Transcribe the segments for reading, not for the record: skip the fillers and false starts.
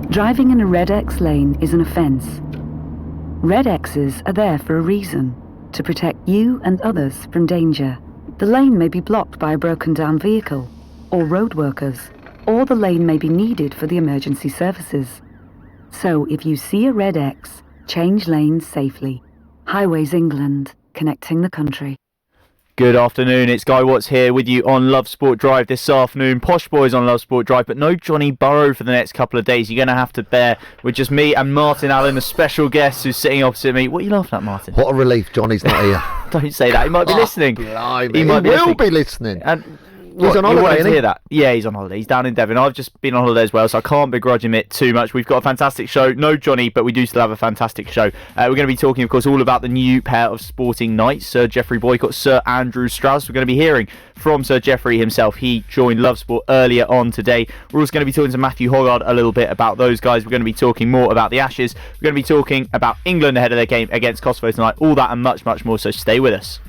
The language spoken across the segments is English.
Driving in a red X lane is an offence. Red X's are there for a reason, to protect you and others from danger. The lane may be blocked by a broken down vehicle, or road workers, or the lane may be needed for the emergency services. So if you see a red X, change lanes safely. Highways England, connecting the country. Good afternoon, it's Guy Watts here with you on Love Sport Drive this afternoon. Posh Boys on Love Sport Drive, but no Johnny Burrow for the next couple of days. You're going to have to bear with just me and Martin Allen, a special guest who's sitting opposite me. What are you laughing at, Martin? What a relief Johnny's not here. Don't say that, he might be listening. Blimey. He will be listening. And he's on holiday, isn't he? Hear that? Yeah, he's on holiday. He's down in Devon. I've just been on holiday as well, so I can't begrudge him it too much. We've got a fantastic show. No Johnny, but we do still have a fantastic show. We're going to be talking, of course, all about the new pair of sporting knights, Sir Geoffrey Boycott, Sir Andrew Strauss. We're going to be hearing from Sir Geoffrey himself. He joined Love Sport earlier on today. We're also going to be talking to Matthew Hoggard a little bit about those guys. We're going to be talking more about the Ashes. We're going to be talking about England ahead of their game against Kosovo tonight. All that and much, much more, so stay with us.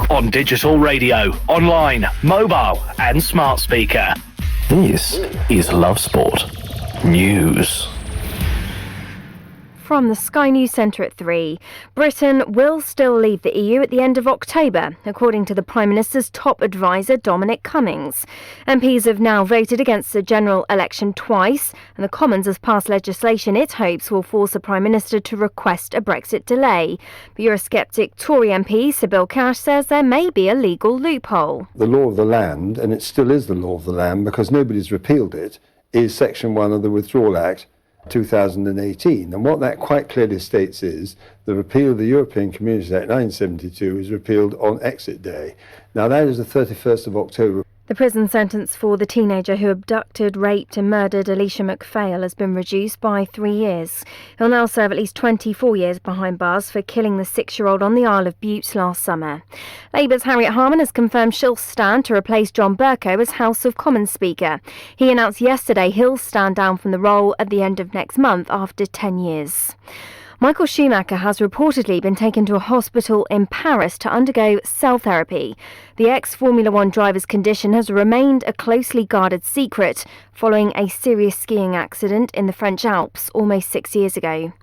On digital radio, online, mobile and smart speaker. This is Love Sport News. From the Sky News Centre at 3, Britain will still leave the EU at the end of October, according to the Prime Minister's top advisor, Dominic Cummings. MPs have now voted against the general election twice, and the Commons has passed legislation it hopes will force the Prime Minister to request a Brexit delay. But Eurosceptic Tory MP Sibylle Cash says there may be a legal loophole. The law of the land, and it still is the law of the land because nobody's repealed it, is Section 1 of the Withdrawal Act 2018, and what that quite clearly states is the repeal of the European Community Act 1972 is repealed on exit day. Now that is the 31st of October. The prison sentence for the teenager who abducted, raped and murdered Alicia McPhail has been reduced by 3 years. He'll now serve at least 24 years behind bars for killing the 6-year-old on the Isle of Bute last summer. Labour's Harriet Harman has confirmed she'll stand to replace John Bercow as House of Commons Speaker. He announced yesterday he'll stand down from the role at the end of next month after 10 years. Michael Schumacher has reportedly been taken to a hospital in Paris to undergo cell therapy. The ex-Formula One driver's condition has remained a closely guarded secret following a serious skiing accident in the French Alps almost 6 years ago.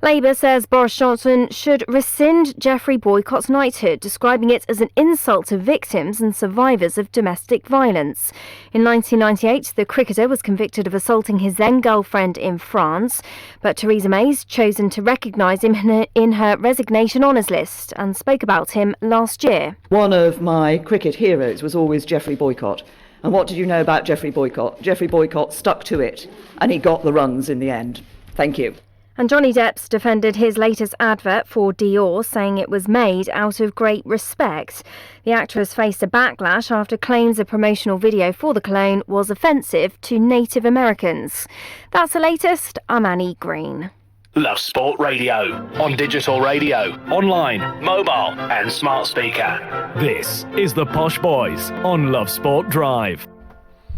Labour says Boris Johnson should rescind Geoffrey Boycott's knighthood, describing it as an insult to victims and survivors of domestic violence. In 1998, the cricketer was convicted of assaulting his then-girlfriend in France, but Theresa May's chosen to recognise him in her resignation honours list and spoke about him last year. One of my cricket heroes was always Geoffrey Boycott. And what did you know about Geoffrey Boycott? Geoffrey Boycott stuck to it, and he got the runs in the end. Thank you. And Johnny Depp's defended his latest advert for Dior, saying it was made out of great respect. The actor has faced a backlash after claims a promotional video for the cologne was offensive to Native Americans. That's the latest. I'm Annie Green. Love Sport Radio, on digital radio, online, mobile and smart speaker. This is the Posh Boys on Love Sport Drive.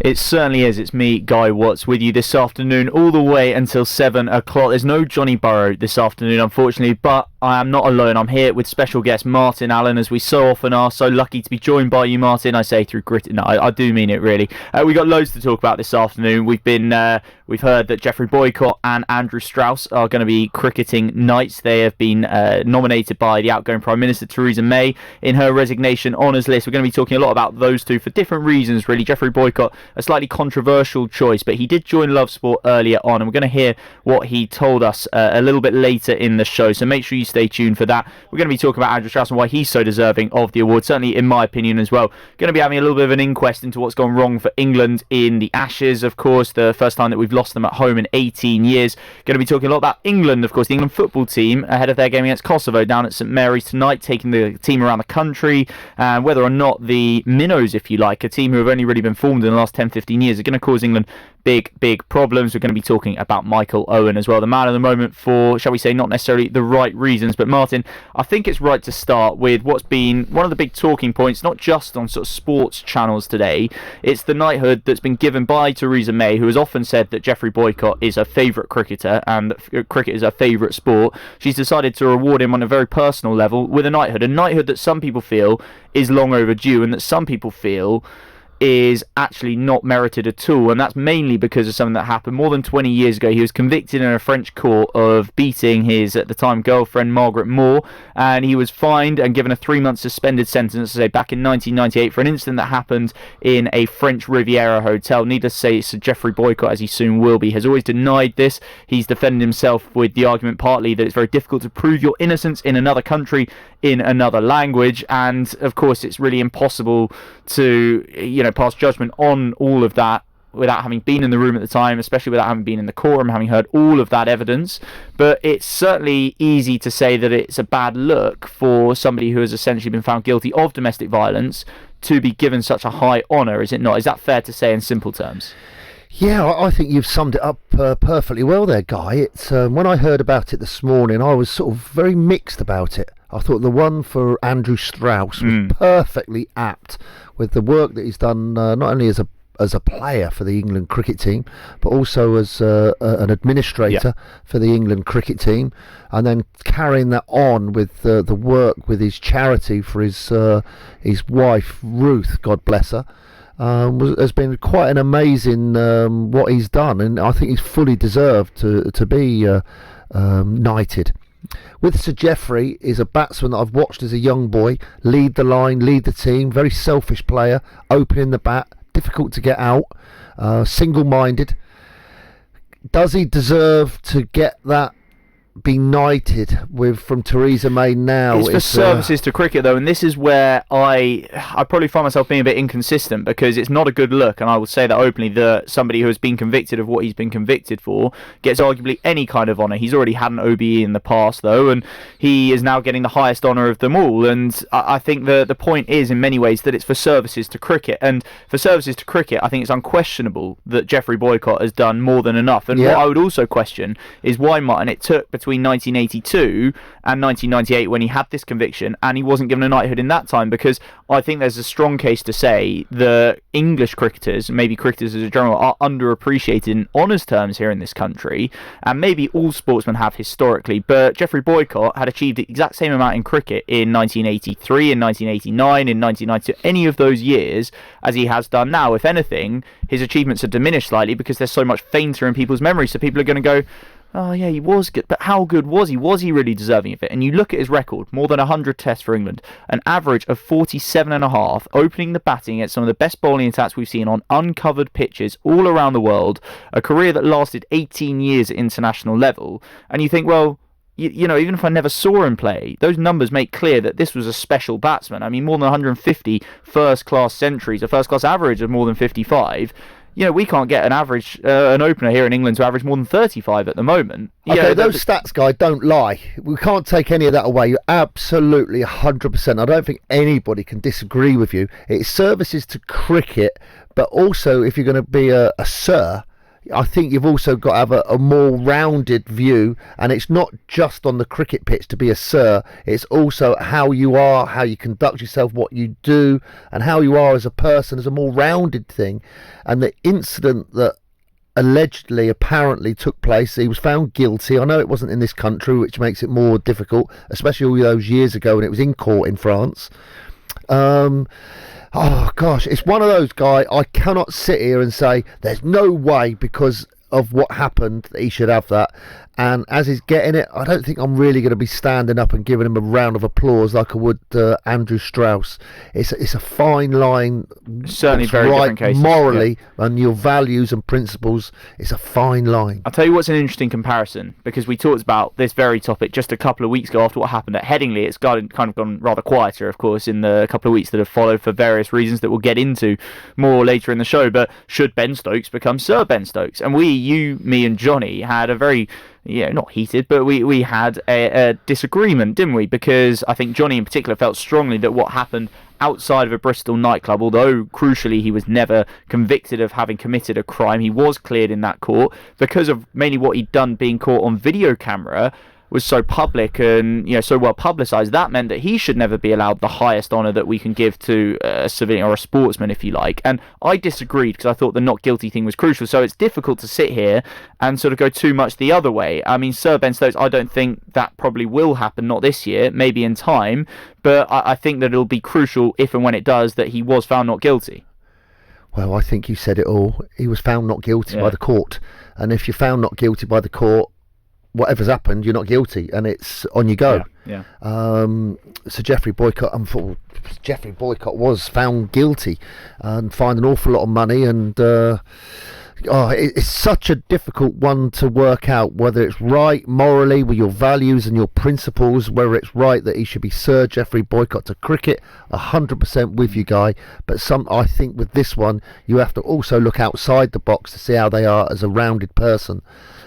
It certainly is. It's me, Guy Watts, with you this afternoon all the way until 7 o'clock. There's no Johnny Burrow this afternoon, unfortunately, but I am not alone. I'm here with special guest Martin Allen, as we so often are. So lucky to be joined by you, Martin. I say through grit. No, I do mean it, really. We got loads to talk about this afternoon. We've heard that Geoffrey Boycott and Andrew Strauss are going to be cricketing knights. They have been nominated by the outgoing Prime Minister Theresa May in her resignation honours list. We're going to be talking a lot about those two for different reasons, really. Geoffrey Boycott, a slightly controversial choice, but he did join Love Sport earlier on, and we're going to hear what he told us a little bit later in the show, so make sure you stay tuned for that. We're going to be talking about Andrew Strauss and why he's so deserving of the award, certainly in my opinion as well. Going to be having a little bit of an inquest into what's gone wrong for England in the Ashes, of course, the first time that we've lost them at home in 18 years. Going to be talking a lot about England, of course, the England football team ahead of their game against Kosovo down at St Mary's tonight, taking the team around the country, and whether or not the Minnows, if you like, a team who have only really been formed in the last 10-15 years, are going to cause England big problems. We're going to be talking about Michael Owen as well, the man of the moment for, shall we say, not necessarily the right reasons. But Martin, I think it's right to start with what's been one of the big talking points, not just on sort of sports channels today. It's the knighthood that's been given by Theresa May, who has often said that Geoffrey Boycott is her favourite cricketer and that cricket is her favourite sport. She's decided to reward him on a very personal level with a knighthood that some people feel is long overdue and that some people feel is actually not merited at all, and that's mainly because of something that happened more than 20 years ago. He was convicted in a French court of beating his, at the time, girlfriend Margaret Moore, and he was fined and given a 3-month suspended sentence, say, back in 1998 for an incident that happened in a French Riviera hotel. Needless to say, Sir Geoffrey Boycott, as he soon will be, has always denied this. He's defended himself with the argument partly that it's very difficult to prove your innocence in another country, in another language, and of course it's really impossible to pass judgment on all of that without having been in the room at the time, especially without having been in the courtroom, having heard all of that evidence. But it's certainly easy to say that it's a bad look for somebody who has essentially been found guilty of domestic violence to be given such a high honour, is it not? Is that fair to say in simple terms? Yeah, I think you've summed it up perfectly well there, Guy. It's when I heard about it this morning, I was sort of very mixed about it. I thought the one for Andrew Strauss was perfectly apt with the work that he's done, not only as a player for the England cricket team, but also as an administrator for the England cricket team, and then carrying that on with the work with his charity for his wife Ruth, God bless her. Has been quite an amazing what he's done, and I think he's fully deserved to be knighted. With Sir Geoffrey, is a batsman that I've watched as a young boy lead the line, lead the team, very selfish player, opening the bat, difficult to get out, single-minded. Does he deserve to get that, be knighted from Theresa May now? It's for services to cricket, though, and this is where I probably find myself being a bit inconsistent, because it's not a good look, and I will say that openly, that somebody who has been convicted of what he's been convicted for gets arguably any kind of honour. He's already had an OBE in the past, though, and he is now getting the highest honour of them all, and I think the point is, in many ways, that it's for services to cricket, and for services to cricket, I think it's unquestionable that Geoffrey Boycott has done more than enough, and what I would also question is why, Martin, it took between 1982 and 1998 when he had this conviction and he wasn't given a knighthood in that time, because I think there's a strong case to say that English cricketers, maybe cricketers as a general, are underappreciated in honours terms here in this country, and maybe all sportsmen have historically, but Geoffrey Boycott had achieved the exact same amount in cricket in 1983, in 1989, in 1992, any of those years, as he has done now. If anything, his achievements are diminished slightly because they're so much fainter in people's memories, so people are going to go, oh yeah, he was good, but how good was he? Was he really deserving of it? And you look at his record, more than 100 tests for England, an average of 47.5, opening the batting against some of the best bowling attacks we've seen on uncovered pitches all around the world, a career that lasted 18 years at international level, and you think, well, you know, even if I never saw him play, those numbers make clear that this was a special batsman. I mean, more than 150 first-class centuries, a first-class average of more than 55. You know, we can't get an opener here in England to average more than 35 at the moment. Okay, those stats, Guy, don't lie. We can't take any of that away. You're absolutely 100%. I don't think anybody can disagree with you. It's services to cricket, but also if you're going to be a sir, I think you've also got to have a more rounded view, and it's not just on the cricket pitch to be a sir, it's also how you are, how you conduct yourself, what you do, and how you are as a person, as a more rounded thing. And the incident that apparently took place, he was found guilty. I know it wasn't in this country, which makes it more difficult, especially all those years ago when it was in court in France. Oh gosh, it's one of those, Guy, I cannot sit here and say there's no way because of what happened that he should have that. And as he's getting it, I don't think I'm really going to be standing up and giving him a round of applause like I would Andrew Strauss. It's a fine line. Certainly very right different cases. Morally, and your values and principles, it's a fine line. I'll tell you what's an interesting comparison, because we talked about this very topic just a couple of weeks ago after what happened at Headingley. It's kind of gone rather quieter, of course, in the couple of weeks that have followed for various reasons that we'll get into more later in the show. But should Ben Stokes become Sir Ben Stokes? And you, me and Johnny had a very... not heated, but we had a disagreement, didn't we? Because I think Johnny in particular felt strongly that what happened outside of a Bristol nightclub, although crucially he was never convicted of having committed a crime, he was cleared in that court because of mainly what he'd done being caught on video camera, was so public and so well publicised. That meant that he should never be allowed the highest honour that we can give to a civilian or a sportsman, if you like. And I disagreed because I thought the not guilty thing was crucial. So it's difficult to sit here and sort of go too much the other way. I mean, Sir Ben Stokes, I don't think that probably will happen, not this year, maybe in time, but I think that it'll be crucial if and when it does that he was found not guilty. Well, I think you said it all. He was found not guilty by the court. And if you're found not guilty by the court, whatever's happened, you're not guilty, and it's on you go. So Jeffrey Boycott was found guilty and fined an awful lot of money, and it's such a difficult one to work out whether it's right morally with your values and your principles, whether it's right that he should be Sir Jeffrey Boycott to cricket. 100% with you, Guy, but I think with this one you have to also look outside the box to see how they are as a rounded person.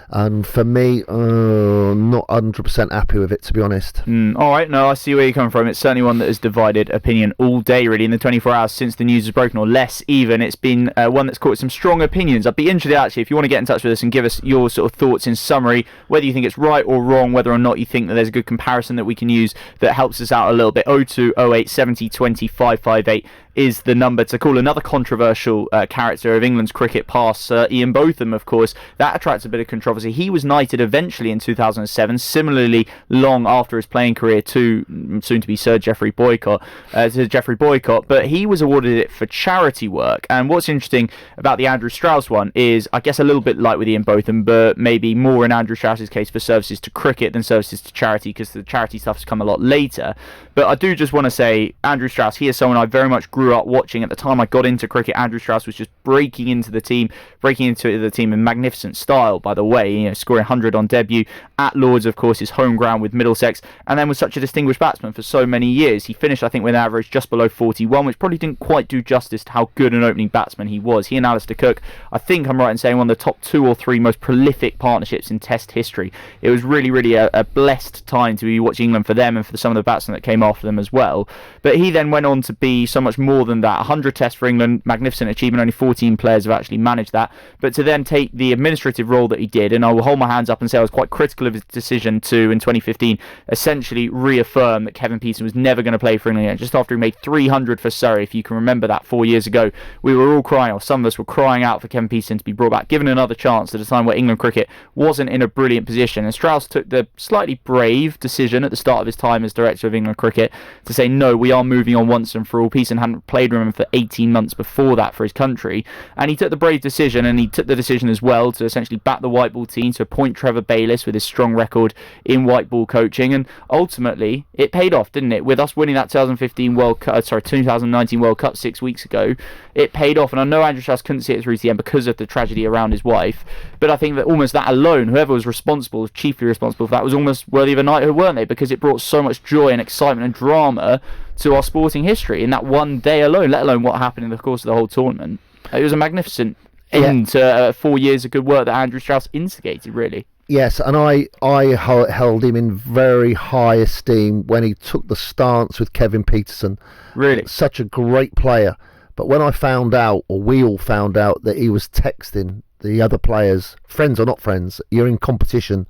And for me, not 100% happy with it, to be honest. All right, no, I see where you're coming from. It's certainly one that has divided opinion all day, really, in the 24 hours since the news was broken, or less even. It's been one that's caught some strong opinions. I'd be interested, actually, if you want to get in touch with us and give us your sort of thoughts in summary, whether you think it's right or wrong, whether or not you think that there's a good comparison that we can use that helps us out a little bit. 02 08 70 20 558 is the number to call. Another controversial character of England's cricket past, Ian Botham, of course. That attracts a bit of controversy. He was knighted eventually in 2007, similarly long after his playing career to soon to be Sir Jeffrey Boycott, but he was awarded it for charity work. And what's interesting about the Andrew Strauss one is, I guess, a little bit like with Ian Botham, but maybe more in Andrew Strauss's case for services to cricket than services to charity, because the charity stuff has come a lot later. But I do just want to say, Andrew Strauss, he is someone I very much grew up watching. At the time I got into cricket, Andrew Strauss was just breaking into the team in magnificent style, by the way, scoring 100 on debut at Lords, of course, his home ground with Middlesex, and then was such a distinguished batsman for so many years. He finished, I think, with an average just below 41, which probably didn't quite do justice to how good an opening batsman he was. He and Alistair Cook, I think I'm right in saying, one of the top 2 or 3 most prolific partnerships in Test history. It was really, really a blessed time to be watching England for them and for some of the batsmen that came after them as well. But he then went on to be so much more than that. 100 tests for England, magnificent achievement. Only 14 players have actually managed that. But to then take the administrative role that he did, and I will hold my hands up and say I was quite critical of his decision to, in 2015, essentially reaffirm that Kevin Peterson was never going to play for England. Just after he made 300 for Surrey, if you can remember that 4 years ago, we were all crying, or some of us were crying out for Kevin Peterson to be brought back, given another chance at a time where England cricket wasn't in a brilliant position. And Strauss took the slightly brave decision at the start of his time as director of England cricket to say, no, we are moving on once and for all. Peterson hadn't played with him for 18 months before that for his country, and he took the brave decision, and he took the decision as well to essentially back the white ball team, to appoint Trevor Bayliss with his strong record in white ball coaching, and ultimately it paid off, didn't it? With us winning that 2019 World Cup 6 weeks ago, it paid off. And I know Andrew Strauss couldn't see it through to the end because of the tragedy around his wife, but I think that almost that alone, whoever was responsible, chiefly responsible for that, was almost worthy of a knighthood, weren't they? Because it brought so much joy and excitement and drama to our sporting history in that one day alone, let alone what happened in the course of the whole tournament. It was a magnificent end to 4 years of good work that Andrew Strauss instigated, really. Yes, and I held him in very high esteem when he took the stance with Kevin Peterson. Really? Such a great player. But when I found out, or we all found out, that he was texting the other players, friends or not friends, you're in competition,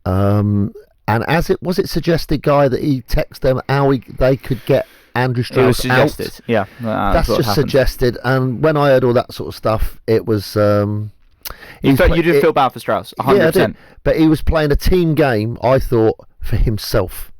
and as it suggested, Guy, that he texted them how they could get Andrew Strauss it was suggested out. Yeah, that's just happened. Suggested. And when I heard all that sort of stuff, it was you did feel bad for Strauss, 100%. Yeah, I did. But he was playing a team game, I thought, for himself,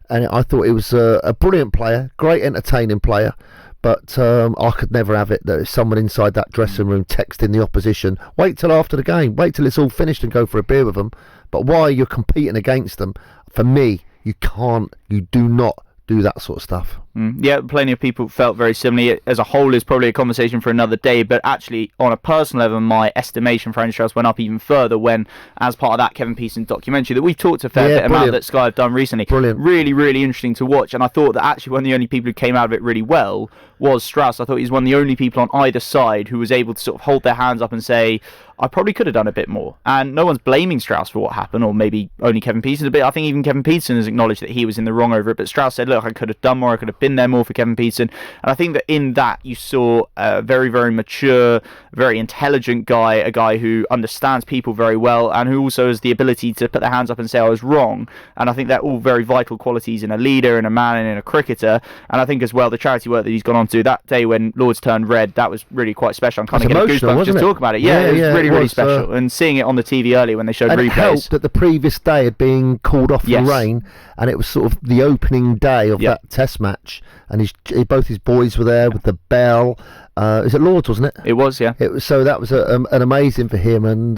and I thought he was a brilliant player, great entertaining player. But I could never have it that if someone inside that dressing room texting the opposition, wait till after the game, wait till it's all finished and go for a beer with them. But while you're competing against them, for me, you do not do that sort of stuff. Yeah, plenty of people felt very similarly. As a whole, is probably a conversation for another day, but actually, on a personal level, my estimation for Andrew Strauss went up even further when, as part of that Kevin Peterson documentary that we've talked a fair bit about that Sky have done recently, really, really interesting to watch. And I thought that actually one of the only people who came out of it really well was Strauss. I thought he was one of the only people on either side who was able to sort of hold their hands up and say, I probably could have done a bit more. And no one's blaming Strauss for what happened, or maybe only Kevin Peterson a bit. I think even Kevin Peterson has acknowledged that he was in the wrong over it, but Strauss said, look, I could have done more, I could have been there more for Kevin Peterson. And I think that in that you saw a very, very mature, very intelligent guy, a guy who understands people very well, and who also has the ability to put their hands up and say I was wrong. And I think they're all very vital qualities in a leader, in a man, and in a cricketer. And I think as well the charity work that he's gone on to, that day when Lords turned red, that was really quite special. I'm kind of getting goosebumps just talking about it. Yeah, it was really, really special. And seeing it on the TV earlier when they showed replays. It helped that the previous day had been called off for rain, and it was sort of the opening day of that Test match. match, and both his boys were there with the bell. Is it Lords, wasn't it? It was, yeah. So that was an amazing for him, and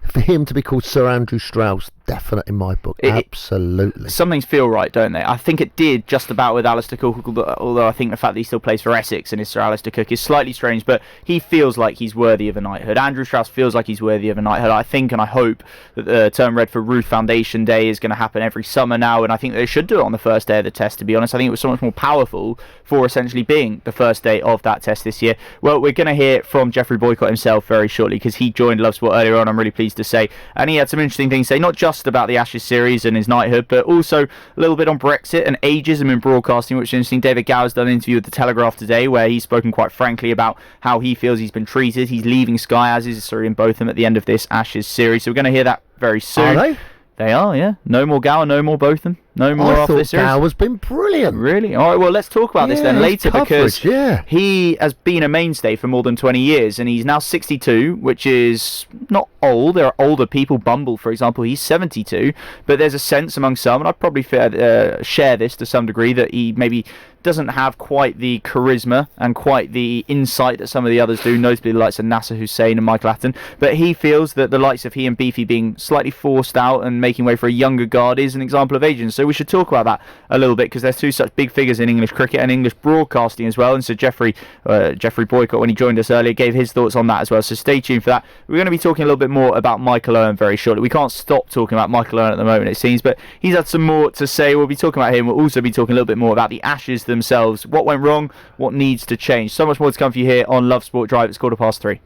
for him to be called Sir Andrew Strauss, definite in my book. Absolutely. Some things feel right, don't they? I think it did just about with Alistair Cook, although I think the fact that he still plays for Essex and is Sir Alistair Cook is slightly strange, but he feels like he's worthy of a knighthood. Andrew Strauss feels like he's worthy of a knighthood. I think and I hope that the term read for Ruth Foundation Day is going to happen every summer now, and I think they should do it on the first day of the test, to be honest. I think it was so much more powerful for essentially being the first day of that test this year. Well, we're going to hear from Geoffrey Boycott himself very shortly, because he joined Love Sport earlier on, I'm really pleased to say, and he had some interesting things to say, not just about the Ashes series and his knighthood, but also a little bit on Brexit and ageism in broadcasting, which is interesting. David Gower's done an interview with The Telegraph today where he's spoken quite frankly about how he feels he's been treated. He's leaving Sky, as is Surrey and Botham, at the end of this Ashes series, so we're going to hear that very soon. Are they? They are, yeah. No more Gower, no more Botham, no more after this series. Gower's been brilliant. Really? All right, well, let's talk about this then later, because he has been a mainstay for more than 20 years, and he's now 62, which is not old. There are older people. Bumble, for example, he's 72, but there's a sense among some, and I'd probably share this to some degree, that he maybe doesn't have quite the charisma and quite the insight that some of the others do, notably the likes of Nasser Hussain and Michael Atton, but he feels that the likes of he and Beefy being slightly forced out and making way for a younger guard is an example of aging. So we should talk about that a little bit, because there's two such big figures in English cricket and English broadcasting as well, and so Geoffrey Boycott, when he joined us earlier, gave his thoughts on that as well, so stay tuned for that. We're going to be talking a little bit more about Michael Owen very shortly. We can't stop talking about Michael Owen at the moment, it seems, but he's had some more to say. We'll be talking about him. We'll also be talking a little bit more about the Ashes themselves, what went wrong, what needs to change. So much more to come for you here on Love Sport Drive. It's 3:15.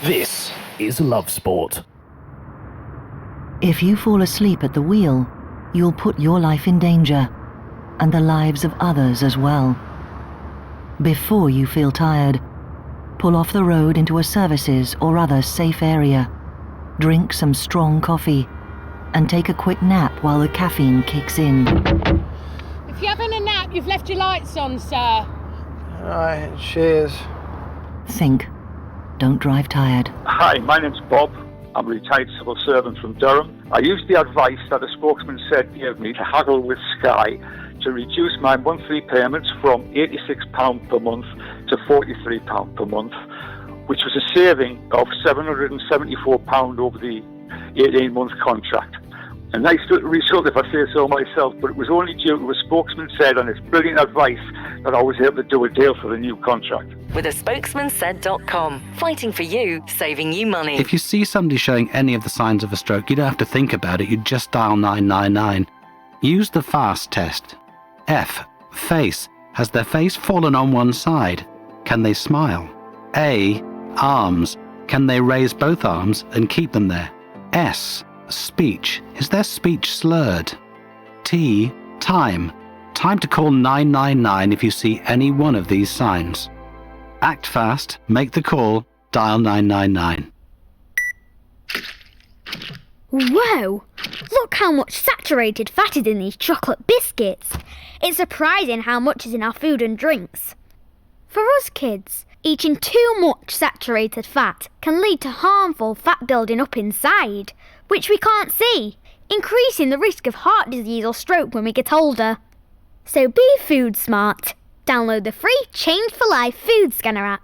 This is Love Sport. If you fall asleep at the wheel, you'll put your life in danger, and the lives of others as well. Before you feel tired, pull off the road into a services or other safe area, drink some strong coffee, and take a quick nap while the caffeine kicks in. If you're having a nap, you've left your lights on, sir. Alright, cheers. Think. Don't drive tired. Hi, my name's Bob. I'm a retired civil servant from Durham. I used the advice that a spokesman said gave me to haggle with Sky to reduce my monthly payments from £86 per month to £43 per month, which was a saving of £774 over the 18-month contract. A nice little result, if I say so myself, but it was only due to a spokesman said on his brilliant advice that I was able to do a deal for the new contract. With a spokesmansaid.com, fighting for you, saving you money. If you see somebody showing any of the signs of a stroke, you don't have to think about it, you just dial 999. Use the FAST test. F. Face. Has their face fallen on one side? Can they smile? A. Arms. Can they raise both arms and keep them there? S. Speech. Is their speech slurred? T. Time. Time to call 999 if you see any one of these signs. Act fast, make the call, dial 999. Whoa! Look how much saturated fat is in these chocolate biscuits. It's surprising how much is in our food and drinks. For us kids, eating too much saturated fat can lead to harmful fat building up inside, which we can't see, increasing the risk of heart disease or stroke when we get older. So be food smart. Download the free Change for Life food scanner app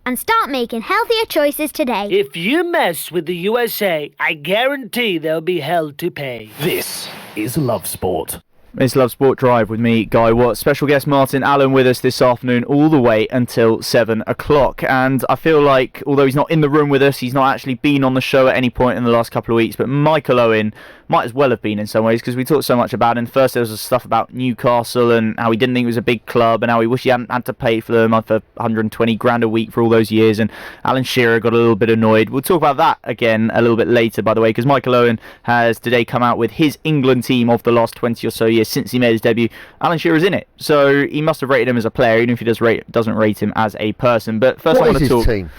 and start making healthier choices today. If you mess with the USA, I guarantee there'll be hell to pay. This is Love Sport. It's Love Sport Drive with me, Guy Watts. Special guest Martin Allen with us this afternoon all the way until 7 o'clock. And I feel like, although he's not in the room with us, he's not actually been on the show at any point in the last couple of weeks, but Michael Owen might as well have been in some ways, because we talked so much about him. First there was the stuff about Newcastle and how he didn't think it was a big club and how he wished he hadn't had to pay for them for 120 grand a week for all those years, and Alan Shearer got a little bit annoyed. We'll talk about that again a little bit later, by the way, because Michael Owen has today come out with his England team of the last 20 or so years since he made his debut. Alan Shearer's in it, so he must have rated him as a player, even if he doesn't rate him as a person. But first, I want to talk. Team?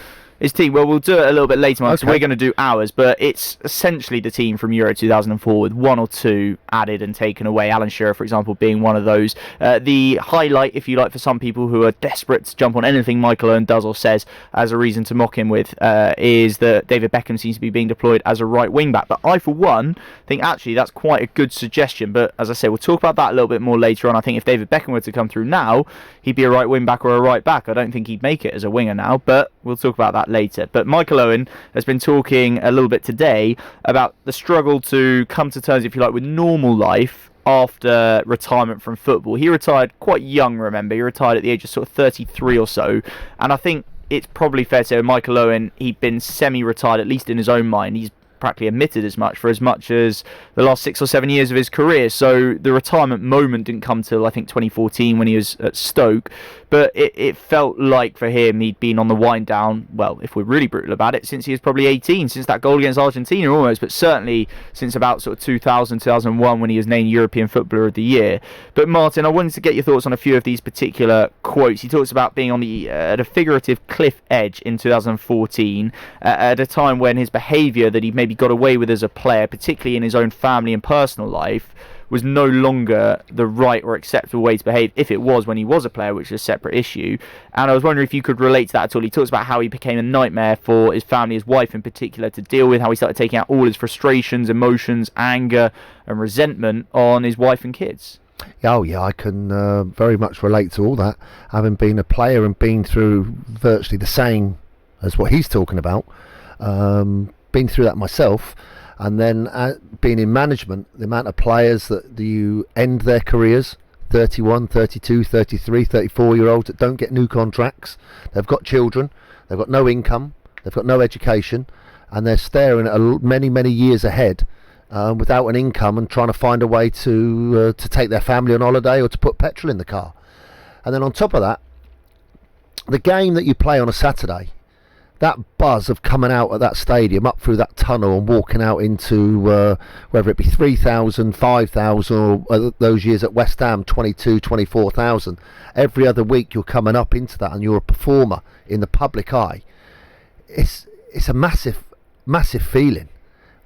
His team, well, we'll do it a little bit later, Mark, so Okay. we're going to do ours, but it's essentially the team from Euro 2004 with one or two added and taken away. Alan Shearer, for example, being one of those. The highlight, if you like, for some people who are desperate to jump on anything Michael Owen does or says as a reason to mock him with, is that David Beckham seems to be being deployed as a right wing-back. But I, for one, think actually that's quite a good suggestion. But as I say, we'll talk about that a little bit more later on. I think if David Beckham were to come through now, he'd be a right wing-back or a right back. I don't think he'd make it as a winger now, but we'll talk about that later. But Michael Owen has been talking a little bit today about the struggle to come to terms, if you like, with normal life after retirement from football. He retired quite young, remember. He retired at the age of sort of 33 or so. And I think it's probably fair to say with Michael Owen, he'd been semi-retired, at least in his own mind. He's practically admitted as much as the last 6 or 7 years of his career. So the retirement moment didn't come till I think 2014 when he was at Stoke. But it felt like for him he'd been on the wind down, well, if we're really brutal about it, since he was probably 18, since that goal against Argentina almost, but certainly since about sort of 2000, 2001 when he was named European Footballer of the Year. But Martin, I wanted to get your thoughts on a few of these particular quotes. He talks about being on at a figurative cliff edge in 2014 at a time when his behaviour that he maybe got away with as a player, particularly in his own family and personal life, was no longer the right or acceptable way to behave, if it was when he was a player, which is a separate issue. And I was wondering if you could relate to that at all. He talks about how he became a nightmare for his family, his wife in particular, to deal with, how he started taking out all his frustrations, emotions, anger and resentment on his wife and kids. Oh yeah, I can very much relate to all that, having been a player and been through virtually the same as what he's talking about. Been through that myself. And then being in management, the amount of players that you end their careers, 31, 32, 33, 34-year-olds that don't get new contracts. They've got children, they've got no income, they've got no education, and they're staring at many, many years ahead without an income and trying to find a way to take their family on holiday or to put petrol in the car. And then on top of that, the game that you play on a Saturday, that buzz of coming out at that stadium, up through that tunnel and walking out into whether it be 3,000, 5,000 or those years at West Ham, 22, 24,000. Every other week you're coming up into that and you're a performer in the public eye. It's a massive, massive feeling.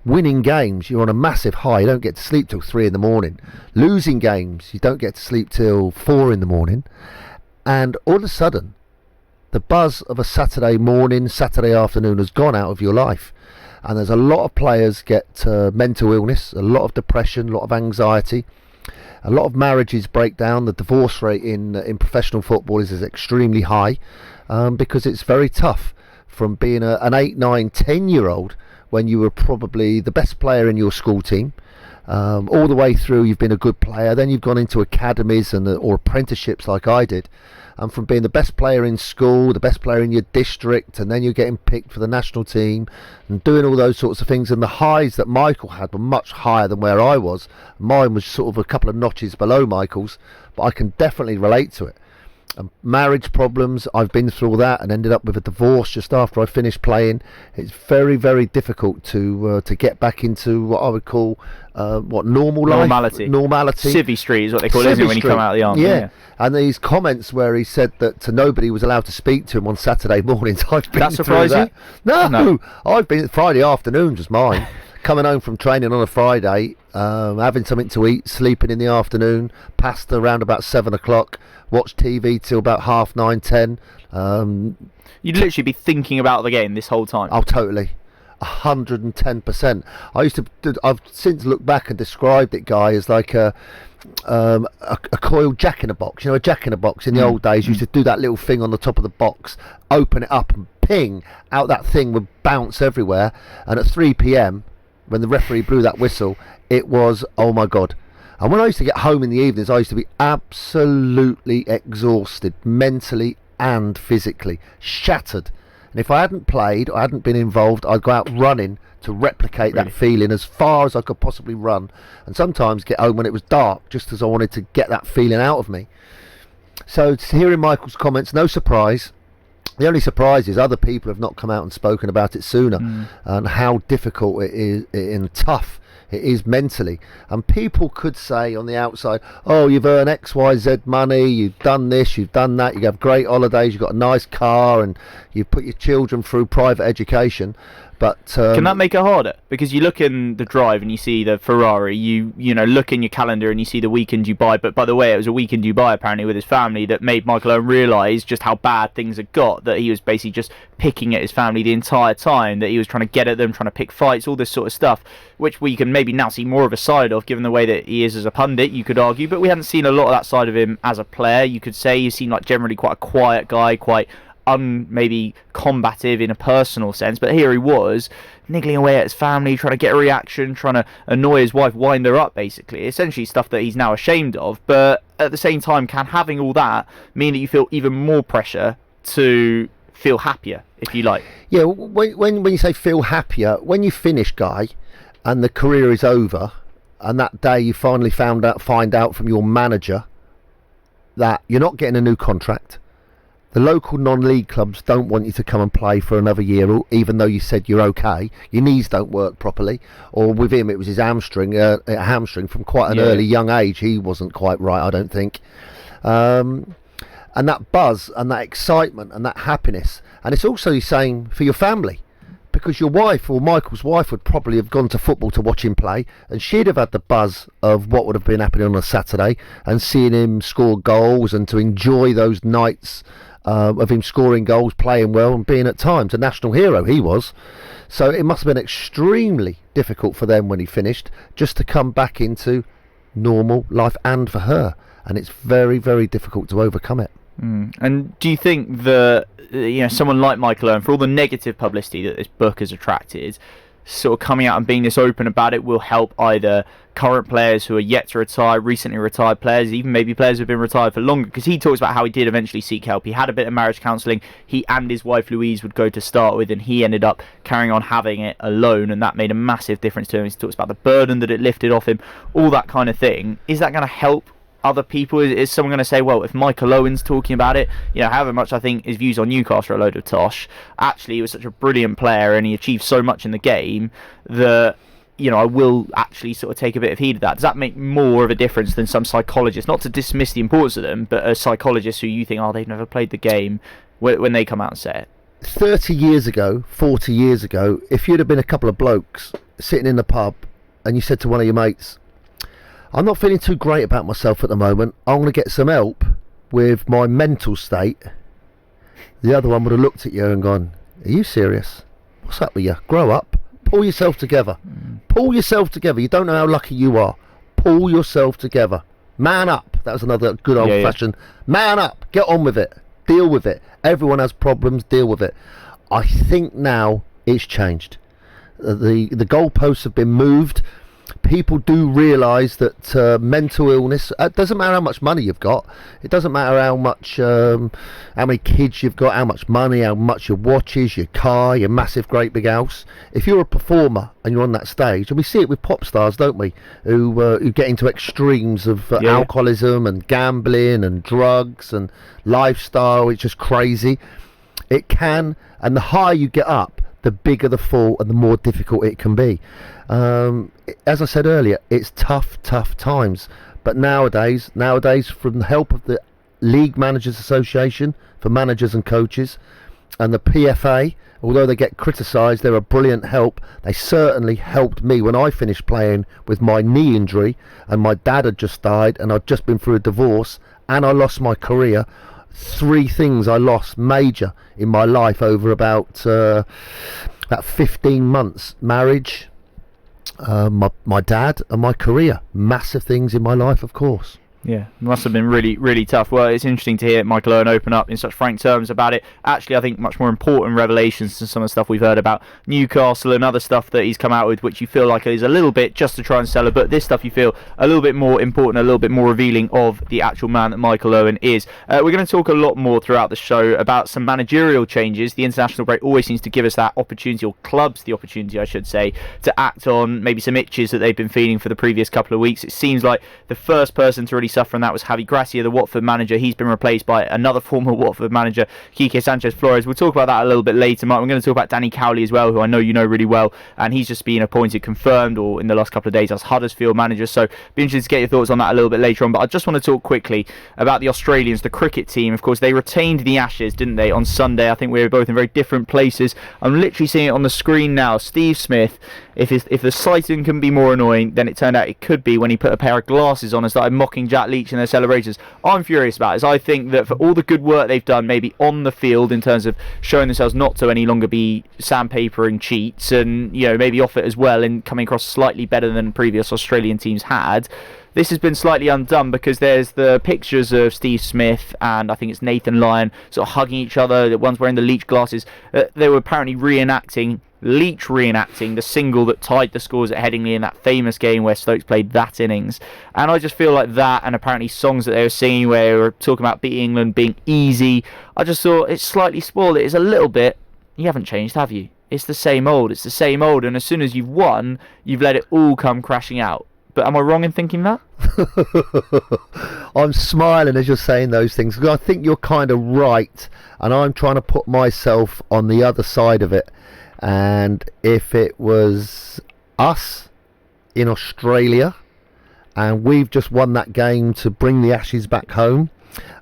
Winning games, you're on a massive high. You don't get to sleep till 3 in the morning. Losing games, you don't get to sleep till 4 in the morning. And all of a sudden, the buzz of a Saturday morning, Saturday afternoon has gone out of your life. And there's a lot of players get mental illness, a lot of depression, a lot of anxiety. A lot of marriages break down. The divorce rate in professional football is extremely high because it's very tough from being an 8, 9, 10-year-old when you were probably the best player in your school team. All the way through you've been a good player, then you've gone into academies or apprenticeships like I did. And from being the best player in school, the best player in your district, and then you're getting picked for the national team and doing all those sorts of things. And the highs that Michael had were much higher than where I was. Mine was sort of a couple of notches below Michael's, but I can definitely relate to it. Marriage problems, I've been through all that and ended up with a divorce just after I finished playing. It's very, very difficult to get back into what I would call normal life. Normality. Civvy Street is what they call it, isn't it, when you come out of the army? Yeah. And these comments where he said that nobody was allowed to speak to him on Saturday mornings. I've been that surprise through that. You? No, I've been. Friday afternoons was mine. Coming home from training on a Friday, having something to eat, sleeping in the afternoon, past around about 7 o'clock, watch TV till about 9:30, 10. You'd literally be thinking about the game this whole time. Oh, totally. 110%. I've since looked back and described it, Guy, as like a coiled jack-in-a-box. You know, a jack-in-a-box in the old days used to do that little thing on the top of the box, open it up and ping, out that thing would bounce everywhere. And at 3 p.m, when the referee blew that whistle, it was, oh my God. And when I used to get home in the evenings, I used to be absolutely exhausted, mentally and physically, shattered. And if I hadn't played, or I hadn't been involved, I'd go out running to replicate that feeling as far as I could possibly run. And sometimes get home when it was dark, just as I wanted to get that feeling out of me. So hearing Michael's comments, no surprise. The only surprise is other people have not come out and spoken about it sooner, and how difficult it is and tough It is mentally. And people could say on the outside, oh, you've earned XYZ money, you've done this, you've done that, you have great holidays, you've got a nice car, and you've put your children through private education. But can that make it harder? Because you look in the drive and you see the Ferrari, you look in your calendar and you see the weekend Dubai. But by the way, it was a weekend Dubai apparently with his family that made Michael Owen realise just how bad things had got, that he was basically just picking at his family the entire time, that he was trying to get at them, trying to pick fights, all this sort of stuff, which we can maybe now see more of a side of, given the way that he is as a pundit, you could argue. But we haven't seen a lot of that side of him as a player, you could say. He seemed like generally quite a quiet guy, quite maybe combative in a personal sense, but here he was niggling away at his family, trying to get a reaction, trying to annoy his wife, wind her up, basically. Essentially stuff that he's now ashamed of. But at the same time, can having all that mean that you feel even more pressure to feel happier, if you like? Yeah, when you say feel happier, when you finish, Guy, and the career is over, and that day you finally find out from your manager that you're not getting a new contract. The local non-league clubs don't want you to come and play for another year, even though you said you're okay. Your knees don't work properly, or with him it was his hamstring from quite an early young age. He wasn't quite right, I don't think. And that buzz and that excitement and that happiness, and it's also the same for your family, because your wife, or Michael's wife, would probably have gone to football to watch him play, and she'd have had the buzz of what would have been happening on a Saturday and seeing him score goals and to enjoy those nights of him scoring goals, playing well, and being at times a national hero. He was. So it must have been extremely difficult for them when he finished, just to come back into normal life, and for her. And it's very, very difficult to overcome it. And do you think that someone like Michael Owen, for all the negative publicity that this book has attracted, sort of coming out and being this open about it will help either current players who are yet to retire, recently retired players, even maybe players who have been retired for longer? Because he talks about how he did eventually seek help. He had a bit of marriage counselling. He and his wife Louise would go to start with, and he ended up carrying on having it alone, and that made a massive difference to him. He talks about the burden that it lifted off him, all that kind of thing. Is that going to help other people? Is someone going to say, well, if Michael Owen's talking about it, however much I think his views on Newcastle are a load of tosh, actually he was such a brilliant player and he achieved so much in the game that I will actually sort of take a bit of heed of that? Does that make more of a difference than some psychologists, not to dismiss the importance of them, but a psychologist who you think, they've never played the game, when they come out and say it? 30 years ago, 40 years ago, if you'd have been a couple of blokes sitting in the pub and you said to one of your mates, I'm not feeling too great about myself at the moment, I'm going to get some help with my mental state, the other one would have looked at you and gone, are you serious? What's up with you? Grow up. Pull yourself together. Pull yourself together. You don't know how lucky you are. Pull yourself together. Man up. That was another good old-fashioned. Man up. Get on with it. Deal with it. Everyone has problems. Deal with it. I think now it's changed. The goalposts have been moved. People do realise that mental illness, it doesn't matter how much money you've got, it doesn't matter how many kids you've got, how much money, how much your watches, your car, your massive great big house. If you're a performer and you're on that stage, and we see it with pop stars, don't we, who get into extremes of alcoholism and gambling and drugs and lifestyle, it's just crazy. It can, and the higher you get up, the bigger the fall and the more difficult it can be. As I said earlier, it's tough times. But nowadays, from the help of the League Managers Association for managers and coaches, and the PFA, although they get criticised, they're a brilliant help. They certainly helped me when I finished playing with my knee injury, and my dad had just died, and I'd just been through a divorce, and I lost my career. 3 things I lost major in my life over about 15 months. Marriage, my dad, and my career. Massive things in my life, of course. Yeah, it must have been really, really tough. Well, it's interesting to hear Michael Owen open up in such frank terms about it. Actually, I think much more important revelations than some of the stuff we've heard about Newcastle and other stuff that he's come out with, which you feel like is a little bit just to try and sell it. But this stuff you feel a little bit more important, a little bit more revealing of the actual man that Michael Owen is. We're going to talk a lot more throughout the show about some managerial changes. The international break always seems to give us that opportunity, or clubs the opportunity, I should say, to act on maybe some itches that they've been feeling for the previous couple of weeks. It seems like the first person to really already suffering that was Javi Gracia, the Watford manager. He's been replaced by another former Watford manager, Quique Sanchez-Flores. We'll talk about that a little bit later, Mark. We're going to talk about Danny Cowley as well, who I know you know really well, and he's just been appointed, confirmed, or in the last couple of days as Huddersfield manager. So be interested to get your thoughts on that a little bit later on. But I just want to talk quickly about the Australians, the cricket team. Of course, they retained the Ashes, didn't they, on Sunday? I think we were both in very different places. I'm literally seeing it on the screen now. Steve Smith, if the sighting can be more annoying, then it turned out it could be when he put a pair of glasses on and started mocking Jack Leach in their celebrations. I'm furious about it. I think that for all the good work they've done, maybe on the field in terms of showing themselves not to any longer be sandpapering cheats, and maybe off it as well in coming across slightly better than previous Australian teams had, this has been slightly undone because there's the pictures of Steve Smith and I think it's Nathan Lyon sort of hugging each other. The one's wearing the Leach glasses. They were apparently Leach reenacting the single that tied the scores at Headingley in that famous game where Stokes played that innings. And I just feel like that, and apparently songs that they were singing where they were talking about beating England being easy, I just thought it's slightly spoiled. It is a little bit. You haven't changed, have you? It's the same old, and as soon as you've won, you've let it all come crashing out. But am I wrong in thinking that? I'm smiling as you're saying those things because I think you're kind of right, and I'm trying to put myself on the other side of it. And if it was us in Australia and we've just won that game to bring the Ashes back home,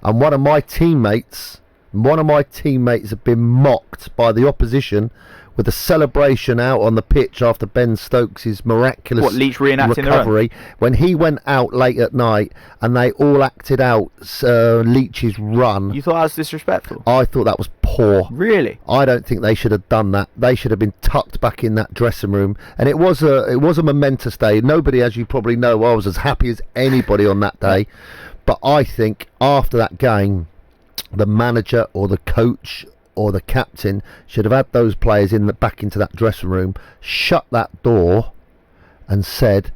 and one of my teammates have been mocked by the opposition with a celebration out on the pitch after Ben Stokes' miraculous Leach reenacting recovery, when he went out late at night and they all acted out Leach's run. You thought that was disrespectful? I thought that was poor. Really? I don't think they should have done that. They should have been tucked back in that dressing room. And it was a momentous day. Nobody, as you probably know, I was as happy as anybody on that day. But I think after that game, the manager or the coach or the captain should have had those players back into that dressing room, shut that door and said,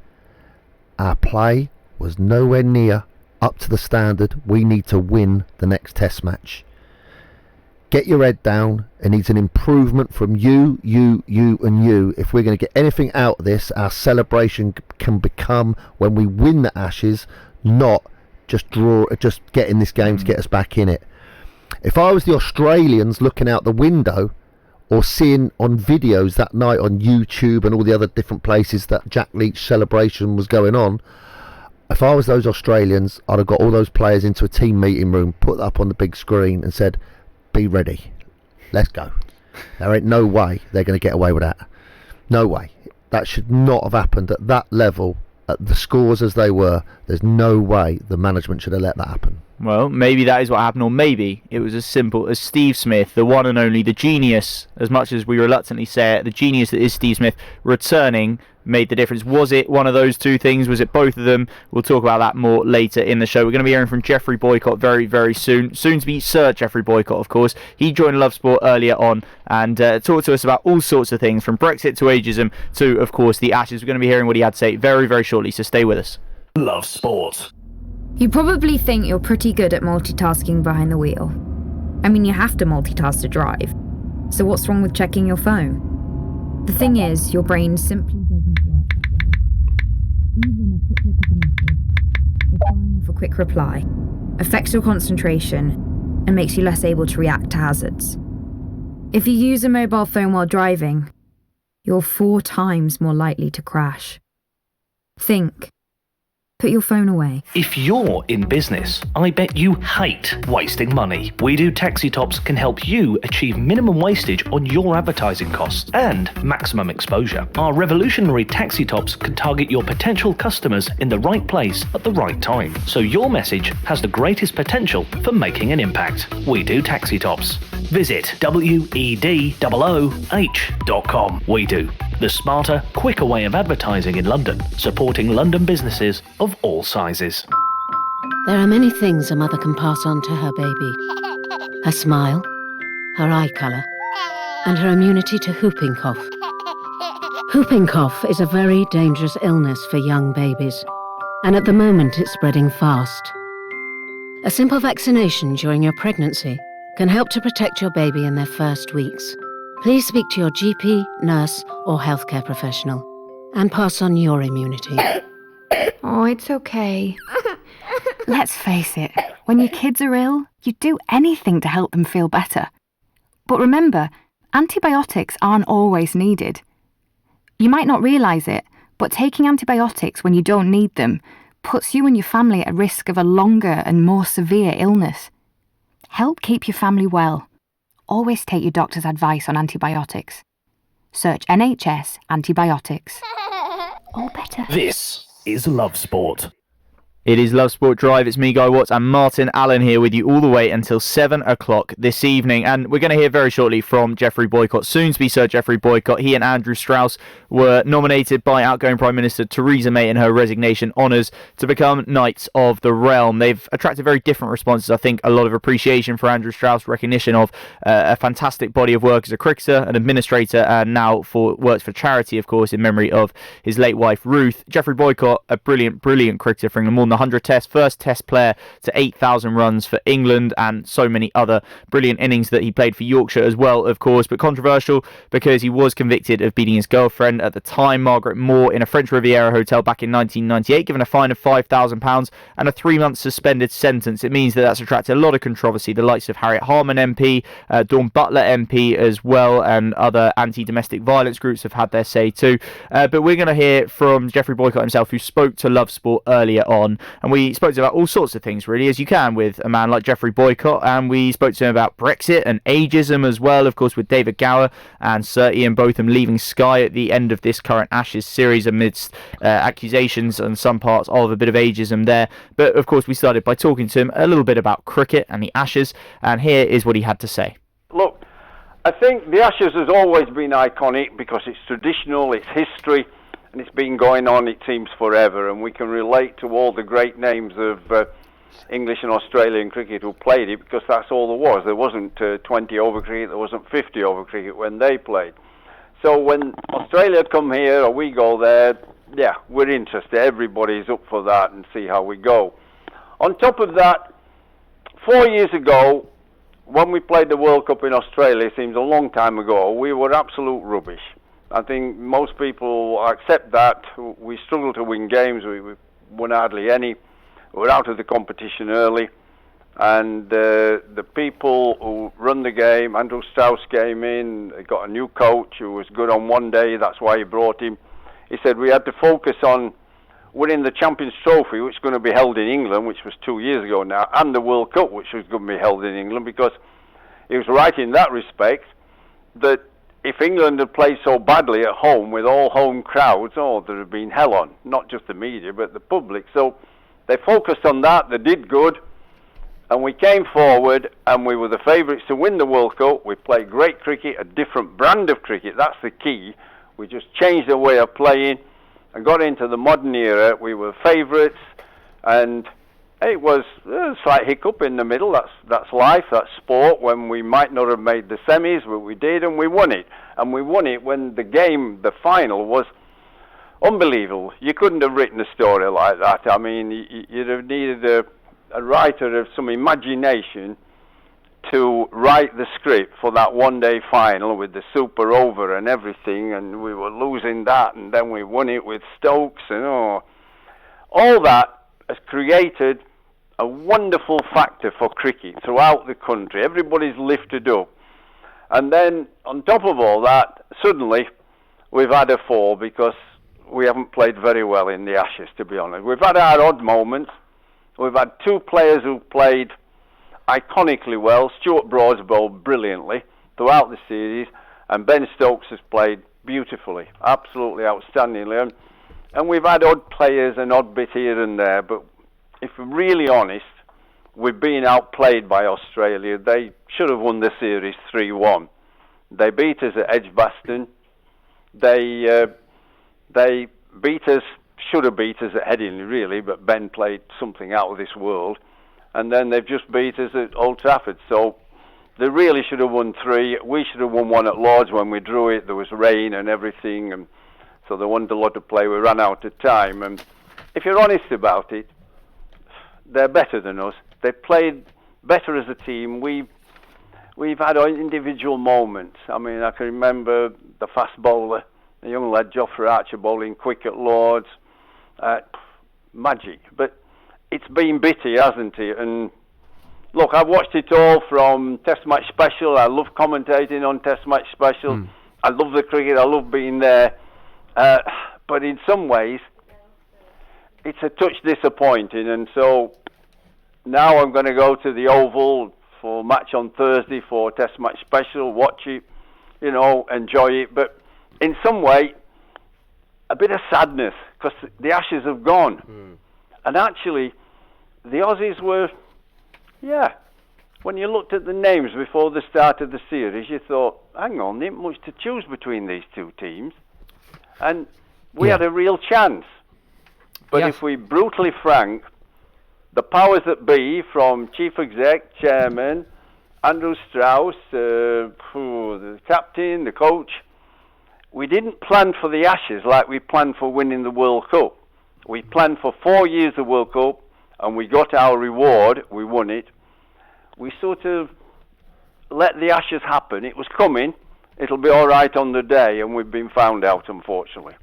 our play was nowhere near up to the standard. We need to win the next test match. Get your head down. It needs an improvement from you and you. If we're going to get anything out of this, our celebration can become when we win the Ashes, not just getting this game to get us back in it. If I was the Australians looking out the window or seeing on videos that night on YouTube and all the other different places that Jack Leach celebration was going on, if I was those Australians, I'd have got all those players into a team meeting room, put that up on the big screen and said, be ready, let's go. There ain't no way they're going to get away with that. No way. That should not have happened at that level, at the scores as they were. There's no way the management should have let that happen. Well, maybe that is what happened, or maybe it was as simple as Steve Smith, the one and only, the genius, as much as we reluctantly say it, the genius that is Steve Smith, returning made the difference. Was it one of those two things? Was it both of them? We'll talk about that more later in the show. We're going to be hearing from Jeffrey Boycott very, very soon. Soon to be Sir Jeffrey Boycott, of course. He joined Love Sport earlier on and talked to us about all sorts of things, from Brexit to ageism to, of course, the Ashes. We're going to be hearing what he had to say very, very shortly, so stay with us. Love Sport. You probably think you're pretty good at multitasking behind the wheel. I mean, you have to multitask to drive. So what's wrong with checking your phone? The thing is, your brain simply doesn't work that way. Even a quick look at a message, or firing off a quick reply, affects your concentration and makes you less able to react to hazards. If you use a mobile phone while driving, you're 4 times more likely to crash. Think. Put your phone away. If you're in business, I bet you hate wasting money. We Do Taxi Tops can help you achieve minimum wastage on your advertising costs and maximum exposure. Our revolutionary taxi tops can target your potential customers in the right place at the right time, so your message has the greatest potential for making an impact. We Do Taxi Tops. Visit wedooh.com. We Do, the smarter, quicker way of advertising in London, supporting London businesses of all sizes. There are many things a mother can pass on to her baby. Her smile, her eye colour, and her immunity to whooping cough. Whooping cough is a very dangerous illness for young babies, and at the moment it's spreading fast. A simple vaccination during your pregnancy can help to protect your baby in their first weeks. Please speak to your GP, nurse, or healthcare professional and pass on your immunity. Oh, it's okay. Let's face it, when your kids are ill, you'd do anything to help them feel better. But remember, antibiotics aren't always needed. You might not realise it, but taking antibiotics when you don't need them puts you and your family at risk of a longer and more severe illness. Help keep your family well. Always take your doctor's advice on antibiotics. Search NHS antibiotics. All better. This is Love Sport. It is Love Sport Drive. It's me, Guy Watts, and Martin Allen here with you all the way until 7 o'clock this evening. And we're going to hear very shortly from Geoffrey Boycott, soon to be Sir Geoffrey Boycott. He and Andrew Strauss were nominated by outgoing Prime Minister Theresa May in her resignation honours to become Knights of the Realm. They've attracted very different responses. I think a lot of appreciation for Andrew Strauss, recognition of a fantastic body of work as a cricketer, an administrator, and now works for charity, of course, in memory of his late wife, Ruth. Geoffrey Boycott, a brilliant cricketer, bringing more than 100 tests, first test player to 8,000 runs for England, and so many other brilliant innings that he played for Yorkshire as well, of course, but controversial because he was convicted of beating his girlfriend at the time, Margaret Moore, in a French Riviera hotel back in 1998, given a fine of £5,000 and a 3-month suspended sentence. It means that's attracted a lot of controversy. The likes of Harriet Harman MP, Dawn Butler MP as well, and other anti-domestic violence groups have had their say too. But we're going to hear from Geoffrey Boycott himself, who spoke to Love Sport earlier on, and we spoke to him about all sorts of things, really, as you can with a man like Geoffrey Boycott, and we spoke to him about Brexit and ageism as well, of course, with David Gower and Sir Ian Botham leaving Sky at the end of this current Ashes series amidst accusations on some parts of a bit of ageism there. But, of course, we started by talking to him a little bit about cricket and the Ashes, and here is what he had to say. Look, I think the Ashes has always been iconic because it's traditional, it's history, and it's been going on, it seems, forever, and we can relate to all the great names of English and Australian cricket who played it, because that's all there was. There wasn't 20 over cricket, there wasn't 50 over cricket when they played. So when Australia come here or we go there, yeah, we're interested. Everybody's up for that and see how we go. On top of that, 4 years ago, when we played the World Cup in Australia, seems a long time ago, we were absolute rubbish. I think most people accept that. We struggled to win games. We won hardly any. We were out of the competition early. And the people who run the game, Andrew Strauss came in, they got a new coach who was good on one day. That's why he brought him. He said we had to focus on winning the Champions Trophy, which is going to be held in England, which was 2 years ago now, and the World Cup, which was going to be held in England, because he was right in that respect that if England had played so badly at home with all home crowds, there'd have been hell on. Not just the media, but the public. So they focused on that, they did good, and we came forward, and we were the favourites to win the World Cup. We played great cricket, a different brand of cricket, that's the key. We just changed the way of playing and got into the modern era. We were favourites, and it was a slight hiccup in the middle. That's life, that's sport, when we might not have made the semis, but we did, and we won it. And we won it when the game, the final, was unbelievable. You couldn't have written a story like that. I mean, you'd have needed a writer of some imagination to write the script for that one-day final with the super over and everything, and we were losing that, and then we won it with Stokes, and all that has created a wonderful factor for cricket throughout the country. Everybody's lifted up. And then, on top of all that, suddenly, we've had a fall because we haven't played very well in the Ashes, to be honest. We've had our odd moments. We've had two players who played iconically well. Stuart Broad's bowled brilliantly throughout the series, and Ben Stokes has played beautifully, absolutely outstandingly. And we've had odd players and odd bit here and there, but if we're really honest, we've been outplayed by Australia. They should have won the series 3-1. They beat us at Edgbaston. They beat us, should have beat us at Headingley, really, but Ben played something out of this world. And then they've just beat us at Old Trafford. So they really should have won 3. We should have won 1 at Lord's when we drew it. There was rain and everything, and so they wanted a lot of play. We ran out of time. And if you're honest about it, they're better than us. They played better as a team. We've had our individual moments. I mean, I can remember the fast bowler, the young lad Geoffrey Archer bowling quick at Lord's. Magic. But it's been bitty, hasn't it? And look, I've watched it all from Test Match Special. I love commentating on Test Match Special. I love the cricket. I love being there. But in some ways, it's a touch disappointing. And so now I'm going to go to the Oval for match on Thursday for Test Match Special, watch it, enjoy it. But in some way, a bit of sadness because the Ashes have gone. And actually, the Aussies were, when you looked at the names before the start of the series, you thought, hang on, there ain't much to choose between these two teams. And we had a real chance. But if we're brutally frank, the powers that be, from Chief Exec, Chairman, Andrew Strauss, the captain, the coach, we didn't plan for the Ashes like we planned for winning the World Cup. We planned for 4 years of World Cup, and we got our reward. We won it. We sort of let the Ashes happen. It was coming. It'll be all right on the day, and we've been found out, unfortunately.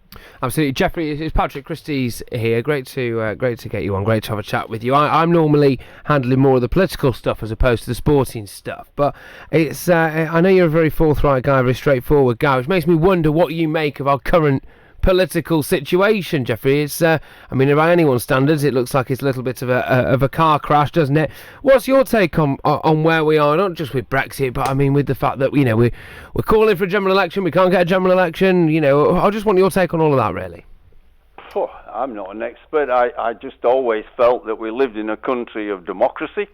Absolutely, Jeffrey. It's Patrick Christie's here. Great to get you on. Great to have a chat with you. I'm normally handling more of the political stuff as opposed to the sporting stuff, but it's. I know you're a very forthright guy, very straightforward guy, which makes me wonder what you make of our current political situation, Jeffrey. It's, by anyone's standards, it looks like it's a little bit of a car crash, doesn't it? What's your take on where we are, not just with Brexit, but with the fact that we're calling for a general election, we can't get a general election. I just want your take on all of that, really. I'm not an expert. I just always felt that we lived in a country of democracy.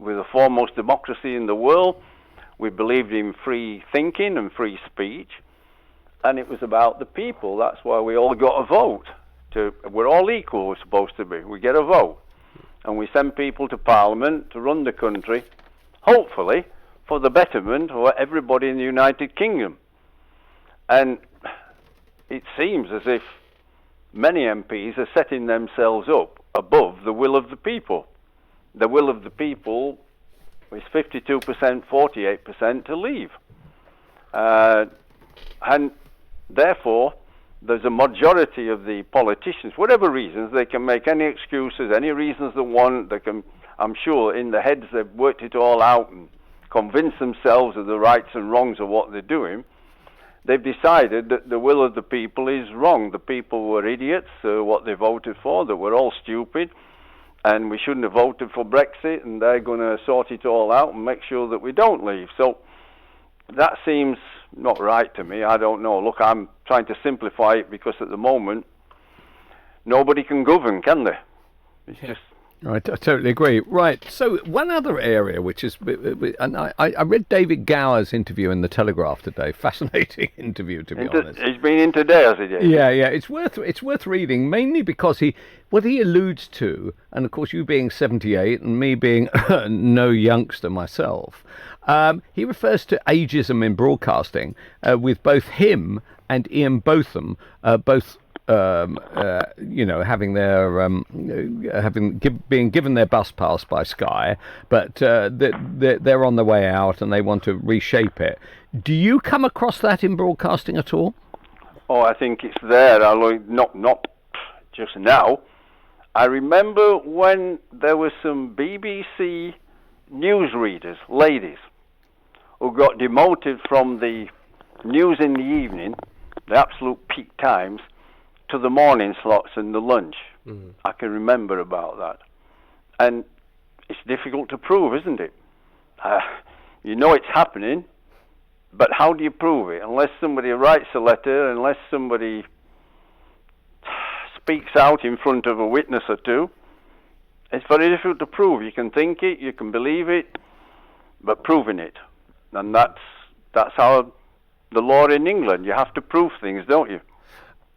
We're the foremost democracy in the world. We believed in free thinking and free speech. And it was about the people. That's why we all got a vote. We're all equal, we're supposed to be. We get a vote. And we send people to Parliament to run the country, hopefully, for the betterment of everybody in the United Kingdom. And it seems as if many MPs are setting themselves up above the will of the people. The will of the people is 52%, 48% to leave. And therefore, there's a majority of the politicians, whatever reasons, they can make any excuses, any reasons they want. They can, I'm sure, in their heads they've worked it all out and convinced themselves of the rights and wrongs of what they're doing. They've decided that the will of the people is wrong. The people were idiots, what they voted for, that we're all stupid, and we shouldn't have voted for Brexit, and they're going to sort it all out and make sure that we don't leave. So that seems not right to me. I don't know. Look, I'm trying to simplify it because at the moment nobody can govern, can they? It's just I totally agree. Right. So one other area, which is, and I read David Gower's interview in the Telegraph today. Fascinating interview, to be honest. He's been in today, has he? Yeah. It's worth reading, mainly because what he alludes to, and of course you being 78 and me being no youngster myself, he refers to ageism in broadcasting, with both him and Ian Botham, both having their being given their bus pass by Sky, but they're on the way out and they want to reshape it. Do you come across that in broadcasting at all? Oh, I think it's there. Not just now. I remember when there were some BBC newsreaders, ladies, who got demoted from the news in the evening, the absolute peak times, to the morning slots and the lunch. I can remember about that. And it's difficult to prove, isn't it? It's happening, but how do you prove it? Unless somebody writes a letter, unless somebody speaks out in front of a witness or two, it's very difficult to prove. You can think it, you can believe it, but proving it. And that's how the law in England, you have to prove things, don't you?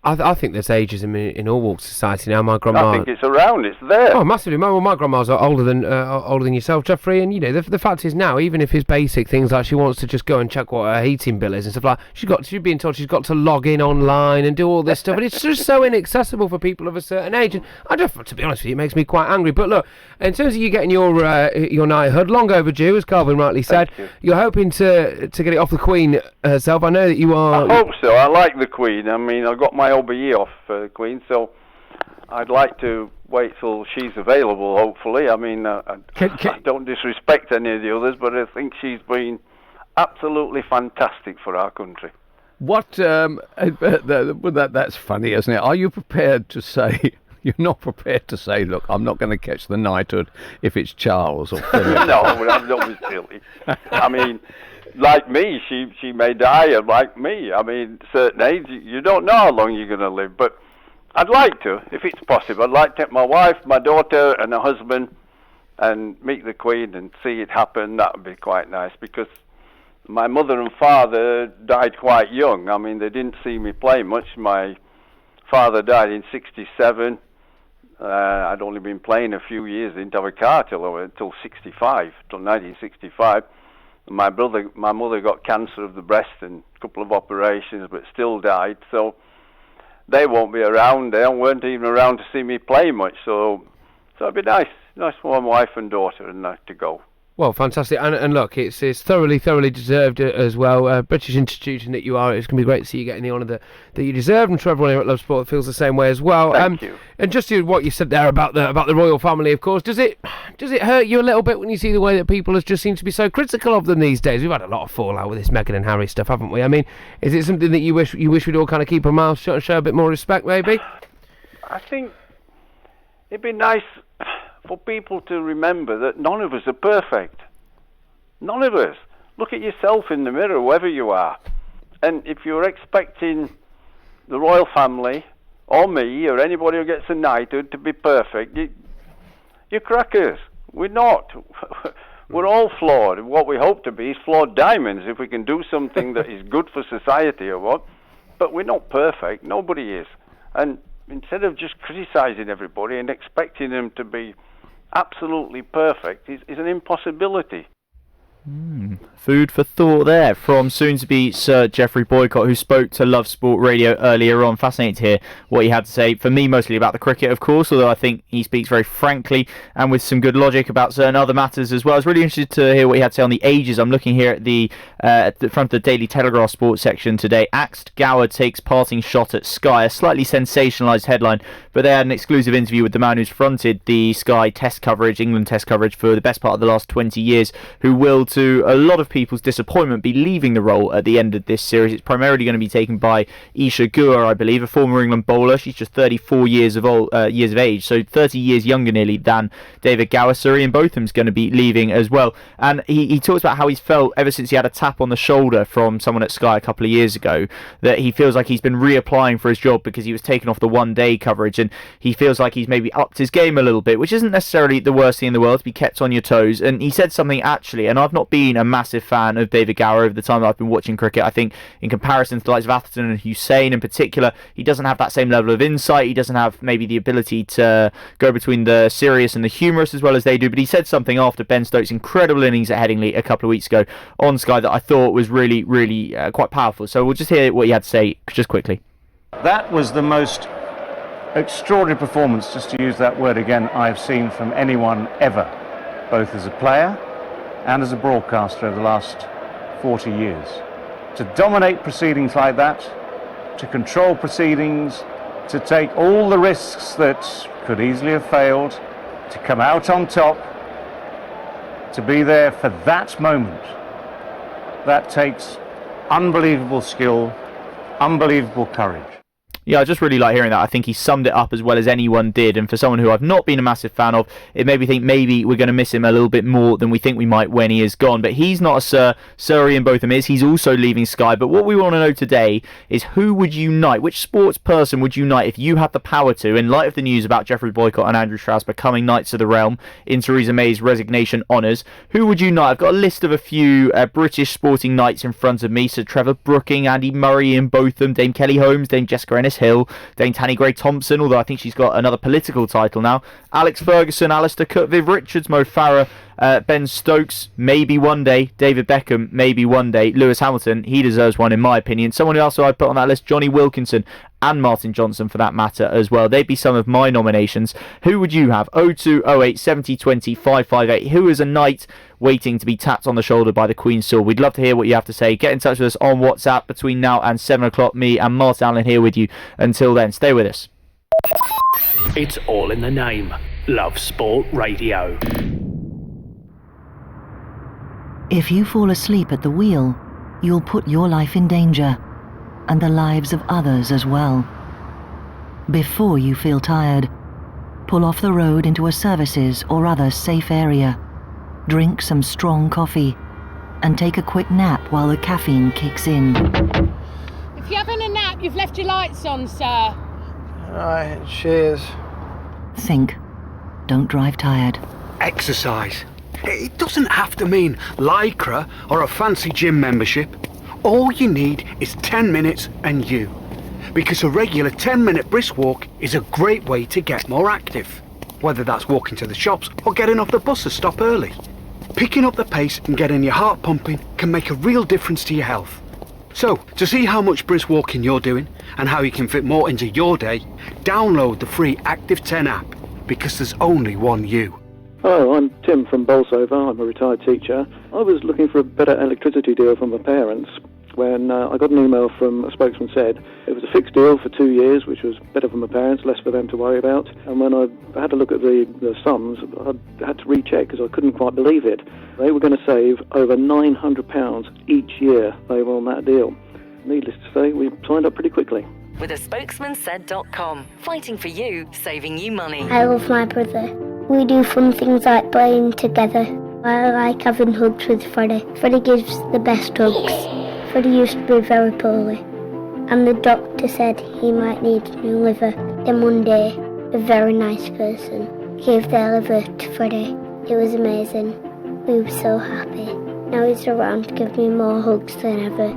I think there's ageism in all walks of society now. My grandma. I think it's around. It's there. Oh, massively. My grandma's older than yourself, Jeffrey. And the fact is now, even if it's basic things like she wants to just go and check what her heating bill is and stuff like, she's being told she's got to log in online and do all this stuff, and it's just so inaccessible for people of a certain age. And to be honest with you, it makes me quite angry. But look, in terms of you getting your knighthood, long overdue, as Calvin rightly said. You're hoping to get it off the Queen herself. I know that you are. I hope so. I like the Queen. I mean, I got my Obeah off the Queen, so I'd like to wait till she's available, hopefully. I mean, I don't disrespect any of the others, but I think she's been absolutely fantastic for our country. What? That's funny, isn't it? Are you prepared to say... You're not prepared to say, look, I'm not going to catch the knighthood if it's Charles or Philip? No, I'm not silly. I mean, like me, she may die, and like me. I mean, certain age, you don't know how long you're going to live, but I'd like to, if it's possible. I'd like to take my wife, my daughter, and her husband and meet the Queen and see it happen. That would be quite nice, because my mother and father died quite young. I mean, they didn't see me play much. My father died in 1967. I'd only been playing a few years. I didn't have a car till 1965. My mother got cancer of the breast and a couple of operations, but still died. So they won't be around. They weren't even around to see me play much. So it'd be nice for my wife and daughter and to go. Well, fantastic, and look, it's thoroughly deserved as well. British institution that you are, it's going to be great to see you getting the honour that you deserve. I'm sure everyone here at Love Sport feels the same way as well. Thank you. And just what you said there about the royal family, of course, does it hurt you a little bit when you see the way that people just seem to be so critical of them these days? We've had a lot of fallout with this Meghan and Harry stuff, haven't we? I mean, is it something that you wish we'd all kind of keep our mouths shut and show a bit more respect, maybe? I think it'd be nice for people to remember that none of us are perfect. None of us. Look at yourself in the mirror, wherever you are. And if you're expecting the royal family, or me, or anybody who gets a knighthood to be perfect, you're crackers. We're not. We're all flawed. What we hope to be is flawed diamonds, if we can do something that is good for society or what. But we're not perfect. Nobody is. And instead of just criticising everybody and expecting them to be absolutely perfect is an impossibility. Food for thought there from soon-to-be Sir Geoffrey Boycott, who spoke to Love Sport Radio earlier on. Fascinating to hear what he had to say. For me, mostly about the cricket, of course, although I think he speaks very frankly and with some good logic about certain other matters as well. I was really interested to hear what he had to say on the ages. I'm looking here at the front of the Daily Telegraph sports section today. Axed Gower takes parting shot at Sky, a slightly sensationalised headline, but they had an exclusive interview with the man who's fronted the Sky Test coverage, England Test coverage, for the best part of the last 20 years, who will, to a lot of people's disappointment, be leaving the role at the end of this series. It's primarily going to be taken by Isha Guha, I believe, a former England bowler. She's just 34 years of age, so 30 years younger nearly than David Gower. Sir Ian Botham's going to be leaving as well. And he talks about how he's felt ever since he had a tap on the shoulder from someone at Sky a couple of years ago, that he feels like he's been reapplying for his job because he was taken off the one-day coverage, and he feels like he's maybe upped his game a little bit, which isn't necessarily the worst thing in the world, to be kept on your toes. And he said something actually, and I've not been a massive fan of David Gower over the time that I've been watching cricket. I think in comparison to the likes of Atherton and Hussain in particular, he doesn't have that same level of insight. He doesn't have maybe the ability to go between the serious and the humorous as well as they do. But he said something after Ben Stokes' incredible innings at Headingley a couple of weeks ago on Sky that I thought was really quite powerful. So we'll just hear what he had to say just quickly. That was the most extraordinary performance, just to use that word again, I've seen from anyone ever, both as a player and as a broadcaster over the last 40 years. To dominate proceedings like that, to control proceedings, to take all the risks that could easily have failed, to come out on top, to be there for that moment, that takes unbelievable skill, unbelievable courage. Yeah, I just really like hearing that. I think he summed it up as well as anyone did, and for someone who I've not been a massive fan of, it made me think maybe we're going to miss him a little bit more than we think we might when he is gone. But he's not a Sir. Sir Ian Botham is. He's also leaving Sky. But what we want to know today is who would unite, which sports person would unite if you had the power to, in light of the news about Geoffrey Boycott and Andrew Strauss becoming Knights of the Realm in Theresa May's resignation honours. Who would unite? I've got a list of a few British sporting knights in front of me. So Trevor Brooking, Andy Murray, Ian Botham, Dame Kelly Holmes, Dame Jessica Ennis-Hill, Dame Tanni Gray-Thompson, although I think she's got another political title now, Alex Ferguson, Alistair Cook, Viv Richards, Mo Farah, Ben Stokes, maybe one day, David Beckham, maybe one day, Lewis Hamilton, he deserves one in my opinion. Someone else who I'd put on that list, Johnny Wilkinson, and Martin Johnson for that matter as well. They'd be some of my nominations. Who would you have? 0208 70 20 558. Who is a knight waiting to be tapped on the shoulder by the Queen's Sword? We'd love to hear what you have to say. Get in touch with us on WhatsApp between now and 7 o'clock. Me and Martin Allen here with you. Until then, stay with us. It's all in the name. Love Sport Radio. If you fall asleep at the wheel, you'll put your life in danger, and the lives of others as well. Before you feel tired, pull off the road into a services or other safe area. Drink some strong coffee, and take a quick nap while the caffeine kicks in. If you're having a nap, you've left your lights on, sir. Right, cheers. Think. Don't drive tired. Exercise. It doesn't have to mean lycra or a fancy gym membership. All you need is 10 minutes and you. Because a regular 10-minute brisk walk is a great way to get more active. Whether that's walking to the shops or getting off the bus to stop early. Picking up the pace and getting your heart pumping can make a real difference to your health. So, to see how much brisk walking you're doing and how you can fit more into your day, download the free Active 10 app, because there's only one you. Hello, I'm Tim from Bolsover. I'm a retired teacher. I was looking for a better electricity deal from my parents when I got an email from a spokesman said it was a fixed deal for 2 years, which was better for my parents, less for them to worry about. And when I had to look at the sums, I had to recheck because I couldn't quite believe it. They were going to save over £900 each year they were on that deal. Needless to say, we signed up pretty quickly. With a spokesmansaid.com. Fighting for you, saving you money. I love my brother. We do fun things like playing together. I like having hugs with Freddie. Freddie gives the best hugs. Freddie used to be very poorly, and the doctor said he might need a new liver. Then one day, a very nice person gave their liver to Freddie. It was amazing. We were so happy. Now he's around to give me more hugs than ever.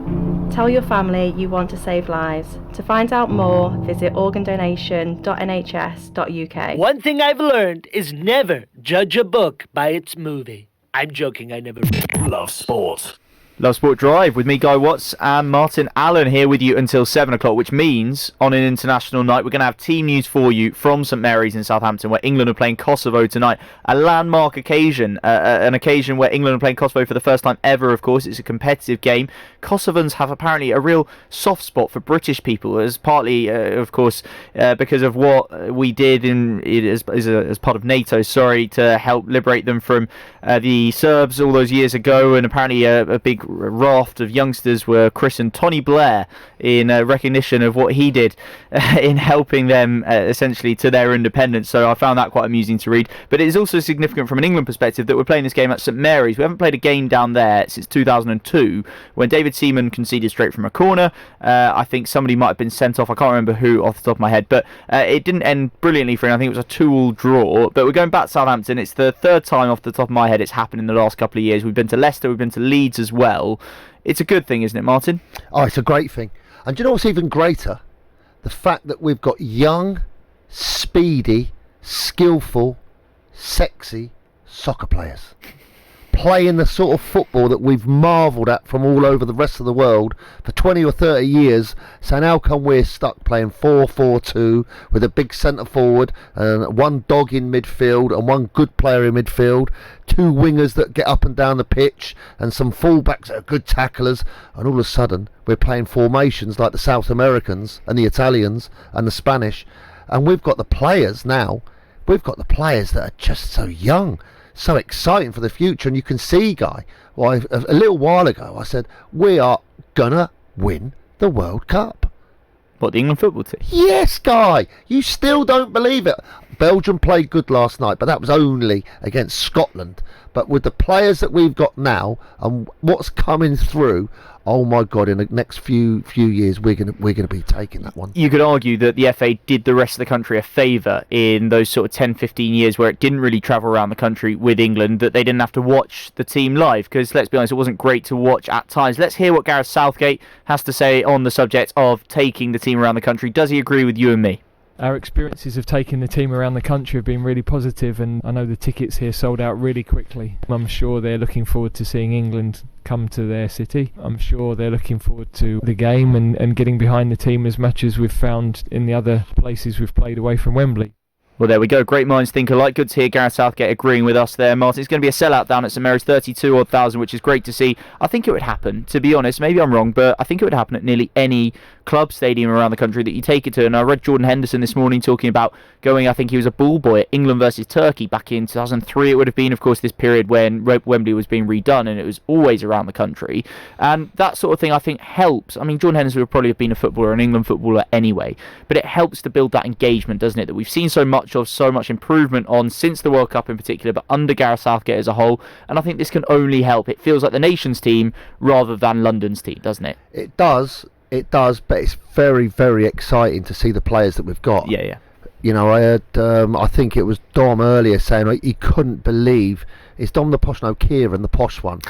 Tell your family you want to save lives. To find out more, visit organdonation.nhs.uk. One thing I've learned is never judge a book by its movie. I'm joking, I never read. Love Sport. Love Sport Drive with me, Guy Watts, and Martin Allen here with you until 7 o'clock, which means on an international night we're going to have team news for you from St Mary's in Southampton, where England are playing Kosovo tonight. A landmark occasion, an occasion where England are playing Kosovo for the first time ever, of course. It's a competitive game. Kosovans have apparently a real soft spot for British people, as partly, of course, because of what we did as part of NATO, to help liberate them from the Serbs all those years ago, and apparently a big raft of youngsters were christened Tony Blair in recognition of what he did in helping them essentially to their independence. So I found that quite amusing to read. But it is also significant from an England perspective that we're playing this game at St Mary's. We haven't played a game down there since 2002 when David Seaman conceded straight from a corner. I think somebody might have been sent off. I can't remember who off the top of my head, but it didn't end brilliantly for him. I think it was a 2-2 draw. But we're going back to Southampton. It's the third time off the top of my head it's happened in the last couple of years. We've been to Leicester, we've been to Leeds as well. It's a good thing, isn't it, Martin? Oh, it's a great thing. And do you know what's even greater? The fact that we've got young, speedy, skillful, sexy soccer players playing the sort of football that we've marvelled at from all over the rest of the world for 20 or 30 years, saying how come we're stuck playing 4-4-2 with a big centre forward and one dog in midfield and one good player in midfield, two wingers that get up and down the pitch and some fullbacks that are good tacklers, and all of a sudden we're playing formations like the South Americans and the Italians and the Spanish, and we've got the players now, we've got the players that are just so young, so exciting for the future. And you can see, Guy, a little while ago I said we are gonna win the World Cup. What, the England football team? Yes, Guy, you still don't believe it. Belgium played good last night, but that was only against Scotland. But with the players that we've got now and what's coming through, oh my God, in the next few years we're gonna be taking that one. You could argue that the FA did the rest of the country a favour in those sort of 10-15 years where it didn't really travel around the country with England, that they didn't have to watch the team live, because let's be honest, it wasn't great to watch at times. Let's hear what Gareth Southgate has to say on the subject of taking the team around the country. Does he agree with you and me? Our experiences of taking the team around the country have been really positive, and I know the tickets here sold out really quickly. I'm sure they're looking forward to seeing England come to their city. I'm sure they're looking forward to the game and getting behind the team as much as we've found in the other places we've played away from Wembley. Well, there we go. Great minds think alike. Good to hear Gareth Southgate agreeing with us there, Martin. It's going to be a sellout down at St Mary's, 32,000, which is great to see. I think it would happen, to be honest. Maybe I'm wrong, but I think it would happen at nearly any club stadium around the country that you take it to. And I read Jordan Henderson this morning talking about going, I think he was a ball boy at England versus Turkey back in 2003. It would have been, of course, this period when Wembley was being redone, and it was always around the country. And that sort of thing, I think, helps. I mean, Jordan Henderson would probably have been a footballer, an England footballer anyway, but it helps to build that engagement, doesn't it, that we've seen so much improvement on since the World Cup in particular, but under Gareth Southgate as a whole. And I think this can only help. It feels like the nation's team rather than London's team, doesn't it? It does, but it's very, very exciting to see the players that we've got. Yeah. You know, I heard, I think it was Dom earlier saying he couldn't believe, it's Dom the Posh, no, Kieran, the Posh one.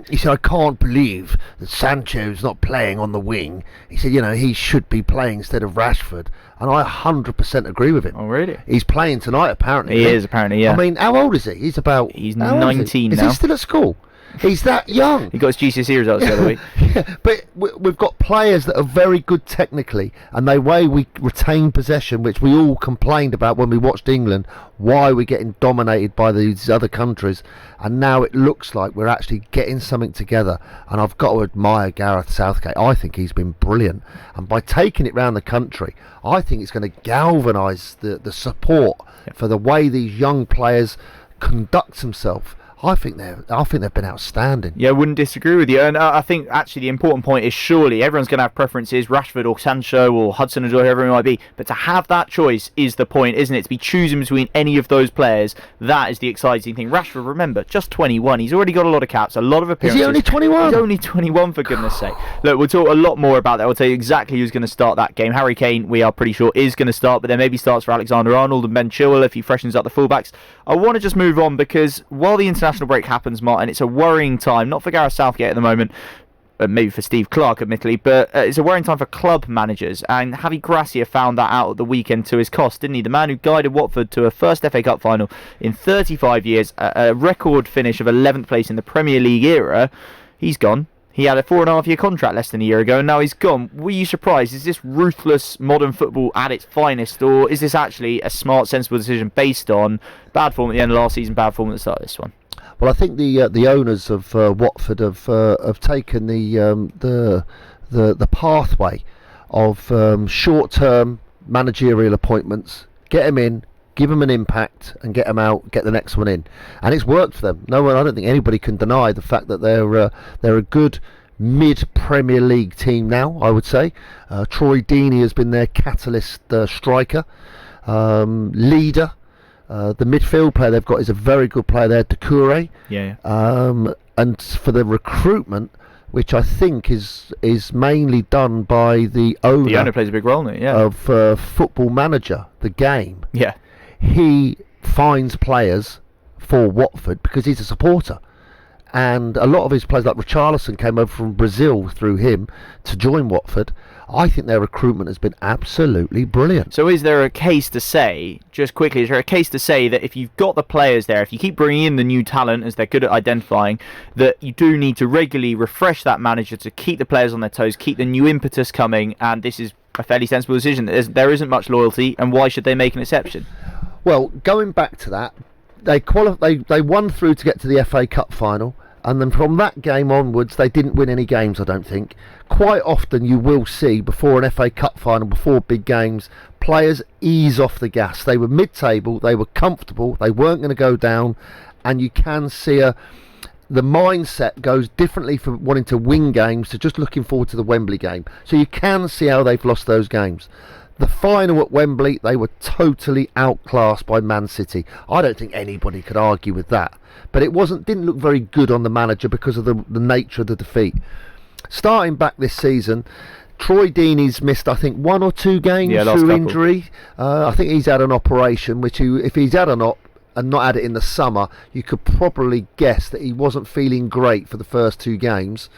He said, I can't believe that Sancho's not playing on the wing. He said, you know, he should be playing instead of Rashford. And I 100% agree with him. Oh, really? He's playing tonight, apparently. He is, apparently, yeah. I mean, how old is he? He's 19 now. Is he still at school? He's that young. He got his GCSE results the other week. Yeah, but we've got players that are very good technically, and the way we retain possession, which we all complained about when we watched England, why we're getting dominated by these other countries, and now it looks like we're actually getting something together. And I've got to admire Gareth Southgate. I think he's been brilliant, and by taking it round the country, I think it's going to galvanise the support for the way these young players conduct themselves. I think they've been outstanding. Yeah, I wouldn't disagree with you. And I think actually the important point is surely everyone's going to have preferences, Rashford or Sancho or Hudson-Odoi, whoever it might be. But to have that choice is the point, isn't it? To be choosing between any of those players, that is the exciting thing. Rashford, remember, just 21. He's already got a lot of caps, a lot of appearances. Is he only 21? He's only 21, for goodness sake. Look, we'll talk a lot more about that. We'll tell you exactly who's going to start that game. Harry Kane, we are pretty sure, is going to start, but there maybe starts for Alexander-Arnold and Ben Chilwell if he freshens up the fullbacks. I want to just move on because while the international break happens, Martin, it's a worrying time, not for Gareth Southgate at the moment, maybe for Steve Clarke, admittedly, but it's a worrying time for club managers, and Javi Gracia found that out at the weekend to his cost, didn't he? The man who guided Watford to a first FA Cup final in 35 years, a record finish of 11th place in the Premier League era, he's gone. He had a 4.5-year contract less than a year ago, and now he's gone. Were you surprised? Is this ruthless modern football at its finest, or is this actually a smart, sensible decision based on bad form at the end of last season, bad form at the start of this one? Well, I think the owners of Watford have taken the pathway of short-term managerial appointments, get them in, give them an impact, and get them out, get the next one in, and it's worked for them. No one, I don't think anybody can deny the fact that they're a good mid-Premier League team now. I would say Troy Deeney has been their catalyst striker, leader. The midfield player they've got is a very good player there, Doucouré. Yeah. And for the recruitment, which I think is mainly done by the owner. The owner plays a big role in it, yeah. Of Football Manager, the game. Yeah. He finds players for Watford because he's a supporter. And a lot of his players, like Richarlison, came over from Brazil through him to join Watford. I think their recruitment has been absolutely brilliant. So is there a case to say, just quickly, is there a case to say that if you've got the players there, if you keep bringing in the new talent, as they're good at identifying, that you do need to regularly refresh that manager to keep the players on their toes, keep the new impetus coming, and this is a fairly sensible decision. There isn't much loyalty, and why should they make an exception? Well, going back to that, they won through to get to the FA Cup final, and then from that game onwards they didn't win any games, I don't think. Quite often you will see before an FA Cup final, before big games, players ease off the gas. They were mid-table, they were comfortable, they weren't going to go down, and you can see the mindset goes differently from wanting to win games to just looking forward to the Wembley game. So you can see how they've lost those games. The final at Wembley, they were totally outclassed by Man City. I don't think anybody could argue with that. But it didn't look very good on the manager because of the nature of the defeat. Starting back this season, Troy Deeney's missed, I think, 1 or 2 games through injury. I think he's had an operation, which if he's had an op and not had it in the summer, you could probably guess that he wasn't feeling great for the first 2 games.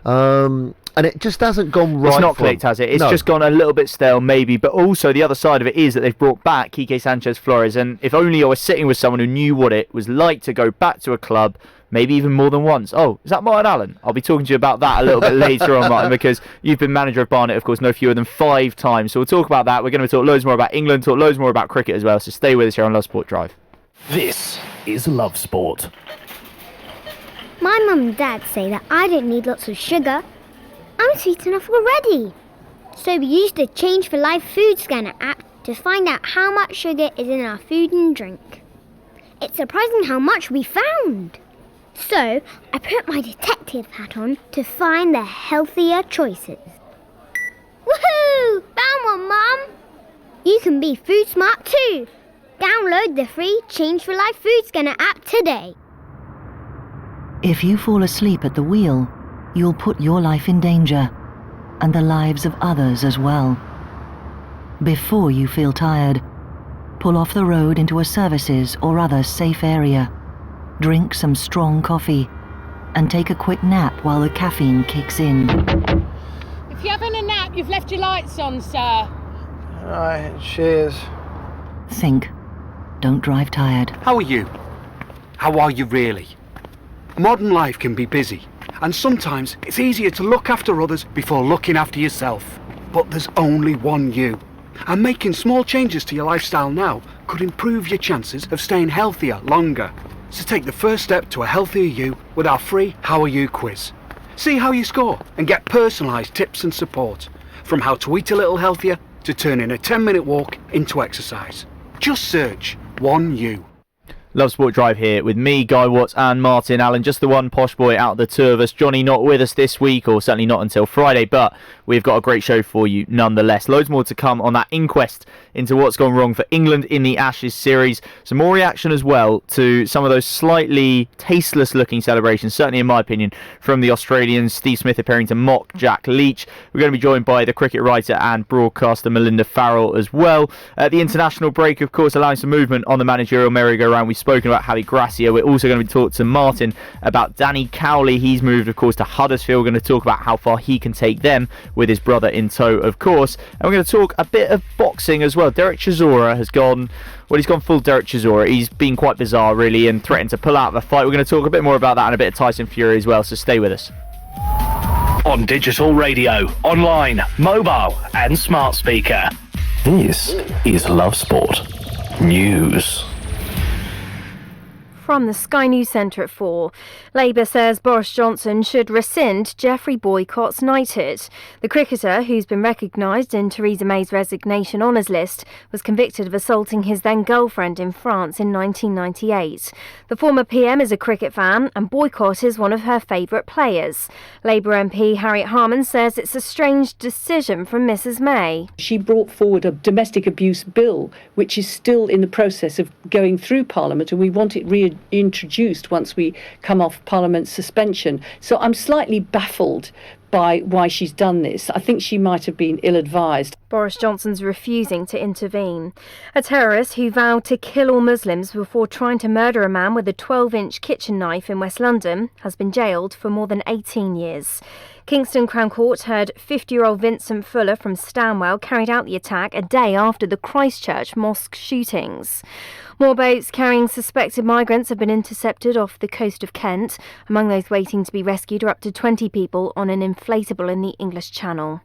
And it just hasn't gone right. It's not clicked, has it? It's just gone a little bit stale, maybe. But also, the other side of it is that they've brought back Quique Sanchez-Flores. And if only I was sitting with someone who knew what it was like to go back to a club, maybe even more than once. Oh, is that Martin Allen? I'll be talking to you about that a little bit later on, Martin, because you've been manager of Barnet, of course, no fewer than 5 times. So we'll talk about that. We're going to talk loads more about England, talk loads more about cricket as well. So stay with us here on Love Sport Drive. This is Love Sport. My mum and dad say that I don't need lots of sugar. I'm sweet enough already. So we used the Change for Life food scanner app to find out how much sugar is in our food and drink. It's surprising how much we found. So I put my detective hat on to find the healthier choices. Woohoo! Found one, Mum! You can be food smart too. Download the free Change for Life food scanner app today. If you fall asleep at the wheel, you'll put your life in danger, and the lives of others as well. Before you feel tired, pull off the road into a services or other safe area. Drink some strong coffee, and take a quick nap while the caffeine kicks in. If you're having a nap, you've left your lights on, sir. Right, cheers. Think. Don't drive tired. How are you? How are you really? Modern life can be busy, and sometimes it's easier to look after others before looking after yourself. But there's only one you. And making small changes to your lifestyle now could improve your chances of staying healthier longer. So take the first step to a healthier you with our free How Are You quiz. See how you score and get personalised tips and support, from how to eat a little healthier to turning a 10-minute walk into exercise. Just search One You. Love Sport Drive here with me, Guy Watts and Martin Allen, just the one posh boy out of the two of us. Johnny not with us this week, or certainly not until Friday, but we've got a great show for you nonetheless. Loads more to come on that inquest into what's gone wrong for England in the Ashes series. Some more reaction as well to some of those slightly tasteless looking celebrations, certainly in my opinion, from the Australians. Steve Smith appearing to mock Jack Leach. We're going to be joined by the cricket writer and broadcaster Melinda Farrell as well. The international break, of course, allowing some movement on the managerial merry-go-round. We've spoken about Javi Gracia. We're also going to be talking to Martin about Danny Cowley. He's moved, of course, to Huddersfield. We're going to talk about how far he can take them with his brother in tow, of course. And we're going to talk a bit of boxing as well. Derek Chisora has gone... Well, he's gone full Derek Chisora. He's been quite bizarre, really, and threatened to pull out of a fight. We're going to talk a bit more about that and a bit of Tyson Fury as well, so stay with us. On digital radio, online, mobile and smart speaker. This is Love Sport News. From the Sky News Centre at 4. Labour says Boris Johnson should rescind Geoffrey Boycott's knighthood. The cricketer, who's been recognised in Theresa May's resignation honours list, was convicted of assaulting his then-girlfriend in France in 1998. The former PM is a cricket fan and Boycott is one of her favourite players. Labour MP Harriet Harman says it's a strange decision from Mrs May. She brought forward a domestic abuse bill, which is still in the process of going through Parliament, and we want it reintroduced once we come off Parliament's suspension. So I'm slightly baffled by why she's done this. I think she might have been ill-advised. Boris Johnson's refusing to intervene. A terrorist who vowed to kill all Muslims before trying to murder a man with a 12-inch kitchen knife in West London has been jailed for more than 18 years. Kingston Crown Court heard 50-year-old Vincent Fuller from Stanwell carried out the attack a day after the Christchurch mosque shootings. More boats carrying suspected migrants have been intercepted off the coast of Kent. Among those waiting to be rescued are up to 20 people on an inflatable in the English Channel.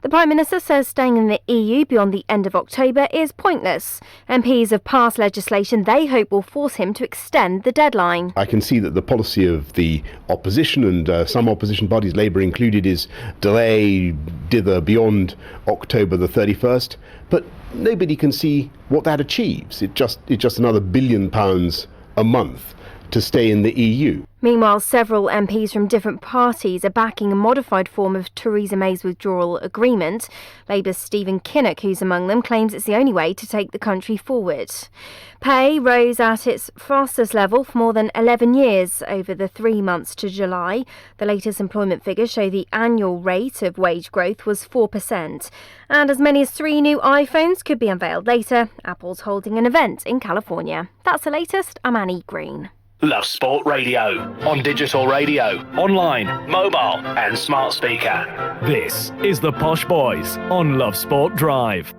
The Prime Minister says staying in the EU beyond the end of October is pointless. MPs have passed legislation they hope will force him to extend the deadline. I can see that the policy of the opposition and some opposition parties, Labour included, is delay dither beyond October the 31st, but nobody can see what that achieves. It's just another £1 billion a month to stay in the EU. Meanwhile, several MPs from different parties are backing a modified form of Theresa May's withdrawal agreement. Labour's Stephen Kinnock, who's among them, claims it's the only way to take the country forward. Pay rose at its fastest level for more than 11 years over the 3 months to July. The latest employment figures show the annual rate of wage growth was 4%. And as many as 3 new iPhones could be unveiled later. Apple's holding an event in California. That's the latest. I'm Annie Green. Love Sport Radio. On digital radio, online, mobile and smart speaker. This is the Posh Boys on Love Sport Drive.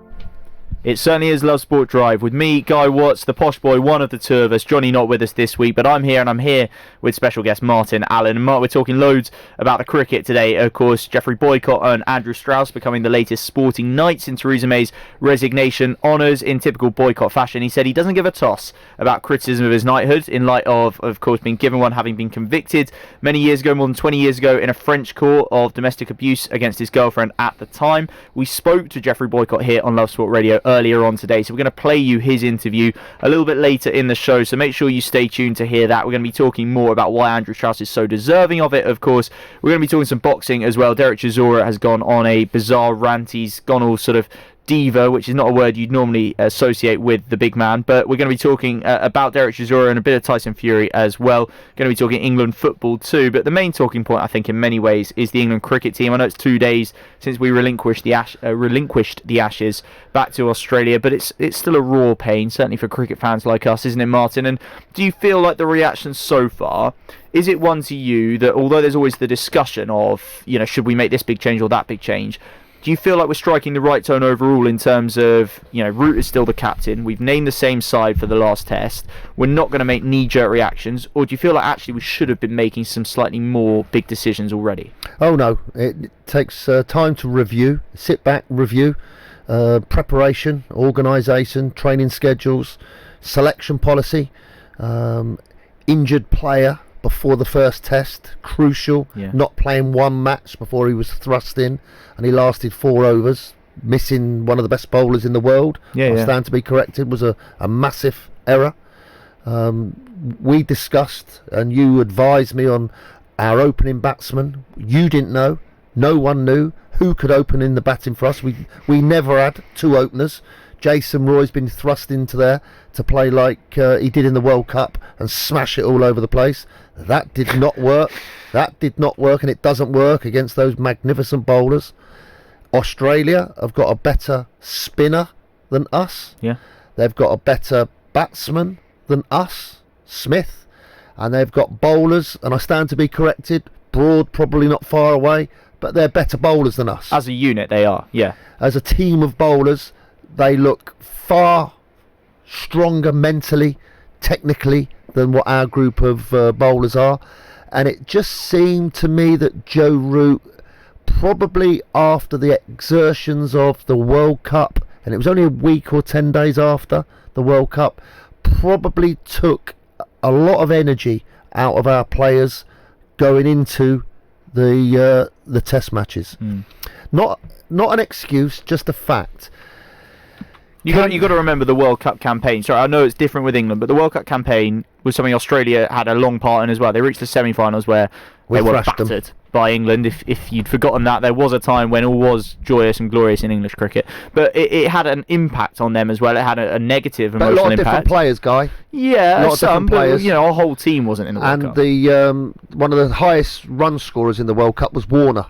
It certainly is Love Sport Drive with me, Guy Watts, the posh boy, one of the two of us. Johnny not with us this week, but I'm here, and I'm here with special guest Martin Allen. And Mark, we're talking loads about the cricket today. Of course, Geoffrey Boycott and Andrew Strauss becoming the latest sporting knights in Theresa May's resignation honours in typical Boycott fashion. He said he doesn't give a toss about criticism of his knighthood in light of course, being given one, having been convicted many years ago, more than 20 years ago, in a French court of domestic abuse against his girlfriend at the time. We spoke to Geoffrey Boycott here on Love Sport Radio earlier on today, so we're going to play you his interview a little bit later in the show, so make sure you stay tuned to hear that. We're going to be talking more about why Andrew Strauss is so deserving of it. Of course, we're going to be talking some boxing as well. Derek Chisora has gone on a bizarre rant. He's gone all sort of diva, which is not a word you'd normally associate with the big man, but we're going to be talking about Derek Chisora and a bit of Tyson Fury as well. Going to be talking England football too, but the main talking point, I think, in many ways, is the England cricket team. I know it's 2 days since we relinquished the Ashes back to Australia, but it's still a raw pain, certainly for cricket fans like us, isn't it, Martin? And do you feel like the reaction so far, is it one to you that, although there's always the discussion of, should we make this big change or that big change, do you feel like we're striking the right tone overall in terms of, Root is still the captain, we've named the same side for the last test, we're not going to make knee-jerk reactions, or do you feel like actually we should have been making some slightly more big decisions already? Oh no, it takes time to review, sit back, review, preparation, organisation, training schedules, selection policy, injured player before the first test, crucial. Not playing one match before he was thrust in, and he lasted 4 overs, missing one of the best bowlers in the world. I stand to be corrected, was a massive error. We discussed, and you advised me on our opening batsman. You didn't know, no one knew who could open in the batting for us. We never had 2 openers. Jason Roy's been thrust into there to play like he did in the World Cup and smash it all over the place. That did not work. That did not work, and it doesn't work against those magnificent bowlers. Australia have got a better spinner than us. They've got a better batsman than us, Smith, and they've got bowlers, and I stand to be corrected, Broad probably not far away, but they're better bowlers than us. As a unit they are, As a team of bowlers, they look far stronger mentally, technically, than what our group of bowlers are. And it just seemed to me that Joe Root, probably after the exertions of the World Cup, and it was only a week or 10 days after the World Cup, probably took a lot of energy out of our players going into the test matches. Not an excuse, just a fact. You've got to remember the World Cup campaign. Sorry, I know it's different with England, but the World Cup campaign was something Australia had a long part in as well. They reached the semi-finals where they were battered by England. If you'd forgotten that, there was a time when all was joyous and glorious in English cricket. But it had an impact on them as well. It had a negative emotional impact. A lot of different players, Guy. Yeah, some, but our whole team wasn't in the World Cup. And one of the highest run scorers in the World Cup was Warner.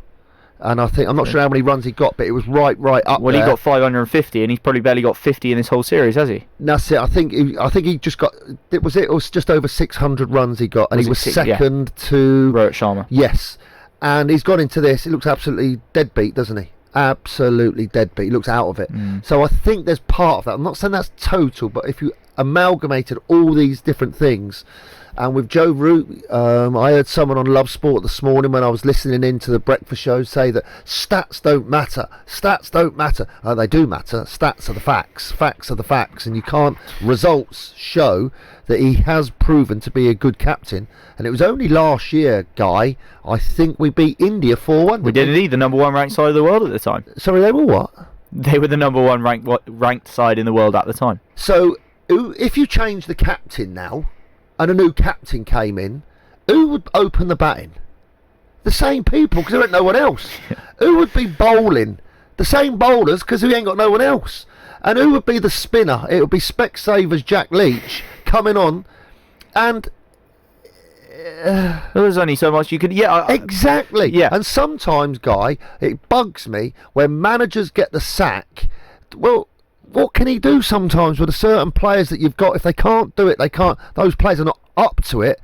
And I'm not sure how many runs he got, but it was right up there. Well, he got 550, and he's probably barely got 50 in this whole series, has he? That's it. I think he just got. It was just over 600 runs he got, and he was second to Rohit Sharma. Yes, and he's gone into this. He looks absolutely deadbeat, doesn't he? Absolutely deadbeat. He looks out of it. So I think there's part of that. I'm not saying that's total, but if you amalgamated all these different things. And with Joe Root, I heard someone on Love Sport this morning when I was listening into the breakfast show say that stats don't matter. Stats don't matter. They do matter. Stats are the facts. Facts are the facts. And you can't. Results show that he has proven to be a good captain. And it was only last year, Guy, I think we beat India 4-1. We did indeed, the number 1 ranked side of the world at the time. Sorry, they were what? They were the number 1 ranked side in the world at the time. So if you change the captain now, and a new captain came in, who would open the batting? The same people, because there ain't no one else. Who would be bowling? The same bowlers, because we ain't got no one else. And who would be the spinner? It would be Specsavers Jack Leach coming on, and there's only so much you could. Exactly. And sometimes, Guy, it bugs me when managers get the sack. Well, what can he do sometimes with the certain players that you've got? If they can't do it, they can't. Those players are not up to it.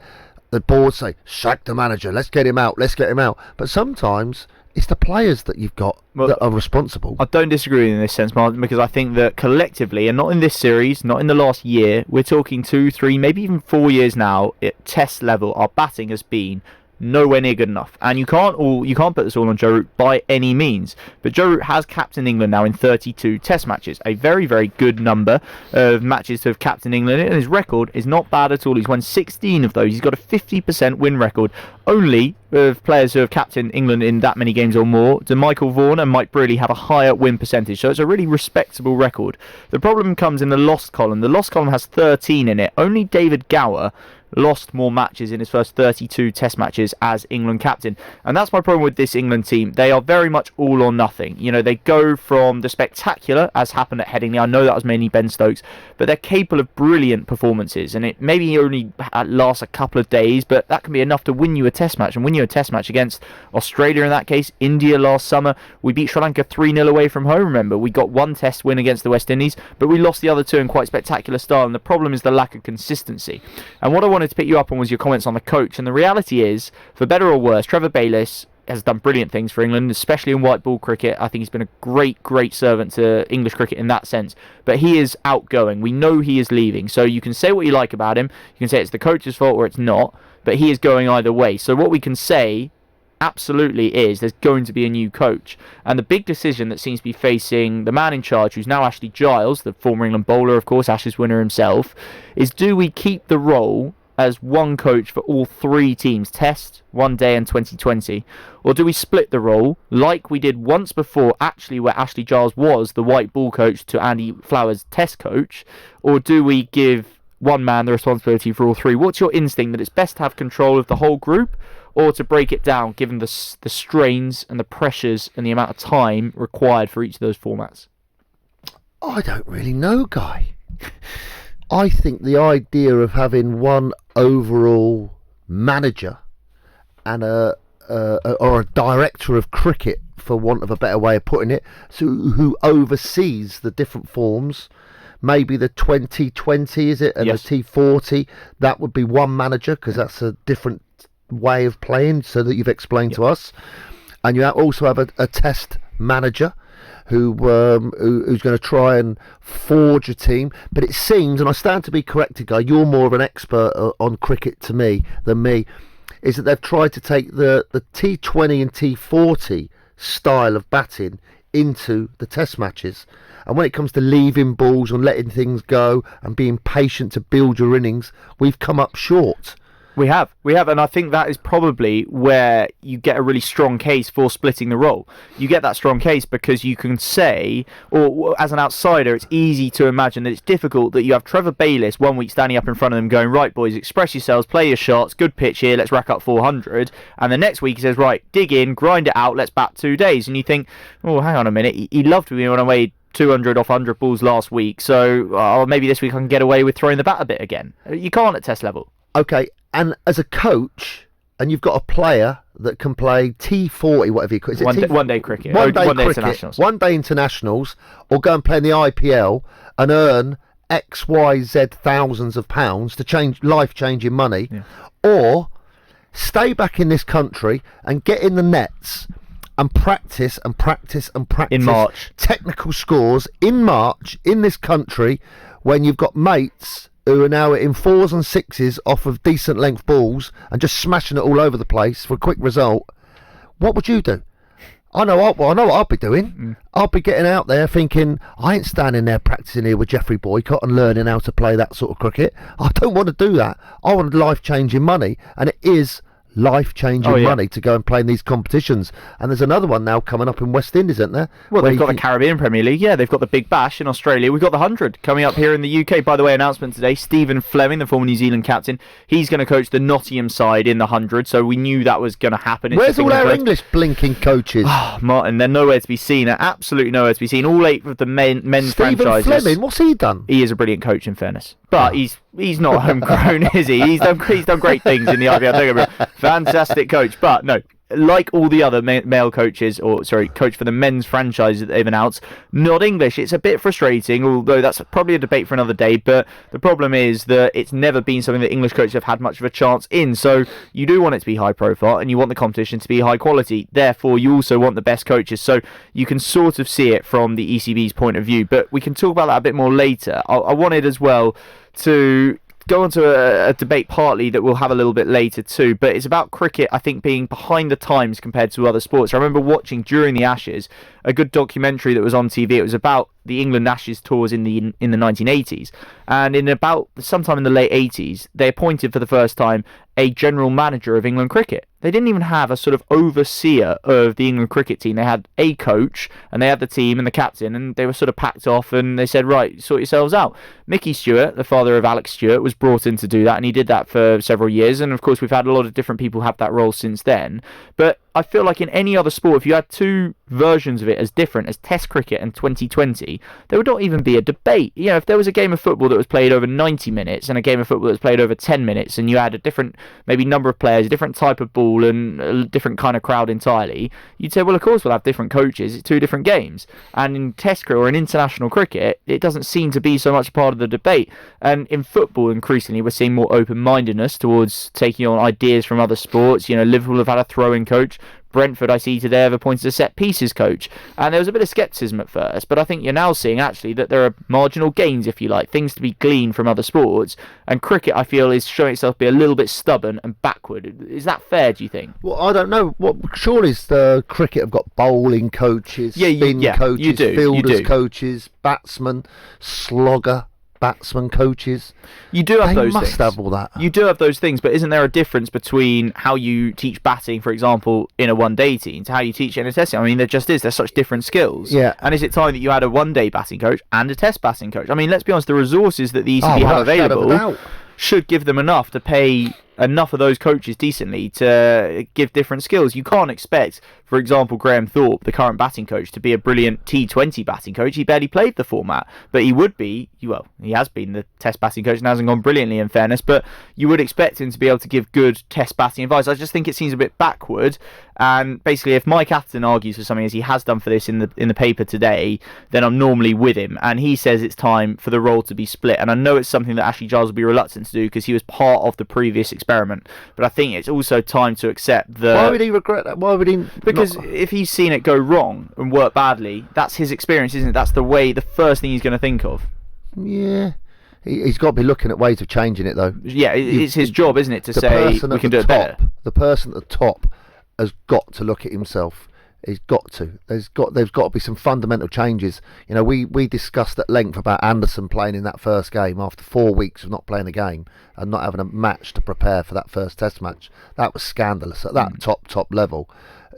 The board say, sack the manager, let's get him out. But sometimes It's the players that you've got that are responsible. I don't disagree in this sense, Martin, because I think that collectively, and not in this series, not in the last year, we're talking 2, 3, maybe even 4 years now, at test level, our batting has been nowhere near good enough. And you can't put this all on Joe Root by any means. But Joe Root has captained England now in 32 test matches. A very, very good number of matches to have captained England, and his record is not bad at all. He's won 16 of those. He's got a 50% win record. Only of players who have captained England in that many games or more do Michael Vaughan and Mike Brearley have a higher win percentage. So it's a really respectable record. The problem comes in the lost column. The lost column has 13 in it. Only David Gower lost more matches in his first 32 test matches as England captain, and that's my problem with this England team. They are very much all or nothing. You know, they go from the spectacular, as happened at Headingley. I know that was mainly Ben Stokes, but they're capable of brilliant performances, and it maybe only lasts a couple of days, but that can be enough to win you a test match, and win you a test match against Australia in that case, India last summer. We beat Sri Lanka 3-0 away from home, remember. We got one test win against the West Indies, but we lost the other two in quite spectacular style, and the problem is the lack of consistency. And what I wanted to pick you up on was your comments on the coach, and the reality is, for better or worse, Trevor Bayliss has done brilliant things for England, especially in white ball cricket. I think he's been a great servant to English cricket in that sense, but he is outgoing. We know he is leaving, so you can say what you like about him, you can say it's the coach's fault or it's not, but he is going either way. So what we can say absolutely is there's going to be a new coach, and the big decision that seems to be facing the man in charge, who's now Ashley Giles, the former England bowler, of course, Ashes winner himself, is do we keep the role as one coach for all three teams, Test, One Day and 2020, or do we split the role like we did once before, actually, where Ashley Giles was the white ball coach to Andy Flower's Test coach, or do we give one man the responsibility for all three? What's your instinct, that it's best to have control of the whole group, or to break it down given the strains and the pressures and the amount of time required for each of those formats? I don't really know, Guy. I think the idea of having one overall manager and or a director of cricket, for want of a better way of putting it, so who oversees the different forms, maybe the 2020, is it, and yes, the T40, that would be one manager, because that's a different way of playing, so that you've explained to us. And you also have a test manager who's going to try and forge a team. But it seems, and I stand to be corrected, Guy, you're more of an expert on cricket to me than me, is that they've tried to take the T20 and T40 style of batting into the test matches. And when it comes to leaving balls and letting things go and being patient to build your innings, we've come up short. We have, and I think that is probably where you get a really strong case for splitting the role. You get that strong case because you can say, or as an outsider, it's easy to imagine that it's difficult that you have Trevor Bayliss 1 week standing up in front of them going, right boys, express yourselves, play your shots, good pitch here, let's rack up 400, and the next week he says, right, dig in, grind it out, let's bat 2 days, and you think, oh, hang on a minute, he loved me when I weighed 200 off 100 balls last week, so maybe this week I can get away with throwing the bat a bit again. You can't at test level. Okay. And as a coach, and you've got a player that can play T40, whatever you call it, one day cricket, one day internationals, or go and play in the IPL and earn XYZ thousands of pounds to change life-changing money, or stay back in this country and get in the nets and practice in March, technical scores in March in this country, when you've got mates who are now in 4s and 6s off of decent length balls and just smashing it all over the place for a quick result. What would you do? I know what I'll be doing. I'll be getting out there thinking, I ain't standing there practicing here with Geoffrey Boycott and learning how to play that sort of cricket. I don't want to do that. I want life-changing money, and it is life-changing money to go and play in these competitions. And there's another one now coming up in West Indies, isn't there? Well, they've got the Caribbean Premier League, they've got the Big Bash in Australia, we've got the 100 coming up here in the UK. By the way, announcement today, Stephen Fleming, the former New Zealand captain, he's going to coach the Nottingham side in the 100, so we knew that was going to happen. Where's all our English blinking coaches? Martin, they're nowhere to be seen, absolutely nowhere to be seen. All 8 of the men's franchises. Stephen Fleming, what's he done? He is a brilliant coach, in fairness, but he's not homegrown, is he? He's done great things in the IPL. Fantastic coach, but no. like all the other male coaches, coach for the men's franchise that they've announced, not English. It's a bit frustrating, although that's probably a debate for another day, but the problem is that it's never been something that English coaches have had much of a chance in, so you do want it to be high profile, and you want the competition to be high quality. Therefore, you also want the best coaches, so you can sort of see it from the ECB's point of view, but we can talk about that a bit more later. I wanted as well to go on to a debate partly that we'll have a little bit later too, but it's about cricket, I think, being behind the times compared to other sports. I remember watching during the Ashes a good documentary that was on TV. It was about the England Ashes tours in the 1980s, and in about sometime in the late 80s they appointed for the first time a general manager of England cricket. They didn't even have a sort of overseer of the England cricket team. They had a coach, and they had the team and the captain, and they were sort of packed off, and they said, right, sort yourselves out. Mickey Stewart, the father of Alex Stewart, was brought in to do that, and he did that for several years, and of course we've had a lot of different people have that role since then. But I feel like in any other sport, if you had two versions of it as different as Test cricket and 2020, there would not even be a debate. You know, if there was a game of football that was played over 90 minutes and a game of football that was played over 10 minutes, and you had a different maybe number of players, a different type of ball, and a different kind of crowd entirely, you'd say, well, of course we'll have different coaches. It's two different games. And in Test cricket or in international cricket, it doesn't seem to be so much a part of the debate. And in football, increasingly, we're seeing more open-mindedness towards taking on ideas from other sports. You know, Liverpool have had a throwing coach. Brentford, I see today, have appointed a set pieces coach, and there was a bit of scepticism at first, but I think you're now seeing actually that there are marginal gains, if you like, things to be gleaned from other sports, and cricket, I feel, is showing itself to be a little bit stubborn and backward. Is that fair, do you think? Well, I don't know. Surely the cricket have got bowling coaches, spin coaches, fielders coaches, batsmen, slogger batsman coaches. You do have those things. They must have all that. You do have those things, but isn't there a difference between how you teach batting, for example, in a one-day team to how you teach it in a test team? I mean, there just is. There's such different skills. Yeah. And is it time that you had a one-day batting coach and a test batting coach? I mean, let's be honest, the resources that the ECB have available should give them enough to pay enough of those coaches decently to give different skills. You can't expect, for example, Graham Thorpe, the current batting coach, to be a brilliant T20 batting coach. He barely played the format, but he would be, well, he has been the test batting coach and hasn't gone brilliantly, in fairness, but you would expect him to be able to give good test batting advice. I just think it seems a bit backward, and basically if Mike Atherton argues for something, as he has done for this in the paper today, then I'm normally with him, and he says it's time for the role to be split, and I know it's something that Ashley Giles will be reluctant to do because he was part of the previous experiment, but I think it's also time to accept that. Why would he regret that? Why would he? Because if he's seen it go wrong and work badly, that's his experience, isn't it? That's the first thing he's going to think of. Yeah. He's got to be looking at ways of changing it, though. Yeah, it's his job, isn't it, to say we can do it better. The person at the top has got to look at himself. He's got to. There's got to be some fundamental changes. You know, we discussed at length about Anderson playing in that first game after 4 weeks of not playing a game and not having a match to prepare for that first test match. That was scandalous at that top level.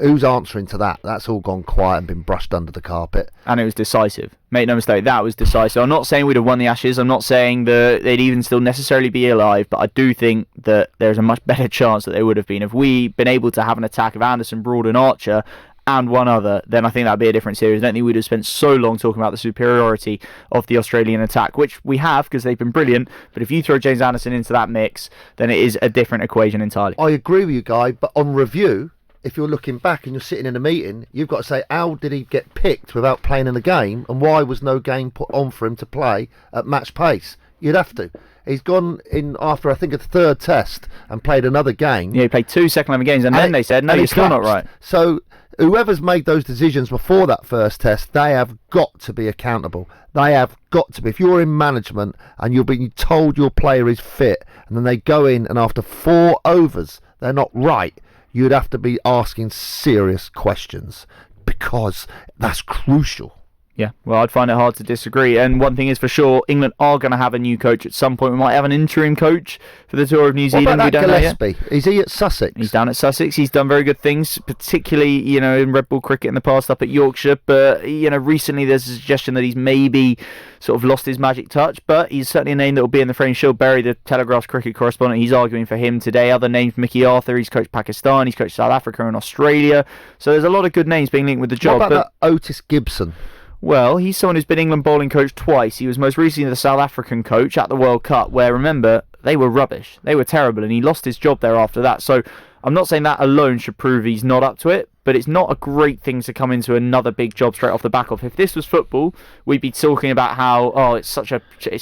Who's answering to that? That's all gone quiet and been brushed under the carpet. And it was decisive. Make no mistake, that was decisive. I'm not saying we'd have won the Ashes. I'm not saying that they'd even still necessarily be alive, but I do think that there's a much better chance that they would have been. If we'd been able to have an attack of Anderson, Broad and Archer and one other, then I think that'd be a different series. I don't think we'd have spent so long talking about the superiority of the Australian attack, which we have because they've been brilliant, but if you throw James Anderson into that mix, then it is a different equation entirely. I agree with you, Guy, but on review, if you're looking back and you're sitting in a meeting, you've got to say, how did he get picked without playing in the game, and why was no game put on for him to play at match pace? You'd have to. He's gone in after, I think, a third test and played another game. Yeah, he played 2 second 11 games, and then they said, no, you're still not right. So whoever's made those decisions before that first test, they have got to be accountable. They have got to be. If you're in management and you're being told your player is fit, and then they go in and after 4 overs, they're not right, you'd have to be asking serious questions, because that's crucial. Yeah, well, I'd find it hard to disagree. And one thing is for sure, England are going to have a new coach at some point. We might have an interim coach for the tour of New Zealand. What about that Gillespie? Is he at Sussex? He's down at Sussex. He's done very good things, particularly, in red ball cricket in the past up at Yorkshire. But, recently there's a suggestion that he's maybe sort of lost his magic touch. But he's certainly a name that will be in the frame. Sean Berry, the Telegraph's cricket correspondent, he's arguing for him today. Other names, Mickey Arthur, he's coached Pakistan, he's coached South Africa and Australia. So there's a lot of good names being linked with the job. What about that Otis Gibson? Well, he's someone who's been England bowling coach twice. He was most recently the South African coach at the World Cup, where, remember, they were rubbish. They were terrible, and he lost his job there after that. So I'm not saying that alone should prove he's not up to it, but it's not a great thing to come into another big job straight off the back of. If this was football, we'd be talking about how, it's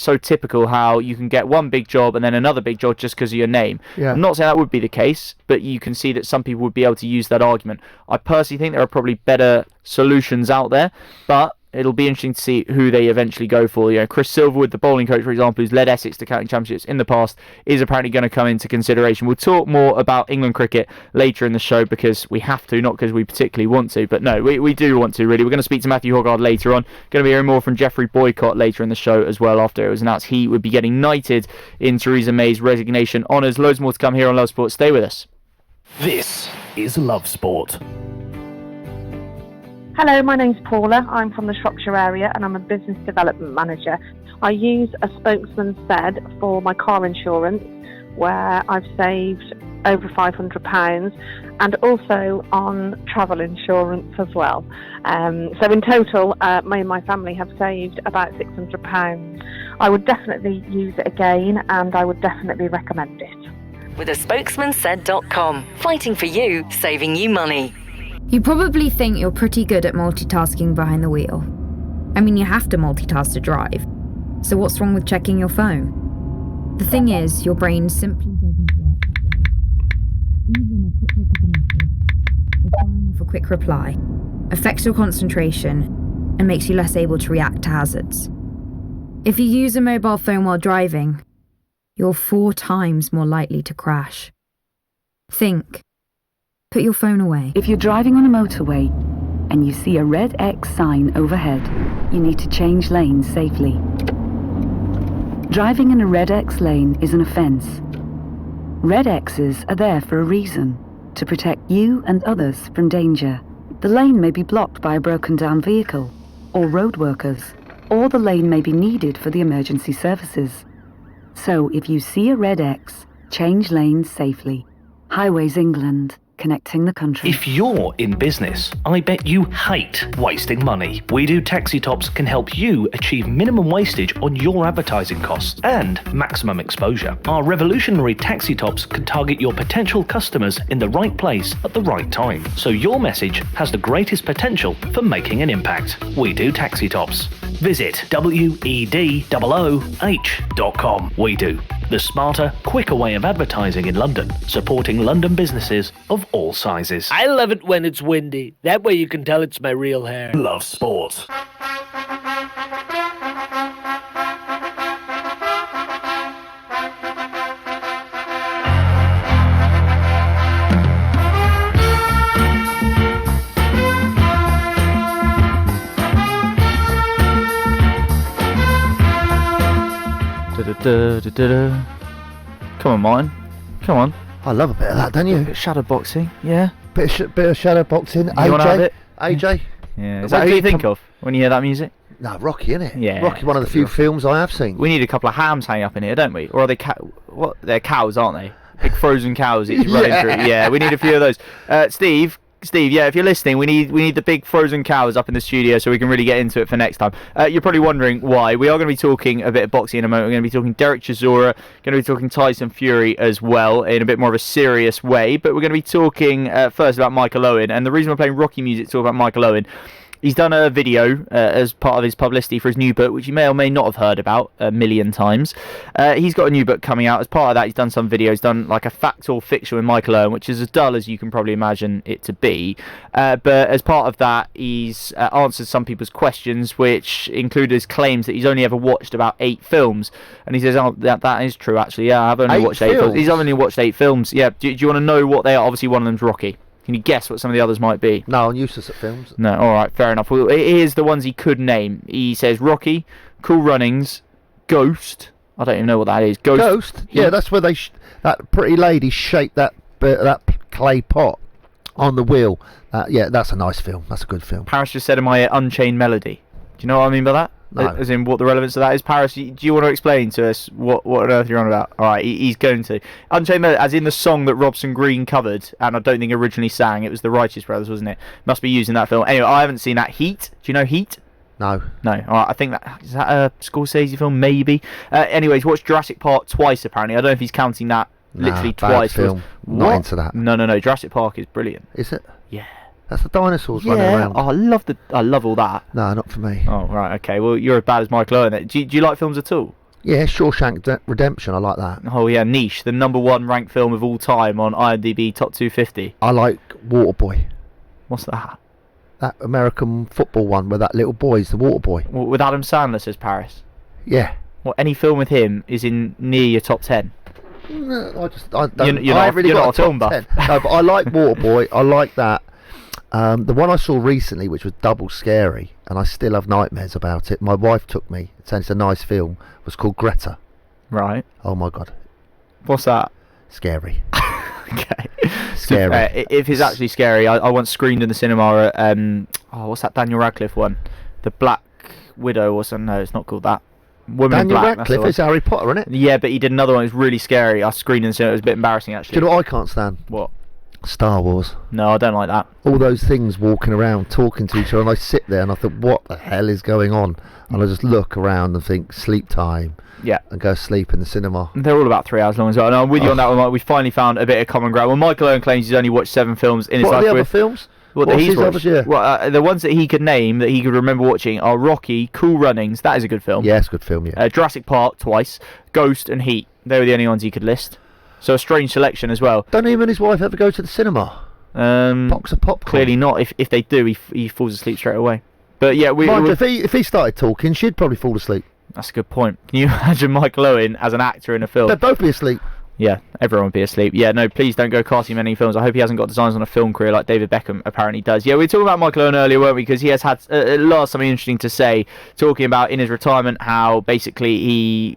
so typical how you can get one big job and then another big job just because of your name. Yeah. I'm not saying that would be the case, but you can see that some people would be able to use that argument. I personally think there are probably better solutions out there, but it'll be interesting to see who they eventually go for. Chris Silverwood, the bowling coach, for example, who's led Essex to county championships in the past, is apparently going to come into consideration. We'll talk more about England cricket later in the show because we have to, not because we particularly want to. But no, we do want to, really. We're going to speak to Matthew Hoggard later on. Going to be hearing more from Geoffrey Boycott later in the show as well, after it was announced he would be getting knighted in Theresa May's resignation honours. Loads more to come here on Love Sport. Stay with us. This is Love Sport. Hello, my name's Paula. I'm from the Shropshire area and I'm a business development manager. I use a spokesman said for my car insurance where I've saved over £500 and also on travel insurance as well. So in total, me and my family have saved about £600. I would definitely use it again and I would definitely recommend it. With a spokesmansaid.com. Fighting for you, saving you money. You probably think you're pretty good at multitasking behind the wheel. I mean, you have to multitask to drive. So what's wrong with checking your phone? The thing is, your brain simply doesn't work that way. Even a quick look at a message, or firing off a quick reply, affects your concentration and makes you less able to react to hazards. If you use a mobile phone while driving, you're 4 times more likely to crash. Think. Put your phone away. If you're driving on a motorway and you see a red X sign overhead, you need to change lanes safely. Driving in a red X lane is an offence. Red X's are there for a reason, to protect you and others from danger. The lane may be blocked by a broken down vehicle, or road workers, or the lane may be needed for the emergency services. So if you see a red X, change lanes safely. Highways England. Connecting the country. If you're in business, I bet you hate wasting money. We Do Taxi Tops can help you achieve minimum wastage on your advertising costs and maximum exposure. Our revolutionary taxi tops can target your potential customers in the right place at the right time, so your message has the greatest potential for making an impact. We Do Taxi Tops. Visit WEDOOH.com. We Do. The smarter, quicker way of advertising in London, supporting London businesses of all sizes. I love it when it's windy. That way you can tell it's my real hair. Love Sport. Come on, Martin. Come on. I love a bit of that, don't you? A bit of shadow boxing, yeah. Bit of shadow boxing. You wanna have it? AJ. Yeah. Is that who you think of when you hear that music? No, Rocky, innit? Yeah. Rocky, one of the few films I have seen. We need a couple of hams hanging up in here, don't we? Or are they what? They're cows, aren't they? Big frozen cows each running through. Yeah, we need a few of those. Steve, yeah, if you're listening, we need the big frozen cows up in the studio so we can really get into it for next time. You're probably wondering why. We are going to be talking a bit of boxing in a moment. We're going to be talking Derek Chisora, going to be talking Tyson Fury as well in a bit more of a serious way. But we're going to be talking first about Michael Owen. And the reason we're playing Rocky music to talk about Michael Owen, he's done a video as part of his publicity for his new book, which you may or may not have heard about a million times. He's got a new book coming out. As part of that, he's done some videos, done like a fact or fiction with Michael Owen, which is as dull as you can probably imagine it to be. But as part of that, he's answered some people's questions, which included his claims that he's only ever watched about 8 films. And he says, oh, that is true, actually. Yeah, I've only watched 8 films. He's only watched 8 films. Yeah, do you want to know what they are? Obviously, one of them's Rocky. Can you guess what some of the others might be? No, I'm useless at films. No, alright, fair enough. Well, here's the ones he could name. He says Rocky, Cool Runnings, Ghost. I don't even know what that is. Ghost? Yeah, that's where that pretty lady shaped that clay pot on the wheel. Yeah, that's a nice film. That's a good film. Paris just said in my Unchained Melody. Do you know what I mean by that? No. As in what the relevance of that is. Paris, do you want to explain to us what on earth you're on about? Alright, he's going to. Unchained Melody, as in the song that Robson Green covered, and I don't think originally sang. It was the Righteous Brothers, wasn't it? Must be used in that film. Anyway, I haven't seen that. Heat? Do you know Heat? No. Alright, I think that... Is that a Scorsese film? Maybe. Anyways, watched Jurassic Park twice, apparently. I don't know if he's counting that literally bad twice. film. Not What? into that. No. Jurassic Park is brilliant. Is it? Yeah. That's the dinosaurs running Yeah. around. Oh, I love all that. No, not for me. Oh, right. Okay. Well, you're as bad as Michael Owen. Then. Do you like films at all? Yeah, Shawshank Redemption. I like that. Oh yeah, Niche, the #1 ranked film of all time on IMDb Top 250. I like Waterboy. What's that? That American football one where that little boy's the water boy. With Adam Sandler says Paris. Yeah. Well, any film with him is in near your top 10. No, I don't. You're I not, really you're got not a film buff. 10. No, but I like Waterboy. I like that. The one I saw recently, which was double scary, and I still have nightmares about it. My wife took me, saying it's a nice film, was called Greta. Right. Oh my God. What's that? Scary. Okay. Scary. So, if it's actually scary, I once screened in the cinema at, what's that Daniel Radcliffe one? The Black Widow or something. No, it's not called that. Woman in Daniel Black. Radcliffe is Harry Potter, isn't it? Yeah, but he did another one. It was really scary. I screened in the cinema. It was a bit embarrassing, actually. Do you know what I can't stand? What? Star Wars. No, I don't like that. All those things walking around, talking to each other, and I sit there and I think, what the hell is going on? And I just look around and think, sleep time. Yeah. And go sleep in the cinema. They're all about 3 hours long as well. And I'm with you on that one, Mike. We finally found a bit of common ground. Well, Michael Owen claims he's only watched 7 films in his What life. are the other films? What What's he's his watched. others, yeah? Well, the ones that he could name, that he could remember watching, are Rocky, Cool Runnings, that is a good film. Yeah, it's a good film, yeah. Jurassic Park, twice, Ghost and Heat. They were the only ones he could list. So a strange selection as well. Don't him and his wife ever go to the cinema? Box of popcorn. Clearly not. If they do, he falls asleep straight away. But yeah, Mind you, if he started talking, she'd probably fall asleep. That's a good point. Can you imagine Michael Owen as an actor in a film? They'd both be asleep. Yeah, everyone would be asleep. Yeah, no, please don't go casting many films. I hope he hasn't got designs on a film career like David Beckham apparently does. Yeah, we were talking about Michael Owen earlier, weren't we? Because he has had a lot of something interesting to say, talking about in his retirement how basically he,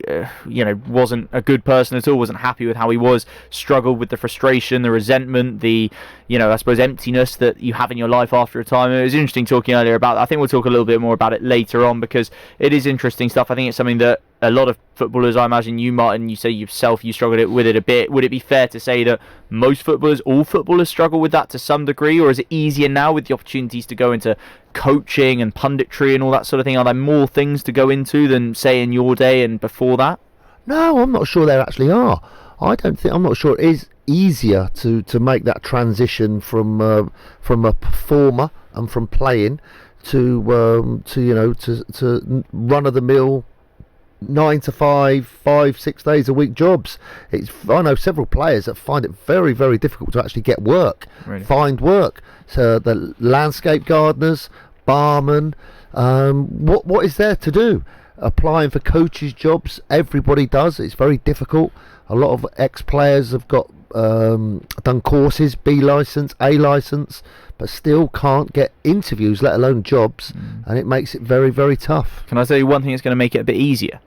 wasn't a good person at all, wasn't happy with how he was, struggled with the frustration, the resentment, the, I suppose emptiness that you have in your life after retirement. It was interesting talking earlier about that. I think we'll talk a little bit more about it later on because it is interesting stuff. I think it's something that a lot of footballers, I imagine you, Martin, you say yourself you struggled with it a bit. Would it be fair to say that most footballers, all footballers struggle with that to some degree, or is it easier now with the opportunities to go into coaching and punditry and all that sort of thing? Are there more things to go into than, say, in your day and before that? No, I'm not sure there actually are. I'm not sure it is easier to make that transition from a performer and from playing to run of the mill 9 to 5, 6 days a week jobs. I know several players that find it very, very difficult to actually get work, find work. So the landscape gardeners, barmen, what is there to do? Applying for coaches' jobs, everybody does. It's very difficult. A lot of ex-players have got done courses, B licence, A licence, but still can't get interviews, let alone jobs, and it makes it very, very tough. Can I tell you one thing that's going to make it a bit easier?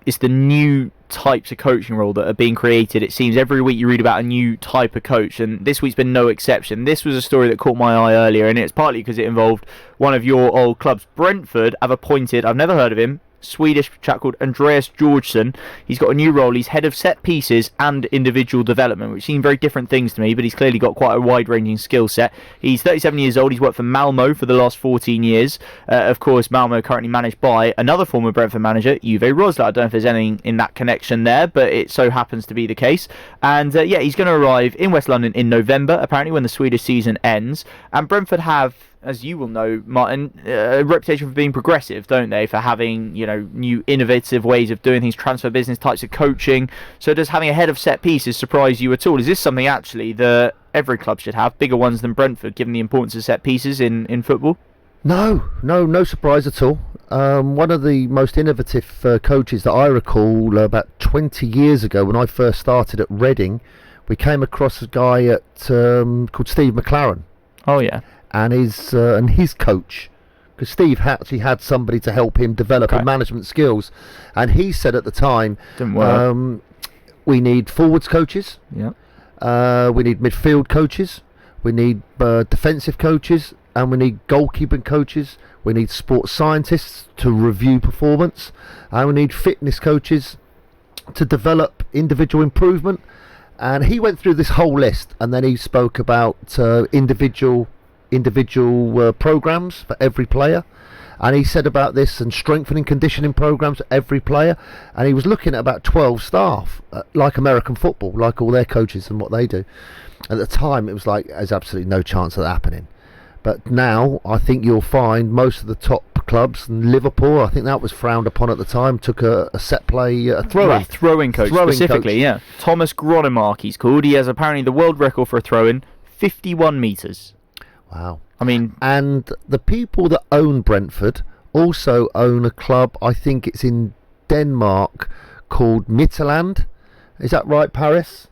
It's the new types of coaching role that are being created. It seems every week you read about a new type of coach, and this week's been no exception. This was a story that caught my eye earlier, and it's partly because it involved one of your old clubs. Brentford have appointed, I've never heard of him, Swedish chap called Andreas Georgsson. He's got a new role. He's head of set pieces and individual development, which seem very different things to me, but he's clearly got quite a wide-ranging skill set. He's 37 years old. He's worked for Malmo for the last 14 years. Of course, Malmo currently managed by another former Brentford manager, Uwe Rosler. I don't know if there's anything in that connection there, but it so happens to be the case. And he's going to arrive in West London in November, apparently, when the Swedish season ends. And Brentford have, as you will know, Martin, a reputation for being progressive, don't they? For having, new innovative ways of doing things, transfer business types of coaching. So does having a head of set pieces surprise you at all? Is this something actually that every club should have, bigger ones than Brentford, given the importance of set pieces in football? No surprise at all. One of the most innovative coaches that I recall about 20 years ago when I first started at Reading, we came across a guy called Steve McLaren. Oh yeah. And his coach, because Steve actually had somebody to help him develop his management skills, and he said at the time, didn't work. We need forwards coaches, we need midfield coaches, we need defensive coaches, and we need goalkeeping coaches, we need sports scientists to review performance, and we need fitness coaches to develop individual improvement. And he went through this whole list, and then he spoke about individual programs for every player, And he said about this and strengthening conditioning programs for every player. And he was looking at about 12 staff, like American football, like all their coaches and what they do. At the time, it was like, there's absolutely no chance of that happening. But now, I think you'll find most of the top clubs, and Liverpool, I think that was frowned upon at the time, took a set play, a throwing coach specifically, yeah. Thomas Gronemark, he's called. He has apparently the world record for a throw-in, 51 metres. Wow. I mean... And the people that own Brentford also own a club, I think it's in Denmark, called Midtjylland. Is that right, Paris?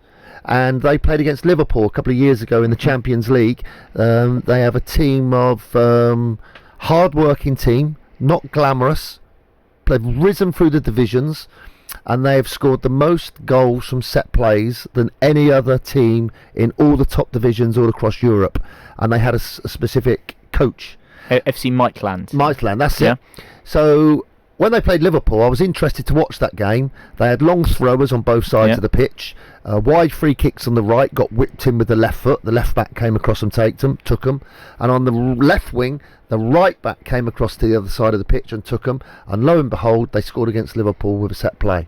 And they played against Liverpool a couple of years ago in the Champions League. They have a team of hard-working team, not glamorous. They've risen through the divisions, and they have scored the most goals from set plays than any other team in all the top divisions all across Europe. And they had a specific coach. FC Midtjylland. Midtjylland, that's it. So when they played Liverpool, I was interested to watch that game. They had long throwers on both sides of the pitch. Wide free kicks on the right, got whipped in with the left foot. The left back came across and took them. And on the left wing, the right back came across to the other side of the pitch and took them. And lo and behold, they scored against Liverpool with a set play.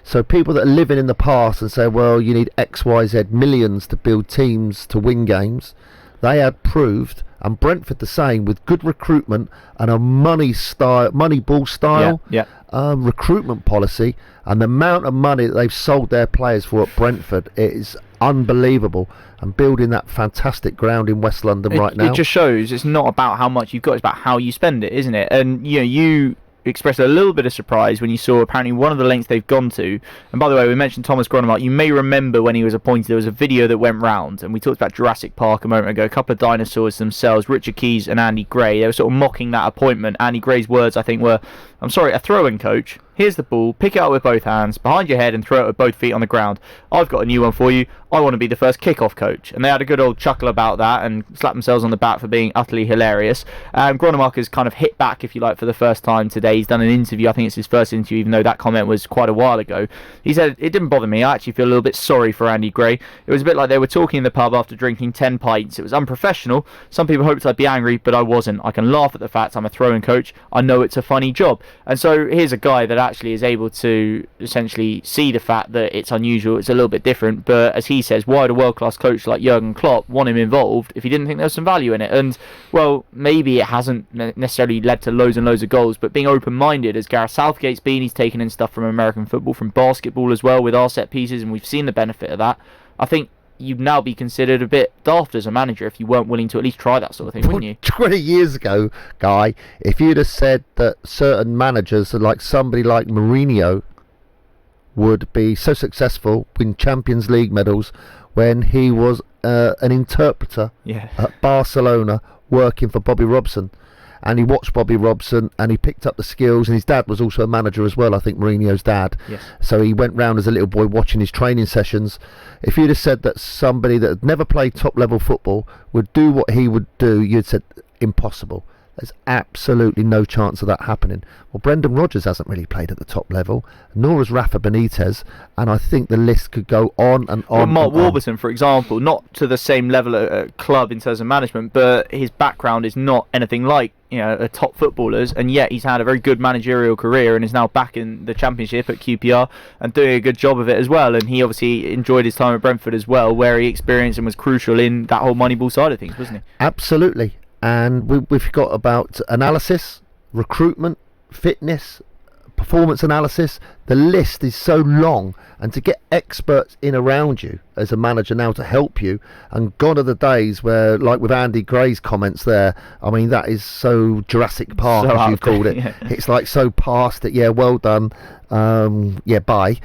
So people that are living in the past and say, well, you need X, Y, Z millions to build teams to win games, they had proved, and Brentford the same, with good recruitment and a money ball style recruitment policy, and the amount of money that they've sold their players for at Brentford is unbelievable. And building that fantastic ground in West London right now. It just shows it's not about how much you've got, it's about how you spend it, isn't it? And you expressed a little bit of surprise when you saw apparently one of the lengths they've gone to. And by the way, we mentioned Thomas Gronemark. You may remember when he was appointed, there was a video that went round, and we talked about Jurassic Park a moment ago. A couple of dinosaurs themselves, Richard Keys and Andy Gray. They were sort of mocking that appointment. Andy Gray's words, I think, were, I'm sorry, a throwing coach. Here's the ball, pick it up with both hands, behind your head, and throw it with both feet on the ground. I've got a new one for you. I want to be the first kick-off coach. And they had a good old chuckle about that and slapped themselves on the back for being utterly hilarious. Gronemark has kind of hit back, if you like, for the first time today. He's done an interview. I think it's his first interview, even though that comment was quite a while ago. He said, it didn't bother me. I actually feel a little bit sorry for Andy Gray. It was a bit like they were talking in the pub after drinking 10 pints. It was unprofessional. Some people hoped I'd be angry, but I wasn't. I can laugh at the fact I'm a throwing coach. I know it's a funny job. And so here's a guy that actually is able to essentially see the fact that it's unusual, it's a little bit different, but as he says, why would a world-class coach like Jurgen Klopp want him involved if he didn't think there was some value in it? And well, maybe it hasn't necessarily led to loads and loads of goals, but being open-minded, as Gareth Southgate's been, he's taken in stuff from American football, from basketball as well, with our set pieces, and we've seen the benefit of that. I think you'd now be considered a bit daft as a manager if you weren't willing to at least try that sort of thing, wouldn't you? 20 years ago, Guy, if you'd have said that certain managers, like somebody like Mourinho, would be so successful, win Champions League medals, when he was an interpreter at Barcelona working for Bobby Robson. And he watched Bobby Robson and he picked up the skills, and his dad was also a manager as well, I think Mourinho's dad. Yes. So he went round as a little boy watching his training sessions. If you'd have said that somebody that had never played top level football would do what he would do, you'd said impossible. There's absolutely no chance of that happening. Well, Brendan Rodgers hasn't really played at the top level, nor has Rafa Benitez, and I think the list could go on and on. Well, Mark Warburton, for example, not to the same level at club in terms of management, but his background is not anything like a top footballer's, and yet he's had a very good managerial career and is now back in the Championship at QPR and doing a good job of it as well. And he obviously enjoyed his time at Brentford as well, where he experienced and was crucial in that whole Moneyball side of things, wasn't he? Absolutely. And we've got about analysis, recruitment, fitness, performance analysis. The list is so long, and to get experts in around you as a manager now to help you, and gone are the days where, like with Andy Gray's comments there, I mean, that is so Jurassic Park, as you've called it. It's like so past it. Yeah, well done. Bye.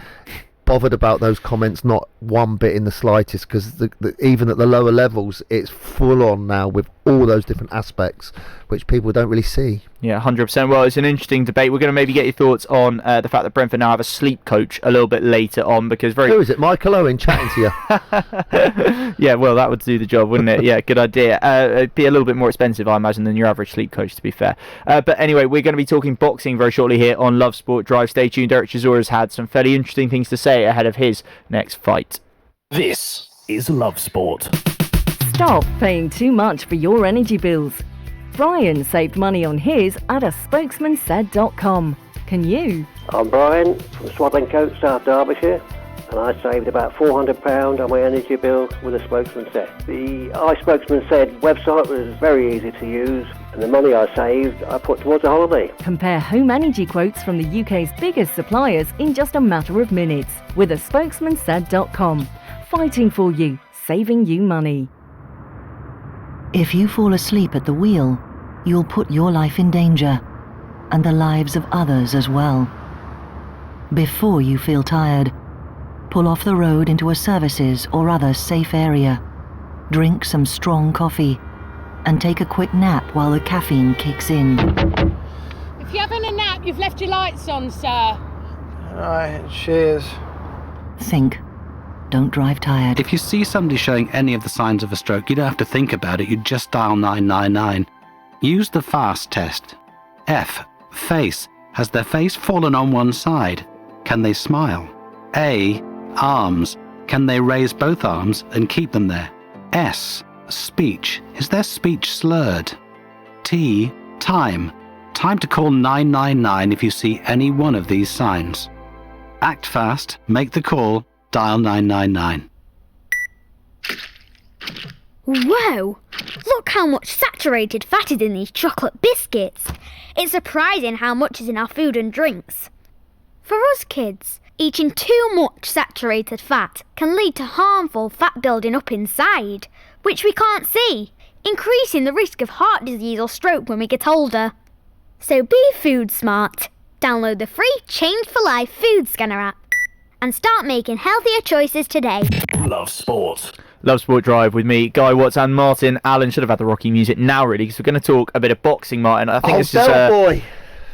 Bothered about those comments, not one bit in the slightest, because even at the lower levels it's full on now with all those different aspects which people don't really see. Yeah, 100%. Well, it's an interesting debate. We're going to maybe get your thoughts on the fact that Brentford now have a sleep coach a little bit later on, because Who is it? Michael Owen chatting to you? Yeah, well, that would do the job, wouldn't it? Yeah, good idea. It'd be a little bit more expensive, I imagine, than your average sleep coach, to be fair. But anyway, we're going to be talking boxing very shortly here on Love Sport Drive. Stay tuned. Eric Chisora's had some fairly interesting things to say ahead of his next fight. This is Love Sport. Stop paying too much for your energy bills. Brian saved money on his at a spokesmansaid.com. Can you? I'm Brian from Swaddling-Cote, South Derbyshire, and I saved about £400 on my energy bill with a Spokesman Said. The iSpokesman Said website was very easy to use, and the money I saved I put towards a holiday. Compare home energy quotes from the UK's biggest suppliers in just a matter of minutes with a spokesmansaid.com. Fighting for you, saving you money. If you fall asleep at the wheel, you'll put your life in danger, and the lives of others as well. Before you feel tired, pull off the road into a services or other safe area. Drink some strong coffee, and take a quick nap while the caffeine kicks in. If you're having a nap, you've left your lights on, sir. Alright, cheers. Think. Don't drive tired. If you see somebody showing any of the signs of a stroke, you don't have to think about it, you just dial 999. Use the FAST test. F. Face. Has their face fallen on one side? Can they smile? A. Arms. Can they raise both arms and keep them there? S. Speech. Is their speech slurred? T. Time. Time to call 999 if you see any one of these signs. Act fast, make the call, dial 999. Whoa! Look how much saturated fat is in these chocolate biscuits. It's surprising how much is in our food and drinks. For us kids, eating too much saturated fat can lead to harmful fat building up inside, which we can't see, increasing the risk of heart disease or stroke when we get older. So be food smart. Download the free Change for Life food scanner app and start making healthier choices today. Love sport. Love Sport Drive with me, Guy Watts and Martin Allen. Should have had the Rocky music now, really, because we're going to talk a bit of boxing, Martin. I think this is boy.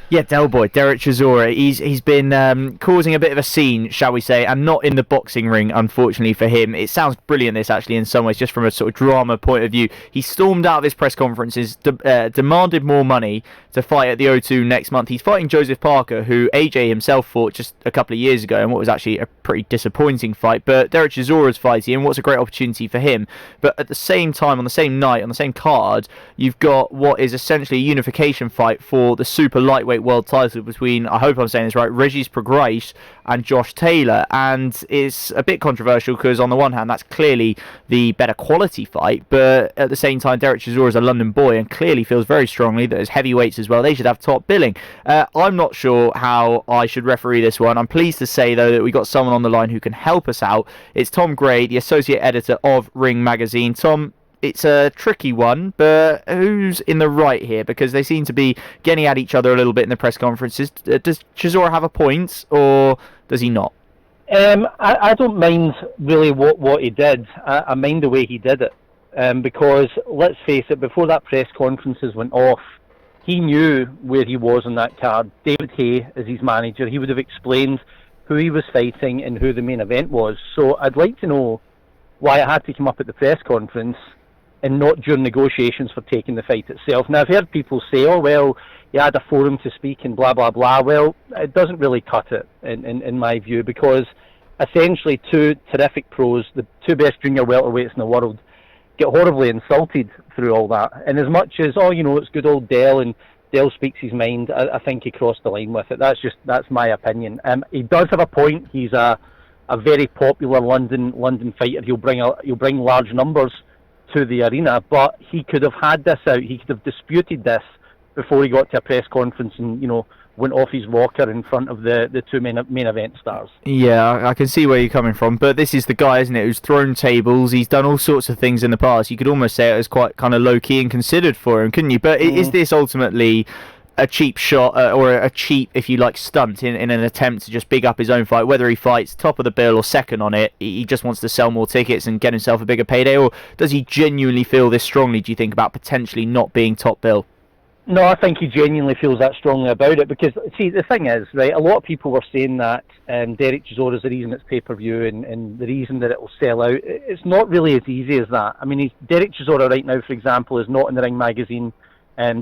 Yeah, Del Boy, Derek Chisora. He's been causing a bit of a scene, shall we say, and not in the boxing ring, unfortunately for him. It sounds brilliant, this, actually, in some ways, just from a sort of drama point of view. He stormed out of his press conferences, demanded more money to fight at the O2 next month. He's fighting Joseph Parker, who AJ himself fought just a couple of years ago, and what was actually a pretty disappointing fight. But Derek Chisora's fighting, and what's a great opportunity for him. But at the same time, on the same night, on the same card, you've got what is essentially a unification fight for the super lightweight world title between, I hope I'm saying this right, Regis Prograis and Josh Taylor. And it's a bit controversial because on the one hand, that's clearly the better quality fight, but at the same time, Derek Chisora is a London boy and clearly feels very strongly that as heavyweights as well, they should have top billing. I'm not sure how I should referee this one. I'm pleased to say, though, that we got someone on the line who can help us out. It's Tom Gray, the associate editor of Ring Magazine. Tom, it's a tricky one, but who's in the right here? Because they seem to be getting at each other a little bit in the press conferences. Does Chisora have a point, or does he not? I don't mind really what he did. I mind the way he did it. Because, let's face it, before that press conferences went off, he knew where he was on that card. David Hay is his manager. He would have explained who he was fighting and who the main event was. So I'd like to know why it had to come up at the press conference and not during negotiations for taking the fight itself. Now, I've heard people say, oh, well, he had a forum to speak and blah, blah, blah. Well, it doesn't really cut it, in my view, because essentially two terrific pros, the two best junior welterweights in the world, get horribly insulted through all that. And as much as, oh, you know, it's good old Dell and Dell speaks his mind, I think he crossed the line with it. That's my opinion. He does have a point. He's a very popular London fighter. He'll bring large numbers to the arena, but he could have had this out. He could have disputed this before he got to a press conference and, you know, went off his walker in front of the two main event stars. Yeah, I can see where you're coming from, but this is the guy, isn't it, who's thrown tables. He's done all sorts of things in the past. You could almost say it was quite kind of low-key and considered for him, couldn't you? But is this ultimately a cheap shot or a cheap, if you like, stunt in an attempt to just big up his own fight? Whether he fights top of the bill or second on it, he just wants to sell more tickets and get himself a bigger payday? Or does he genuinely feel this strongly, do you think, about potentially not being top bill? No, I think he genuinely feels that strongly about it because, see, the thing is, right, a lot of people were saying that Derek Chisora is the reason it's pay-per-view and the reason that it will sell out. It's not really as easy as that. I mean, Derek Chisora right now, for example, is not in the Ring Magazine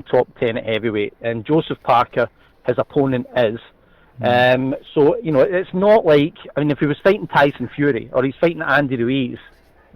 top 10 at heavyweight, and Joseph Parker, his opponent, is. So, you know, it's not like, I mean, if he was fighting Tyson Fury or he's fighting Andy Ruiz,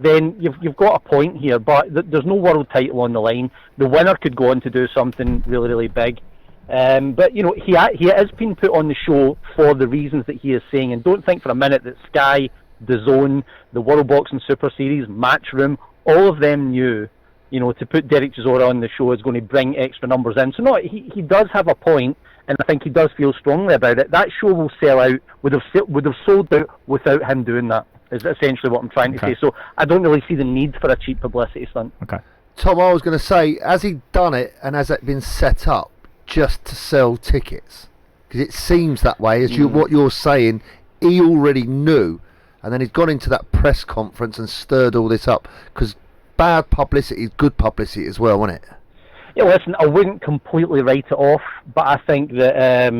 then you've got a point here. But there's no world title on the line. The winner could go on to do something really, really big. But you know, he has been put on the show for the reasons that he is saying, and don't think for a minute that Sky, DAZN, the World Boxing Super Series, Matchroom, all of them knew, you know, to put Derek Chisora on the show is going to bring extra numbers in. So no, he does have a point, and I think he does feel strongly about it. That show will sell out, would have sold out without him doing that, is essentially what I'm trying to say. So I don't really see the need for a cheap publicity stunt. Okay. Tom, I was going to say, has he done it, and has it been set up just to sell tickets? Because it seems that way, as what you're saying, he already knew, and then he's gone into that press conference and stirred all this up, because bad publicity is good publicity as well, isn't it? Yeah, listen, I wouldn't completely write it off, but I think that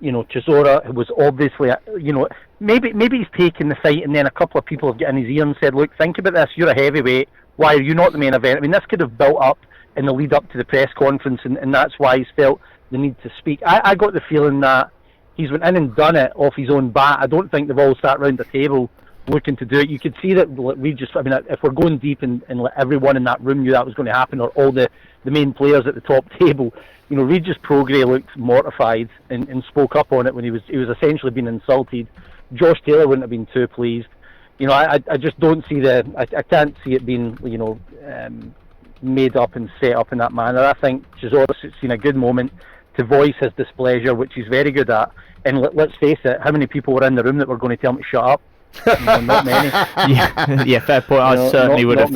you know, Chisora was obviously, you know, maybe he's taken the fight, and then a couple of people have got in his ear and said, look, think about this, you're a heavyweight, why are you not the main event? I mean, this could have built up in the lead up to the press conference, and that's why he's felt the need to speak. I got the feeling that he's went in and done it off his own bat. I don't think they've all sat round the table looking to do it. You could see that I mean, if we're going deep and everyone in that room knew that was going to happen, or all the main players at the top table, you know, Regis Prograis looked mortified and spoke up on it when he was essentially being insulted. Josh Taylor wouldn't have been too pleased. You know, I just don't see I can't see it being, you know, made up and set up in that manner. I think Chisora's seen a good moment to voice his displeasure, which he's very good at. And let's face it, how many people were in the room that were going to tell him to shut up? Not many. Yeah, fair point. I certainly would have.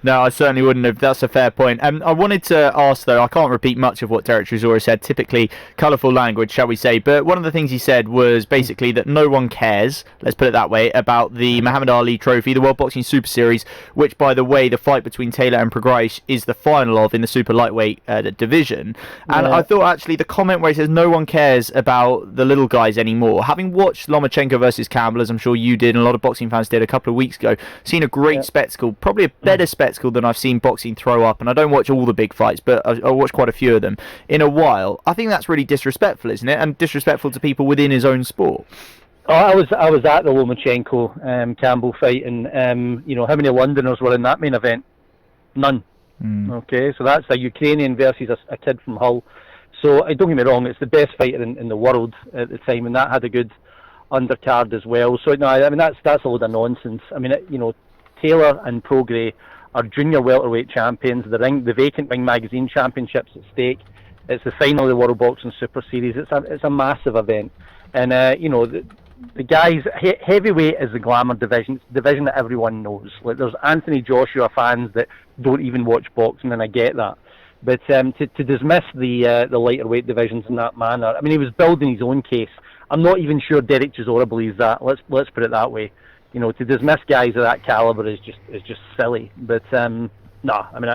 No, I certainly wouldn't have. That's a fair point. I wanted to ask, though, I can't repeat much of what Derek Chisora said, typically colourful language, shall we say, but one of the things he said was basically that no one cares, let's put it that way, about the Muhammad Ali Trophy, the World Boxing Super Series, which, by the way, the fight between Taylor and Prograis is the final of in the super lightweight division. And I thought, actually, the comment where he says no one cares about the little guys anymore, having watched Lomachenko versus Campbell, as I'm sure you did, and a lot of boxing fans did a couple of weeks ago, seen a great spectacle, probably a better spectacle than I've seen boxing throw up, and I don't watch all the big fights, but I watch quite a few of them in a while. I think that's really disrespectful, isn't it? And disrespectful to people within his own sport. Oh, I was at the Lomachenko Campbell fight, and you know, how many Londoners were in that main event? None. Okay, so that's a Ukrainian versus a kid from Hull. So don't get me wrong, it's the best fighter in the world at the time, and that had a good undercard as well. So no, I mean that's a load of nonsense. I mean, you know, Taylor and Prograis are junior welterweight champions. The vacant Ring Magazine Championships at stake. It's the final of the World Boxing Super Series. It's a massive event, and you know, the guys, heavyweight is the glamour division. It's the division that everyone knows. Like, there's Anthony Joshua fans that don't even watch boxing, and I get that. But to dismiss the lighter weight divisions in that manner, I mean, he was building his own case. I'm not even sure Derek Chisora believes that. Let's put it that way. You know, to dismiss guys of that caliber is just silly. But no, I mean,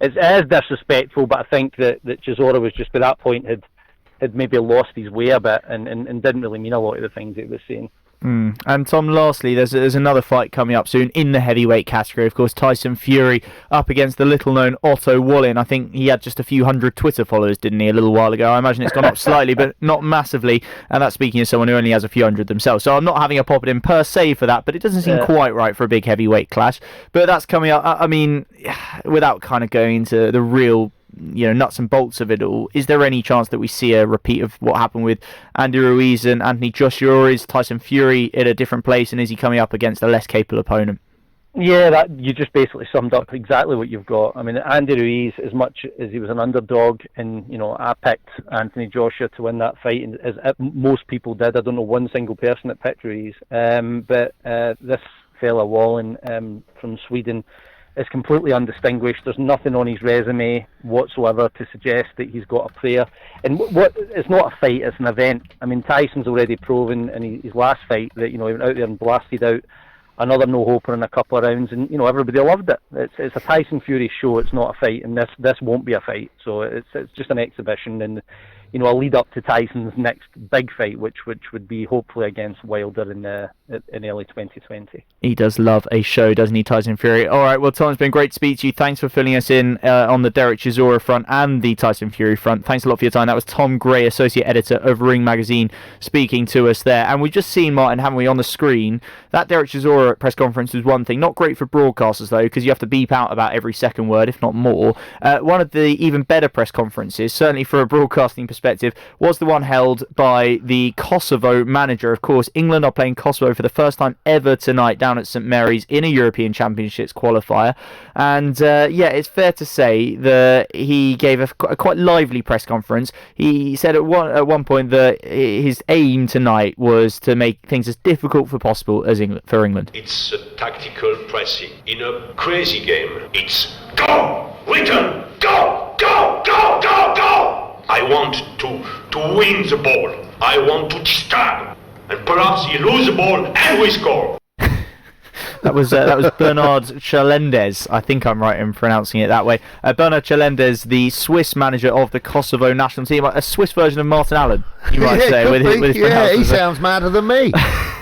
it is disrespectful. But I think that Chisora was just, by that point, had maybe lost his way a bit and didn't really mean a lot of the things he was saying. And Tom, lastly, there's another fight coming up soon in the heavyweight category. Of course, Tyson Fury up against the little-known Otto Wallin. I think he had just a few hundred Twitter followers, didn't he, a little while ago? I imagine it's gone up slightly, but not massively. And that's speaking as someone who only has a few hundred themselves. So I'm not having a pop at him per se for that, but it doesn't seem quite right for a big heavyweight clash. But that's coming up. I mean, without kind of going into the real, you know, nuts and bolts of it all, is there any chance that we see a repeat of what happened with Andy Ruiz and Anthony Joshua, or is Tyson Fury at a different place, and is he coming up against a less capable opponent? Yeah, that you just basically summed up exactly what you've got. I mean, Andy Ruiz, as much as he was an underdog, and you know, I picked Anthony Joshua to win that fight, and as most people did. I don't know one single person that picked Ruiz, but this fella Wallin from Sweden is completely undistinguished. There's nothing on his resume whatsoever to suggest that he's got a prayer. And what it's not a fight, it's an event. I mean, Tyson's already proven in his last fight that, you know, he went out there and blasted out another no-hoper in a couple of rounds, and you know, everybody loved it. It's a Tyson Fury show. It's not a fight, and this won't be a fight. So it's just an exhibition, and a lead up to Tyson's next big fight, which would be hopefully against Wilder in early 2020. He does love a show, doesn't he, Tyson Fury? All right, well, Tom, it's been great to speak to you. Thanks for filling us in on the Derek Chisora front and the Tyson Fury front. Thanks a lot for your time. That was Tom Gray, Associate Editor of Ring Magazine, speaking to us there. And we've just seen, Martin, haven't we, on the screen, that Derek Chisora press conference was one thing. Not great for broadcasters, though, because you have to beep out about every second word, if not more. One of the even better press conferences, certainly for a broadcasting perspective, was the one held by the Kosovo manager. Of course, England are playing Kosovo for the first time ever tonight down at St Mary's in a European Championships qualifier. And it's fair to say that he gave a quite lively press conference. He said at one point that his aim tonight was to make things as difficult for possible as for England. It's a tactical pressing. In a crazy game, it's go, return, go, go, go, go, go. I want to win the ball. I want to disturb. And perhaps he lose the ball and we score. That was Bernard Chalendes. I think I'm right in pronouncing it that way. Bernard Chalendes, the Swiss manager of the Kosovo national team, a Swiss version of Martin Allen, you might say. With his he sounds madder than me.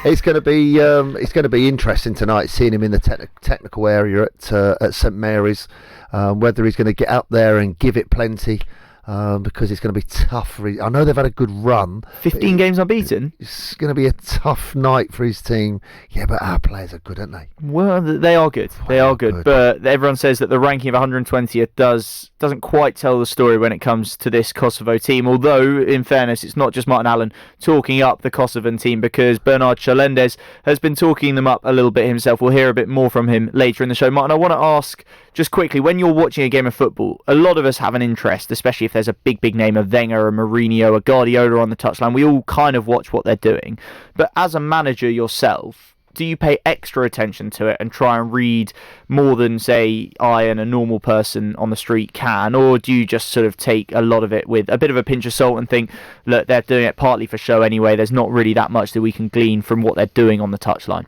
It's going to be interesting tonight, seeing him in the technical area at St Mary's. Whether he's going to get up there and give it plenty. Because it's going to be tough. I know they've had a good run. 15 games unbeaten. It's going to be a tough night for his team. Yeah, but our players are good, aren't they? Well, they are good. They are good. But everyone says that the ranking of 120th doesn't quite tell the story when it comes to this Kosovo team. Although, in fairness, it's not just Martin Allen talking up the Kosovan team, because Bernard Chalendes has been talking them up a little bit himself. We'll hear a bit more from him later in the show. Martin, I want to ask just quickly, when you're watching a game of football, a lot of us have an interest, especially if there's a big name, a Wenger, a Mourinho, a Guardiola on the touchline. We all kind of watch what they're doing. But as a manager yourself, do you pay extra attention to it and try and read more than, say, I and a normal person on the street can? Or do you just sort of take a lot of it with a bit of a pinch of salt and think, look, they're doing it partly for show anyway, there's not really that much that we can glean from what they're doing on the touchline?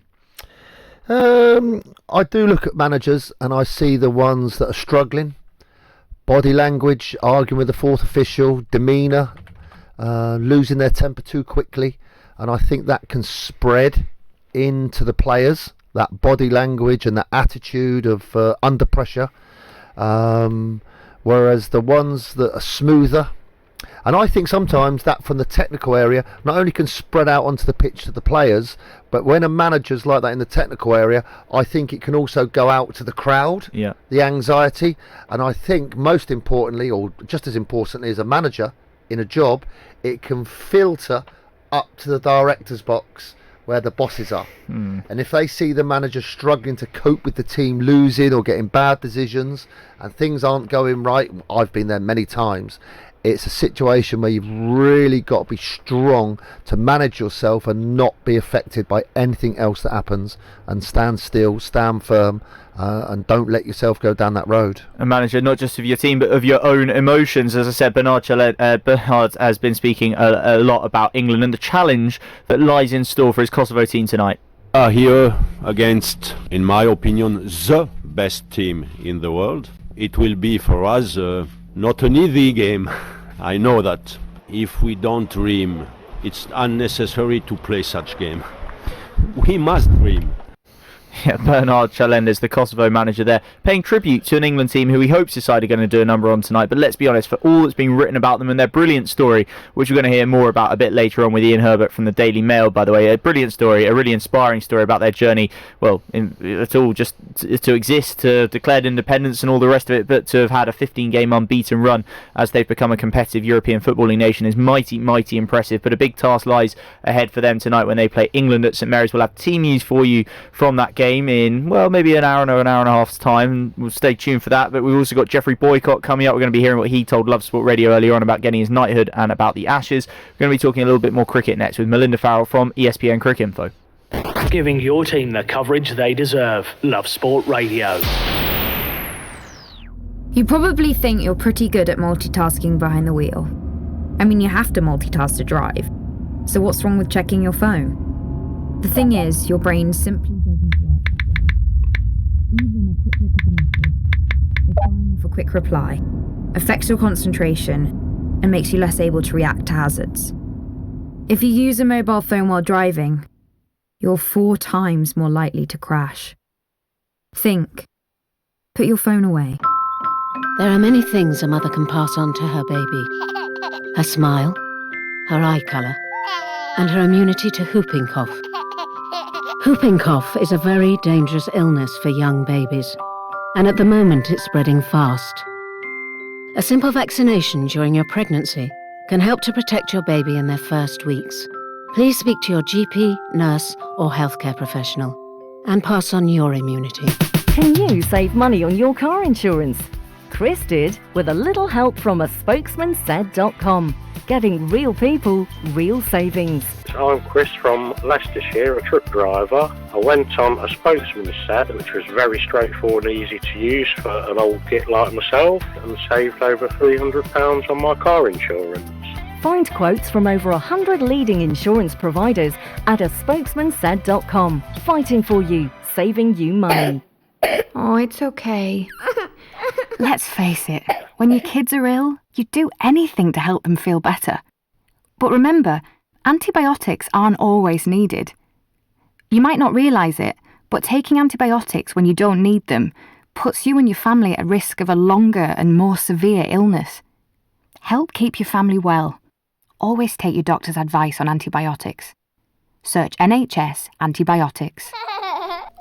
I do look at managers and I see the ones that are struggling. Body language, arguing with the fourth official, demeanour, losing their temper too quickly. And I think that can spread into the players, that body language and that attitude of under pressure. Whereas the ones that are smoother, and I think sometimes that from the technical area not only can spread out onto the pitch to the players, but when a manager's like that in the technical area, I think it can also go out to the crowd, the anxiety. And I think most importantly, or just as importantly as a manager in a job, it can filter up to the director's box where the bosses are. And if they see the manager struggling to cope with the team losing or getting bad decisions and things aren't going right, I've been there many times, it's a situation where you've really got to be strong to manage yourself and not be affected by anything else that happens, and stand still, stand firm, and don't let yourself go down that road. A manager not just of your team but of your own emotions. As I said, Bernard has been speaking a lot about England and the challenge that lies in store for his Kosovo team tonight. Here against, in my opinion, the best team in the world. It will be for us not an easy game. I know that. If we don't dream, it's unnecessary to play such game. We must dream. Yeah, Bernard Chalendes, the Kosovo manager there, paying tribute to an England team who he hopes his side are going to do a number on tonight. But let's be honest, for all that's been written about them and their brilliant story, which we're going to hear more about a bit later on with Ian Herbert from the Daily Mail, by the way, a brilliant story, a really inspiring story about their journey, well, at all, just to exist, to declared independence and all the rest of it, but to have had a 15-game unbeaten run as they've become a competitive European footballing nation is mighty, mighty impressive. But a big task lies ahead for them tonight when they play England at St Mary's. We'll have team news for you from that game in, well, maybe an hour and a half's time. We'll stay tuned for that. But we've also got Jeffrey Boycott coming up. We're going to be hearing what he told Love Sport Radio earlier on about getting his knighthood and about the Ashes. We're going to be talking a little bit more cricket next with Melinda Farrell from ESPN Cricket Info. Giving your team the coverage they deserve. Love Sport Radio. You probably think you're pretty good at multitasking behind the wheel. I mean, you have to multitask to drive. So what's wrong with checking your phone? The thing is, your brain simply doesn't work that way. Even a quick look at a message or firing off a quick reply affects your concentration and makes you less able to react to hazards. If you use a mobile phone while driving, you're 4 times more likely to crash. Think. Put your phone away. There are many things a mother can pass on to her baby. Her smile, her eye colour, and her immunity to whooping cough. Whooping cough is a very dangerous illness for young babies, and at the moment it's spreading fast. A simple vaccination during your pregnancy can help to protect your baby in their first weeks. Please speak to your GP, nurse, or healthcare professional and pass on your immunity. Can you save money on your car insurance? Chris did with a little help from a spokesmansaid.com. Getting real people, real savings. I'm Chris from Leicestershire, a truck driver. I went on a spokesman's set, which was very straightforward and easy to use for an old git like myself, and saved over £300 on my car insurance. Find quotes from over 100 leading insurance providers at a spokesmansaid.com. Fighting for you, saving you money. Oh, it's okay. Let's face it, when your kids are ill, you do anything to help them feel better. But remember, antibiotics aren't always needed. You might not realise it, but taking antibiotics when you don't need them puts you and your family at risk of a longer and more severe illness. Help keep your family well. Always take your doctor's advice on antibiotics. Search NHS antibiotics.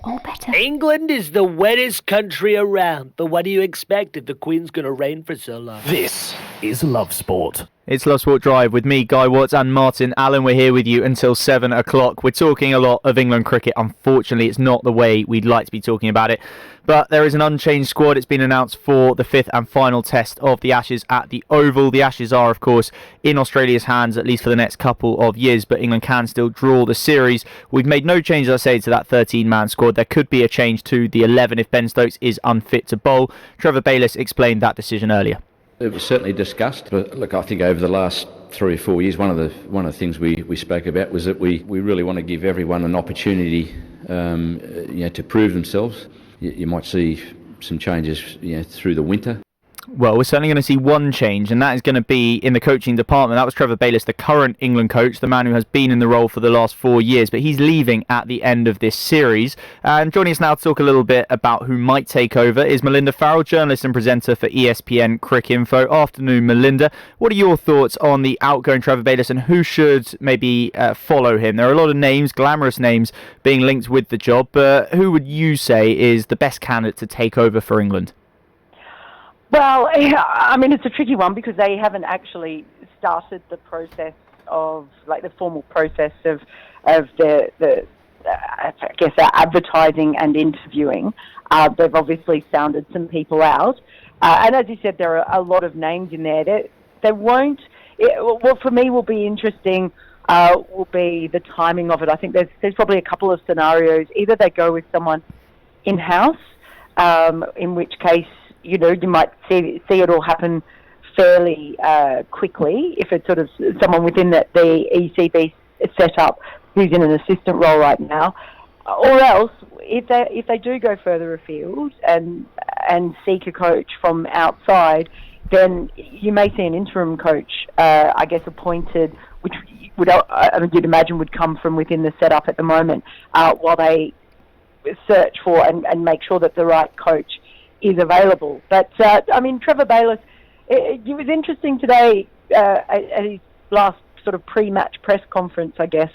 All better. England is the wettest country around, but what do you expect if the Queen's going to reign for so long? This is Love Sport. It's Love Sport Drive with me, Guy Watts, and Martin Allen. We're here with you until 7 o'clock. We're talking a lot of England cricket. Unfortunately, it's not the way we'd like to be talking about it. But there is an unchanged squad. It's been announced for the 5th and final test of the Ashes at the Oval. The Ashes are, of course, in Australia's hands, at least for the next couple of years, but England can still draw the series. We've made no change, as I say, to that 13-man squad. There could be a change to the 11 if Ben Stokes is unfit to bowl. Trevor Bayliss explained that decision earlier. It was certainly discussed, but look, I think over the last 3 or 4 years, one of the things we spoke about was that we really want to give everyone an opportunity, to prove themselves. You might see some changes, through the winter. Well, we're certainly going to see one change, and that is going to be in the coaching department. That was Trevor Bayliss, the current England coach, the man who has been in the role for the last 4 years, but he's leaving at the end of this series. And joining us now to talk a little bit about who might take over is Melinda Farrell, journalist and presenter for ESPN Cricinfo. Afternoon, Melinda. What are your thoughts on the outgoing Trevor Bayliss and who should maybe follow him? There are a lot of names, glamorous names, being linked with the job, but who would you say is the best candidate to take over for England? Well, I mean, it's a tricky one because they haven't actually started the process of, like, the formal process of the I guess, advertising and interviewing. They've obviously sounded some people out. And as you said, there are a lot of names in there. They won't, what for me will be interesting will be the timing of it. I think there's probably a couple of scenarios. Either they go with someone in-house, in which case, you might see it all happen fairly quickly if it's sort of someone within the ECB setup who's in an assistant role right now. Or else, if they do go further afield and seek a coach from outside, then you may see an interim coach, I guess, appointed, which you'd imagine would come from within the setup at the moment, while they search for and make sure that the right coach is available. But, Trevor Bayliss, it was interesting today at his last sort of pre-match press conference, I guess.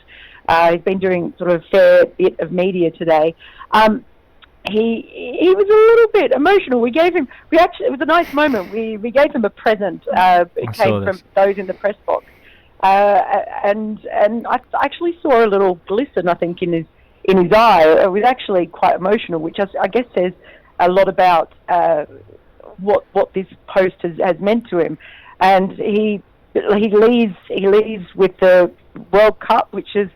He's been doing sort of a fair bit of media today. He was a little bit emotional. It was a nice moment. We gave him a present. It came from those in the press box. And I actually saw a little glisten, I think, in his eye. It was actually quite emotional, which I guess says a lot about what this post has meant to him. And he leaves with the World Cup, which is,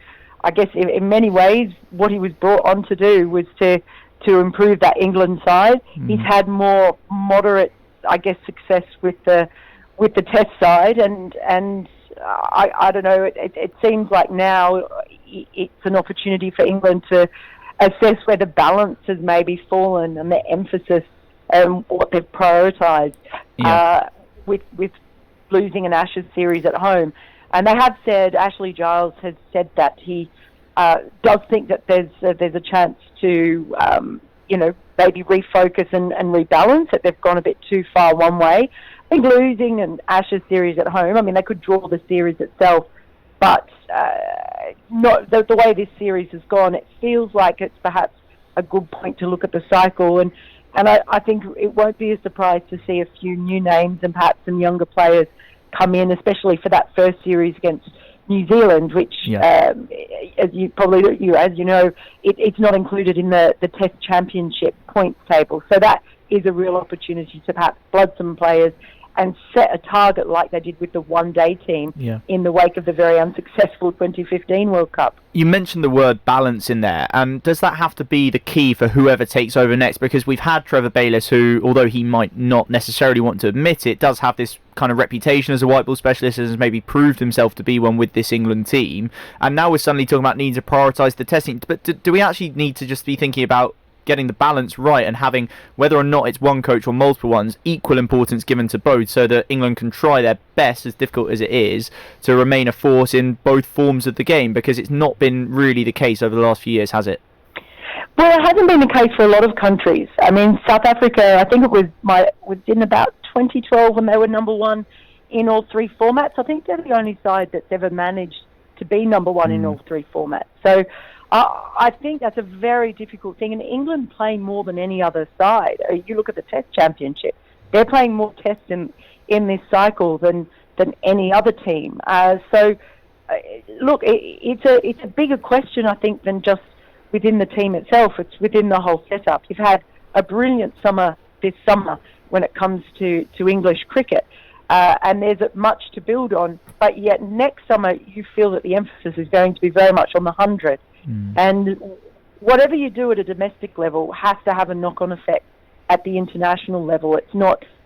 I guess, in many ways, what he was brought on to do was to improve that England side. He's had more moderate, I guess, success with the Test side, and I don't know. It seems like now it's an opportunity for England to assess where the balance has maybe fallen and the emphasis and what they've prioritised. With losing an Ashes series at home. And they have said, Ashley Giles has said that he does think that there's a chance to, maybe refocus and rebalance, that they've gone a bit too far one way. I think losing an Ashes series at home, I mean, they could draw the series itself, but not the way this series has gone, it feels like it's perhaps a good point to look at the cycle. And I think it won't be a surprise to see a few new names and perhaps some younger players come in, especially for that first series against New Zealand, which, as you know, it's not included in the Test Championship points table. So that is a real opportunity to perhaps flood some players and set a target like they did with the one-day team in the wake of the very unsuccessful 2015 World Cup. You mentioned the word balance in there, and does that have to be the key for whoever takes over next? Because we've had Trevor Bayliss, who, although he might not necessarily want to admit it, does have this kind of reputation as a white ball specialist, and has maybe proved himself to be one with this England team. And now we're suddenly talking about needing to prioritise the testing. But do we actually need to just be thinking about getting the balance right and having, whether or not it's one coach or multiple ones, equal importance given to both, so that England can try their best, as difficult as it is, to remain a force in both forms of the game? Because it's not been really the case over the last few years, has it? Well, it hasn't been the case for a lot of countries. I mean, South Africa, I think it was in about 2012 when they were number one in all three formats. I think they're the only side that's ever managed to be number one in all three formats. So I think that's a very difficult thing. And England play more than any other side. You look at the Test Championship; they're playing more tests in this cycle than any other team. Look, it's a bigger question, I think, than just within the team itself. It's within the whole setup. You've had a brilliant summer this summer when it comes to English cricket, and there's much to build on. But yet next summer, you feel that the emphasis is going to be very much on the 100. And whatever you do at a domestic level has to have a knock-on effect at the international level.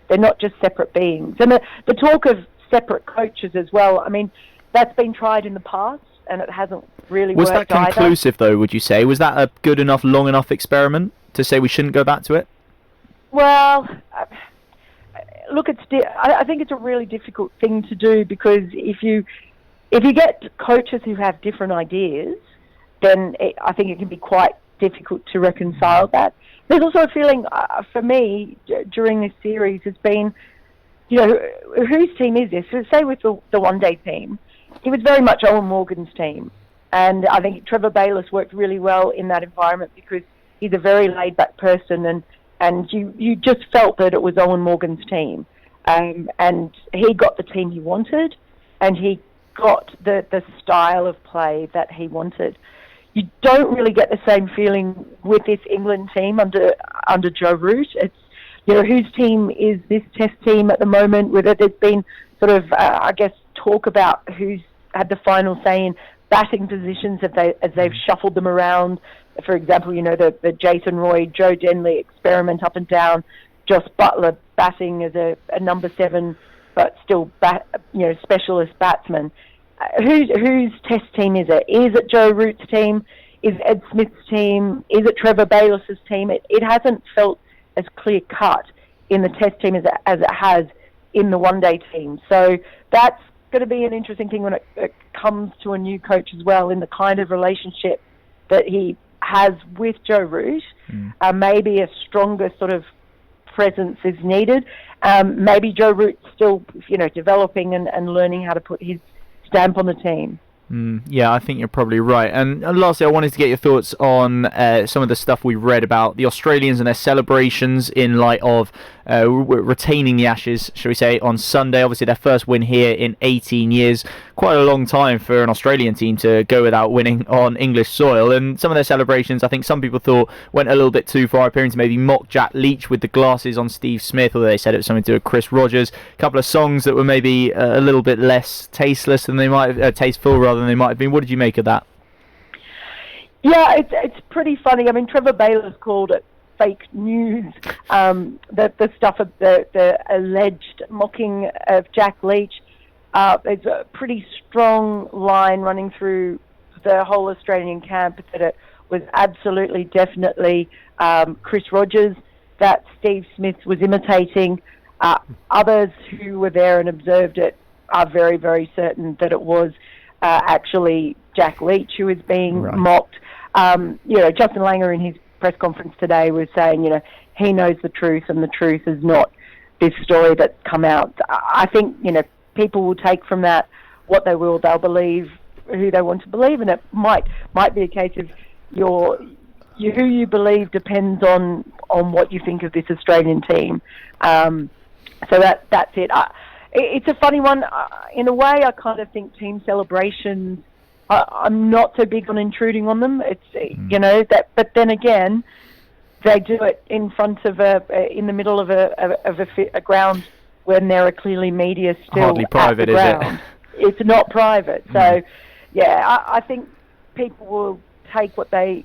They're not just separate beings. And the talk of separate coaches as well, I mean, that's been tried in the past and it hasn't really worked either. Was that conclusive though, would you say? Was that a good enough, long enough experiment to say we shouldn't go back to it? Well, look, I think it's a really difficult thing to do, because if you get coaches who have different ideas, then I think it can be quite difficult to reconcile that. There's also a feeling, for me, during this series has been, whose team is this? So say with the one-day team, it was very much Owen Morgan's team. And I think Trevor Bayliss worked really well in that environment because he's a very laid-back person, and you just felt that it was Owen Morgan's team. And he got the team he wanted, and he got the style of play that he wanted. You don't really get the same feeling with this England team under Joe Root. It's, whose team is this Test team at the moment? Whether there's been sort of, talk about who's had the final say in batting positions as they've shuffled them around. For example, the Jason Roy, Joe Denley experiment up and down. Joss Butler batting as a number 7, but still specialist batsman. Whose Test team is it? Is it Joe Root's team? Is Ed Smith's team? Is it Trevor Bayliss's team? It hasn't felt as clear cut in the Test team as it has in the one-day team. So that's going to be an interesting thing when it comes to a new coach as well, in the kind of relationship that he has with Joe Root. Maybe a stronger sort of presence is needed. Maybe Joe Root's still, developing and learning how to put his stamp on the team. Yeah, I think you're probably right. And lastly, I wanted to get your thoughts on some of the stuff we read about the Australians and their celebrations in light of retaining the Ashes, shall we say, on Sunday. Obviously, their first win here in 18 years. Quite a long time for an Australian team to go without winning on English soil. And some of their celebrations, I think some people thought went a little bit too far, appearing to maybe mock Jack Leach with the glasses on Steve Smith, although they said it was something to do with Chris Rogers. A couple of songs that were maybe a little bit less tasteless than they might have, tasteful rather than they might have been. What did you make of that? Yeah, it's pretty funny. I mean, Trevor Bayliss called it fake news, the stuff of the alleged mocking of Jack Leach. There's a pretty strong line running through the whole Australian camp that it was absolutely, definitely Chris Rogers that Steve Smith was imitating. Others who were there and observed it are very, very certain that it was actually Jack Leach who was being mocked. Justin Langer in his press conference today was saying, he knows the truth, and the truth is not this story that's come out. I think, people will take from that what they will. They'll believe who they want to believe, and it might be a case of who you believe depends on what you think of this Australian team. So that's it. It's a funny one. In a way, I kind of think team celebrations, I'm not so big on intruding on them. It's but then again, they do it in front of in the middle of a ground when there are clearly media still hardly private, at the is ground. It's not private. So, I think people will take what they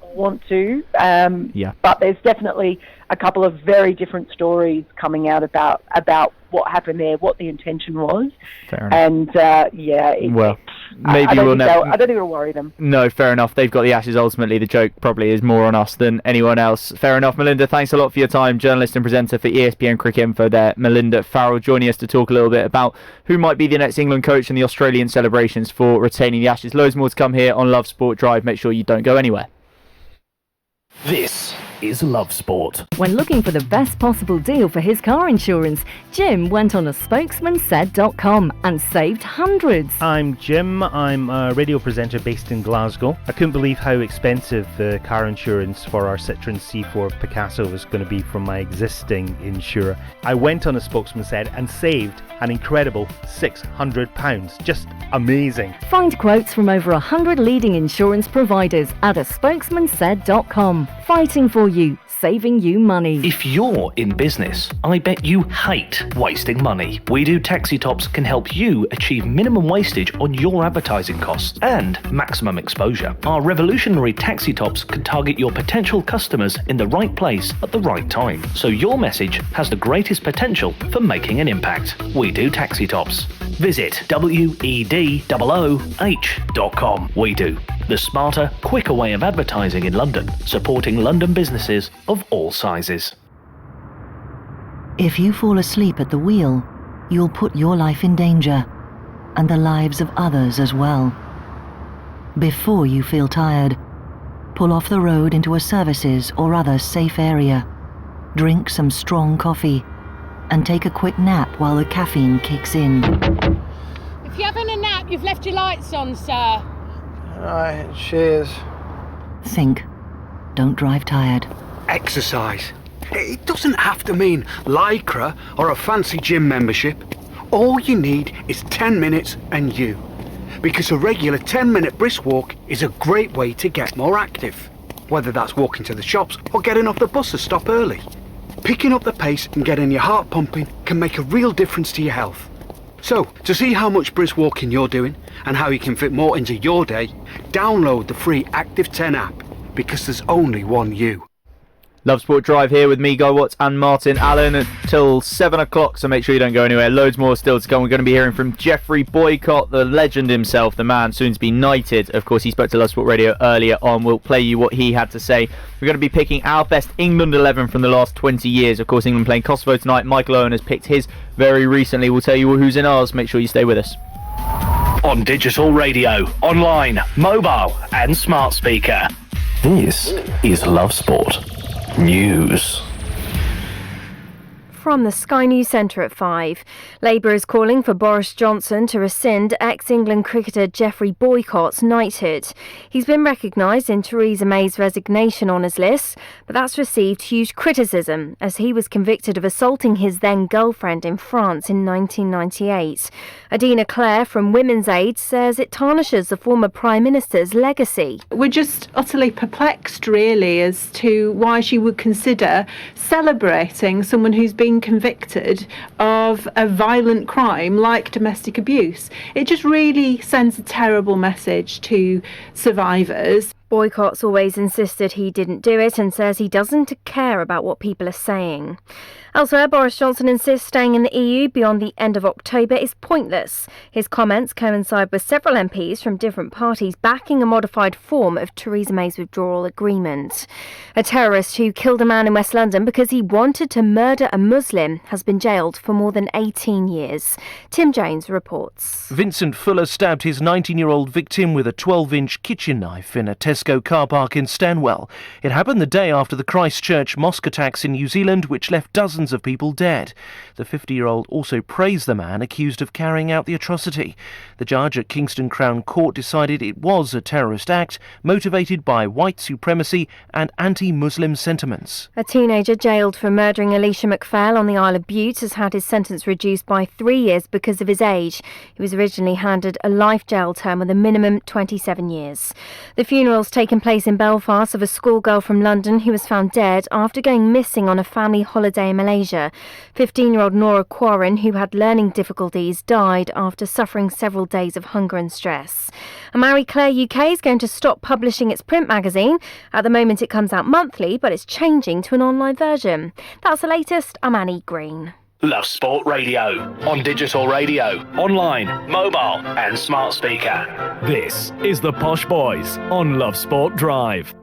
want to. But there's definitely a couple of very different stories coming out about what happened there, what the intention was. Fair enough. And maybe we'll never. I don't think it'll worry them. No, fair enough. They've got the Ashes. Ultimately, the joke probably is more on us than anyone else. Fair enough. Melinda, thanks a lot for your time. Journalist and presenter for ESPN Cricket Info there. Melinda Farrell joining us to talk a little bit about who might be the next England coach and the Australian celebrations for retaining the Ashes. Loads more to come here on Love Sport Drive. Make sure you don't go anywhere. This is Love Sport. When looking for the best possible deal for his car insurance, Jim went on a spokesmansaid.com and saved hundreds. I'm Jim. I'm a radio presenter based in Glasgow. I couldn't believe how expensive the car insurance for our Citroen C4 Picasso was going to be from my existing insurer. I went on a Spokesman Said and saved an incredible £600. Just amazing. Find quotes from over 100 leading insurance providers at a spokesmansaid.com. Fighting for you, saving you money. If you're in business, I bet you hate wasting money. We Do Taxi Tops can help you achieve minimum wastage on your advertising costs and maximum exposure. Our revolutionary taxi tops can target your potential customers in the right place at the right time, so your message has the greatest potential for making an impact. We Do Taxi Tops. Visit WEDOOH.com. We Do, the smarter, quicker way of advertising in London, supporting London businesses of all sizes. If you fall asleep at the wheel, you'll put your life in danger, and the lives of others as well. Before you feel tired, pull off the road into a services or other safe area, drink some strong coffee, and take a quick nap while the caffeine kicks in. If you're having a nap, you've left your lights on, sir. Alright, cheers. Think. Don't drive tired. Exercise. It doesn't have to mean Lycra or a fancy gym membership. All you need is 10 minutes and you. Because a regular 10-minute brisk walk is a great way to get more active. Whether that's walking to the shops or getting off the bus to stop early. Picking up the pace and getting your heart pumping can make a real difference to your health. So, to see how much brisk walking you're doing and how you can fit more into your day, download the free Active 10 app, because there's only one you. Love Sport Drive here with me, Guy Watts and Martin Allen until 7 o'clock, so make sure you don't go anywhere. Loads more still to come. We're going to be hearing from Jeffrey Boycott, the legend himself, the man soon to be knighted. Of course, he spoke to Love Sport Radio earlier on. We'll play you what he had to say. We're going to be picking our best England 11 from the last 20 years. Of course, England playing Kosovo tonight. Michael Owen has picked his very recently. We'll tell you who's in ours. Make sure you stay with us. On digital radio, online, mobile and smart speaker. This is Love Sport News. From the Sky News Centre at 5. Labour is calling for Boris Johnson to rescind ex-England cricketer Geoffrey Boycott's knighthood. He's been recognised in Theresa May's resignation honours list, but that's received huge criticism as he was convicted of assaulting his then-girlfriend in France in 1998. Adina Clare from Women's Aid says it tarnishes the former Prime Minister's legacy. We're just utterly perplexed, really, as to why she would consider celebrating someone who's been convicted of a violent crime like domestic abuse. It just really sends a terrible message to survivors. Boycott's always insisted he didn't do it and says he doesn't care about what people are saying. Elsewhere, Boris Johnson insists staying in the EU beyond the end of October is pointless. His comments coincide with several MPs from different parties backing a modified form of Theresa May's withdrawal agreement. A terrorist who killed a man in West London because he wanted to murder a Muslim has been jailed for more than 18 years. Tim Jones reports. Vincent Fuller stabbed his 19-year-old victim with a 12-inch kitchen knife in a Tesco car park in Stanwell. It happened the day after the Christchurch mosque attacks in New Zealand, which left dozens of people dead. The 50-year-old also praised the man accused of carrying out the atrocity. The judge at Kingston Crown Court decided it was a terrorist act motivated by white supremacy and anti-Muslim sentiments. A teenager jailed for murdering Alicia McPhail on the Isle of Bute has had his sentence reduced by 3 years because of his age. He was originally handed a life jail term with a minimum 27 years. The funeral's taken place in Belfast of a schoolgirl from London who was found dead after going missing on a family holiday in Malaysia. 15-year-old Nora Quarren, who had learning difficulties, died after suffering several days of hunger and stress. And Marie Claire UK is going to stop publishing its print magazine. At the moment it comes out monthly, but it's changing to an online version. That's the latest. I'm Annie Green. Love Sport Radio. On digital radio, online, mobile and smart speaker. This is the Posh Boys on Love Sport Drive.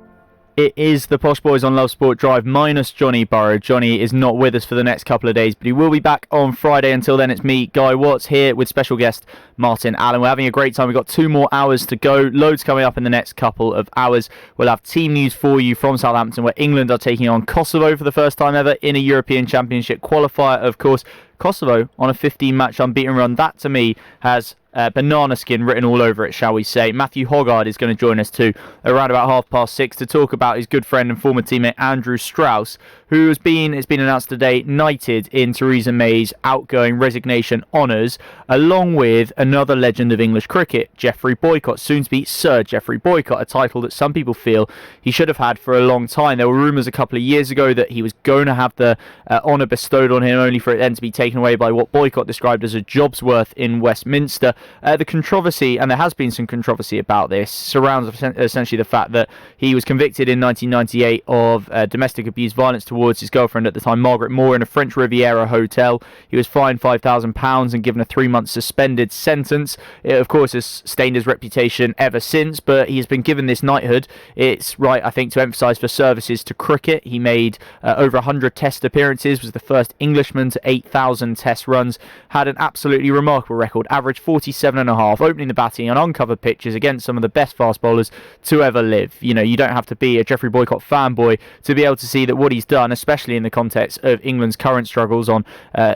It is the Posh Boys on Love Sport Drive minus Johnny Burrow. Johnny is not with us for the next couple of days, but he will be back on Friday. Until then, it's me, Guy Watts, here with special guest Martin Allen. We're having a great time. We've got 2 more hours to go. Loads coming up in the next couple of hours. We'll have team news for you from Southampton, where England are taking on Kosovo for the first time ever in a European Championship qualifier, of course. Kosovo on a 15-match unbeaten run. That, to me, has banana skin written all over it, shall we say. Matthew Hoggard is going to join us too around about 6:30 to talk about his good friend and former teammate Andrew Strauss, who has been, it's been announced today, knighted in Theresa May's outgoing resignation honours, along with another legend of English cricket, Geoffrey Boycott, soon to be Sir Geoffrey Boycott, a title that some people feel he should have had for a long time. There were rumours a couple of years ago that he was going to have the honour bestowed on him, only for it then to be taken away by what Boycott described as a job's worth in Westminster. The controversy, and there has been some controversy about this, surrounds essentially the fact that he was convicted in 1998 of domestic abuse violence towards his girlfriend at the time, Margaret Moore, in a French Riviera hotel. He was fined £5,000 and given a 3-month suspended sentence. It, of course, has stained his reputation ever since, but he has been given this knighthood. It's right, I think, to emphasise for services to cricket. He made over 100 test appearances, was the first Englishman to 8,000 test runs, had an absolutely remarkable record, averaged 47.5, opening the batting on uncovered pitches against some of the best fast bowlers to ever live. You know, you don't have to be a Geoffrey Boycott fanboy to be able to see that what he's done, especially in the context of England's current struggles on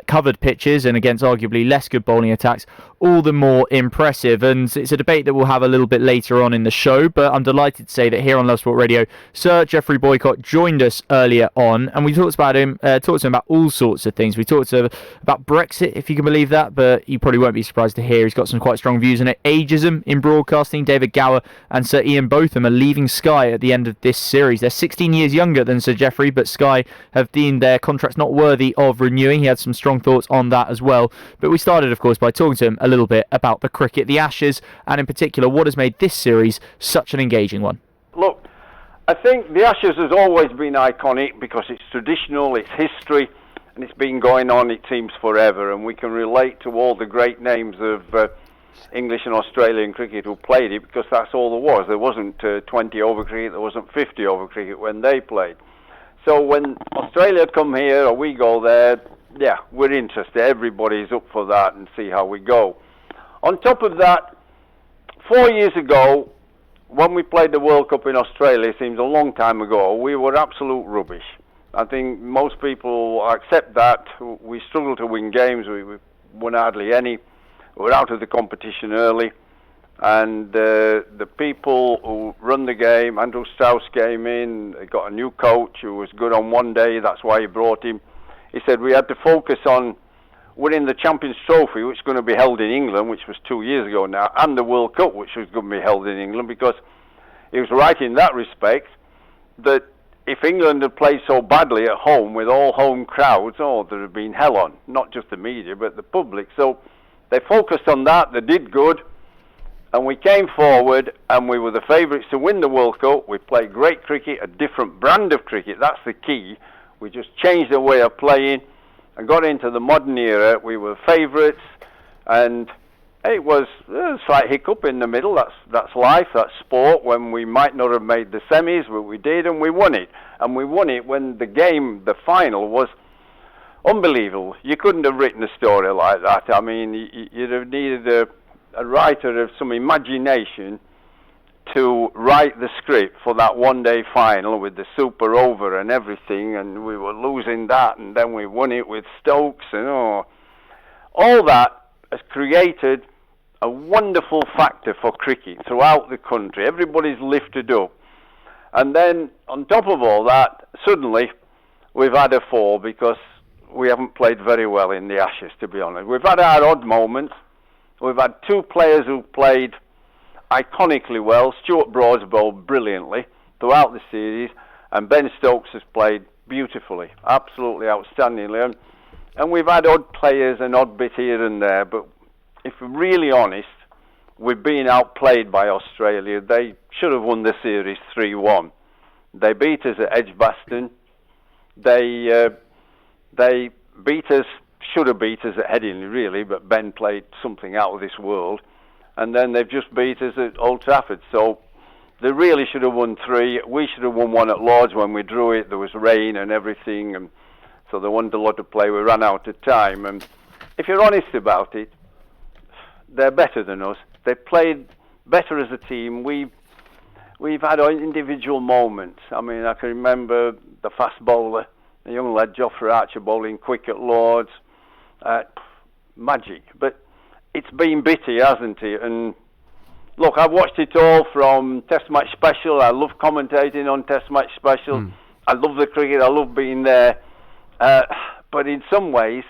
covered pitches and against arguably less good bowling attacks, all the more impressive. And it's a debate that we'll have a little bit later on in the show, but I'm delighted to say that here on Love Sport Radio, Sir Geoffrey Boycott joined us earlier on, and we talked to him about all sorts of things. We talked about Brexit, if you can believe that, but you probably won't be surprised to hear he's got some quite strong views on it. Ageism in broadcasting. David Gower and Sir Ian Botham are leaving Sky at the end of this series. They're 16 years younger than Sir Geoffrey, but Sky have deemed their contracts not worthy of renewing. He had some strong thoughts on that as well. But we started, of course, by talking to him a little bit about the cricket, the Ashes, and in particular what has made this series such an engaging one. Look, I think the Ashes has always been iconic because it's traditional, it's history, and it's been going on, it seems, forever, and we can relate to all the great names of English and Australian cricket who played it, because that's all there was. There wasn't 20 over cricket, there wasn't 50 over cricket when they played. So when Australia come here or we go there, yeah, we're interested. Everybody's up for that and see how we go. On top of that, 4 years ago, when we played the World Cup in Australia, seems a long time ago, we were absolute rubbish. I think most people accept that. We struggled to win games. We won hardly any. We were out of the competition early. And the people who run the game, Andrew Strauss came in, they got a new coach who was good on one day, that's why he brought him. He said we had to focus on winning the Champions Trophy, which is going to be held in England, which was 2 years ago now, and the World Cup, which was going to be held in England, because he was right in that respect, that if England had played so badly at home with all home crowds, there'd have been hell on, not just the media, but the public. So they focused on that, they did good, And we came forward, and we were the favourites to win the World Cup. We played great cricket, a different brand of cricket. That's the key. We just changed the way of playing and got into the modern era. We were favourites, and it was a slight hiccup in the middle. That's life, that's sport. When we might not have made the semis, but we did, and we won it. And we won it when the game, the final, was unbelievable. You couldn't have written a story like that. I mean, you'd have needed a writer of some imagination to write the script for that one-day final with the super over and everything, and we were losing that, and then we won it with Stokes, and all that has created a wonderful factor for cricket throughout the country. Everybody's lifted up. And then, on top of all that, suddenly we've had a fall because we haven't played very well in the Ashes, to be honest. We've had our odd moments. We've had two players who played iconically well. Stuart Broad's bowled brilliantly throughout the series, and Ben Stokes has played beautifully, absolutely outstandingly. And we've had odd players and odd bit here and there, but if we're really honest, we've been outplayed by Australia. They should have won the series 3-1. They beat us at Edgbaston. They beat us, should have beat us at Headingley, really, but Ben played something out of this world. And then they've just beat us at Old Trafford. So they really should have won 3. We should have won 1 at Lord's when we drew it. There was rain and everything, and so they wanted a lot of play. We ran out of time. And if you're honest about it, they're better than us. They played better as a team. We've had our individual moments. I mean, I can remember the fast bowler, the young lad Joffrey Archer bowling quick at Lord's. Magic. But it's been bitty, hasn't it? And look, I've watched it all from Test Match Special. I love commentating on Test Match Special. I love the cricket. I love being there. But in some ways,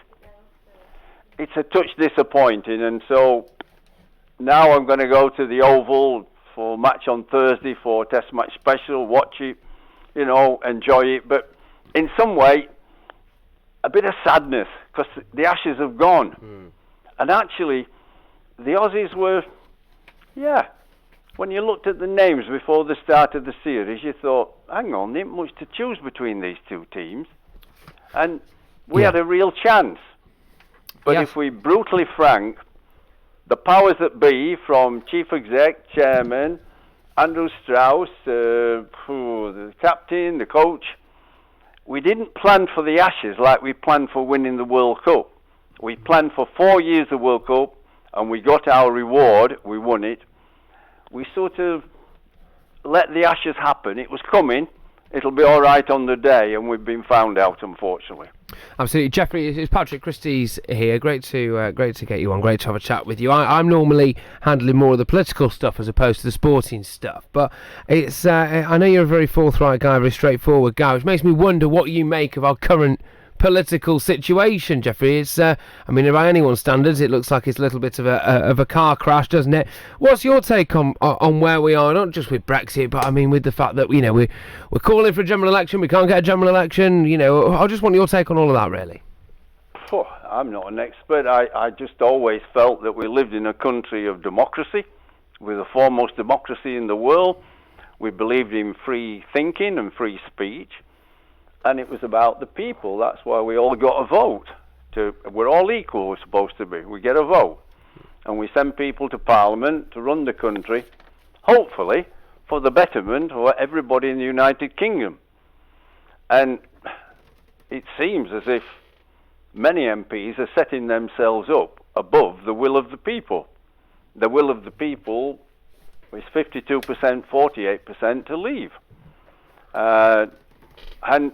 it's a touch disappointing. And so now I'm going to go to the Oval for match on Thursday for Test Match Special, watch it, enjoy it. But in some way, a bit of sadness because the Ashes have gone. And actually, the Aussies were, when you looked at the names before the start of the series, you thought, hang on, there ain't much to choose between these two teams. And we had a real chance. But if we brutally frank, the powers that be, from Chief Exec, Chairman, Andrew Strauss, the captain, the coach, we didn't plan for the Ashes like we planned for winning the World Cup. We planned for 4 years of World Cup, and we got our reward. We won it. We sort of let the Ashes happen. It was coming. It'll be all right on the day, and we've been found out, unfortunately. Absolutely, Jeffrey. It's Patrick Christie's here. Great to get you on. Great to have a chat with you. I'm normally handling more of the political stuff as opposed to the sporting stuff, but it's. I know you're a very forthright guy, very straightforward guy, which makes me wonder what you make of our current political situation, Jeffrey. It's, by anyone's standards, it looks like it's a little bit of a car crash, doesn't it? What's your take on where we are, not just with Brexit, but with the fact that we're calling for a general election, we can't get a general election. I just want your take on all of that, really. I'm not an expert. I just always felt that we lived in a country of democracy. We're the foremost democracy in the world. We believed in free thinking and free speech. And it was about the people. That's why we all got a vote. We're all equal, we're supposed to be. We get a vote. And we send people to Parliament to run the country, hopefully, for the betterment of everybody in the United Kingdom. And it seems as if many MPs are setting themselves up above the will of the people. The will of the people is 52%, 48% to leave. And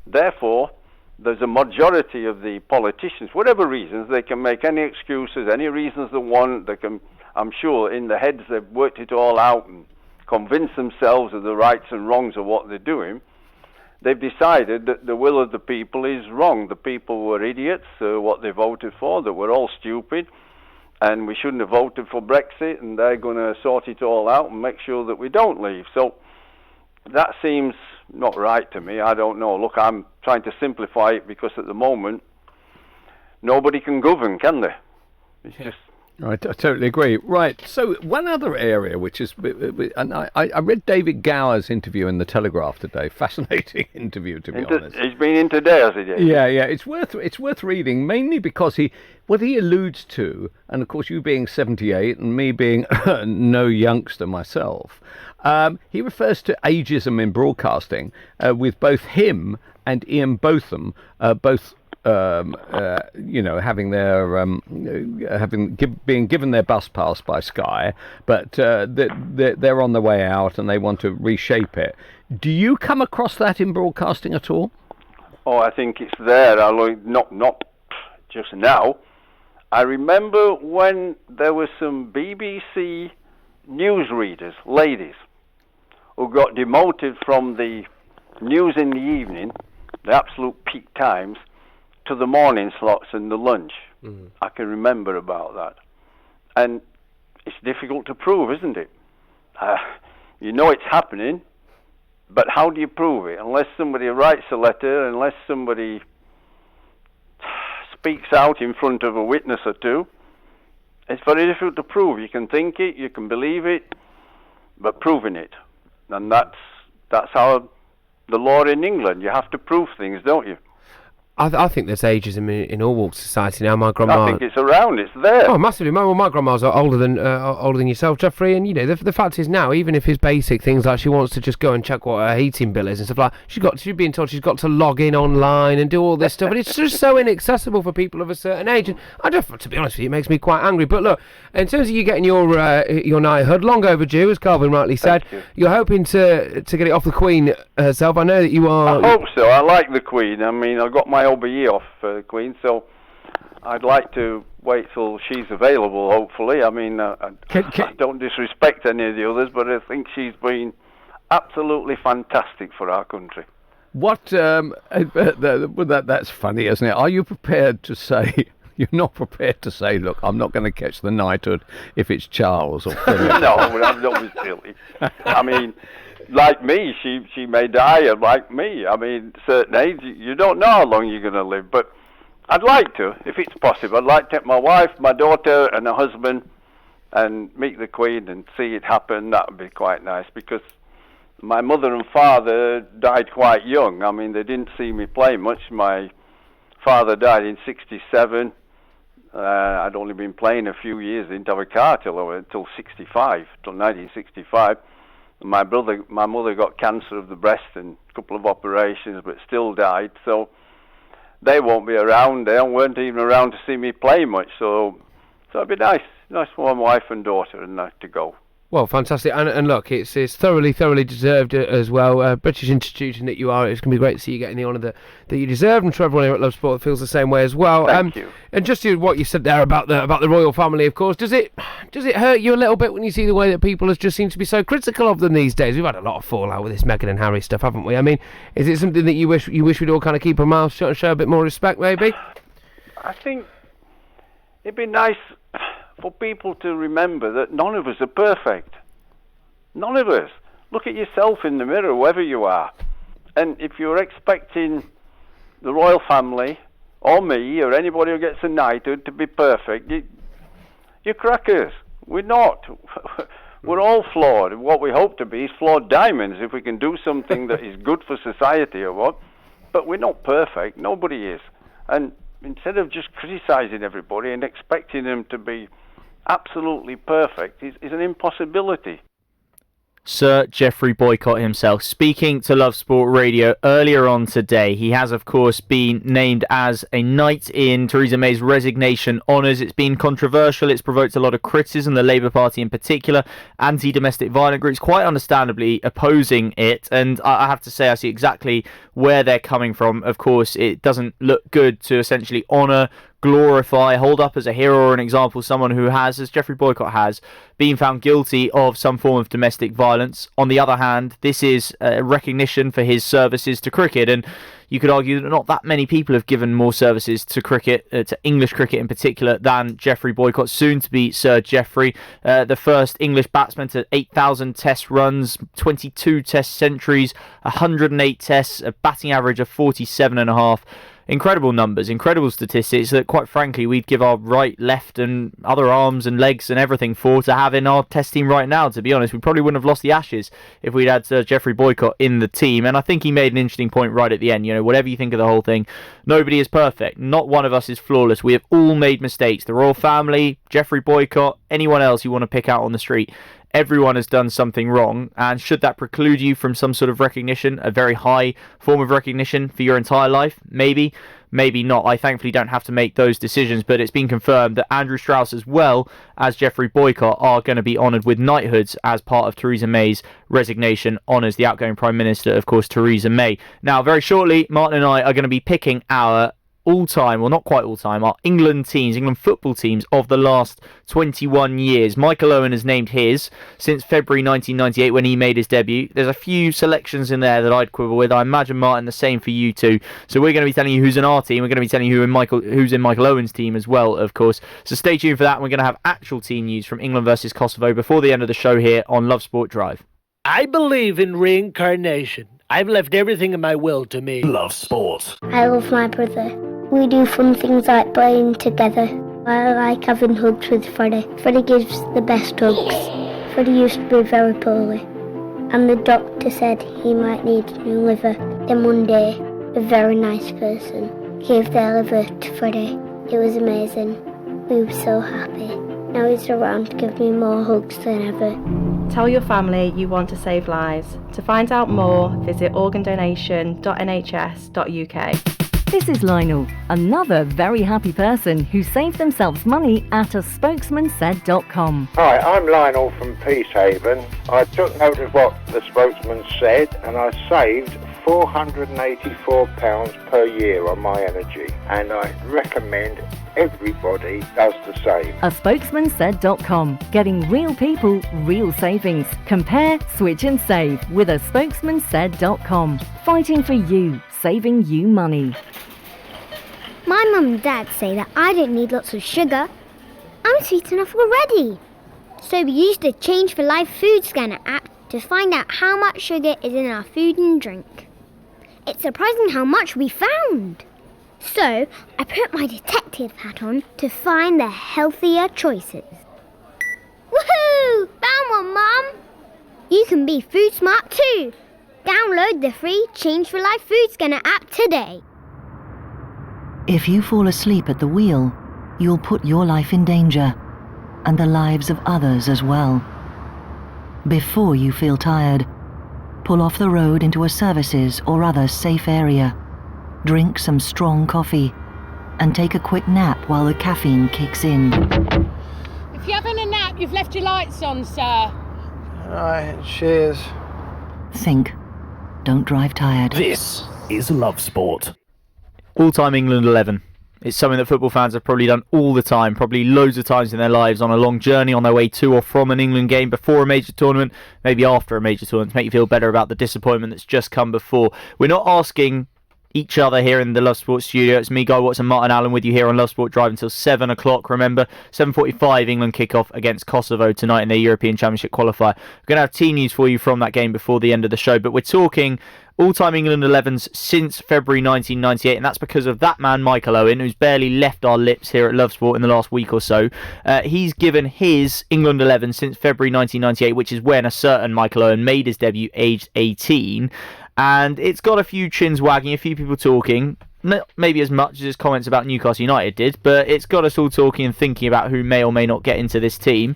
therefore, there's a majority of the politicians, whatever reasons, they can make any excuses, any reasons they want. They can, I'm sure, in their heads they've worked it all out and convinced themselves of the rights and wrongs of what they're doing. They've decided that the will of the people is wrong. The people were idiots, what they voted for, that we're all stupid, and we shouldn't have voted for Brexit, and they're going to sort it all out and make sure that we don't leave. So that seems not right to me. I don't know. Look, I'm trying to simplify it because at the moment nobody can govern, can they? It's just I totally agree. Right, so one other area which is, and I read David Gower's interview in the Telegraph today. Fascinating interview, to be honest. He's been in today, has he? Yeah, it's worth reading, mainly because what he alludes to, and of course you being 78 and me being no youngster myself, he refers to ageism in broadcasting, with both him and Ian Botham both having their being given their bus pass by Sky, but they're on the way out and they want to reshape it. Do you come across that in broadcasting at all? Oh, I think it's there. Not just now. I remember when there were some BBC newsreaders, ladies, who got demoted from the news in the evening, the absolute peak times, to the morning slots and the lunch. I can remember about that. And it's difficult to prove, isn't it? You know it's happening, but how do you prove it? Unless somebody writes a letter, unless somebody speaks out in front of a witness or two, it's very difficult to prove. You can think it, you can believe it, but proving it. And that's how the law in England, you have to prove things, don't you? I think there's ageism in all walks of society now. My grandma. I think it's around. It's there. Oh, massively. My grandma's older than yourself, Jeffrey. And the fact is now, even if it's basic things like she wants to just go and check what her heating bill is and stuff like, she's being told she's got to log in online and do all this stuff, and it's just so inaccessible for people of a certain age. And to be honest with you, it makes me quite angry. But look, in terms of you getting your knighthood, long overdue, as Calvin rightly said. You're hoping to get it off the Queen herself. I know that you are. I hope so. I like the Queen. I mean, I got my year off the Queen, so I'd like to wait till she's available, hopefully. I mean, I don't disrespect any of the others, but I think she's been absolutely fantastic for our country. That's funny, isn't it? Are you prepared to say... You're not prepared to say, look, I'm not going to catch the knighthood if it's Charles or Philip? No, I'm not silly. I mean... Like me, she may die, and like me, I mean, certain age, you don't know how long you're going to live, but I'd like to, if it's possible. I'd like to take my wife, my daughter, and her husband, and meet the Queen and see it happen. That would be quite nice, because my mother and father died quite young. I mean, they didn't see me play much. My father died in 1967. I'd only been playing a few years. Didn't have a car till 65, till 1965. My mother got cancer of the breast and a couple of operations, but still died. So they won't be around. They weren't even around to see me play much. So it'd be nice for my wife and daughter and that to go. Well, fantastic, and look, it's thoroughly deserved as well. British institution that you are, it's going to be great to see you getting the honour that you deserve, and to everyone here at Love Sport feels the same way as well. Thank you. And just what you said there about the royal family, of course, does it hurt you a little bit when you see the way that people just seem to be so critical of them these days? We've had a lot of fallout with this Meghan and Harry stuff, haven't we? I mean, is it something that you wish we'd all kind of keep our mouths shut and show a bit more respect, maybe? I think it'd be nice for people to remember that none of us are perfect. None of us. Look at yourself in the mirror, whoever you are. And if you're expecting the royal family, or me, or anybody who gets a knighthood to be perfect, you're crackers. We're not. We're all flawed. What we hope to be is flawed diamonds, if we can do something that is good for society or what. But we're not perfect. Nobody is. And instead of just criticising everybody and expecting them to be absolutely perfect, is an impossibility. Sir Geoffrey Boycott himself speaking to Love Sport Radio earlier on today. He has, of course, been named as a knight in Theresa May's resignation honours. It's been controversial. It's provoked a lot of criticism, the Labour Party in particular, anti-domestic violence groups quite understandably opposing it. And I have to say I see exactly where they're coming from. Of course, it doesn't look good to essentially honour, glorify, hold up as a hero or an example someone who has, as Geoffrey Boycott has, been found guilty of some form of domestic violence. On the other hand, this is a recognition for his services to cricket, and you could argue that not that many people have given more services to cricket, to English cricket in particular, than Geoffrey Boycott, soon to be Sir Geoffrey, the first English batsman to 8,000 test runs, 22 test centuries, 108 tests, a batting average of 47.5. incredible numbers, incredible statistics that, quite frankly, we'd give our right, left, and other arms and legs and everything for to have in our test team right now. To be honest, we probably wouldn't have lost the Ashes if we'd had Geoffrey Boycott in the team. And I think he made an interesting point right at the end. You know, whatever you think of the whole thing, nobody is perfect. Not one of us is flawless. We have all made mistakes. The royal family, Geoffrey Boycott, anyone else you want to pick out on the street. Everyone has done something wrong, and should that preclude you from some sort of recognition, a very high form of recognition for your entire life? Maybe, maybe not. I thankfully don't have to make those decisions, but it's been confirmed that Andrew Strauss as well as Geoffrey Boycott are going to be honoured with knighthoods as part of Theresa May's resignation honours the outgoing Prime Minister, of course, Theresa May. Now, very shortly, Martin and I are going to be picking our all-time, well, not quite all-time, our England football teams of the last 21 years. Michael Owen has named his since February 1998 when he made his debut. There's a few selections in there that I'd quibble with. I imagine, Martin, the same for you too. So we're going to be telling you who's in our team. We're going to be telling you who's in Michael Owen's team as well, of course. So stay tuned for that. We're going to have actual team news from England versus Kosovo before the end of the show here on Love Sport Drive. I believe in reincarnation. I've left everything in my will to me. Love Sport. I love my brother. We do fun things like playing together. I like having hugs with Freddie. Freddie gives the best hugs. Freddie used to be very poorly, and the doctor said he might need a new liver. Then one day, a very nice person gave their liver to Freddie. It was amazing. We were so happy. Now he's around to give me more hugs than ever. Tell your family you want to save lives. To find out more, visit organdonation.nhs.uk. This is Lionel, another very happy person who saved themselves money at a spokesmansaid.com. Hi, I'm Lionel from Peacehaven. I took note of what the spokesman said and I saved £484 per year on my energy, and I recommend everybody does the same. A spokesmansaid.com. Getting real people, real savings. Compare, switch and save with a spokesmansaid.com. Fighting for you, saving you money. My mum and dad say that I don't need lots of sugar. I'm sweet enough already. So we used the Change for Life food scanner app to find out how much sugar is in our food and drink. It's surprising how much we found. So I put my detective hat on to find the healthier choices. Woohoo! Found one, Mum! You can be food smart too. Download the free Change for Life food scanner app today. If you fall asleep at the wheel, you'll put your life in danger, and the lives of others as well. Before you feel tired, pull off the road into a services or other safe area. Drink some strong coffee, and take a quick nap while the caffeine kicks in. If you're having a nap, you've left your lights on, sir. Right, cheers. Think. Don't drive tired. This is Love Sport. All-time England 11. It's something that football fans have probably done all the time, probably loads of times in their lives, on a long journey on their way to or from an England game, before a major tournament, maybe after a major tournament, to make you feel better about the disappointment that's just come before. We're not asking each other here in the Love Sport studio. It's me, Guy Watson, Martin Allen with you here on Love Sport Drive until 7 o'clock. Remember, 7:45 England kick-off against Kosovo tonight in their European Championship qualifier. We're going to have team news for you from that game before the end of the show, but we're talking all-time England 11s since February 1998, and that's because of that man, Michael Owen, who's barely left our lips here at Love Sport in the last week or so. He's given his England 11 since February 1998, which is when a certain Michael Owen made his debut aged 18, and it's got a few chins wagging, a few people talking. Not maybe as much as his comments about Newcastle United did, but it's got us all talking and thinking about who may or may not get into this team.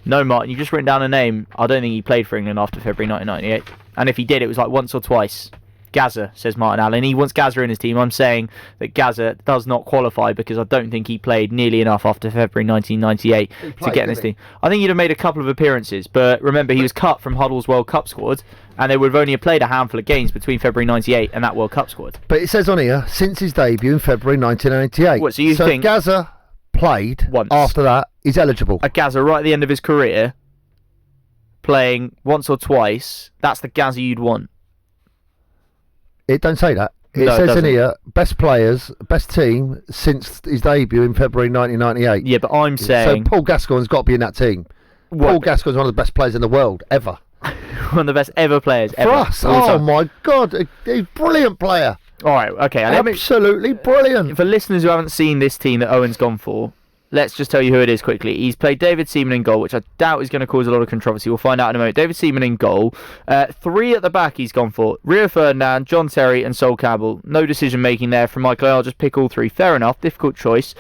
No, Martin, you've just written down a name. I don't think he played for England after February 1998. And if he did, it was like once or twice. Gaza, says Martin Allen. He wants Gaza in his team. I'm saying that Gaza does not qualify because I don't think he played nearly enough after February 1998 to get in his team. I think he'd have made a couple of appearances, but remember, he was cut from Huddle's World Cup squad, and they would have only played a handful of games between February 98 and that World Cup squad. But it says on here, since his debut in February 1998. What, so you think Gaza played once after that, he's eligible. A Gaza right at the end of his career, playing once or twice, that's the Gaza you'd want. It don't say that. It No, it says in doesn't. here, best players, best team since his debut in February 1998. Yeah, but I'm saying... So Paul Gascoigne's got to be in that team. Paul Gascoigne's one of the best players in the world, ever. One of the best ever players For ever. us. All Oh time. my God, he's a brilliant player. All right, okay. Absolutely brilliant. For listeners who haven't seen this team that Owen's gone for, let's just tell you who it is quickly. He's played David Seaman in goal, which I doubt is going to cause a lot of controversy. We'll find out in a moment. David Seaman in goal. 3 at the back he's gone for. Rio Ferdinand, John Terry and Sol Campbell. No decision making there from Michael. I'll just pick all 3. Fair enough. Difficult choice.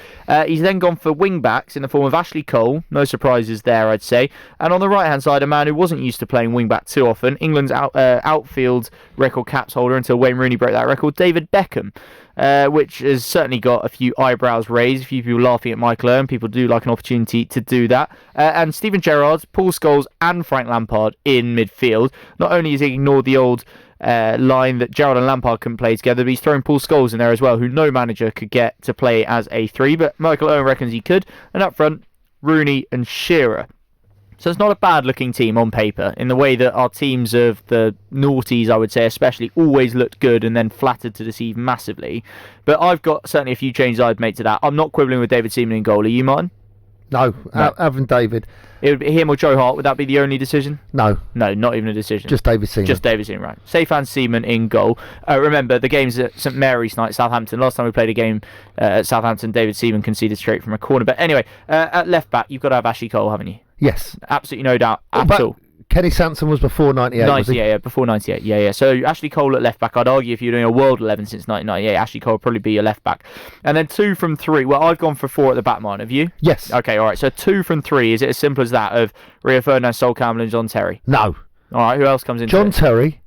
He's then gone for wing backs in the form of Ashley Cole. No surprises there, I'd say. And on the right hand side, a man who wasn't used to playing wing back too often. England's outfield record caps holder until Wayne Rooney broke that record. David Beckham. Which has certainly got a few eyebrows raised, a few people laughing at Michael Owen. People do like an opportunity to do that. And Steven Gerrard, Paul Scholes and Frank Lampard in midfield. Not only has he ignored the old line that Gerrard and Lampard couldn't play together, but he's thrown Paul Scholes in there as well, who no manager could get to play as a 3, but Michael Owen reckons he could. And up front, Rooney and Shearer. So it's not a bad-looking team on paper, in the way that our teams of the noughties, I would say, especially, always looked good and then flattered to deceive massively. But I've got certainly a few changes I'd make to that. I'm not quibbling with David Seaman in goal. Are you, Martin? No. Having David. It would be him or Joe Hart. Would that be the only decision? No. No, not even a decision. Just David Seaman. Just David Seaman, right. Seyfan Seaman in goal. Remember, the game's at St Mary's tonight, Southampton. Last time we played a game at Southampton, David Seaman conceded straight from a corner. But anyway, at left back, you've got to have Ashley Cole, haven't you? Yes. Absolutely no doubt at all. Kenny Sansom was before 98, was he? Yeah, before 98. Yeah. So Ashley Cole at left back. I'd argue if you're doing a World 11 since 1998, Ashley Cole would probably be your left back. And then 2 from 3. Well, I've gone for 4 at the back, Martin. Have you? Yes. Okay, all right. So 2 from 3. Is it as simple as that of Rio Ferdinand, Sol Campbell and John Terry? No. All right, who else comes in? John Terry,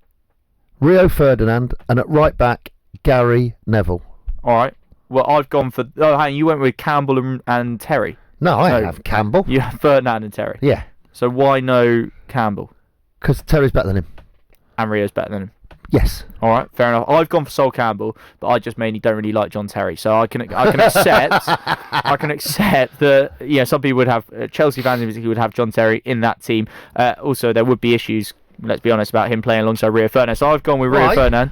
Rio Ferdinand, and at right back, Gary Neville. All right. Well, I've gone for... Oh, hang on, you went with Campbell and Terry. No, I have Campbell. You have Ferdinand and Terry. Yeah. So why no Campbell? Because Terry's better than him. And Rio's better than him. Yes. All right, fair enough. I've gone for Sol Campbell, but I just mainly don't really like John Terry, so I can accept that some people would have Chelsea fans in particular would have John Terry in that team. Also, there would be issues. Let's be honest about him playing alongside Rio Ferdinand. So I've gone with Rio Ferdinand.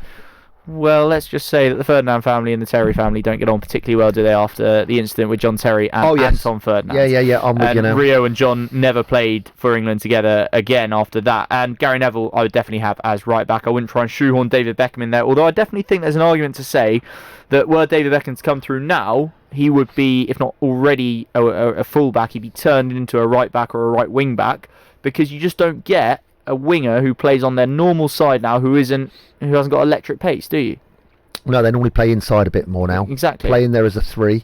Well, let's just say that the Ferdinand family and the Terry family don't get on particularly well, do they, after the incident with John Terry and Anton Ferdinand? Yeah, I'm with you now. Rio and John never played for England together again after that. And Gary Neville, I would definitely have as right back. I wouldn't try and shoehorn David Beckham in there, although I definitely think there's an argument to say that were David Beckham to come through now, he would be, if not already a full-back, he'd be turned into a right back or a right wing back, because you just don't get a winger who plays on their normal side now who hasn't got electric pace, do you? No, they normally play inside a bit more now. Exactly. Playing there as a 3,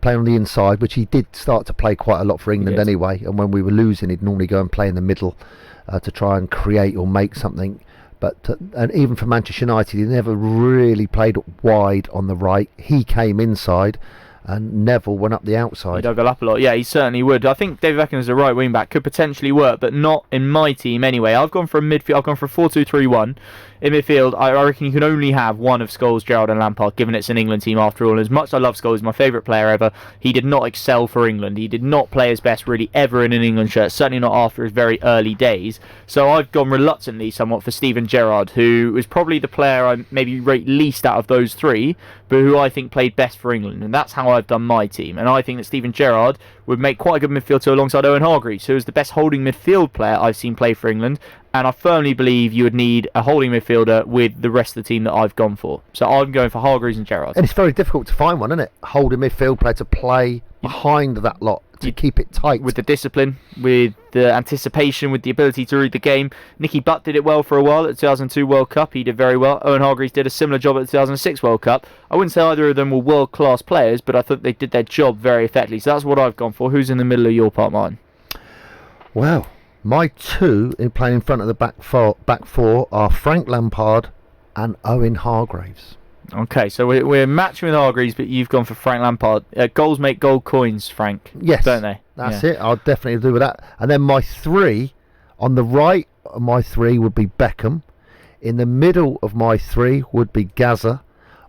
playing on the inside, which he did start to play quite a lot for England anyway. And when we were losing, he'd normally go and play in the middle to try and create or make something. But and even for Manchester United, he never really played wide on the right. He came inside, and Neville went up the outside. He'd overlap a lot. Yeah, he certainly would. I think David Beckham as a right wing back could potentially work, but not in my team anyway. I've gone for a midfield. I've gone for a 4-2-3-1. In midfield, I reckon you can only have one of Scholes, Gerrard and Lampard, given it's an England team after all. And as much as I love Scholes, he's my favourite player ever, he did not excel for England. He did not play his best really ever in an England shirt, certainly not after his very early days. So I've gone reluctantly somewhat for Steven Gerrard, who is probably the player I maybe rate least out of those 3, but who I think played best for England. And that's how I've done my team. And I think that Steven Gerrard would make quite a good midfielder alongside Owen Hargreaves, who is the best holding midfield player I've seen play for England. And I firmly believe you would need a holding midfielder with the rest of the team that I've gone for. So I'm going for Hargreaves and Gerrard. And it's very difficult to find one, isn't it? Holding midfield player to play behind that lot, to keep it tight. With the discipline, with the anticipation, with the ability to read the game. Nicky Butt did it well for a while at the 2002 World Cup. He did very well. Owen Hargreaves did a similar job at the 2006 World Cup. I wouldn't say either of them were world-class players, but I thought they did their job very effectively. So that's what I've gone for. Who's in the middle of your part, Martin? Well, my 2 in playing in front of the back four are Frank Lampard and Owen Hargreaves. Okay, so we're matching with Hargreaves, but you've gone for Frank Lampard. Goals make gold coins, Frank. Yes. Don't they? That's it. I'll definitely do with that. And then my 3, on the right of my 3 would be Beckham. In the middle of my 3 would be Gaza.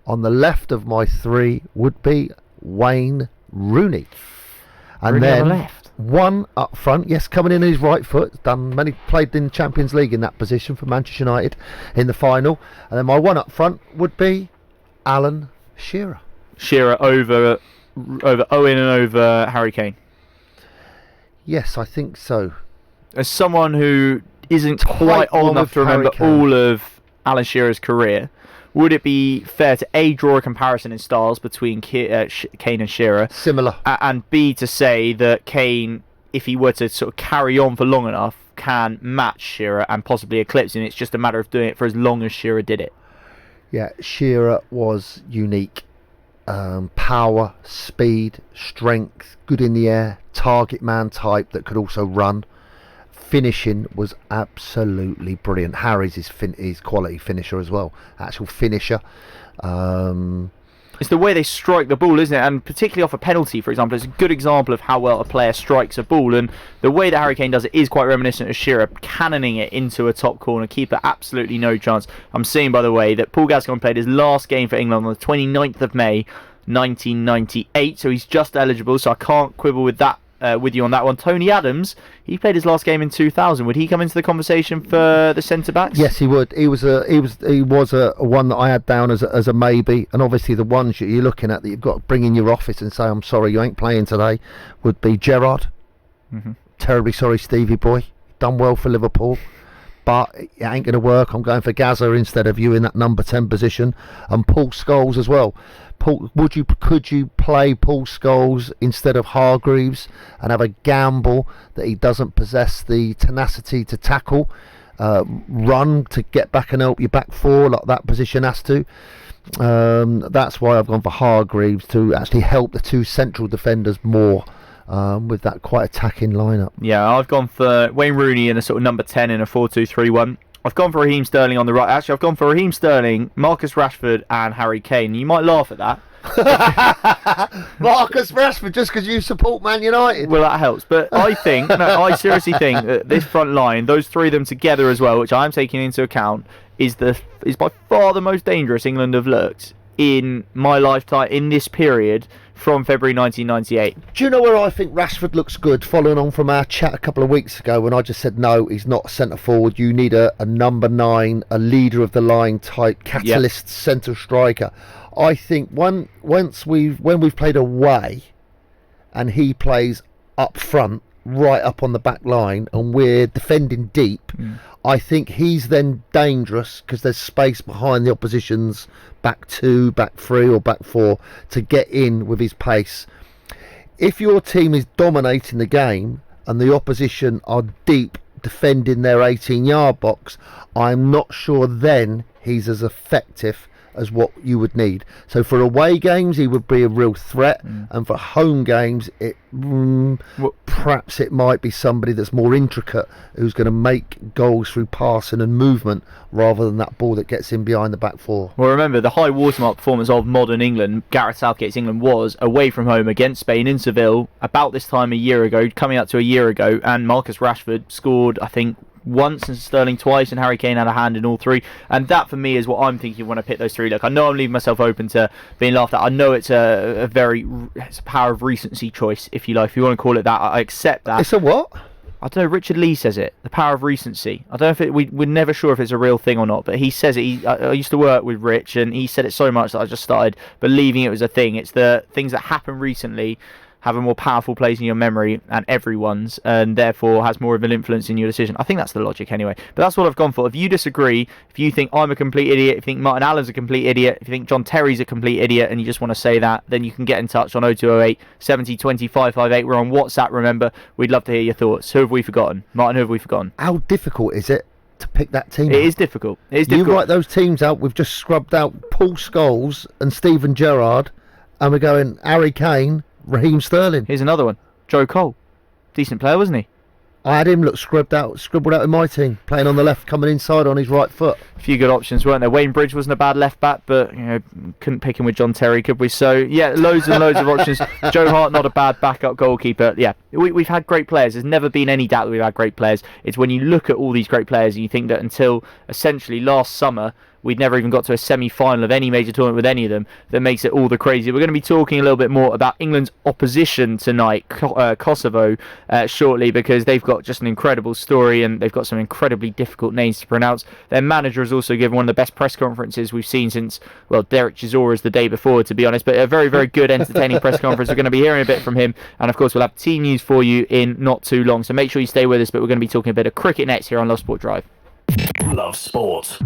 On the left of my 3 would be Wayne Rooney. And Rooney then on the left. 1 up front, yes, coming in his right foot, played in Champions League in that position for Manchester United in the final. And then my 1 up front would be Alan Shearer. Shearer over Owen and over Harry Kane. Yes, I think so. As someone who isn't quite old enough to remember all of Alan Shearer's career, would it be fair to A, draw a comparison in styles between Kane and Shearer? Similar. And B, to say that Kane, if he were to sort of carry on for long enough, can match Shearer and possibly eclipse him. It's just a matter of doing it for as long as Shearer did it. Yeah, Shearer was unique. Power, speed, strength, good in the air, target man type that could also run. Finishing was absolutely brilliant. Harry's his quality finisher as well, actual finisher. It's the way they strike the ball, isn't it? And particularly off a penalty, for example, it's a good example of how well a player strikes a ball. And the way that Harry Kane does it is quite reminiscent of Shearer, cannoning it into a top corner. Keeper absolutely no chance. I'm seeing, by the way, that Paul Gascoigne played his last game for England on the 29th of May 1998, so he's just eligible, so I can't quibble with that. With you on that one. Tony Adams, he played his last game in 2000. Would he come into the conversation for the centre backs? Yes, he would. He was a one that I had down as a maybe, and obviously the ones you're looking at that you've got to bring in your office and say, I'm sorry, you ain't playing today, would be Gerrard. Terribly sorry, Stevie boy. Done well for Liverpool, but it ain't going to work. I'm going for Gazza instead of you in that number 10 position, and Paul Scholes as well. Paul, could you play Paul Scholes instead of Hargreaves and have a gamble that he doesn't possess the tenacity to tackle, run to get back and help your back four like that position has to? That's why I've gone for Hargreaves to actually help the two central defenders more. With that quite attacking lineup. Yeah, I've gone for Wayne Rooney in a sort of number 10 in a 4-2-3-1. I've gone for Raheem Sterling on the right. Actually, I've gone for Raheem Sterling, Marcus Rashford and Harry Kane. You might laugh at that. Marcus Rashford, just because you support Man United. Well, that helps. But I seriously think that this front line, those three of them together as well, which I'm taking into account, is by far the most dangerous England have looked in my lifetime, in this period, from February 1998. Do you know where I think Rashford looks good, following on from our chat a couple of weeks ago when I just said no, he's not a centre forward, you need a number 9, a leader of the line type catalyst centre striker. I think when we've played away and he plays up front, right up on the back line, and we're defending deep, I think he's then dangerous because there's space behind the opposition's back 2, back 3 or back 4 to get in with his pace. If your team is dominating the game and the opposition are deep defending their 18-yard box, I'm not sure then he's as effective as what you would need. So for away games he would be a real threat, and for home games perhaps it might be somebody that's more intricate who's going to make goals through passing and movement rather than that ball that gets in behind the back 4. Well, remember the high watermark performance of modern England, Gareth Southgate's England, was away from home against Spain in Seville about this time a year ago, coming up to a year ago, and Marcus Rashford scored, I think, once and Sterling twice, and Harry Kane had a hand in all 3, and that for me is what I'm thinking when I pick those 3. Look, I know I'm leaving myself open to being laughed at. I know it's a power of recency choice, if you like, if you want to call it that. I accept that. It's a what? I don't know, Richard Lee says it, the power of recency. I don't know if we're never sure if it's a real thing or not, but he says it. I used to work with Rich, and he said it so much that I just started believing it was a thing. It's the things that happen recently have a more powerful place in your memory than everyone's, and therefore has more of an influence in your decision. I think that's the logic anyway. But that's what I've gone for. If you disagree, if you think I'm a complete idiot, if you think Martin Allen's a complete idiot, if you think John Terry's a complete idiot, and you just want to say that, then you can get in touch on 0208 70 20 558. We're on WhatsApp, remember. We'd love to hear your thoughts. Who have we forgotten? Martin, who have we forgotten? How difficult is it to pick that team It out? is difficult. It is difficult. You write those teams out, we've just scrubbed out Paul Scholes and Steven Gerrard, and we're going Harry Kane, Raheem Sterling. Here's another one. Joe Cole. Decent player, wasn't he? I had him scribbled out in my team, playing on the left, coming inside on his right foot. A few good options, weren't there? Wayne Bridge wasn't a bad left back, but couldn't pick him with John Terry, could we? So yeah, loads and loads of options. Joe Hart, not a bad backup goalkeeper. Yeah, we've had great players. There's never been any doubt that we've had great players. It's when you look at all these great players and you think that until essentially last summer we'd never even got to a semi-final of any major tournament with any of them, that makes it all the crazier. We're going to be talking a little bit more about England's opposition tonight, Kosovo, shortly, because they've got just an incredible story and they've got some incredibly difficult names to pronounce. Their manager has also given one of the best press conferences we've seen since, well, Derek Chisora's the day before, to be honest, but a very, very good, entertaining press conference. We're going to be hearing a bit from him, and of course we'll have team news for you in not too long, so make sure you stay with us, but we're going to be talking a bit of cricket next here on Love Sport Drive. Love Sport.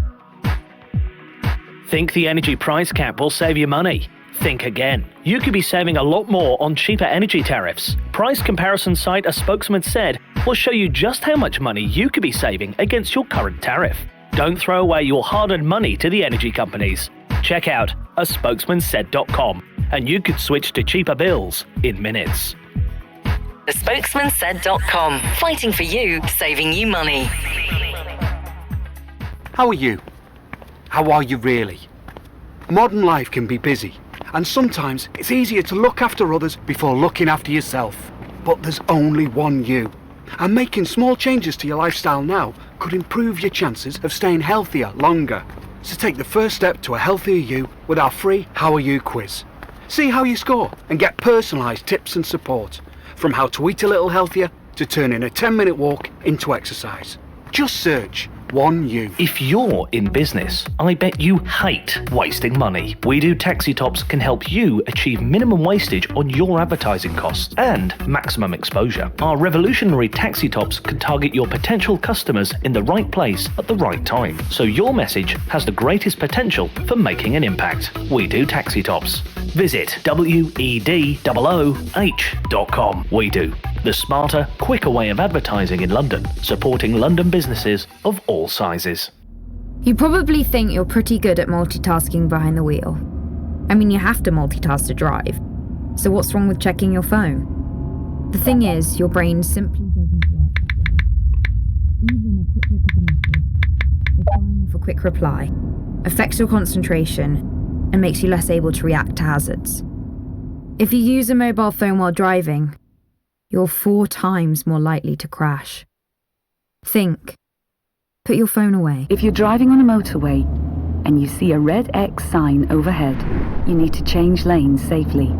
Think the energy price cap will save you money? Think again. You could be saving a lot more on cheaper energy tariffs. Price comparison site A Spokesman Said will show you just how much money you could be saving against your current tariff. Don't throw away your hard-earned money to the energy companies. Check out aspokesmansaid.com and you could switch to cheaper bills in minutes. thespokesmansaid.com. Fighting for you, saving you money. How are you? How are you really? Modern life can be busy, and sometimes it's easier to look after others before looking after yourself. But there's only one you. And making small changes to your lifestyle now could improve your chances of staying healthier longer. So take the first step to a healthier you with our free How Are You quiz. See how you score and get personalised tips and support. From how to eat a little healthier to turning a 10-minute walk into exercise. Just search One You. If you're in business, I bet you hate wasting money. We Do Taxi Tops can help you achieve minimum wastage on your advertising costs and maximum exposure. Our revolutionary taxi tops can target your potential customers in the right place at the right time, so your message has the greatest potential for making an impact. We Do Taxi Tops. Visit WEDOOH.com. We Do, the smarter, quicker way of advertising in London, supporting London businesses of all sizes. You probably think you're pretty good at multitasking behind the wheel. I mean, you have to multitask to drive. So what's wrong with checking your phone? The thing is, your brain simply doesn't work that way. Even a quick look at a message, or firing off a quick reply, affects your concentration and makes you less able to react to hazards. If you use a mobile phone while driving, you're 4 times more likely to crash. Think. Put your phone away. If you're driving on a motorway and you see a red X sign overhead, you need to change lanes safely.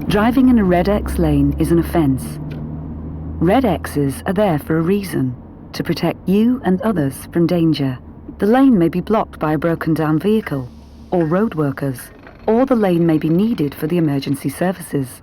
Driving in a red X lane is an offence. Red X's are there for a reason, to protect you and others from danger. The lane may be blocked by a broken down vehicle or road workers, or the lane may be needed for the emergency services.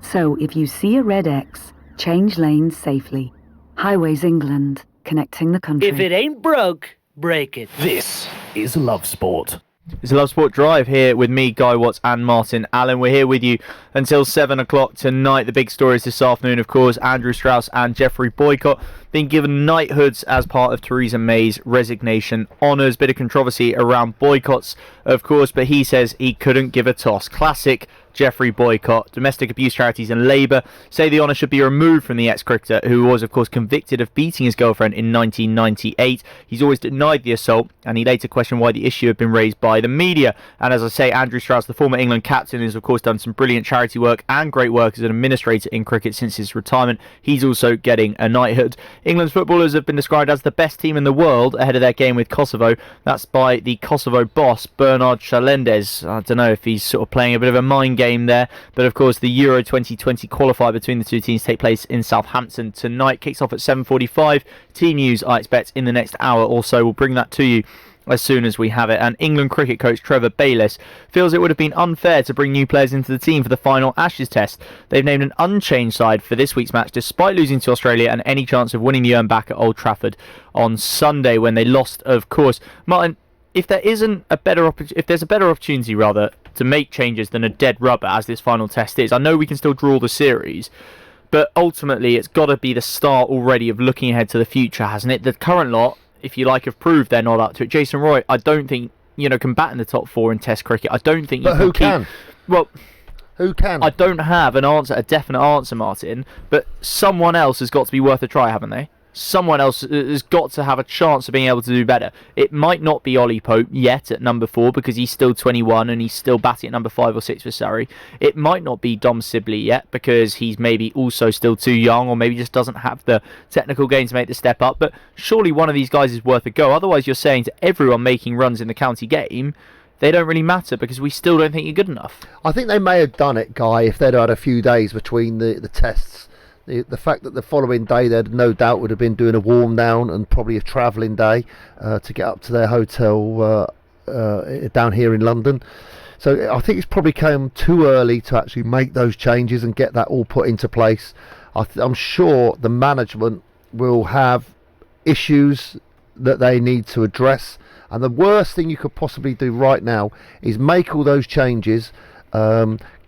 So if you see a red X, change lanes safely. Highways England, connecting the country. If it ain't broke, break it. This is Love Sport. It's a Love Sport Drive here with me, Guy Watts, and Martin Allen. We're here with you until 7 o'clock tonight. The big stories this afternoon, of course, Andrew Strauss and Jeffrey Boycott being given knighthoods as part of Theresa May's resignation honours. Bit of controversy around Boycott's, of course, but he says he couldn't give a toss. Classic Jeffrey Boycott. Domestic abuse charities and Labour say the honour should be removed from the ex-cricketer, who was, of course, convicted of beating his girlfriend in 1998. He's always denied the assault, and he later questioned why the issue had been raised by the media. And as I say, Andrew Strauss, the former England captain, has, of course, done some brilliant charity work and great work as an administrator in cricket since his retirement. He's also getting a knighthood. England's footballers have been described as the best team in the world ahead of their game with Kosovo. That's by the Kosovo boss, Bernard Chalendes. I don't know if he's sort of playing a bit of a mind game there, but of course the Euro 2020 qualifier between the two teams take place in Southampton tonight. Kicks off at 7:45. Team news, I expect, in the next hour or so. We'll bring that to you as soon as we have it. And England cricket coach Trevor Bayliss feels it would have been unfair to bring new players into the team for the final Ashes test. They've named an unchanged side for this week's match despite losing to Australia and any chance of winning the urn back at Old Trafford on Sunday when they lost, of course. Martin, if there's a better opportunity rather to make changes than a dead rubber as this final test is, I know we can still draw the series, but ultimately it's got to be the start already of looking ahead to the future, hasn't it? The current lot, if you like, have proved they're not up to it. Jason Roy, I don't think, can bat in the top 4 in Test cricket. I don't think. But who can? Well, who can? I don't have a definite answer, Martin. But someone else has got to be worth a try, haven't they? Someone else has got to have a chance of being able to do better. It might not be Ollie Pope yet at number 4 because he's still 21 and he's still batting at number 5 or 6 for Surrey. It might not be Dom Sibley yet because he's maybe also still too young or maybe just doesn't have the technical game to make the step up. But surely one of these guys is worth a go. Otherwise, you're saying to everyone making runs in the county game, they don't really matter because we still don't think you're good enough. I think they may have done it, Guy, if they'd had a few days between the tests. The fact that the following day they'd no doubt would have been doing a warm down and probably a travelling day to get up to their hotel down here in London. So I think it's probably come too early to actually make those changes and get that all put into place. I'm sure the management will have issues that they need to address And the worst thing you could possibly do right now is make all those changes,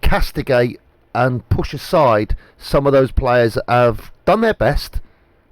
castigate and push aside some of those players that have done their best.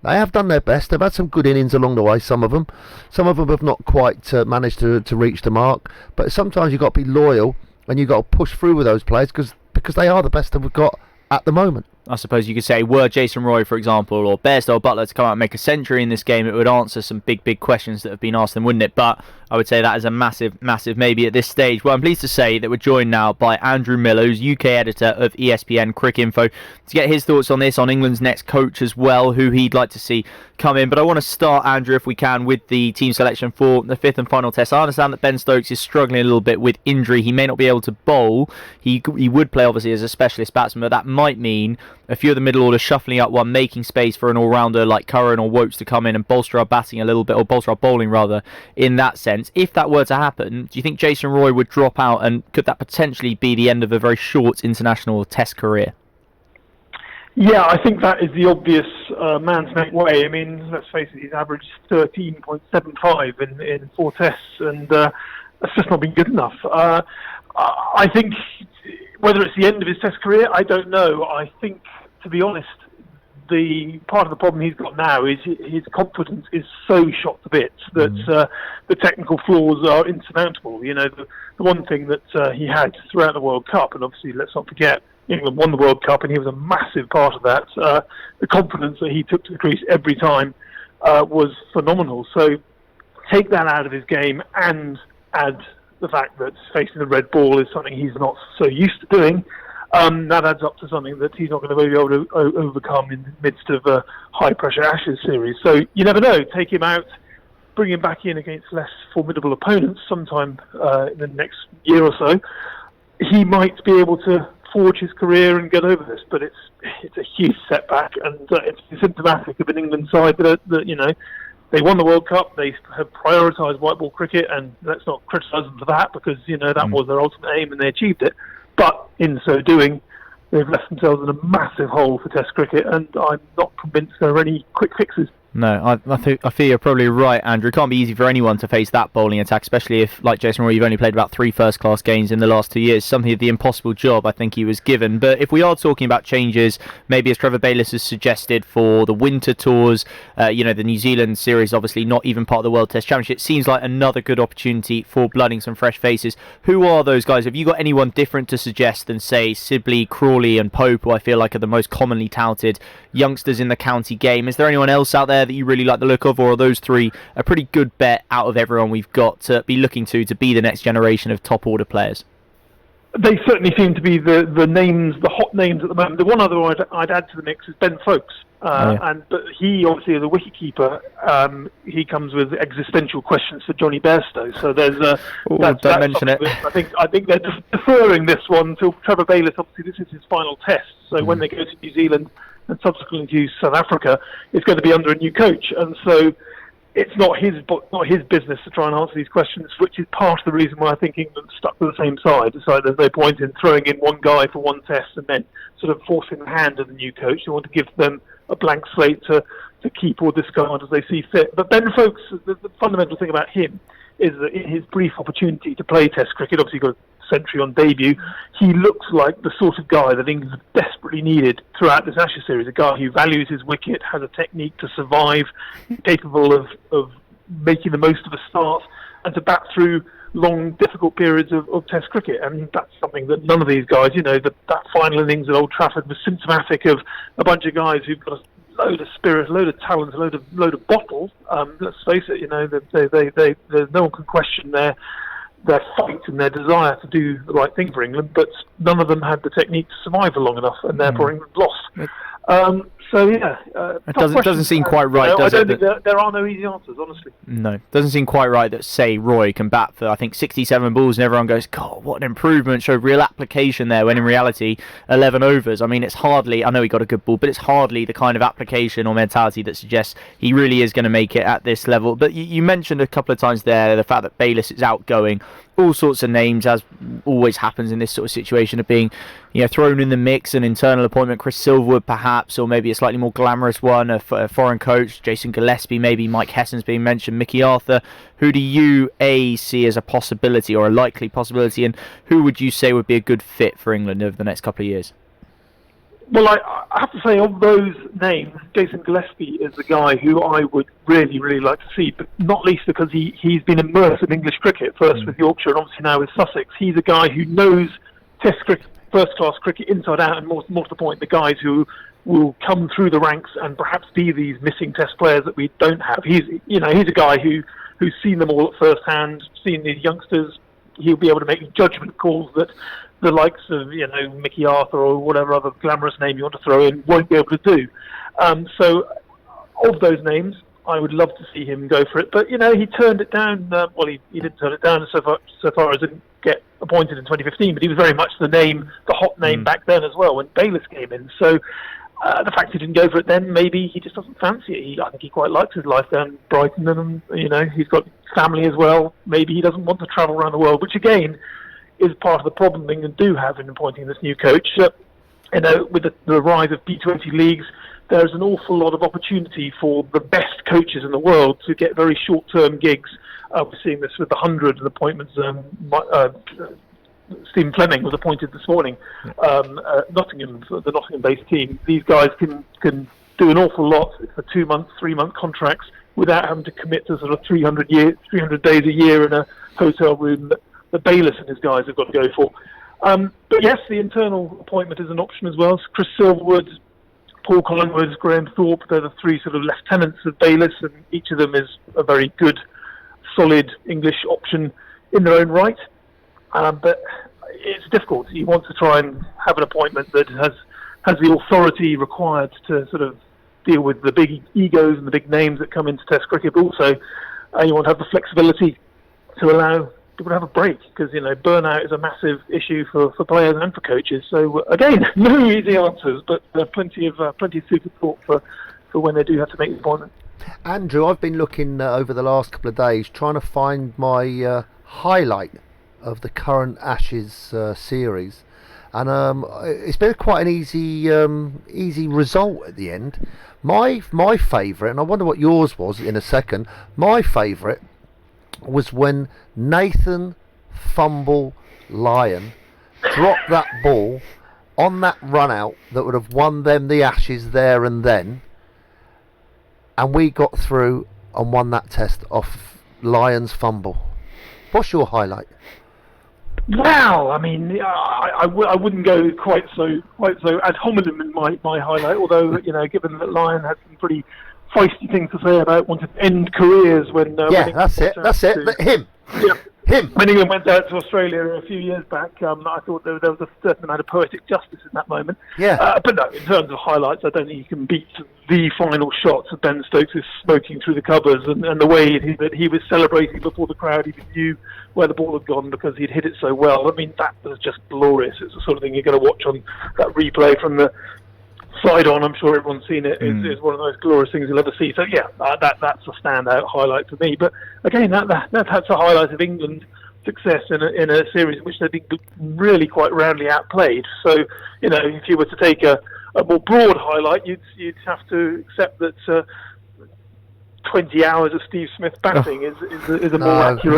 They have done their best. They've had some good innings along the way, some of them. Some of them have not quite managed to reach the mark. But sometimes you've got to be loyal and you've got to push through with those players because they are the best that we've got at the moment. I suppose you could say, were Jason Roy, for example, or Bairstow Butler to come out and make a century in this game, it would answer some big questions that have been asked them, wouldn't it? But I would say that is a massive maybe at this stage. Well, I'm pleased to say that we're joined now by Andrew Miller, who's UK editor of ESPN Cricinfo, to get his thoughts on this, on England's next coach as well, who he'd like to see come in. But I want to start, Andrew, if we can, with the team selection for the fifth and final test. I understand that Ben Stokes is struggling a little bit with injury. He may not be able to bowl. He would play, obviously, as a specialist batsman, but that might mean a few of the middle order shuffling up one, making space for an all-rounder like Curran or Wokes to come in and bolster our batting a little bit, or bolster our bowling rather, in that sense. If that were to happen, do you think Jason Roy would drop out, and could that potentially be the end of a very short international test career? Yeah, I think that is the obvious man's make way. I mean, let's face it, he's averaged 13.75 in 4 tests, and that's just not been good enough. I think whether it's the end of his test career, I don't know. I think, to be honest, the part of the problem he's got now is his confidence is so shot to bits that the technical flaws are insurmountable. You know, the one thing that he had throughout the World Cup, and obviously let's not forget, England won the World Cup and he was a massive part of that. The confidence that he took to the crease every time was phenomenal. So take that out of his game and add the fact that facing the red ball is something he's not so used to doing. That adds up to something that he's not going to be able to overcome in the midst of a high-pressure Ashes series. So you never know. Take him out, bring him back in against less formidable opponents sometime in the next year or so. He might be able to forge his career and get over this, but it's a huge setback, and it's symptomatic of an England side that you know, they won the World Cup, they have prioritised white ball cricket, and let's not criticise them for that, because you know that was their ultimate aim and they achieved it. But in so doing, they've left themselves in a massive hole for Test cricket, and I'm not convinced there are any quick fixes. No, I feel you're probably right, Andrew. It can't be easy for anyone to face that bowling attack, especially if, like Jason Roy, you've only played about 3 first-class games in the last 2 years. Something of the impossible job I think he was given. But if we are talking about changes, maybe as Trevor Bayliss has suggested for the winter tours, you know, the New Zealand series, obviously not even part of the World Test Championship, seems like another good opportunity for blooding some fresh faces. Who are those guys? Have you got anyone different to suggest than, say, Sibley, Crawley and Pope, who I feel like are the most commonly touted youngsters in the county game? Is there anyone else out there that you really like the look of, or are those 3 a pretty good bet out of everyone we've got to be looking to be the next generation of top order players? They certainly seem to be the names, the hot names at the moment. The one other I'd add to the mix is Ben Foakes, but he obviously is a wicketkeeper. He comes with existential questions for Johnny Bairstow. So there's don't mention it. I think they're deferring this one till Trevor Bayliss. Obviously, this is his final test. So when they go to New Zealand and subsequently to South Africa, it's going to be under a new coach, and so it's not his business to try and answer these questions, which is part of the reason why I think England stuck with the same side. So there's no point in throwing in one guy for one test and then sort of forcing the hand of the new coach. You want to give them a blank slate to keep or discard as they see fit. But Ben Foakes, the fundamental thing about him is that in his brief opportunity to play Test cricket, obviously got a century on debut, he looks like the sort of guy that England have desperately needed throughout this Ashes series, a guy who values his wicket, has a technique to survive, capable of making the most of a start, and to bat through long, difficult periods of Test cricket. And that's something that none of these guys, you know, that final innings at Old Trafford was symptomatic of a bunch of guys who've got a load of spirit, a load of talent, a load of bottle. Let's face it, you know, there's no one can question their fight and their desire to do the right thing for England, but none of them had the technique to survive for long enough, and therefore England lost. So yeah, it doesn't seem quite right, does it? I don't think there are no easy answers, honestly. No, doesn't seem quite right that, say, Roy can bat for, I think, 67 balls, and everyone goes, God, what an improvement, showed real application there, when in reality, 11 overs. I mean, it's hardly, I know he got a good ball, but it's hardly the kind of application or mentality that suggests he really is going to make it at this level. But you mentioned a couple of times there the fact that Bayliss is outgoing. All sorts of names, as always happens in this sort of situation, of being, you know, thrown in the mix. An internal appointment, Chris Silverwood, perhaps. perhaps, or maybe a slightly more glamorous one, a foreign coach, Jason Gillespie, maybe Mike Hessen's being mentioned, Mickey Arthur. Who do you, see as a possibility or a likely possibility, and who would you say would be a good fit for England over the next couple of years? Well, I have to say, of those names, Jason Gillespie is the guy who I would really, really like to see, but not least because he's been immersed in English cricket, first with Yorkshire and obviously now with Sussex. He's a guy who knows Test cricket, first-class cricket inside out, and more to the point, the guys who will come through the ranks and perhaps be these missing Test players that we don't have. He's a guy who's seen them all at first hand, seen these youngsters. He'll be able to make judgment calls that the likes of Mickey Arthur or whatever other glamorous name you want to throw in won't be able to do. So, of those names, I would love to see him go for it. But he turned it down. He didn't turn it down so far as didn't get appointed in 2015. But he was very much the hot name back then as well when Bayliss came in. So. The fact he didn't go for it then, maybe he just doesn't fancy it. I think he quite likes his life down in Brighton, and he's got family as well. Maybe he doesn't want to travel around the world, which again is part of the problem England do have in appointing this new coach. With the rise of T20 leagues, there's an awful lot of opportunity for the best coaches in the world to get very short-term gigs. We're seeing this with the 100 appointments. Stephen Fleming was appointed this morning. The Nottingham-based team. These guys can do an awful lot for 2 months, 3 month contracts without having to commit to sort of 300 days a year in a hotel room that Bayliss and his guys have got to go for. But yes, the internal appointment is an option as well. Chris Silverwood, Paul Collingwood, Graham Thorpe, they're the three sort of lieutenants of Bayliss, and each of them is a very good, solid English option in their own right. But it's difficult. You want to try and have an appointment that has the authority required to sort of deal with the big egos and the big names that come into Test cricket, but also you want to have the flexibility to allow people to have a break, because burnout is a massive issue for players and for coaches. So again, no easy answers, but plenty of food for thought for when they do have to make the appointment. Andrew, I've been looking over the last couple of days trying to find my highlight of the current Ashes series, and it's been quite an easy result at the end. My favourite, and I wonder what yours was in a second, my favourite was when Nathan Fumble Lyon dropped that ball on that run out that would have won them the Ashes there and then, and we got through and won that test off Lyon's fumble. What's your highlight? Wow, I mean, I wouldn't go quite so ad hominem in my highlight, although given that Lyon had some pretty feisty things to say about wanting to end careers when that's it. Him. When England went out to Australia a few years back, I thought there was a certain amount of poetic justice in that moment. But no, in terms of highlights, I don't think you can beat the final shots of Ben Stokes smoking through the covers and the way that he was celebrating before the crowd even knew where the ball had gone because he'd hit it so well. I mean, that was just glorious. It's the sort of thing you're going to watch on that replay from the side on. I'm sure everyone's seen it. It's one of the most glorious things you'll ever see. So yeah, that's a standout highlight for me. But again, that's a highlight of England's success in a series in which they've been really quite roundly outplayed. So if you were to take a more broad highlight, you'd have to accept that 20 hours of Steve Smith batting is a more accurate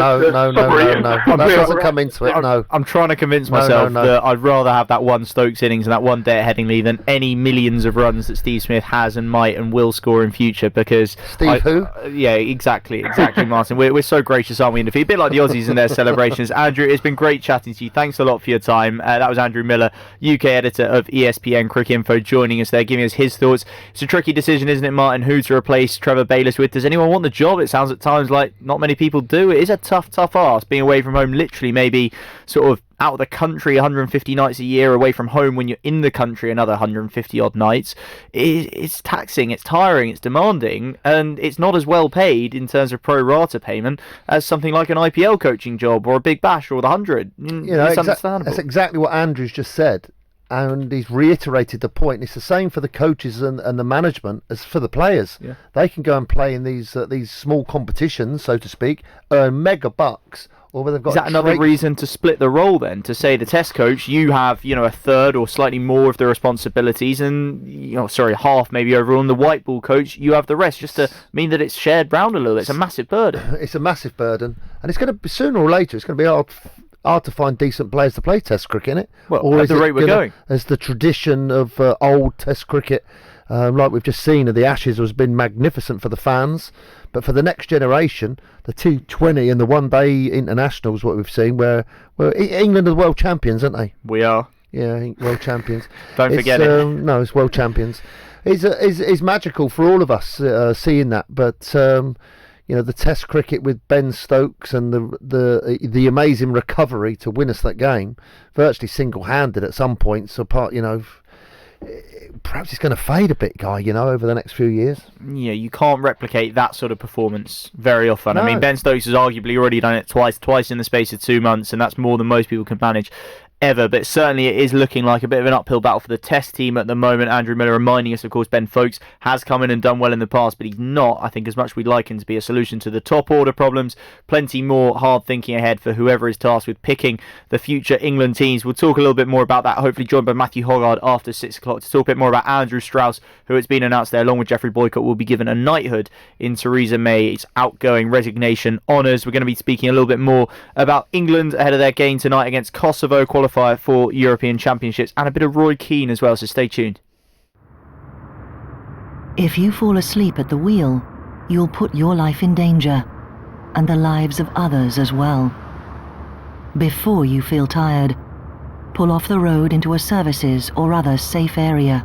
summary. No. That doesn't come into it, no. I'm trying to convince myself that I'd rather have that one Stokes innings and that one dead-heading lead than any millions of runs that Steve Smith has and might and will score in future, because... who? Yeah, exactly, Martin. We're so gracious, aren't we, in defeat? A bit like the Aussies and their celebrations. Andrew, it's been great chatting to you. Thanks a lot for your time. That was Andrew Miller, UK editor of ESPN Cricket Info, joining us there, giving us his thoughts. It's a tricky decision, isn't it, Martin, who to replace Trevor Bayliss with? Does anyone want the job? It sounds at times like not many people do. It is a tough ask, being away from home, literally maybe sort of out of the country 150 nights a year, away from home when you're in the country another 150 odd nights. It's taxing, it's tiring, it's demanding, and it's not as well paid in terms of pro rata payment as something like an IPL coaching job or a Big Bash or the 100. It's understandable. That's exactly what Andrew's just said. And he's reiterated the point. It's the same for the coaches and the management as for the players. Yeah. They can go and play in these small competitions, so to speak, earn mega bucks or whether they've got. Is that another reason to split the role then? To say the test coach, you have, a third or slightly more of the responsibilities, and half maybe overall. And the white ball coach, you have the rest, just to mean that it's shared round a little. It's a massive burden. It's a massive burden, and it's going to be sooner or later. It's going to be hard to find decent players to play Test cricket, innit? Well, or at the rate we're going, as the tradition of old Test cricket, like we've just seen, the Ashes has been magnificent for the fans. But for the next generation, the T20 and the one-day internationals, what we've seen, where England are the world champions, aren't they? We are. Yeah, world champions. Don't forget it. No, it's world champions. It's magical for all of us seeing that. But the Test cricket with Ben Stokes and the amazing recovery to win us that game, virtually single-handed at some points. Apart, perhaps it's going to fade a bit, Guy, over the next few years. Yeah, you can't replicate that sort of performance very often. No. I mean, Ben Stokes has arguably already done it twice in the space of 2 months, and that's more than most people can manage ever. But certainly it is looking like a bit of an uphill battle for the Test team at the moment. Andrew Miller reminding us, of course, Ben Stokes has come in and done well in the past, but he's not, I think, as much we'd like him to be a solution to the top order problems. Plenty more hard thinking ahead for whoever is tasked with picking the future England teams. We'll talk a little bit more about that, hopefully joined by Matthew Hoggard after 6 o'clock to talk a bit more about Andrew Strauss, who has been announced there along with Geoffrey Boycott will be given a knighthood in Theresa May's outgoing resignation honours. We're going to be speaking a little bit more about England ahead of their game tonight against Kosovo, qualifier for European Championships, and a bit of Roy Keane as well, so stay tuned. If you fall asleep at the wheel, you'll put your life in danger, and the lives of others as well. Before you feel tired, pull off the road into a services or other safe area.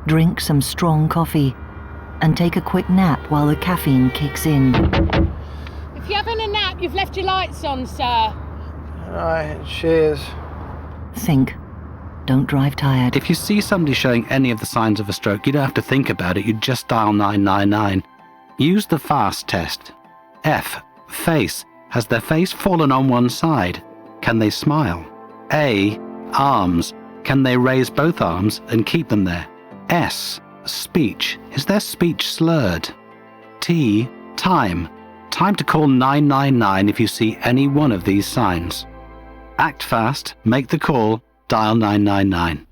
Drink some strong coffee, and take a quick nap while the caffeine kicks in. If you're having a nap, you've left your lights on, sir. Right, cheers. Think. Don't drive tired. If you see somebody showing any of the signs of a stroke, you don't have to think about it, you just dial 999. Use the FAST test. F. Face. Has their face fallen on one side? Can they smile? A. Arms. Can they raise both arms and keep them there? S. Speech. Is their speech slurred? T. Time. Time to call 999 if you see any one of these signs. Act fast, make the call, dial 999.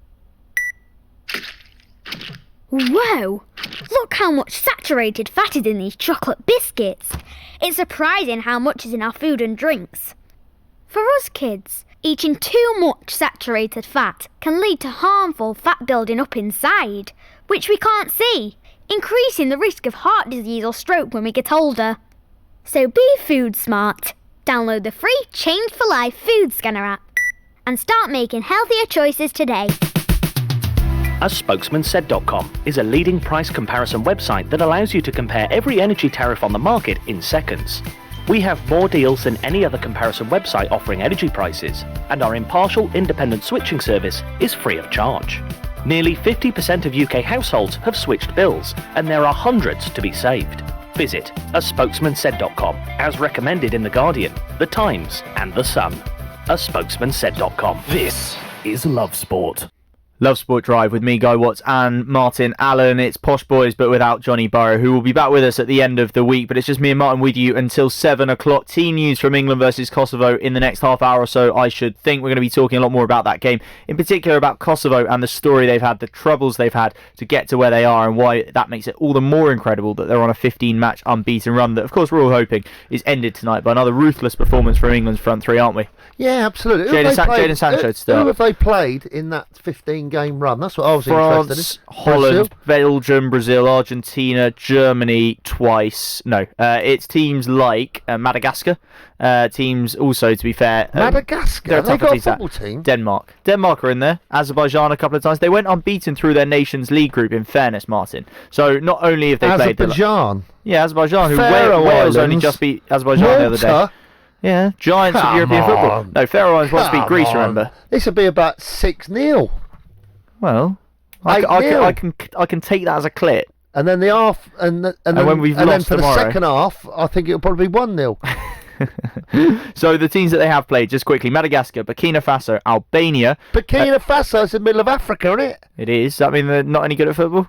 Whoa! Look how much saturated fat is in these chocolate biscuits. It's surprising how much is in our food and drinks. For us kids, eating too much saturated fat can lead to harmful fat building up inside, which we can't see, increasing the risk of heart disease or stroke when we get older. So be food smart. Download the free Change for Life food scanner app and start making healthier choices today. spokesmansaid.com is a leading price comparison website that allows you to compare every energy tariff on the market in seconds. We have more deals than any other comparison website offering energy prices, and our impartial independent switching service is free of charge. Nearly 50% of UK households have switched bills, and there are hundreds to be saved. Visit spokesmansaid.com, as recommended in The Guardian, The Times and The Sun. spokesmansaid.com. This is Love Sport. Love Sport Drive with me, Guy Watts, and Martin Allen. It's Posh Boys, but without Johnny Burrow, who will be back with us at the end of the week. But it's just me and Martin with you until 7 o'clock. Team news from England versus Kosovo in the next half hour or so, I should think. We're going to be talking a lot more about that game, in particular about Kosovo and the story they've had, the troubles they've had to get to where they are, and why that makes it all the more incredible that they're on a 15-match unbeaten run that, of course, we're all hoping is ended tonight by another ruthless performance from England's front three, aren't we? Yeah, absolutely. Jadon Sancho to start. Who have they played in that 15-game run? That's what I was interested in. France, Holland, Belgium, Brazil, Argentina, Germany twice. No, it's teams like Madagascar. Teams also, to be fair. Madagascar? They got a football team? Denmark. Denmark are in there. Azerbaijan a couple of times. They went unbeaten through their Nations League group, in fairness, Martin. So not only have they played... Azerbaijan? Yeah, Azerbaijan, who Faroe Wales only Islands. just beat Azerbaijan the other day. Yeah, giants of European football. No, Faroe Islands once beat Greece, remember? This will be about 6-0. Well, I can take that as a clip. And then the half, and then when we've lost for tomorrow, the second half, I think it'll probably be 1-0. So the teams that they have played, just quickly: Madagascar, Burkina Faso, Albania. Burkina Faso's in the middle of Africa, isn't it? It is. Does that mean they're not any good at football?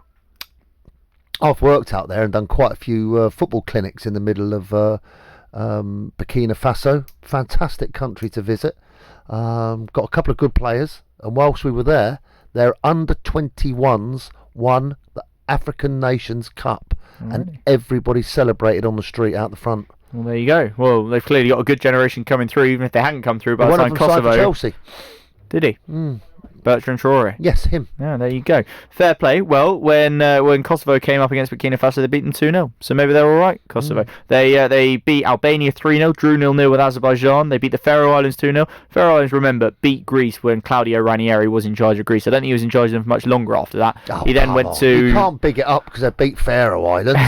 I've worked out there and done quite a few football clinics in the middle of Burkina Faso, fantastic country to visit. Got a couple of good players, and whilst we were there, their under 21s won the African Nations Cup, and everybody celebrated on the street out the front. Well, there you go. Well, they've clearly got a good generation coming through, even if they hadn't come through by the One of time them signed Kosovo. for Chelsea. Did he? Bertrand Traore. Yes, him. Yeah, there you go. Fair play. Well, when Kosovo came up against Burkina Faso, they beat them 2-0. So maybe they're all right, Kosovo. They beat Albania 3-0, drew 0-0 with Azerbaijan. They beat the Faroe Islands 2-0. Faroe Islands, remember, beat Greece when Claudio Ranieri was in charge of Greece. I don't think he was in charge of them for much longer after that. He then went to... You can't big it up because they beat Faroe Islands.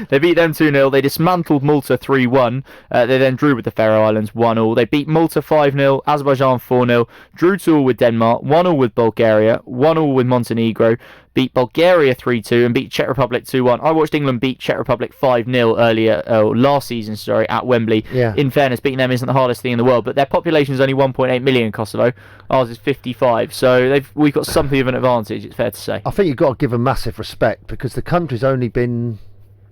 They beat them 2-0. They dismantled Malta 3-1. They then drew with the Faroe Islands 1-1. They beat Malta 5-0, Azerbaijan 4-0, drew 2-0 with Denmark, 1-0 with Bulgaria, 1-0 with Montenegro, beat Bulgaria 3-2 and beat Czech Republic 2-1. I watched England beat Czech Republic 5-0 last season, at Wembley. Yeah. In fairness, beating them isn't the hardest thing in the world, but their population is only 1.8 million, Kosovo. Ours is 55, so we've got something of an advantage, it's fair to say. I think you've got to give them massive respect because the country's only been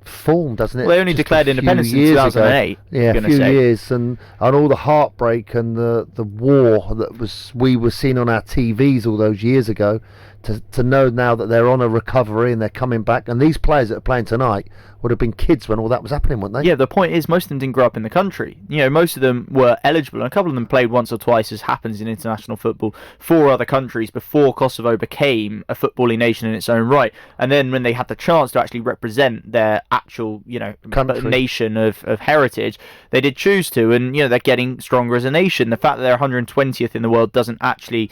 formed, hasn't it? Well, they only declared independence in 2008. Yeah, a few years, and all the heartbreak and the war that we were seeing on our TVs all those years ago, to know now that they're on a recovery and they're coming back, and these players that are playing tonight would have been kids when all that was happening, weren't they? Yeah, the point is most of them didn't grow up in the country. Most of them were eligible, and a couple of them played once or twice, as happens in international football, for other countries before Kosovo became a footballing nation in its own right. And then when they had the chance to actually represent their actual, country, nation of heritage, they did choose to, and they're getting stronger as a nation. The fact that they're 120th in the world doesn't actually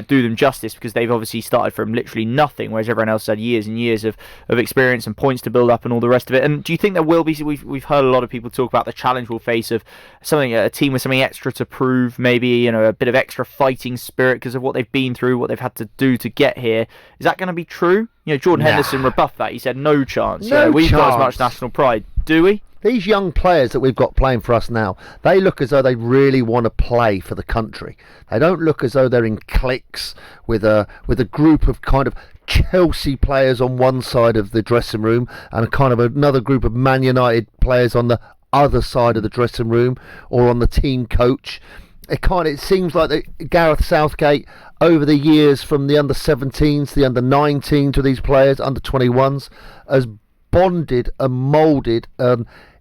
do them justice, because they've obviously started from literally nothing, whereas everyone else had years and years of experience and points to build up and all the rest of it. And do you think there will be? We've heard a lot of people talk about the challenge we'll face of a team with something extra to prove, maybe a bit of extra fighting spirit because of what they've been through, what they've had to do to get here. Is that going to be true? Jordan Henderson rebuffed that. He said no chance. We've got as much national pride. Do we? These young players that we've got playing for us now, they look as though they really want to play for the country. They don't look as though they're in cliques with a group of kind of Chelsea players on one side of the dressing room and a kind of another group of Man United players on the other side of the dressing room, or on the team coach. It seems like Gareth Southgate, over the years, from the under-17s to the under-19s to these players, under-21s, has bonded and moulded.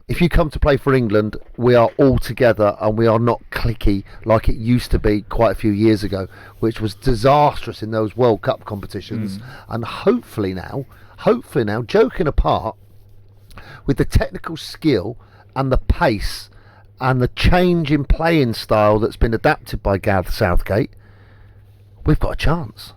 If you come to play for England, we are all together and we are not cliquey like it used to be quite a few years ago, which was disastrous in those World Cup competitions. And hopefully now, joking apart, with the technical skill and the pace and the change in playing style that's been adapted by Gareth Southgate, we've got a chance.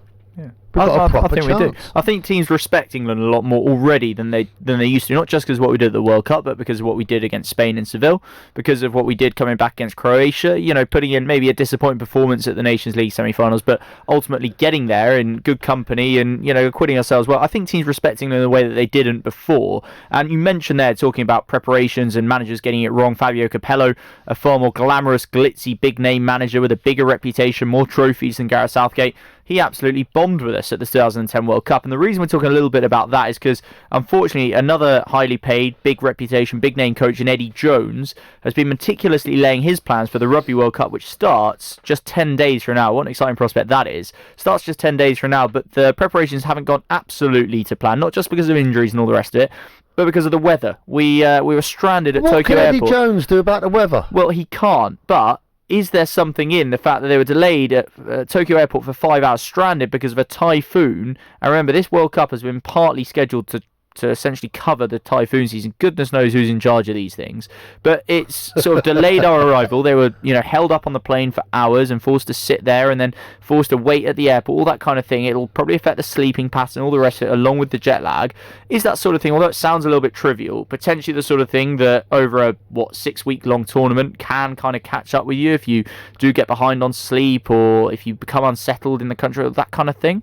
I think we do. I think teams respect England a lot more already than they used to, not just because of what we did at the World Cup, but because of what we did against Spain in Seville, because of what we did coming back against Croatia, putting in maybe a disappointing performance at the Nations League semi-finals, but ultimately getting there in good company and, acquitting ourselves well. I think teams respect England in a way that they didn't before. And you mentioned there, talking about preparations and managers getting it wrong, Fabio Capello, a far more glamorous, glitzy, big-name manager with a bigger reputation, more trophies than Gareth Southgate. He absolutely bombed with us at the 2010 World Cup. And the reason we're talking a little bit about that is because, unfortunately, another highly paid, big reputation, big name coach in Eddie Jones has been meticulously laying his plans for the Rugby World Cup, which starts just 10 days from now. What an exciting prospect that is. Starts just 10 days from now, but the preparations haven't gone absolutely to plan, not just because of injuries and all the rest of it, but because of the weather. We were stranded at Tokyo Airport. What can Eddie Jones do about the weather? Well, he can't, but is there something in the fact that they were delayed at Tokyo Airport for 5 hours, stranded because of a typhoon? And remember, this World Cup has been partly scheduled to essentially cover the typhoon season. Goodness knows who's in charge of these things. But it's sort of delayed our arrival. They were, held up on the plane for hours and forced to sit there and then forced to wait at the airport, all that kind of thing. It'll probably affect the sleeping pattern, all the rest of it, along with the jet lag. Is that sort of thing, although it sounds a little bit trivial, potentially the sort of thing that over a 6-week-long tournament can kind of catch up with you if you do get behind on sleep or if you become unsettled in the country, that kind of thing?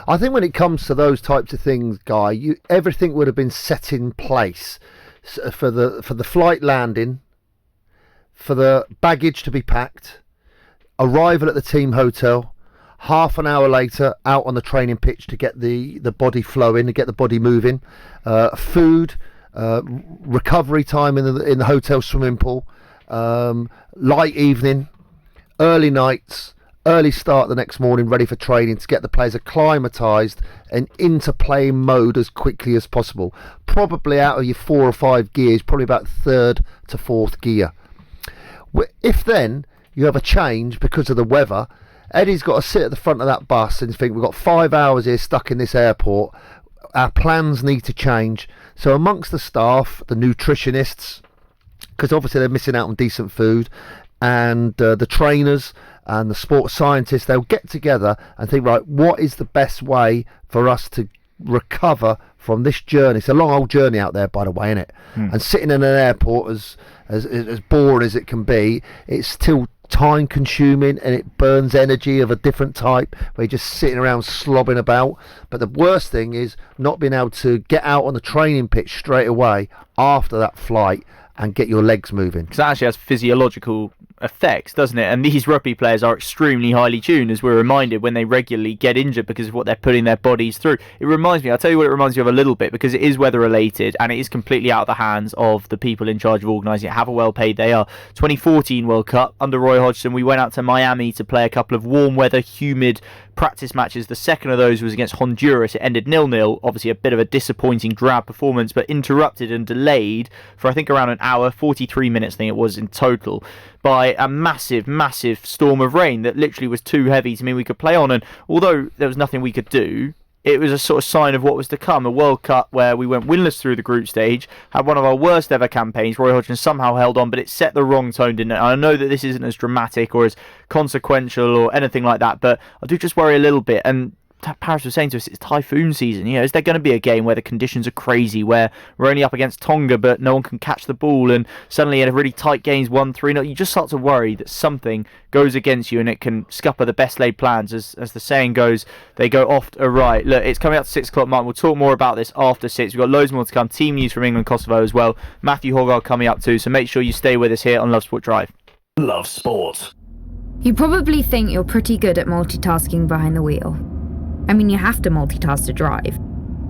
I think when it comes to those types of things, Guy, everything would have been set in place for the flight landing, for the baggage to be packed, arrival at the team hotel, half an hour later out on the training pitch to get the body flowing, to get the body moving, food, recovery time in the hotel swimming pool, light evening, early nights, early start the next morning, ready for training to get the players acclimatised and into playing mode as quickly as possible. Probably out of your 4 or 5 gears, probably about third to fourth gear. If then you have a change because of the weather, Eddie's got to sit at the front of that bus and think, we've got 5 hours here stuck in this airport. Our plans need to change. So amongst the staff, the nutritionists, because obviously they're missing out on decent food, and the trainers and the sports scientists, they'll get together and think, right, what is the best way for us to recover from this journey? It's a long old journey out there, by the way, isn't it? And sitting in an airport, as boring as it can be, it's still time consuming and it burns energy of a different type where you're just sitting around slobbing about. But the worst thing is not being able to get out on the training pitch straight away after that flight and get your legs moving. Because that actually has physiological effects, doesn't it? And these rugby players are extremely highly tuned, as we're reminded, when they regularly get injured because of what they're putting their bodies through. It reminds me, I'll tell you what it reminds me of a little bit, because it is weather related and it is completely out of the hands of the people in charge of organising it. How well paid they are. 2014 World Cup under Roy Hodgson, we went out to Miami to play a couple of warm weather, humid practice matches. The second of those was against Honduras. It ended 0-0. Obviously a bit of a disappointing drab performance, but interrupted and delayed for I think around an hour, 43 minutes I think it was in total, by a massive storm of rain that literally was too heavy to mean we could play on. And although there was nothing we could do, it was a sort of sign of what was to come. A World Cup where we went winless through the group stage, had one of our worst ever campaigns. Roy Hodgson somehow held on, but it set the wrong tone, didn't it? And I know that this isn't as dramatic or as consequential or anything like that, but I do just worry a little bit. And Paris was saying to us, it's typhoon season. Is there going to be a game where the conditions are crazy, where we're only up against Tonga but no one can catch the ball, and suddenly in a really tight game's 1-3-0, you just start to worry that something goes against you and it can scupper the best laid plans. As the saying goes, they go oft awry. Look, it's coming up to 6 o'clock, Mark. We'll talk more about this after 6. We've got loads more to come. Team news from England, Kosovo as well. Matthew Hogarth coming up too, so make sure you stay with us here on Love Sport Drive. Love Sport. You probably think you're pretty good at multitasking behind the wheel. I mean, you have to multitask to drive.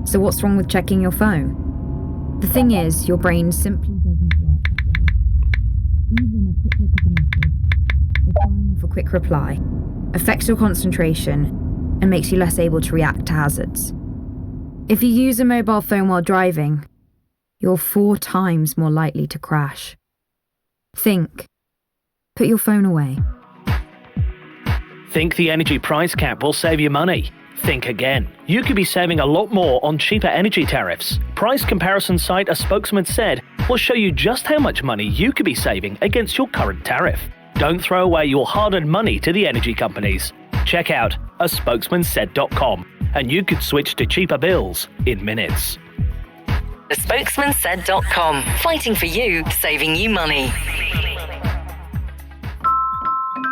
So what's wrong with checking your phone? The thing is, your brain simply doesn't work that way. Even a quick look at a message, or firing off a quick reply, affects your concentration and makes you less able to react to hazards. If you use a mobile phone while driving, you're 4 times more likely to crash. Think. Put your phone away. Think the energy price cap will save you money? Think again. You could be saving a lot more on cheaper energy tariffs. Price comparison site A Spokesman Said will show you just how much money you could be saving against your current tariff. Don't throw away your hard-earned money to the energy companies. Check out aspokesmansaid.com and you could switch to cheaper bills in minutes. thespokesmansaid.com. Fighting for you, saving you money.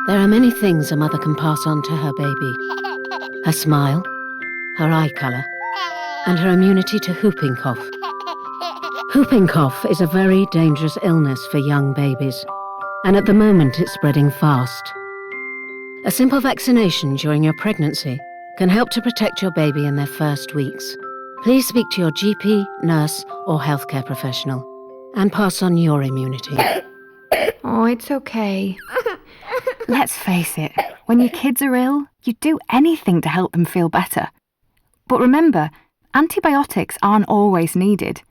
There are many things a mother can pass on to her baby. Her smile, her eye colour, and her immunity to whooping cough. Whooping cough is a very dangerous illness for young babies, and at the moment it's spreading fast. A simple vaccination during your pregnancy can help to protect your baby in their first weeks. Please speak to your GP, nurse, or healthcare professional and pass on your immunity. Oh, it's okay. Let's face it, when your kids are ill, you do anything to help them feel better. But remember, antibiotics aren't always needed.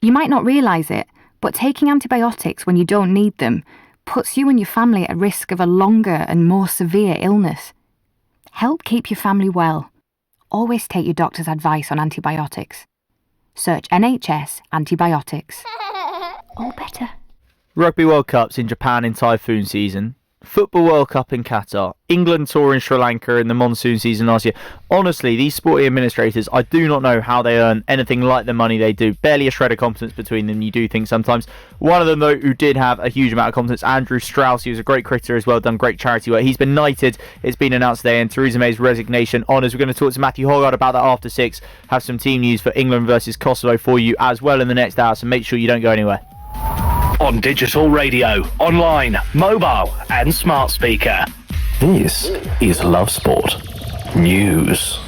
You might not realise it, but taking antibiotics when you don't need them puts you and your family at risk of a longer and more severe illness. Help keep your family well. Always take your doctor's advice on antibiotics. Search NHS antibiotics. All better. Rugby World Cups in Japan in typhoon season. Football World Cup in Qatar, England tour in Sri Lanka in the monsoon season last year. Honestly, these sporting administrators, I do not know how they earn anything like the money they do. Barely a shred of competence between them, you do think sometimes. One of them, though, who did have a huge amount of competence, Andrew Strauss. He was a great cricketer as well, done great charity work. He's been knighted. It's been announced today, and Theresa May's resignation honours. We're going to talk to Matthew Hogarth about that after 6. Have some team news for England versus Kosovo for you as well in the next hour, so make sure you don't go anywhere. On digital radio, online, mobile and smart speaker. This is Love Sport News.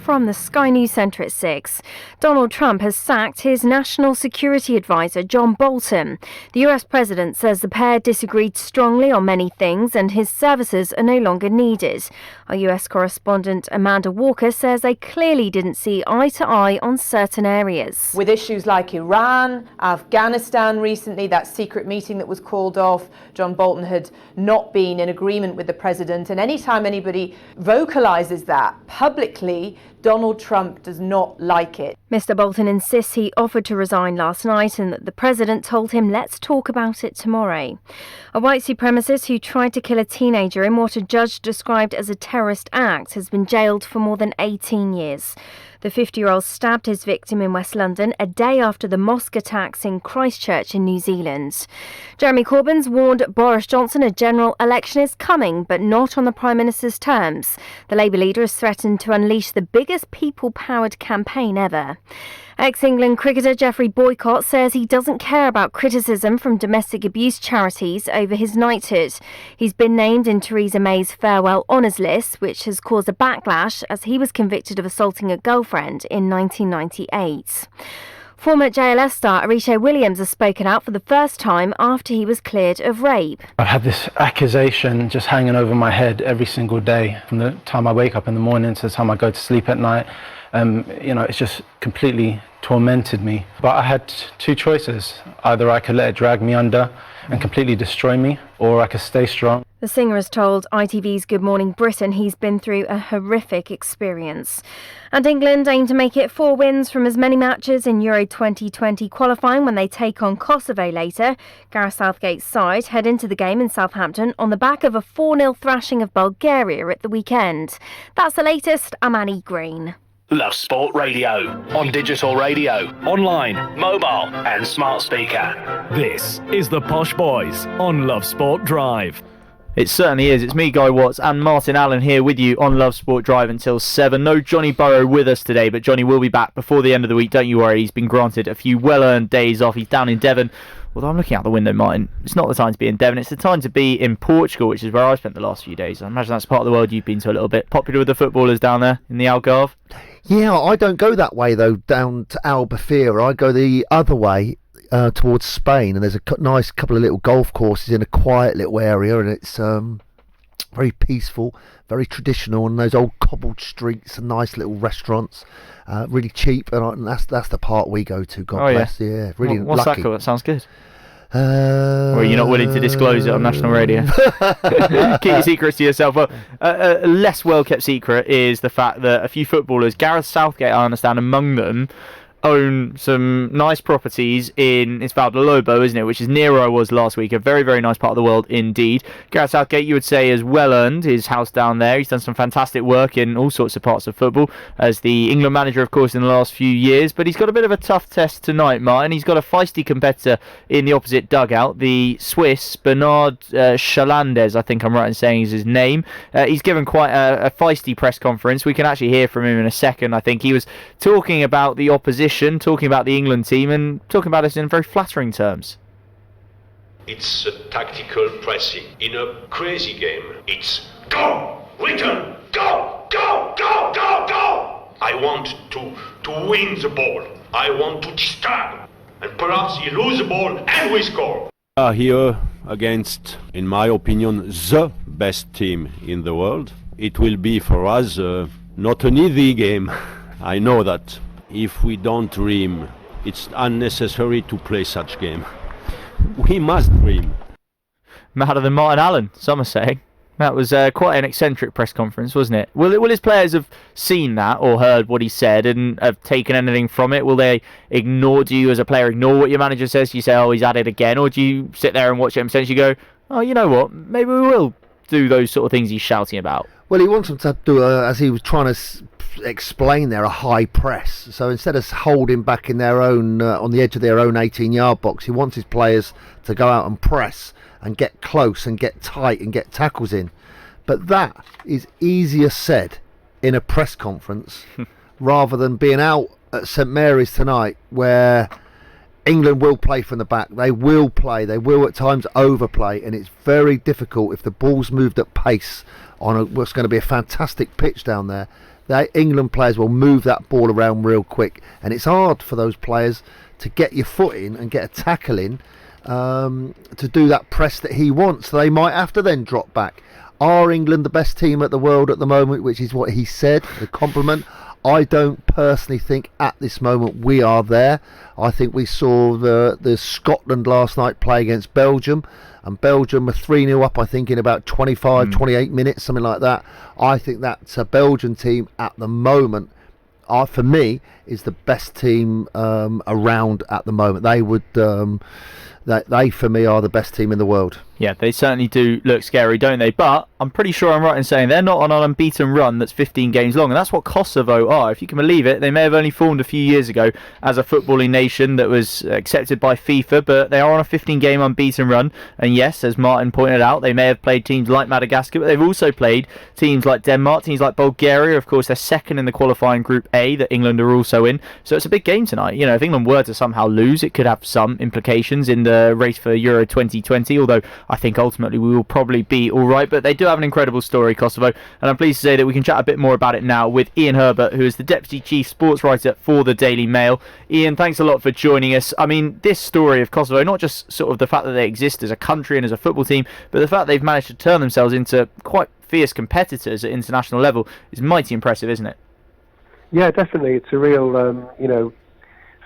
from the Sky News Centre at 6. Donald Trump has sacked his national security advisor, John Bolton. The US president says the pair disagreed strongly on many things and his services are no longer needed. Our US correspondent Amanda Walker says they clearly didn't see eye to eye on certain areas. With issues like Iran, Afghanistan recently, that secret meeting that was called off, John Bolton had not been in agreement with the president, and anytime anybody vocalises that publicly, Donald Trump does not like it. Mr. Bolton insists he offered to resign last night and that the president told him, let's talk about it tomorrow. A white supremacist who tried to kill a teenager in what a judge described as a terrorist act has been jailed for more than 18 years. The 50-year-old stabbed his victim in West London a day after the mosque attacks in Christchurch in New Zealand. Jeremy Corbyn's warned Boris Johnson a general election is coming, but not on the Prime Minister's terms. The Labour leader has threatened to unleash the biggest people-powered campaign ever. Ex-England cricketer Geoffrey Boycott says he doesn't care about criticism from domestic abuse charities over his knighthood. He's been named in Theresa May's farewell honours list, which has caused a backlash as he was convicted of assaulting a girlfriend in 1998. Former JLS star Arisha Williams has spoken out for the first time after he was cleared of rape. I've had this accusation just hanging over my head every single day, from the time I wake up in the morning to the time I go to sleep at night. It's just completely tormented me. But I had two choices. Either I could let it drag me under and completely destroy me, or I could stay strong. The singer has told ITV's Good Morning Britain he's been through a horrific experience. And England aim to make it 4 wins from as many matches in Euro 2020 qualifying when they take on Kosovo later. Gareth Southgate's side head into the game in Southampton on the back of a 4-0 thrashing of Bulgaria at the weekend. That's the latest. I'm Annie Green. Love Sport Radio. On digital radio, online, mobile and smart speaker. This is the Posh Boys on Love Sport Drive. It certainly is. It's me, Guy Watts, and Martin Allen here with you on Love Sport Drive until 7. No Johnny Burrow with us today, but Johnny will be back before the end of the week. Don't you worry. He's been granted a few well-earned days off. He's down in Devon. Although I'm looking out the window, Martin, it's not the time to be in Devon. It's the time to be in Portugal, which is where I spent the last few days. I imagine that's part of the world you've been to a little bit. Popular with the footballers down there in the Algarve? Yeah, I don't go that way, though, down to Albufeira. I go the other way towards Spain, and there's a nice couple of little golf courses in a quiet little area, and it's very peaceful, very traditional, and those old cobbled streets and nice little restaurants, really cheap, and that's the part we go to. God bless. Yeah, really What's lucky. that called? That sounds good. Or are you not willing to disclose it on national radio? Keep your secrets to yourself. Well, a less well-kept secret is the fact that a few footballers, Gareth Southgate, I understand, among them, own some nice properties in, it's Valdolobo, isn't it, which is near where I was last week. A very, very nice part of the world indeed. Gareth Southgate, you would say, has well earned his house down there. He's done some fantastic work in all sorts of parts of football as the England manager, of course, in the last few years, but he's got a bit of a tough test tonight, Martin. He's got a feisty competitor in the opposite dugout, the Swiss Bernard Chalandes, I think I'm right in saying is his name. He's given quite a feisty press conference. We can actually hear from him in a second. I think he was talking about the opposition, talking about the England team, and talking about us in very flattering terms. It's a tactical pressing. In a crazy game, it's go, return, go, go, go, go, go. I want to win the ball. I want to disturb. And perhaps you lose the ball and we score. Here against, in my opinion, the best team in the world. It will be for us not an easy game. I know that. If we don't dream, it's unnecessary to play such game. We must dream. Madder than Martin Allen, some are saying. That was quite an eccentric press conference, wasn't it? Will his players have seen that or heard what he said and have taken anything from it? Will they ignore, do you as a player ignore what your manager says? You say, oh, he's at it again. Or do you sit there and watch it and potentially go, oh, you know what, maybe we will do those sort of things he's shouting about? Well, he wants them to do, as he was trying to explain there, a high press. So instead of holding back in their own on the edge of their own 18-yard box, he wants his players to go out and press and get close and get tight and get tackles in. But that is easier said in a press conference rather than being out at St Mary's tonight, where England will play from the back. They will play. They will at times overplay, and it's very difficult if the ball's moved at pace on what's going to be a fantastic pitch down there. England players will move that ball around real quick, and it's hard for those players to get your foot in and get a tackle in to do that press that he wants. So they might have to then drop back. Are England the best team at the world at the moment, which is what he said, the compliment? I don't personally think at this moment we are there. I think we saw the Scotland last night play against Belgium, and Belgium were 3-0 up, I think, in about 25, 28 minutes, something like that. I think that's a Belgian team at the moment, for me, is the best team around at the moment. They would... They, for me, are the best team in the world. Yeah, they certainly do look scary, don't they? But I'm pretty sure I'm right in saying they're not on an unbeaten run that's 15 games long, and that's what Kosovo are. If you can believe it, they may have only formed a few years ago as a footballing nation that was accepted by FIFA, but they are on a 15-game unbeaten run. And yes, as Martin pointed out, they may have played teams like Madagascar, but they've also played teams like Denmark, teams like Bulgaria. Of course, they're second in the qualifying Group A that England are also in. So it's a big game tonight. You know, if England were to somehow lose, it could have some implications in the race for Euro 2020, although I think ultimately we will probably be all right. But they do have an incredible story, Kosovo, and I'm pleased to say that we can chat a bit more about it now with Ian Herbert, who is the Deputy Chief Sports Writer for the Daily Mail. Ian, thanks a lot for joining us. I mean, this story of Kosovo, not just sort of the fact that they exist as a country and as a football team, but the fact they've managed to turn themselves into quite fierce competitors at international level is mighty impressive, isn't it? Yeah, definitely. It's a real,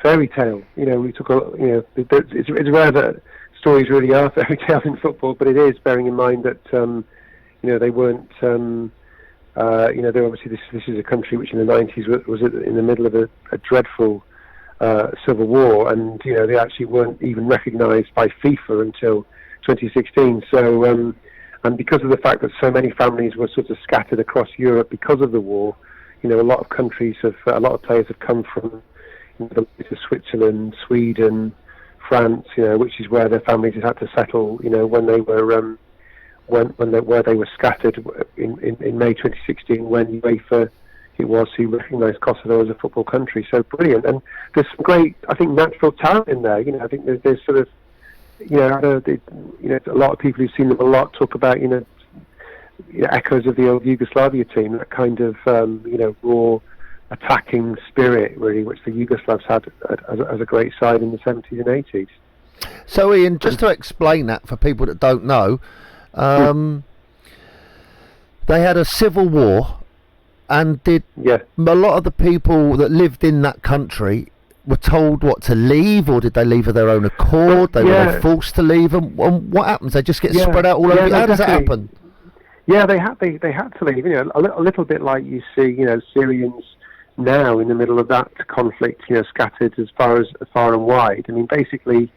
fairy tale. We took it's rare that stories really are fairy tales in football, but it is, bearing in mind that they weren't. They're obviously this is a country which in the 90s was in the middle of a dreadful civil war, and they actually weren't even recognised by FIFA until 2016. So, and because of the fact that so many families were sort of scattered across Europe because of the war, a lot of countries a lot of players have come from Switzerland, Sweden, France, which is where their families had to settle, when they were where they were scattered in May 2016, when UEFA who recognised Kosovo as a football country. So brilliant, and there's some great, I think, natural talent in there. I think there's sort of, a lot of people who've seen them a lot talk about, echoes of the old Yugoslavia team, that kind of, raw attacking spirit, really, which the Yugoslavs had as a great side in the 70s and 80s. So, Ian, just to explain that for people that don't know, they had a civil war, and a lot of the people that lived in that country were told what to leave, or did they leave of their own accord? Were they forced to leave, and what happens? They just get spread out all over. How does that happen? Yeah, they had to leave. A little bit like you see, Syrians now in the middle of that conflict, scattered as far and wide. I mean, basically,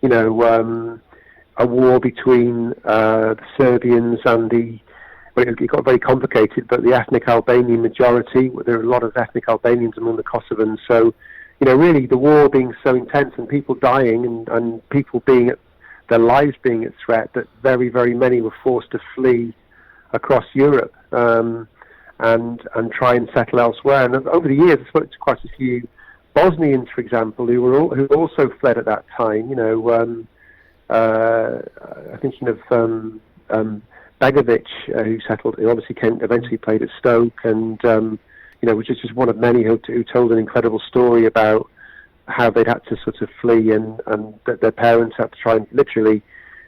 a war between the Serbians and it got very complicated, but the ethnic Albanian majority. There are a lot of ethnic Albanians among the Kosovans. So, really, the war being so intense and people dying and people their lives being at threat, that very, very many were forced to flee across Europe. And try and settle elsewhere. And over the years, I spoke to quite a few Bosnians, for example, who also fled at that time. I'm thinking of Begovic, who obviously eventually played at Stoke, and which is just one of many who told an incredible story about how they'd had to sort of flee, and that their parents had to try and literally,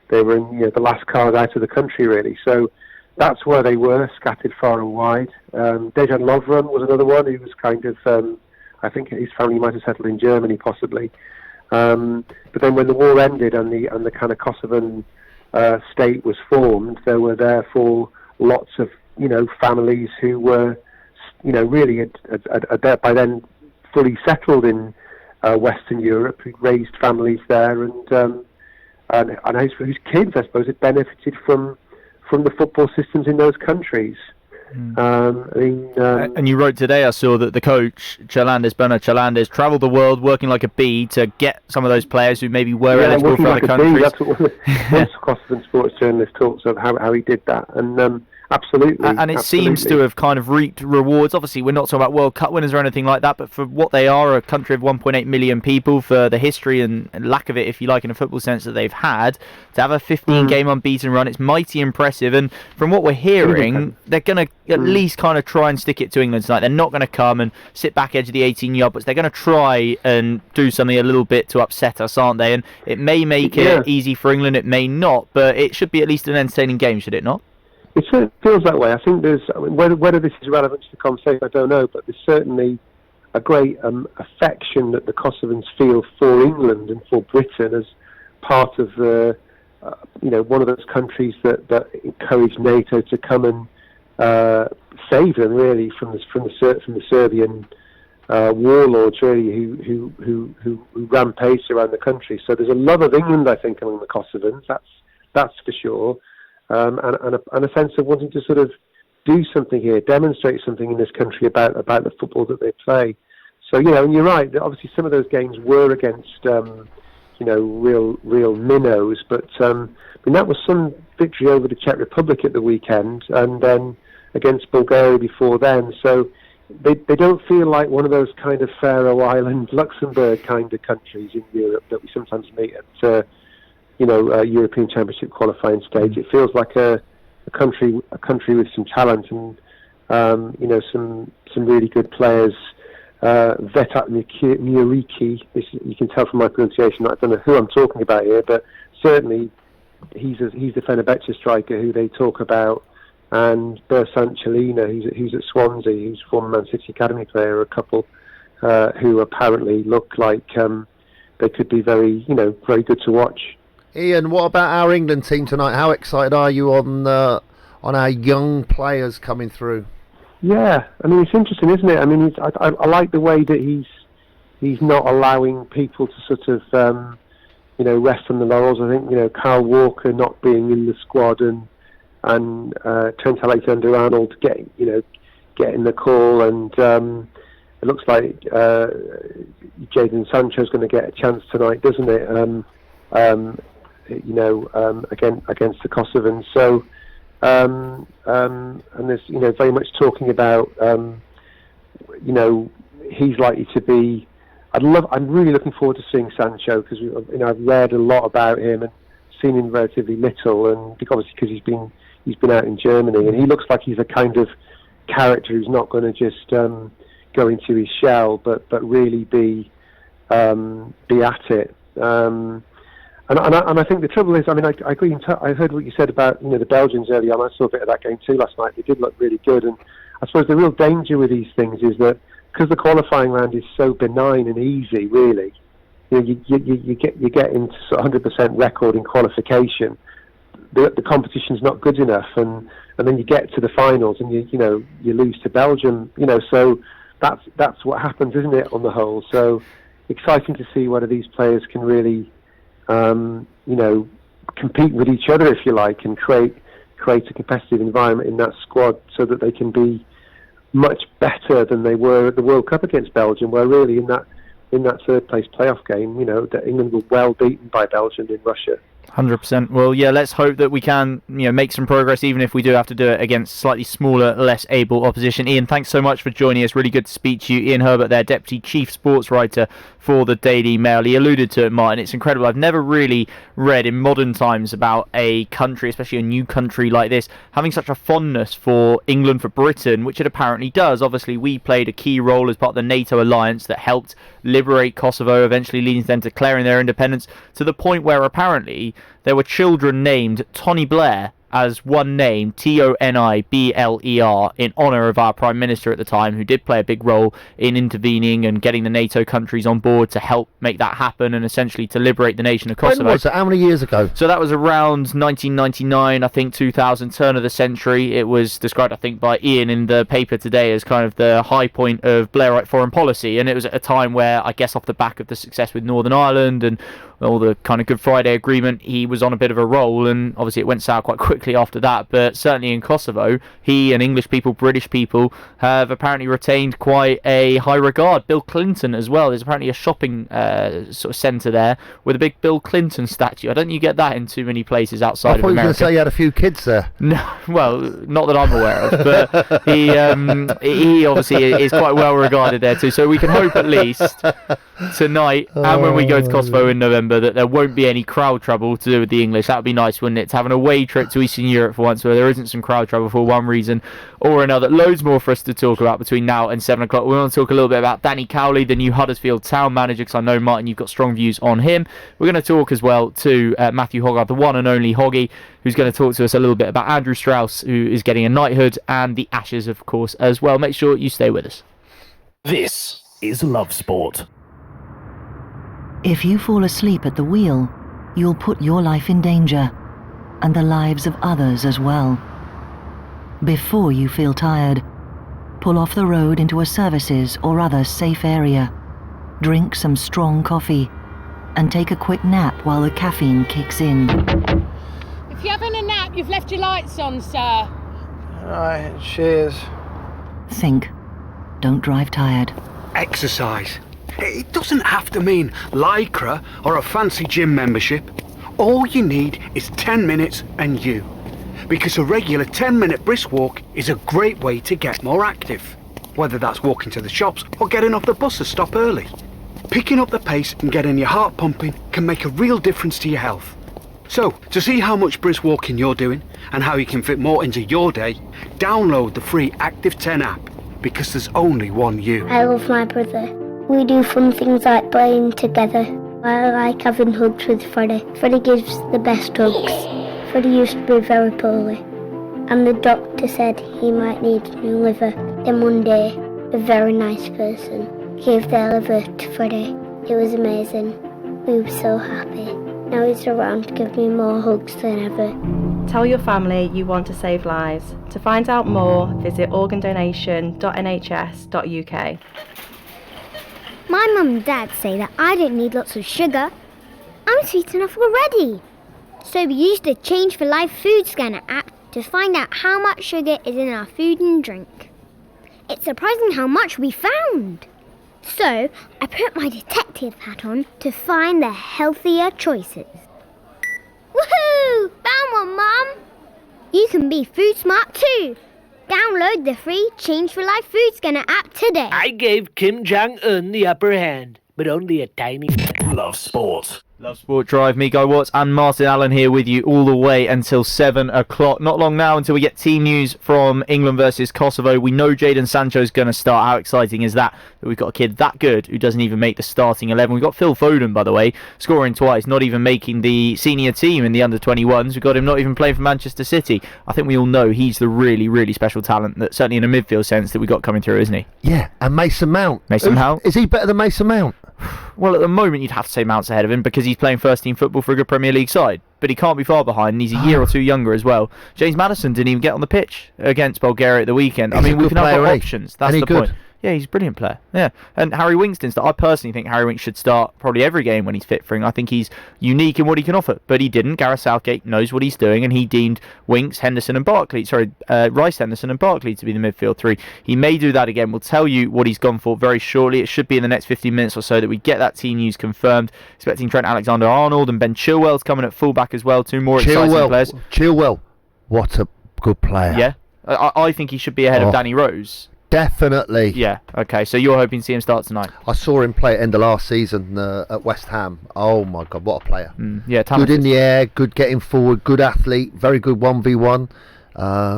they were in the last cars out of the country, really. So that's where they were, scattered far and wide. Dejan Lovren was another one who was kind of, I think his family might have settled in Germany, possibly. But then when the war ended and the kind of Kosovan state was formed, there were therefore lots of families who were really by then fully settled in Western Europe, who raised families there, and whose kids, I suppose, had benefited from the football systems in those countries. And you wrote today, I saw that the coach, Bernard Chalandes, travelled the world working like a bee to get some of those players who maybe were eligible for other countries. That's what Kosovan sports journalist talks of, how he did that. And Absolutely. And it seems to have kind of reaped rewards. Obviously, we're not talking about World Cup winners or anything like that, but for what they are, a country of 1.8 million people, for the history and lack of it, if you like, in a football sense that they've had, to have a 15-game unbeaten run, it's mighty impressive. And from what we're hearing, they're going to at least kind of try and stick it to England tonight. They're not going to come and sit back edge of the 18-yard, but they're going to try and do something a little bit to upset us, aren't they? And it may make it easy for England, it may not, but it should be at least an entertaining game, should it not? It certainly feels that way. I think whether this is relevant to the conversation, I don't know, but there's certainly a great affection that the Kosovans feel for England and for Britain as part of the, one of those countries that encouraged NATO to come and save them really from the Serbian warlords really who rampaged around the country. So there's a love of England, I think, among the Kosovans. That's for sure. And a sense of wanting to sort of do something here, demonstrate something in this country about the football that they play. So, and you're right, obviously some of those games were against, real minnows, but that was some victory over the Czech Republic at the weekend, and then against Bulgaria before then. So they don't feel like one of those kind of Faroe Island, Luxembourg kind of countries in Europe that we sometimes meet at European Championship qualifying stage. It feels like a country with some talent and some really good players. Vetat Muriki, you can tell from my pronunciation. I don't know who I'm talking about here, but certainly he's the Fenerbahce striker who they talk about, and Bersant Chelina, who's at Swansea, who's a former Man City academy player. A couple who apparently look like they could be very good to watch. Ian, what about our England team tonight? How excited are you on our young players coming through? Yeah, I mean, it's interesting, isn't it? I mean, I like the way that he's not allowing people to sort of rest on the laurels. I think Kyle Walker not being in the squad and Trent Alexander-Arnold getting the call, and it looks like Jadon Sancho's going to get a chance tonight, doesn't it? Against the Kosovans. So, and there's very much talking about he's likely to be. I'm really looking forward to seeing Sancho, because I've read a lot about him and seen him relatively little, and obviously because he's been out in Germany, and he looks like he's a kind of character who's not going to just go into his shell, but really be at it. And I think the trouble is, I mean, I agree. I heard what you said about the Belgians earlier on. I saw a bit of that game too last night. They did look really good, and I suppose the real danger with these things is that because the qualifying round is so benign and easy, really, you get into sort of 100% record in qualification. The competition's not good enough, and then you get to the finals and you lose to Belgium. So that's what happens, isn't it, on the whole? So exciting to see whether these players can really compete with each other, if you like, and create a competitive environment in that squad so that they can be much better than they were at the World Cup against Belgium, where really in that third place playoff game, that England were well beaten by Belgium in Russia. 100%. Well, yeah, let's hope that we can make some progress, even if we do have to do it against slightly smaller, less able opposition. Ian, thanks so much for joining us. Really good to speak to you. Ian Herbert there, Deputy Chief Sports Writer for the Daily Mail. He alluded to it, Martin. It's incredible. I've never really read in modern times about a country, especially a new country like this, having such a fondness for England, for Britain, which it apparently does. Obviously, we played a key role as part of the NATO alliance that helped liberate Kosovo, eventually leading to them declaring their independence, to the point where apparently there were children named Tony Blair as one name, Tonibler, in honour of our Prime Minister at the time, who did play a big role in intervening and getting the NATO countries on board to help make that happen and essentially to liberate the nation of Kosovo. When was it? How many years ago? So that was around 1999, I think, 2000, turn of the century. It was described, I think, by Ian in the paper today as kind of the high point of Blairite foreign policy, and it was at a time where, I guess off the back of the success with Northern Ireland and all the kind of Good Friday agreement, he was on a bit of a roll, and obviously it went sour quite quickly after that. But certainly in Kosovo, he and English people, British people, have apparently retained quite a high regard. Bill Clinton as well. There's apparently a shopping sort of centre there with a big Bill Clinton statue. I don't think you get that in too many places outside of America. I thought you were going to say you had a few kids there. No, well, not that I'm aware of, but he obviously is quite well regarded there too. So we can hope at least tonight and when we go to Kosovo in November that there won't be any crowd trouble to do with the English. That would be nice, wouldn't it? To have an away trip to Eastern Europe for once where there isn't some crowd trouble for one reason or another. Loads more for us to talk about between now and 7 o'clock. We want to talk a little bit about Danny Cowley, the new Huddersfield Town manager, because I know, Martin, you've got strong views on him. We're going to talk as well to Matthew Hogarth, the one and only Hoggy, who's going to talk to us a little bit about Andrew Strauss, who is getting a knighthood, and the Ashes, of course, as well. Make sure you stay with us. This is Love Sport. If you fall asleep at the wheel, you'll put your life in danger, and the lives of others as well. Before you feel tired, pull off the road into a services or other safe area, drink some strong coffee, and take a quick nap while the caffeine kicks in. If you're having a nap, you've left your lights on, sir. Right, cheers. Think. Don't drive tired. Exercise. It doesn't have to mean Lycra or a fancy gym membership. All you need is 10 minutes and you. Because a regular 10-minute brisk walk is a great way to get more active. Whether that's walking to the shops or getting off the bus to stop early. Picking up the pace and getting your heart pumping can make a real difference to your health. So, to see how much brisk walking you're doing and how you can fit more into your day, download the free Active 10 app, because there's only one you. I love my brother. We do fun things like playing together. I like having hugs with Freddie. Freddie gives the best hugs. Freddie used to be very poorly, and the doctor said he might need a new liver. Then one day, a very nice person gave their liver to Freddie. It was amazing. We were so happy. Now he's around to give me more hugs than ever. Tell your family you want to save lives. To find out more, visit organdonation.nhs.uk. My mum and dad say that I don't need lots of sugar. I'm sweet enough already. So we used the Change for Life food scanner app to find out how much sugar is in our food and drink. It's surprising how much we found. So I put my detective hat on to find the healthier choices. Woohoo! Found one, Mum! You can be food smart too. Download the free Change for Life food scanner app today. I gave Kim Jong-un the upper hand, but only a tiny one. Love Sport. Love Sport Drive, me, Guy Watts, and Martin Allen here with you all the way until 7 o'clock. Not long now until we get team news from England versus Kosovo. We know Jadon Sancho's going to start. How exciting is that? That we've got a kid that good who doesn't even make the starting 11. We've got Phil Foden, by the way, scoring twice, not even making the senior team in the under-21s. We've got him not even playing for Manchester City. I think we all know he's the really, really special talent that, certainly in a midfield sense, that we've got coming through, isn't he? Yeah, and Mason Mount. Mason Mount? Is he better than Mason Mount? Well, at the moment, you'd have to say Mount's ahead of him because he's playing first-team football for a good Premier League side. But he can't be far behind, and he's a year or two younger as well. James Maddison didn't even get on the pitch against Bulgaria at the weekend. I mean, we can have options. That's the point. Yeah, he's a brilliant player. Yeah, and Harry Winks didn't start. I personally think Harry Winks should start probably every game when he's fit for him. I think he's unique in what he can offer, but he didn't. Gareth Southgate knows what he's doing, and he deemed Winks, Henderson, and Barkley. Rice, Henderson, and Barkley to be the midfield three. He may do that again. We'll tell you what he's gone for very shortly. It should be in the next 15 minutes or so that we get that team news confirmed. Expecting Trent Alexander-Arnold and Ben Chilwell's coming at fullback as well. Two more exciting players. Chilwell, what a good player. Yeah, I think he should be ahead of Danny Rose. Definitely. Yeah, okay, so you're hoping to see him start tonight? I saw him play at the end of last season at West Ham. Oh my God, what a player. Yeah, talented. Good in the air, good getting forward, good athlete, very good 1v1.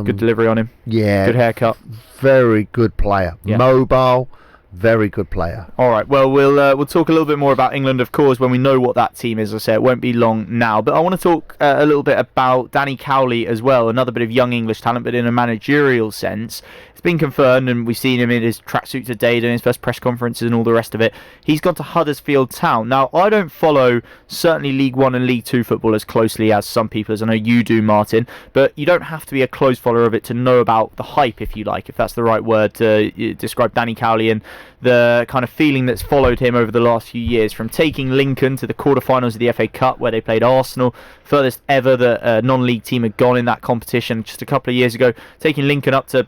Good delivery on him. Yeah. Good haircut. Very good player. Yeah. Mobile. Very good player. All right, well, we'll talk a little bit more about England, of course, when we know what that team is. As I say, it won't be long now. But I want to talk a little bit about Danny Cowley as well, another bit of young English talent, but in a managerial sense. It's been confirmed, and we've seen him in his tracksuit today, doing his first press conferences and all the rest of it. He's gone to Huddersfield Town. Now, I don't follow certainly League One and League Two football as closely as some people, as I know you do, Martin, but you don't have to be a close follower of it to know about the hype, if you like, if that's the right word to describe Danny Cowley and the kind of feeling that's followed him over the last few years, from taking Lincoln to the quarterfinals of the FA Cup where they played Arsenal, furthest ever that a non-league team had gone in that competition just a couple of years ago, taking Lincoln up to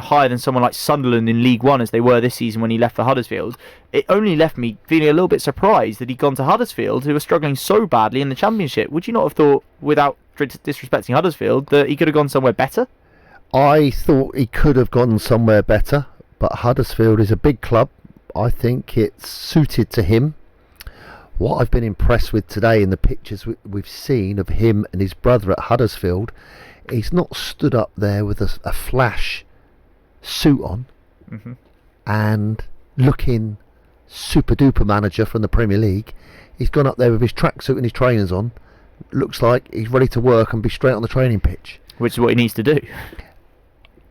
higher than someone like Sunderland in League One as they were this season when he left for Huddersfield. It only left me feeling a little bit surprised that he'd gone to Huddersfield, who were struggling so badly in the Championship. Would you not have thought, without disrespecting Huddersfield, that he could have gone somewhere better? I thought he could have gone somewhere better, but Huddersfield is a big club. I think it's suited to him. What I've been impressed with today in the pictures we've seen of him and his brother at Huddersfield, he's not stood up there with a flash suit on and looking super duper manager from the Premier League. He's gone up there with his tracksuit and his trainers on. Looks like he's ready to work and be straight on the training pitch, which is what he needs to do.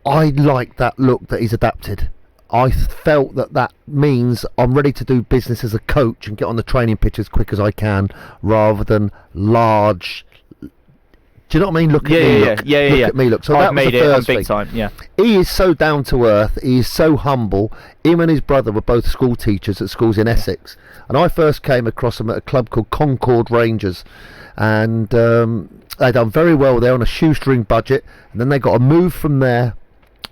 I like that look that he's adapted. I felt that means I'm ready to do business as a coach and get on the training pitch as quick as I can, rather than large. Do you know what I mean? Look at me, look. Look at me, look. So that was the first thing. Big time, yeah. He is so down to earth. He is so humble. Him and his brother were both school teachers at schools in Essex, and I first came across them at a club called Concord Rangers, and they done very well there on a shoestring budget, and then they got a move from there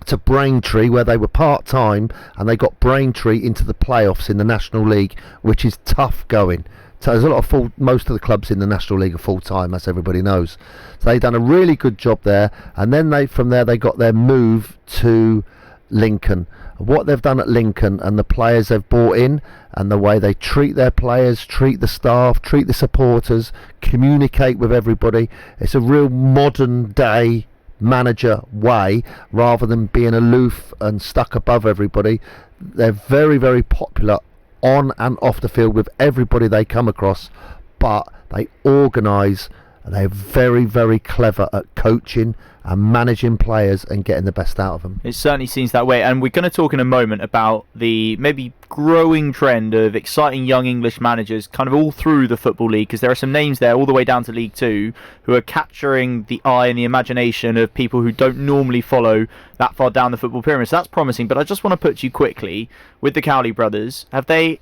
to Braintree, where they were part-time, and they got Braintree into the playoffs in the National League, which is tough going. So there's a lot of most of the clubs in the National League are full-time, as everybody knows. So they've done a really good job there, and then from there they got their move to Lincoln. What they've done at Lincoln and the players they've brought in, and the way they treat their players, treat the staff, treat the supporters, communicate with everybody, it's a real modern day manager way, rather than being aloof and stuck above everybody. They're very, very popular on and off the field with everybody they come across, but they organise, and they're very, very clever at coaching and managing players and getting the best out of them. It certainly seems that way, and we're going to talk in a moment about the maybe growing trend of exciting young English managers kind of all through the Football League, because there are some names there all the way down to League Two who are capturing the eye and the imagination of people who don't normally follow that far down the football pyramid. So that's promising, but I just want to put you quickly with the Cowley brothers. Have they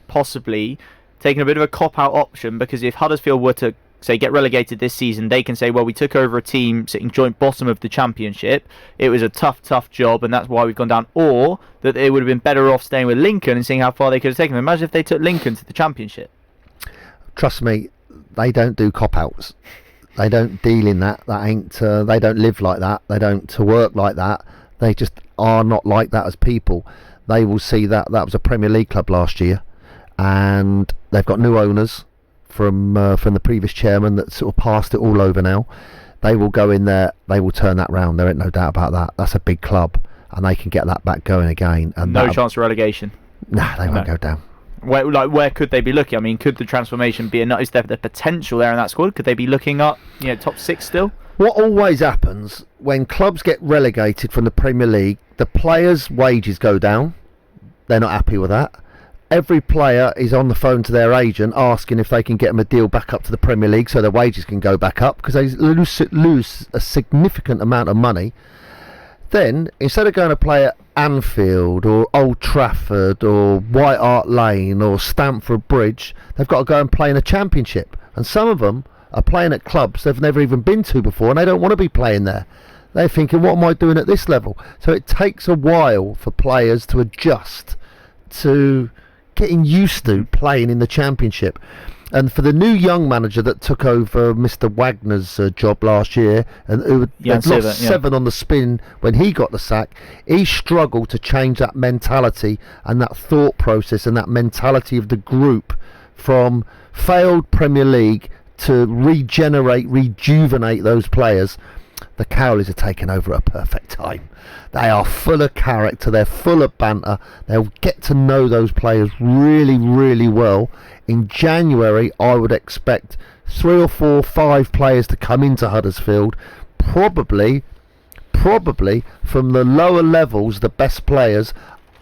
possibly taken a bit of a cop-out option? Because if Huddersfield were to say get relegated this season, they can say, well, we took over a team sitting joint bottom of the Championship, it was a tough job, and that's why we've gone down. Or that they would have been better off staying with Lincoln and seeing how far they could have taken them. Imagine if they took Lincoln to the Championship. Trust me, they don't do cop-outs. They don't deal in that. That ain't. They don't live like that. They don't work like that. They just are not like that as people. They will see that was a Premier League club last year, and they've got new owners from the previous chairman that sort of passed it all over now. They will go in there, they will turn that round. There ain't no doubt about that. That's a big club, and they can get that back going again. And no chance of relegation. Nah, they won't go down. Where could they be looking? I mean, could the transformation be enough? Is there the potential there in that squad? Could they be looking up, top six still? What always happens when clubs get relegated from the Premier League, the players' wages go down. They're not happy with that. Every player is on the phone to their agent asking if they can get them a deal back up to the Premier League so their wages can go back up, because they lose a significant amount of money. Then, instead of going to play at Anfield or Old Trafford or White Hart Lane or Stamford Bridge, they've got to go and play in a Championship. And some of them are playing at clubs they've never even been to before, and they don't want to be playing there. They're thinking, what am I doing at this level? So it takes a while for players to adjust to getting used to playing in the Championship. And for the new young manager that took over Mr. Wagner's job last year, and who had lost 7 on the spin when he got the sack, he struggled to change that mentality and that thought process and that mentality of the group from failed Premier League to rejuvenate those players. The Cowleys are taking over at a perfect time. They are full of character, they're full of banter, they'll get to know those players really, really well. In January, I would expect 3 or 4, 5 players to come into Huddersfield, probably from the lower levels, the best players,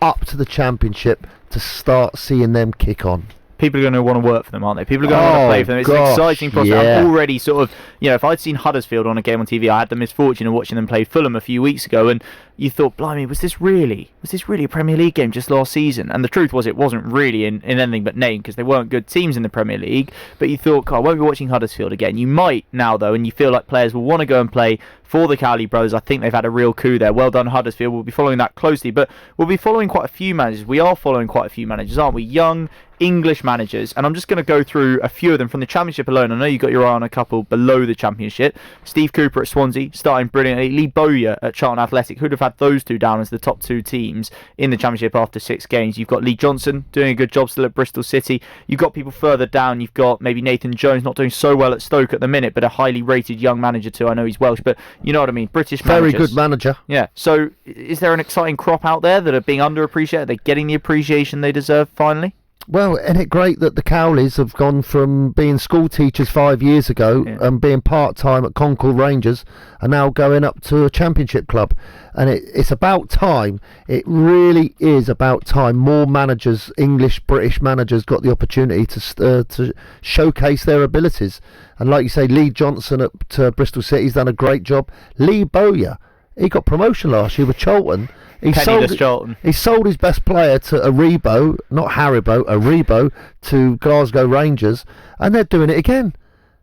up to the Championship, to start seeing them kick on. People are going to want to work for them, aren't they? People are going to want to play for them. It's an exciting prospect. Yeah. I'm already sort of, if I'd seen Huddersfield on a game on TV, I had the misfortune of watching them play Fulham a few weeks ago, and you thought, blimey, was this really a Premier League game just last season? And the truth was, it wasn't really in anything but name, because they weren't good teams in the Premier League. But you thought, God, I won't be watching Huddersfield again. You might now, though, and you feel like players will want to go and play for the Cowley brothers. I think they've had a real coup there. Well done, Huddersfield. We'll be following that closely, but we'll be following quite a few managers. We are following quite a few managers, aren't we? Young English managers, and I'm just going to go through a few of them from the Championship alone. I know you got your eye on a couple below the Championship. Steve Cooper at Swansea, starting brilliantly. Lee Bowyer at Charlton Athletic. Who'd have had those two down as the top two teams in the Championship after 6 games? You've got Lee Johnson doing a good job still at Bristol City. You've got people further down. You've got maybe Nathan Jones, not doing so well at Stoke at the minute, but a highly rated young manager too. I know he's Welsh, but you know what I mean. British managers. Very good manager. Yeah. So is there an exciting crop out there that are being underappreciated? Are they getting the appreciation they deserve finally? Well, isn't it great that the Cowleys have gone from being school teachers 5 years ago and being part-time at Concord Rangers and now going up to a Championship club? And it's about time. It really is about time. More managers, English, British managers, got the opportunity to showcase their abilities. And like you say, Lee Johnson at Bristol City, he's done a great job. Lee Bowyer, he got promotion last year with Charlton. He sold his best player to Aribo, not Haribo, Aribo, to Glasgow Rangers, and they're doing it again.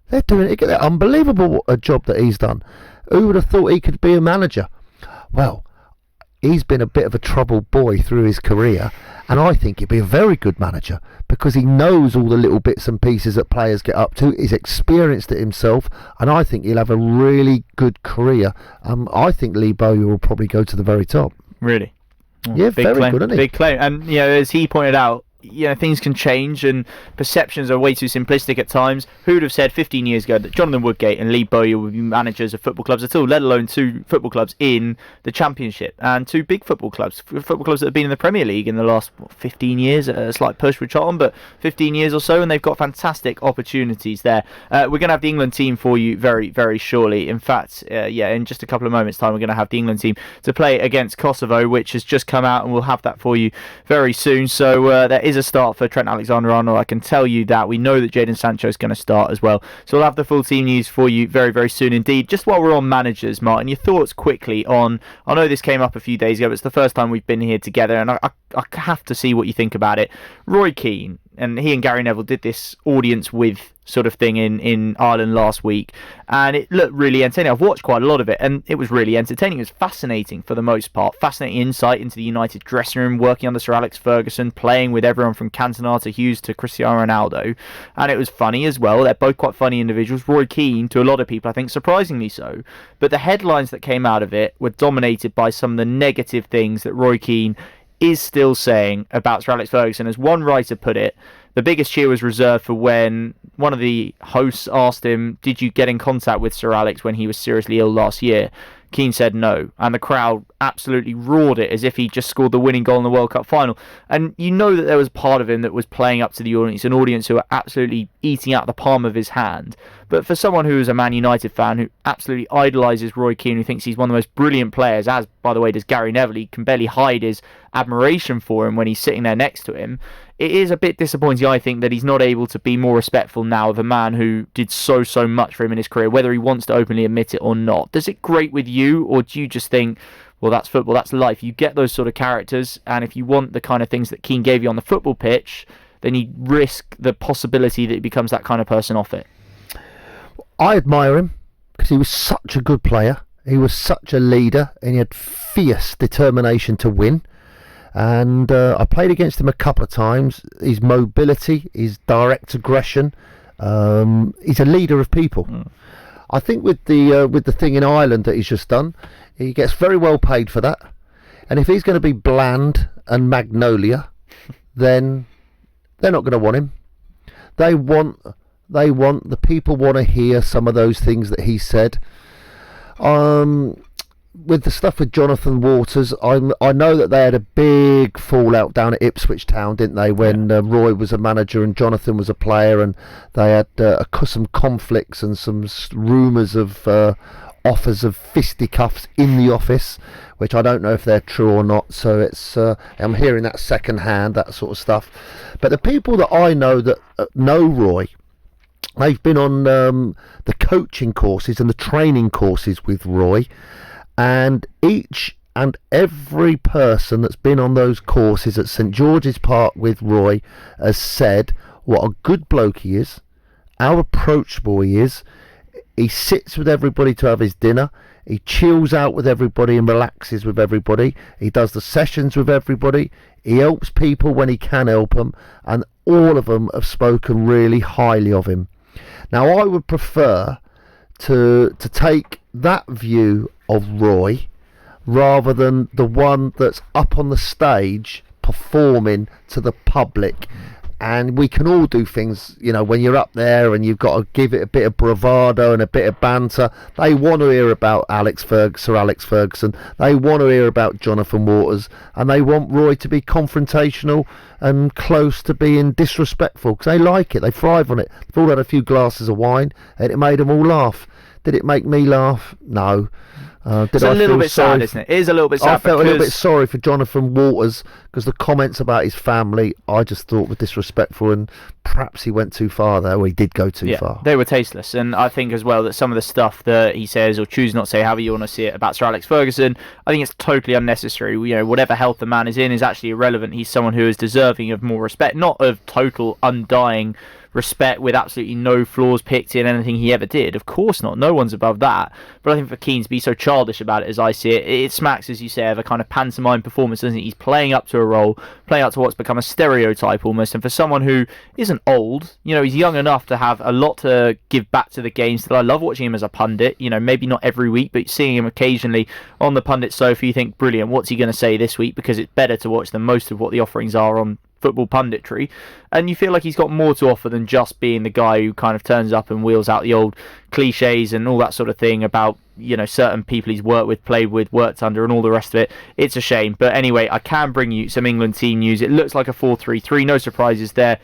They're unbelievable a job that he's done. Who would have thought he could be a manager? Well, he's been a bit of a troubled boy through his career, and I think he'd be a very good manager because he knows all the little bits and pieces that players get up to. He's experienced it himself, and I think he'll have a really good career. I think Lee Bowyer will probably go to the very top. Really? Yeah, big very claim, good, isn't he? Big claim. And, as he pointed out, things can change and perceptions are way too simplistic at times. Who would have said 15 years ago that Jonathan Woodgate and Lee Bowyer would be managers of football clubs at all, let alone 2 football clubs in the Championship, and 2 big football clubs that have been in the Premier League in the last 15 years, a slight push with Charlton, but 15 years or so, and they've got fantastic opportunities there. We're going to have the England team for you very, very shortly. In fact, in just a couple of moments' time, we're going to have the England team to play against Kosovo, which has just come out, and we'll have that for you very soon. So there is a start for Trent Alexander-Arnold. I can tell you that. We know that Jadon Sancho is going to start as well. So we'll have the full team news for you very, very soon indeed. Just while we're on managers, Martin, your thoughts quickly on, I know this came up a few days ago, but it's the first time we've been here together, and I have to see what you think about it. Roy Keane, and he and Gary Neville did this audience with sort of thing in Ireland last week, and it looked really entertaining. I've watched quite a lot of it, and it was really entertaining. It was fascinating for the most part. Fascinating insight into the United dressing room, working under Sir Alex Ferguson, playing with everyone from Cantona to Hughes to Cristiano Ronaldo, and it was funny as well. They're both quite funny individuals. Roy Keane, to a lot of people, I think surprisingly so, but the headlines that came out of it were dominated by some of the negative things that Roy Keane is still saying about Sir Alex Ferguson. As one writer put it, the biggest cheer was reserved for when one of the hosts asked him, did you get in contact with Sir Alex when he was seriously ill last year? Keane said no, and the crowd absolutely roared it as if he just scored the winning goal in the World Cup final. And you know that there was part of him that was playing up to the audience, an audience who were absolutely eating out the palm of his hand. But for someone who is a Man United fan, who absolutely idolises Roy Keane, who thinks he's one of the most brilliant players, as, by the way, does Gary Neville, he can barely hide his admiration for him when he's sitting there next to him. It is a bit disappointing, I think, that he's not able to be more respectful now of a man who did so much for him in his career, whether he wants to openly admit it or not. Does it grate with you, or do you just think, well, that's football, that's life? You get those sort of characters, and if you want the kind of things that Keane gave you on the football pitch, then you risk the possibility that he becomes that kind of person off it. I admire him because he was such a good player. He was such a leader, and he had fierce determination to win. And I played against him a couple of times. His mobility, his direct aggression, he's a leader of people. I think with the thing in Ireland that he's just done, he gets very well paid for that. And if he's going to be bland and magnolia, then they're not going to want him. The people want to hear some of those things that he said. With the stuff with Jonathan Waters, I know that they had a big fallout down at Ipswich Town, didn't they, when Roy was a manager and Jonathan was a player, and they had some conflicts and some rumours of offers of fisticuffs in the office, which I don't know if they're true or not, so it's I'm hearing that second hand, that sort of stuff. But the people that I know that know Roy, they've been on the coaching courses and the training courses with Roy, and each and every person that's been on those courses at St George's Park with Roy has said what a good bloke he is, how approachable he is. He sits with everybody to have his dinner. He chills out with everybody and relaxes with everybody. He does the sessions with everybody. He helps people when he can help them, and all of them have spoken really highly of him. Now, I would prefer to take that view of Roy rather than the one that's up on the stage performing to the public. And we can all do things, you know, when you're up there and you've got to give it a bit of bravado and a bit of banter. They want to hear about Sir Alex Ferguson. They want to hear about Jonathan Waters. And they want Roy to be confrontational and close to being disrespectful, because they like it. They thrive on it. They've all had a few glasses of wine and it made them all laugh. Did it make me laugh? No. It's a little bit sad, isn't it? It is a little bit sad. I felt a little bit sorry for Jonathan Waters, because the comments about his family I just thought were disrespectful, and perhaps he went too far there, or he did go too far. They were tasteless, and I think as well that some of the stuff that he says, or choose not to say, however you want to see it, about Sir Alex Ferguson, I think it's totally unnecessary. You know, whatever health the man is in is actually irrelevant. He's someone who is deserving of more respect, not of total undying respect with absolutely no flaws picked in anything he ever did. Of course not. No one's above that. But I think for Keane to be so childish about it, as I see it, it smacks, as you say, of a kind of pantomime performance, doesn't it? He's playing up to a role, playing up to what's become a stereotype almost. And for someone who isn't old, you know, he's young enough to have a lot to give back to the game still. I love watching him as a pundit, you know, maybe not every week, but seeing him occasionally on the pundit sofa, you think, brilliant, what's he going to say this week? Because it's better to watch than most of what the offerings are on football punditry, and you feel like he's got more to offer than just being the guy who kind of turns up and wheels out the old cliches and all that sort of thing about, you know, certain people he's worked with, played with, worked under, and all the rest of it. It's a shame. But anyway, I can bring you some England team news. It looks like a 4-3-3, no surprises there.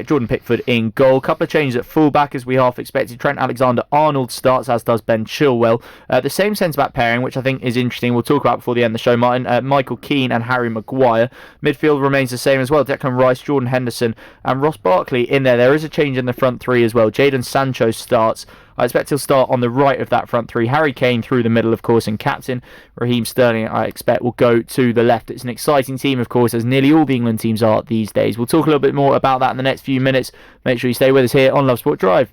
Jordan Pickford in goal. Couple of changes at fullback as we half expected. Trent Alexander-Arnold starts, as does Ben Chilwell. The same centre-back pairing, which I think is interesting, we'll talk about before the end of the show, Martin. Michael Keane and Harry Maguire. Midfield remains the same as well. Declan Rice, Jordan Henderson and Ross Barkley in there. There is a change in the front three as well. Jadon Sancho starts. I expect he'll start on the right of that front three. Harry Kane through the middle, of course, and captain. Raheem Sterling, I expect, will go to the left. It's an exciting team, of course, as nearly all the England teams are these days. We'll talk a little bit more about that in the next few minutes. Make sure you stay with us here on Love Sport Drive.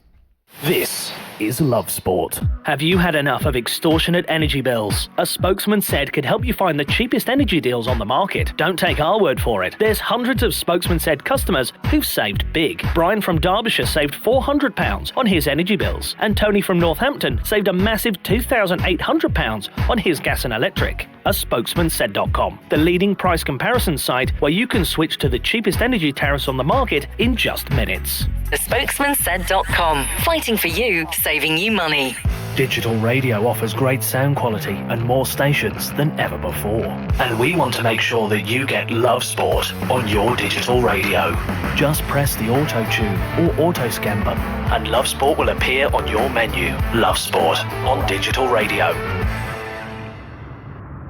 This is Love Sport. Have you had enough of extortionate energy bills? A spokesman said could help you find the cheapest energy deals on the market. Don't take our word for it. There's hundreds of spokesman said customers who've saved big. Brian from Derbyshire saved £400 on his energy bills, and Tony from Northampton saved a massive £2,800 on his gas and electric. A spokesmansaid.com, the leading price comparison site where you can switch to the cheapest energy tariffs on the market in just minutes. thespokesmansaid.com, fighting for you, saving you money. Digital radio offers great sound quality and more stations than ever before. And we want to make sure that you get Love Sport on your digital radio. Just press the auto tune or auto scan button and Love Sport will appear on your menu. Love Sport on digital radio.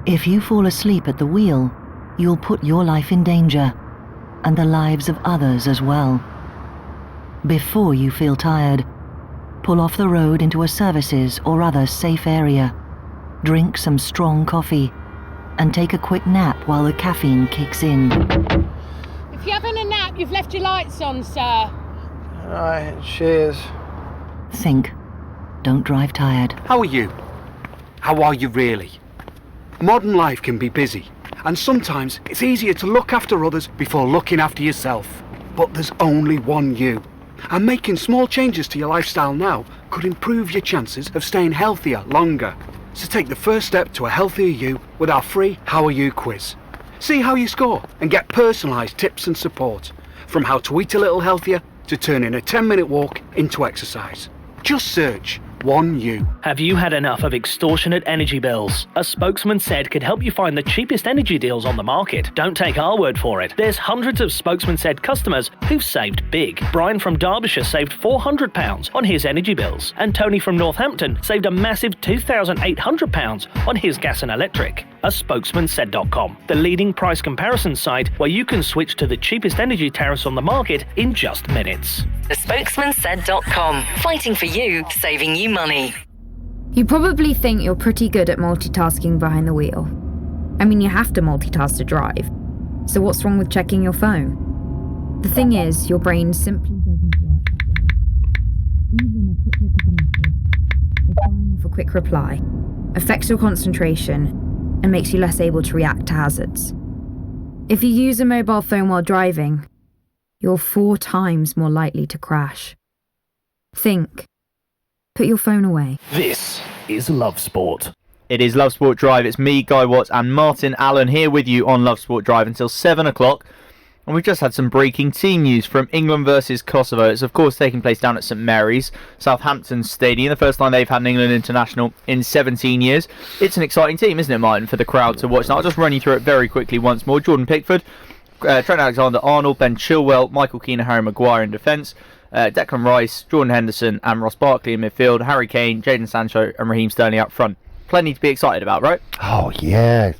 If you fall asleep at the wheel, you'll put your life in danger, and the lives of others as well. Before you feel tired, pull off the road into a services or other safe area. Drink some strong coffee, and take a quick nap while the caffeine kicks in. If you're having a nap, you've left your lights on, sir. Alright, cheers. Think. Don't drive tired. How are you? How are you really? Modern life can be busy, and sometimes it's easier to look after others before looking after yourself. But there's only one you. And making small changes to your lifestyle now could improve your chances of staying healthier longer. So take the first step to a healthier you with our free How Are You quiz. See how you score and get personalised tips and support, from how to eat a little healthier to turning a 10-minute walk into exercise. Just search One You. Have you had enough of extortionate energy bills? A spokesman said could help you find the cheapest energy deals on the market. Don't take our word for it. There's hundreds of spokesman said customers who've saved big. Brian from Derbyshire saved £400 on his energy bills, and Tony from Northampton saved a massive £2,800 on his gas and electric. A spokesmansaid.com, the leading price comparison site where you can switch to the cheapest energy tariffs on the market in just minutes. thespokesmansaid.com, fighting for you, saving you money. You probably think you're pretty good at multitasking behind the wheel. I mean, you have to multitask to drive. So what's wrong with checking your phone? The thing is, your brain simply doesn't work that way. Even a quick look at a message or firing off a quick reply affects your concentration and makes you less able to react to hazards. If you use a mobile phone while driving, you're 4 times more likely to crash. Think. Put your phone away. This is Love Sport. It is Love Sport Drive. It's me, Guy Watts, and Martin Allen here with you on Love Sport Drive until 7 o'clock. And we've just had some breaking team news from England versus Kosovo. It's of course taking place down at St Mary's, Southampton Stadium. The first time they've had an England international in 17 years. It's an exciting team, isn't it, Martin, for the crowd to watch. Now, I'll just run you through it very quickly once more. Jordan Pickford, Trent Alexander-Arnold, Ben Chilwell, Michael Keane and Harry Maguire in defence. Declan Rice, Jordan Henderson and Ross Barkley in midfield. Harry Kane, Jadon Sancho and Raheem Sterling up front. Plenty to be excited about, right? Oh, yeah.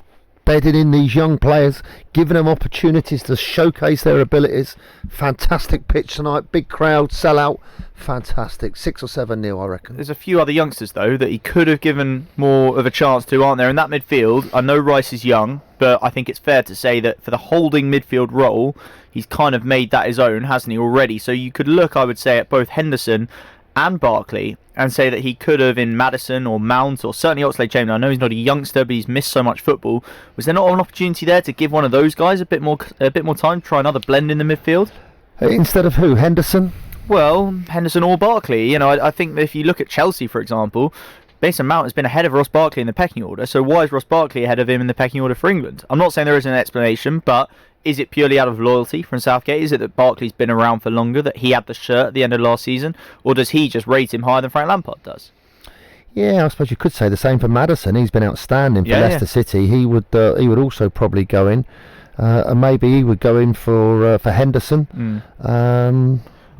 Bedding in these young players, giving them opportunities to showcase their abilities. Fantastic pitch tonight, big crowd, sellout, fantastic. 6 or 7-0, I reckon. There's a few other youngsters though that he could have given more of a chance to, aren't there? In that midfield, I know Rice is young, but I think it's fair to say that for the holding midfield role, he's kind of made that his own, hasn't he, already? So you could look, I would say, at both Henderson and Barkley and say that he could have in Maddison or Mount or certainly Oxlade-Chamberlain. I know he's not a youngster, but he's missed so much football. Was there not an opportunity there to give one of those guys a bit more time, try another blend in the midfield? Instead of who? Henderson? Well, Henderson or Barkley. You know, I think that if you look at Chelsea, for example, Mason Mount has been ahead of Ross Barkley in the pecking order, so why is Ross Barkley ahead of him in the pecking order for England? I'm not saying there isn't an explanation, but is it purely out of loyalty from Southgate? Is it that Barkley's been around for longer, that he had the shirt at the end of last season, or does he just rate him higher than Frank Lampard does? Yeah, I suppose you could say the same for Maddison. He's been outstanding for Leicester City. He would also probably go in, and maybe he would go in for Henderson.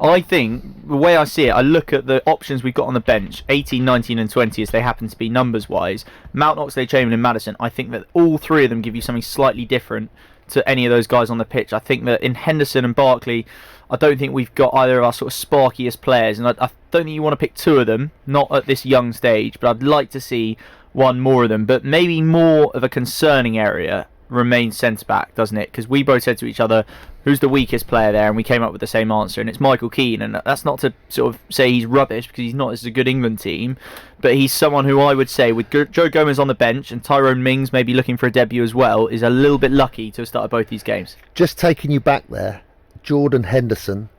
I think, the way I see it, I look at the options we've got on the bench, 18, 19 and 20 as they happen to be numbers-wise. Mount, Oxlade-Chamberlain, Maddison, I think that all three of them give you something slightly different to any of those guys on the pitch. I think that in Henderson and Barkley, I don't think we've got either of our sort of sparkiest players, and I don't think you want to pick two of them, not at this young stage, but I'd like to see one more of them. But maybe more of a concerning area remains centre-back, doesn't it? Because we both said to each other, who's the weakest player there? And we came up with the same answer, and it's Michael Keane. And that's not to sort of say he's rubbish, because he's not. It's a good England team. But he's someone who I would say, with Joe Gomez on the bench and Tyrone Mings maybe looking for a debut as well, is a little bit lucky to have started both these games. Just taking you back there, Jordan Henderson,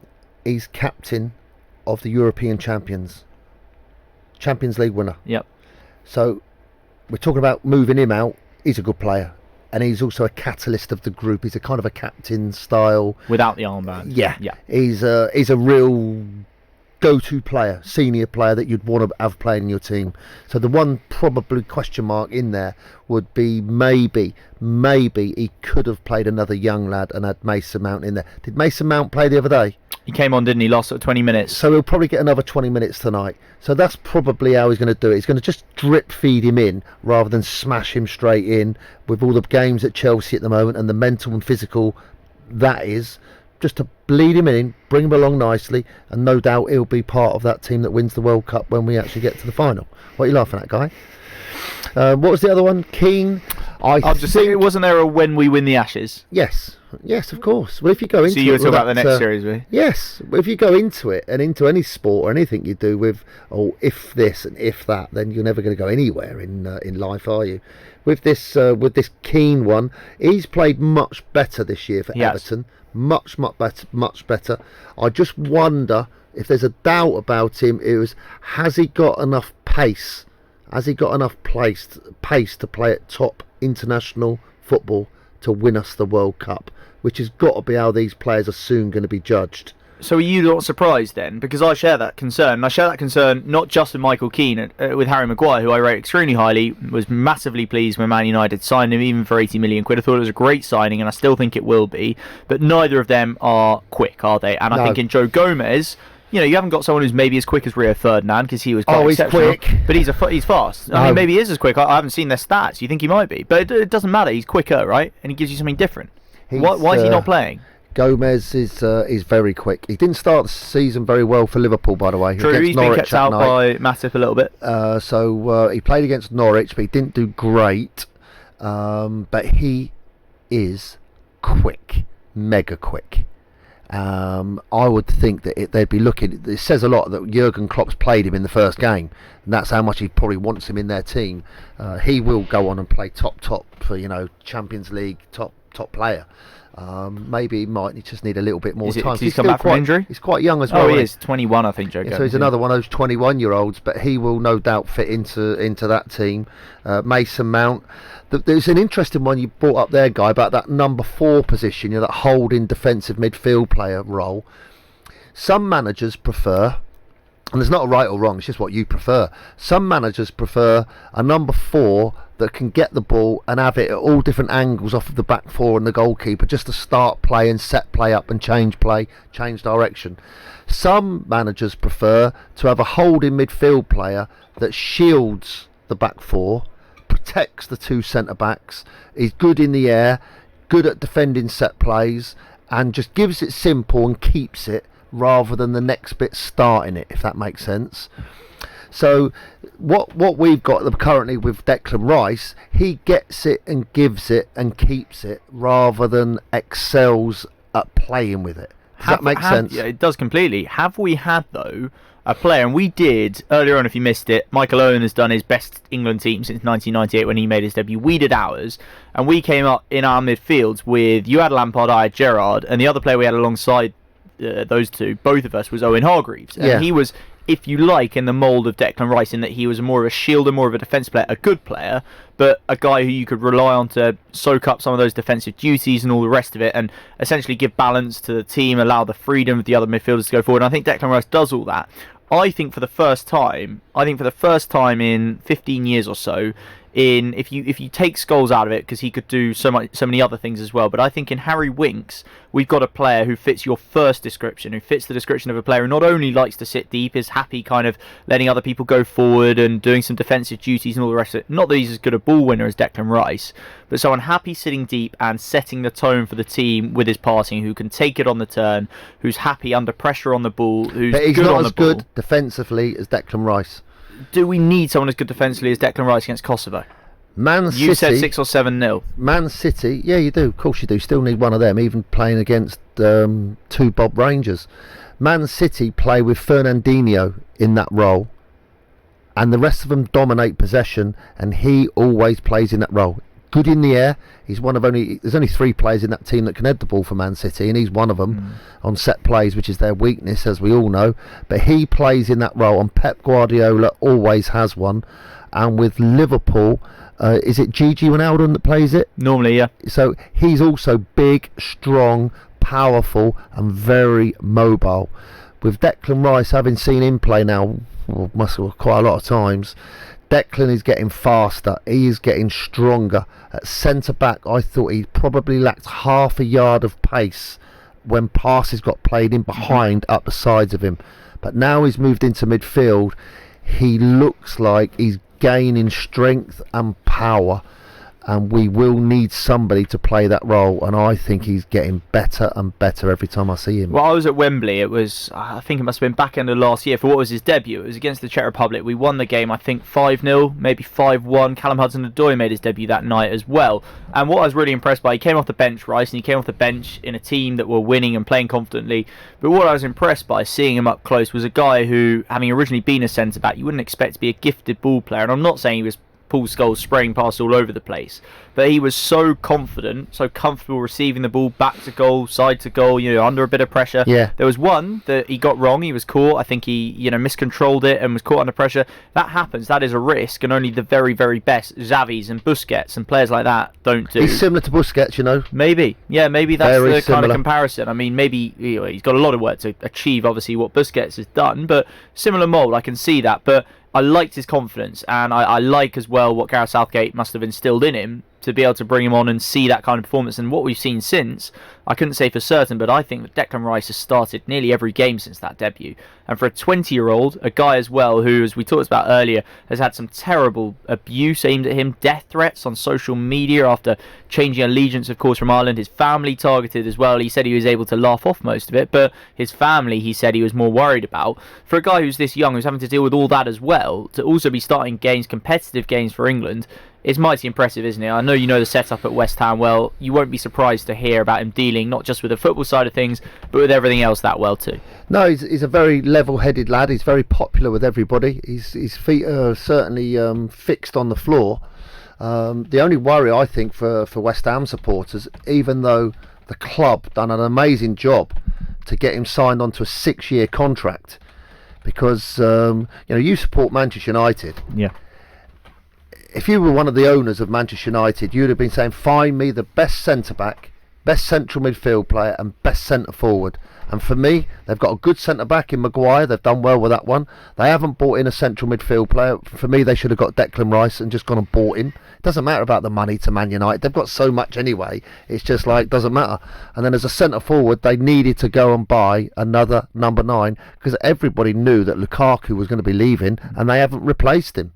he's captain of the European champions. Champions League winner. Yep. So we're talking about moving him out. He's a good player. And he's also a catalyst of the group. He's a kind of a captain style. Without the armband. Yeah. Yeah. He's a real go-to player, senior player that you'd want to have playing in your team. So the one probably question mark in there would be maybe he could have played another young lad and had Mason Mount in there. Did Mason Mount play the other day? He came on, didn't he? Last 20 minutes. So he'll probably get another 20 minutes tonight. So that's probably how he's going to do it. He's going to just drip feed him in rather than smash him straight in with all the games at Chelsea at the moment and the mental and physical that is. Just to bleed him in, bring him along nicely, and no doubt he'll be part of that team that wins the World Cup when we actually get to the final. What are you laughing at, Guy? What was the other one? Keane. I'm just saying, wasn't there a when we win the Ashes? Yes, of course. Well, if you go into so you were talking about the next series, were you? Yes. If you go into it and into any sport or anything you do with, if this and if that, then you're never going to go anywhere in life, are you? With this Keane one, he's played much better this year for Everton. Much better. I just wonder if there's a doubt about him. Has he got enough pace? Has he got enough pace to play at top international football to win us the World Cup? Which has got to be how these players are soon going to be judged. So are you not surprised then? Because I share that concern. I share that concern not just with Michael Keane, with Harry Maguire, who I rate extremely highly, was massively pleased when Man United signed him, even for 80 million quid. I thought it was a great signing, and I still think it will be. But neither of them are quick, are they? And I think in Joe Gomez, you know, you haven't got someone who's maybe as quick as Rio Ferdinand, because he was quite exceptional. He's quick. But he's fast. I mean, maybe he is as quick. I haven't seen their stats. You think he might be. But it doesn't matter. He's quicker, right? And he gives you something different. Why is he not playing? Gomez is very quick. He didn't start the season very well for Liverpool, by the way. True, he's been kept out by Matip a little bit. So he played against Norwich, but he didn't do great. but he is quick, mega quick. I would think that they'd be looking. It says a lot that Jurgen Klopp's played him in the first game, and that's how much he probably wants him in their team. He will go on and play top for Champions League top player. Maybe he just need a little bit more time. He's come back from injury? He's quite young as well. Oh, he is 21, I think, Joe. So he's another one of those 21-year-olds, but he will no doubt fit into that team. Mason Mount. There's an interesting one you brought up there, Guy, about that number 4 position, that holding defensive midfield player role. Some managers prefer, and there's not a right or wrong, it's just what you prefer. Some managers prefer a number 4 that can get the ball and have it at all different angles off of the back 4 and the goalkeeper, just to start play and set play up and change direction. Some managers prefer to have a holding midfield player that shields the back 4, protects the 2 centre-backs, is good in the air, good at defending set plays, and just gives it simple and keeps it rather than the next bit starting it, if that makes sense. So what we've got currently with Declan Rice, he gets it and gives it and keeps it rather than excels at playing with it. Does that make sense? Yeah, it does completely. Have we had, though, a player, and we did earlier on, if you missed it, Michael Owen has done his best England team since 1998 when he made his debut. We did ours, and we came up in our midfields with, you had Lampard, I had Gerrard, and the other player we had alongside those two, both of us, was Owen Hargreaves. And he was, if you like, in the mould of Declan Rice, in that he was more of a shielder, more of a defence player, a good player, but a guy who you could rely on to soak up some of those defensive duties and all the rest of it, and essentially give balance to the team, allow the freedom of the other midfielders to go forward. And I think Declan Rice does all that. I think for the first time in 15 years or so, if you take Scholes out of it, because he could do so many other things as well, but I think in Harry Winks we've got a player who fits your first description, who fits the description of a player who not only likes to sit deep, is happy kind of letting other people go forward and doing some defensive duties and all the rest of it. Not that he's as good a ball winner as Declan Rice, but someone happy sitting deep and setting the tone for the team with his passing, who can take it on the turn, who's happy under pressure on the ball, who's but he's good not on the as ball. good defensively as Declan Rice. Do we need someone as good defensively as Declan Rice against Kosovo? Man City. You said 6 or 7-0. Man City, yeah, you do. Of course you do. Still need one of them, even playing against 2 Bob Rangers. Man City play with Fernandinho in that role, and the rest of them dominate possession, and he always plays in that role. Good in the air. He's one of there's only 3 players in that team that can head the ball for Man City, and he's one of them on set plays, which is their weakness, as we all know. But he plays in that role, and Pep Guardiola always has one. And with Liverpool, is it Gigi Wijnaldum that plays it? Normally, yeah. So he's also big, strong, powerful, and very mobile. With Declan Rice, having seen him play now, quite a lot of times, Declan is getting faster. He is getting stronger. At centre back, I thought he probably lacked half a yard of pace when passes got played in behind up the sides of him. But now he's moved into midfield. He looks like he's gaining strength and power, and we will need somebody to play that role, and I think he's getting better and better every time I see him. Well, I was at Wembley. It was, I think it must have been back end of last year for what was his debut. It was against the Czech Republic. We won the game, I think 5-0, maybe 5-1. Callum Hudson-Odoi made his debut that night as well. And what I was really impressed by, he came off the bench, Rice, and he came off the bench in a team that were winning and playing confidently. But what I was impressed by, seeing him up close, was a guy who, having originally been a centre-back, you wouldn't expect to be a gifted ball player. And I'm not saying he was Paul Scholes spraying past all over the place, but he was so confident, so comfortable receiving the ball back to goal, side to goal, under a bit of pressure. Yeah. There was one that he got wrong. He was caught. I think he, miscontrolled it and was caught under pressure. That happens. That is a risk, and only the very, very best Xavis and Busquets and players like that don't do. He's similar to Busquets, Maybe. Yeah, maybe that's very the similar kind of comparison. I mean, maybe he's got a lot of work to achieve, obviously, what Busquets has done, but similar mould, I can see that. But I liked his confidence, and I like as well what Gareth Southgate must have instilled in him to be able to bring him on and see that kind of performance. And what we've seen since, I couldn't say for certain, but I think that Declan Rice has started nearly every game since that debut. And for a 20-year-old, a guy as well who, as we talked about earlier, has had some terrible abuse aimed at him, death threats on social media after changing allegiance, of course, from Ireland. His family targeted as well. He said he was able to laugh off most of it, but his family, he said he was more worried about. For a guy who's this young, who's having to deal with all that as well, to also be starting games, competitive games for England, it's mighty impressive, isn't it? I know you know the setup at West Ham well. You won't be surprised to hear about him dealing not just with the football side of things, but with everything else that well too. No, he's a very level-headed lad. He's very popular with everybody. His feet are certainly fixed on the floor. The only worry, I think, for West Ham supporters, even though the club done an amazing job to get him signed onto a 6-year contract, because you support Manchester United. Yeah. If you were one of the owners of Manchester United, you'd have been saying, find me the best centre-back, best central midfield player and best centre-forward. And for me, they've got a good centre-back in Maguire. They've done well with that one. They haven't bought in a central midfield player. For me, they should have got Declan Rice and just gone and bought him. It doesn't matter about the money to Man United. They've got so much anyway. It's just like, doesn't matter. And then as a centre-forward, they needed to go and buy another number 9 because everybody knew that Lukaku was going to be leaving and they haven't replaced him.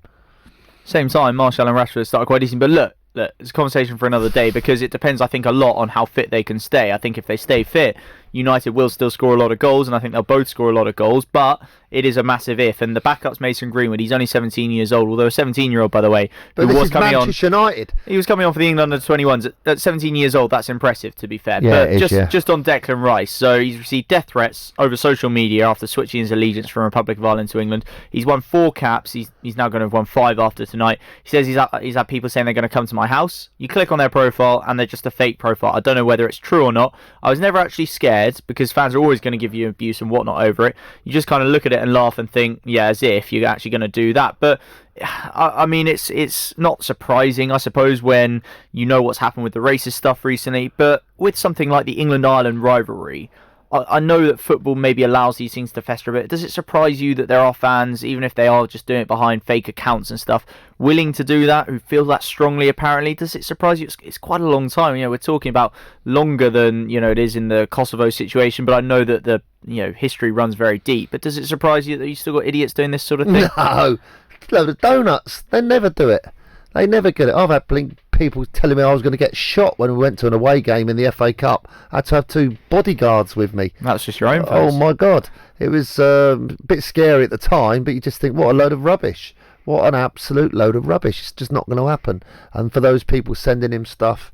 Same time, Martial and Rashford started quite decent, but look, it's a conversation for another day because it depends, I think, a lot on how fit they can stay. I think if they stay fit, United will still score a lot of goals, and I think they'll both score a lot of goals, but it is a massive if. And the backup's Mason Greenwood. He's only 17 years old, although a 17-year-old, by the way, but who was coming on. United. He was coming on for the England under-21s. At 17 years old, that's impressive, to be fair. Yeah, but just on Declan Rice. So he's received death threats over social media after switching his allegiance from Republic of Ireland to England. He's won 4 caps. He's now going to have won 5 after tonight. He says he's had people saying they're going to come to my house. You click on their profile, and they're just a fake profile. I don't know whether it's true or not. I was never actually scared because fans are always going to give you abuse and whatnot over it. You just kind of look at it and laugh and think, yeah, as if you're actually going to do that. But I mean, it's not surprising, I suppose, when you know what's happened with the racist stuff recently. But with something like the England-Ireland rivalry, I know that football maybe allows these things to fester a bit. Does it surprise you that there are fans, even if they are just doing it behind fake accounts and stuff, willing to do that, who feel that strongly apparently? Does it surprise you? It's quite a long time. We're talking about longer than, it is in the Kosovo situation, but I know that the, history runs very deep. But does it surprise you that you still got idiots doing this sort of thing? No, load of donuts. They never do it. They never get it. I've had people telling me I was going to get shot when we went to an away game in the FA Cup. I had to have 2 bodyguards with me. That's just your own face. Oh my God. It was a bit scary at the time, but you just think, what a load of rubbish. What an absolute load of rubbish. It's just not going to happen. And for those people sending him stuff,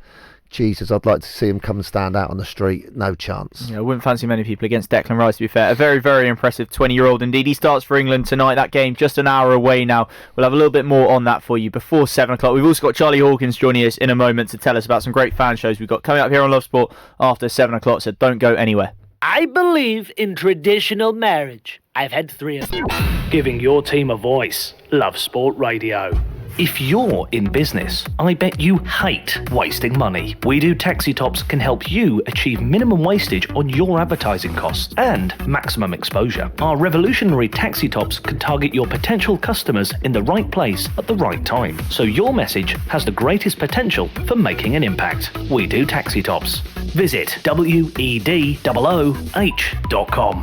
Jesus, I'd like to see him come and stand out on the street. No chance. Yeah, I wouldn't fancy many people against Declan Rice, to be fair. A very, very impressive 20-year-old indeed. He starts for England tonight. That game just an hour away now. We'll have a little bit more on that for you before 7 o'clock. We've also got Charlie Hawkins joining us in a moment to tell us about some great fan shows we've got coming up here on Love Sport after 7 o'clock, so don't go anywhere. I believe in traditional marriage. I've had 3 of them. Giving your team a voice. Love Sport Radio. If you're in business, I bet you hate wasting money. We Do Taxi Tops can help you achieve minimum wastage on your advertising costs and maximum exposure. Our revolutionary taxi tops can target your potential customers in the right place at the right time, so your message has the greatest potential for making an impact. We Do Taxi Tops. Visit WEDOOH.com.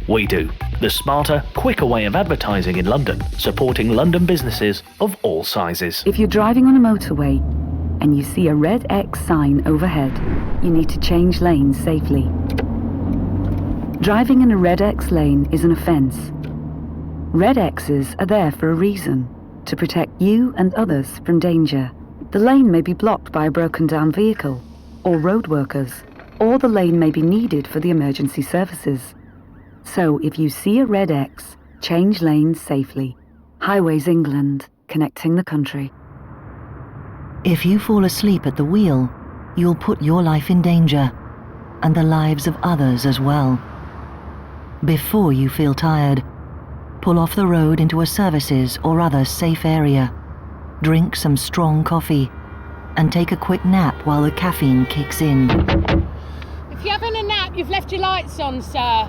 We Do, the smarter, quicker way of advertising in London, supporting London businesses of all sizes. If you're driving on a motorway and you see a red X sign overhead, you need to change lanes safely. Driving in a red X lane is an offence. Red X's are there for a reason, to protect you and others from danger. The lane may be blocked by a broken down vehicle or road workers, or the lane may be needed for the emergency services. So if you see a red X, change lanes safely. Highways England, connecting the country. If you fall asleep at the wheel, you'll put your life in danger, and the lives of others as well. Before you feel tired, pull off the road into a services or other safe area. Drink some strong coffee, and take a quick nap while the caffeine kicks in. If you're having a nap, you've left your lights on, sir.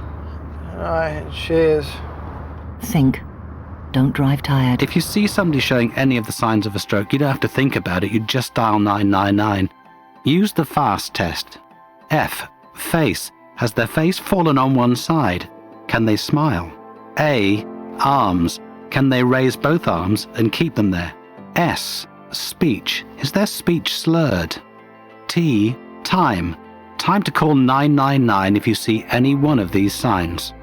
Alright, cheers. Think. Don't drive tired. If you see somebody showing any of the signs of a stroke, you don't have to think about it, you just dial 999. Use the FAST test. F. Face. Has their face fallen on one side? Can they smile? A. Arms. Can they raise both arms and keep them there? S. Speech. Is their speech slurred? T. Time. Time to call 999 if you see any one of these signs.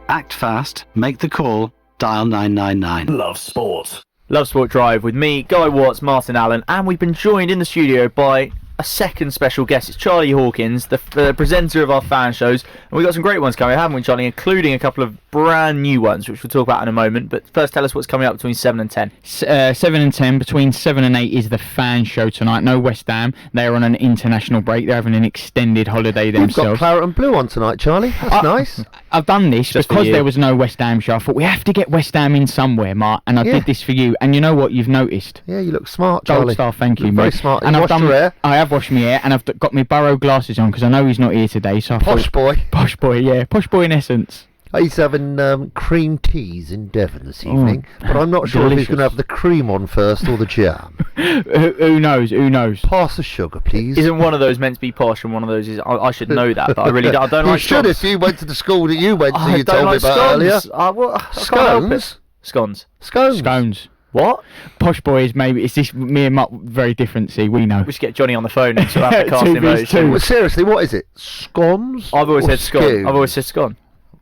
Act fast, make the call, dial 999. Love Sport. Love Sport Drive with me, Guy Watts, Martin Allen, and we've been joined in the studio by a second special guest. It's Charlie Hawkins, the presenter of our fan shows, and we've got some great ones coming, haven't we, Charlie, including a couple of brand new ones, which we'll talk about in a moment. But first, tell us what's coming up between 7 and 10. 7 and 10, between 7 and 8 is the fan show tonight. No West Ham, they're on an international break, they're having an extended holiday themselves. You've got claret and blue on tonight, Charlie, that's nice. I've done this Just because there was no West Ham show. I thought we have to get West Ham in somewhere, Mark, and I did this for you. And you know what, you've noticed. Yeah, you look smart, Charlie. Gold star, thank you, You're mate. very smart. And You I've washed your hair? I have washed my hair, and I've got my Burrow glasses on because I know he's not here today. So I Posh boy. Posh boy, yeah, posh boy in essence. He's having cream teas in Devon this evening, but I'm not sure if he's going to have the cream on first or the jam. Who knows? Who knows? Pass the sugar, please. Isn't one of those meant to be posh and one of those is... I should know that, but I really don't. I don't you like should scones. if you went to the school that you went to, I you don't told like me about scones. earlier. I can't help it. Scones? Scones. Scones. What? Posh boy is maybe... It's this me and Mark very different, see, we know. We should get Johnny on the phone and sort of have the casting emotion. Well, seriously, what is it? Scones? I've always said scone. scones? I've always said scone.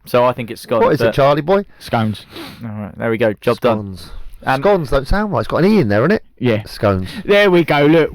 So I think it's scone. What is it, Charlie boy? Scones. Alright, there we go. Job done. Scones don't sound right. It's got an E in there, isn't it? Yeah. Scones. There we go. Look,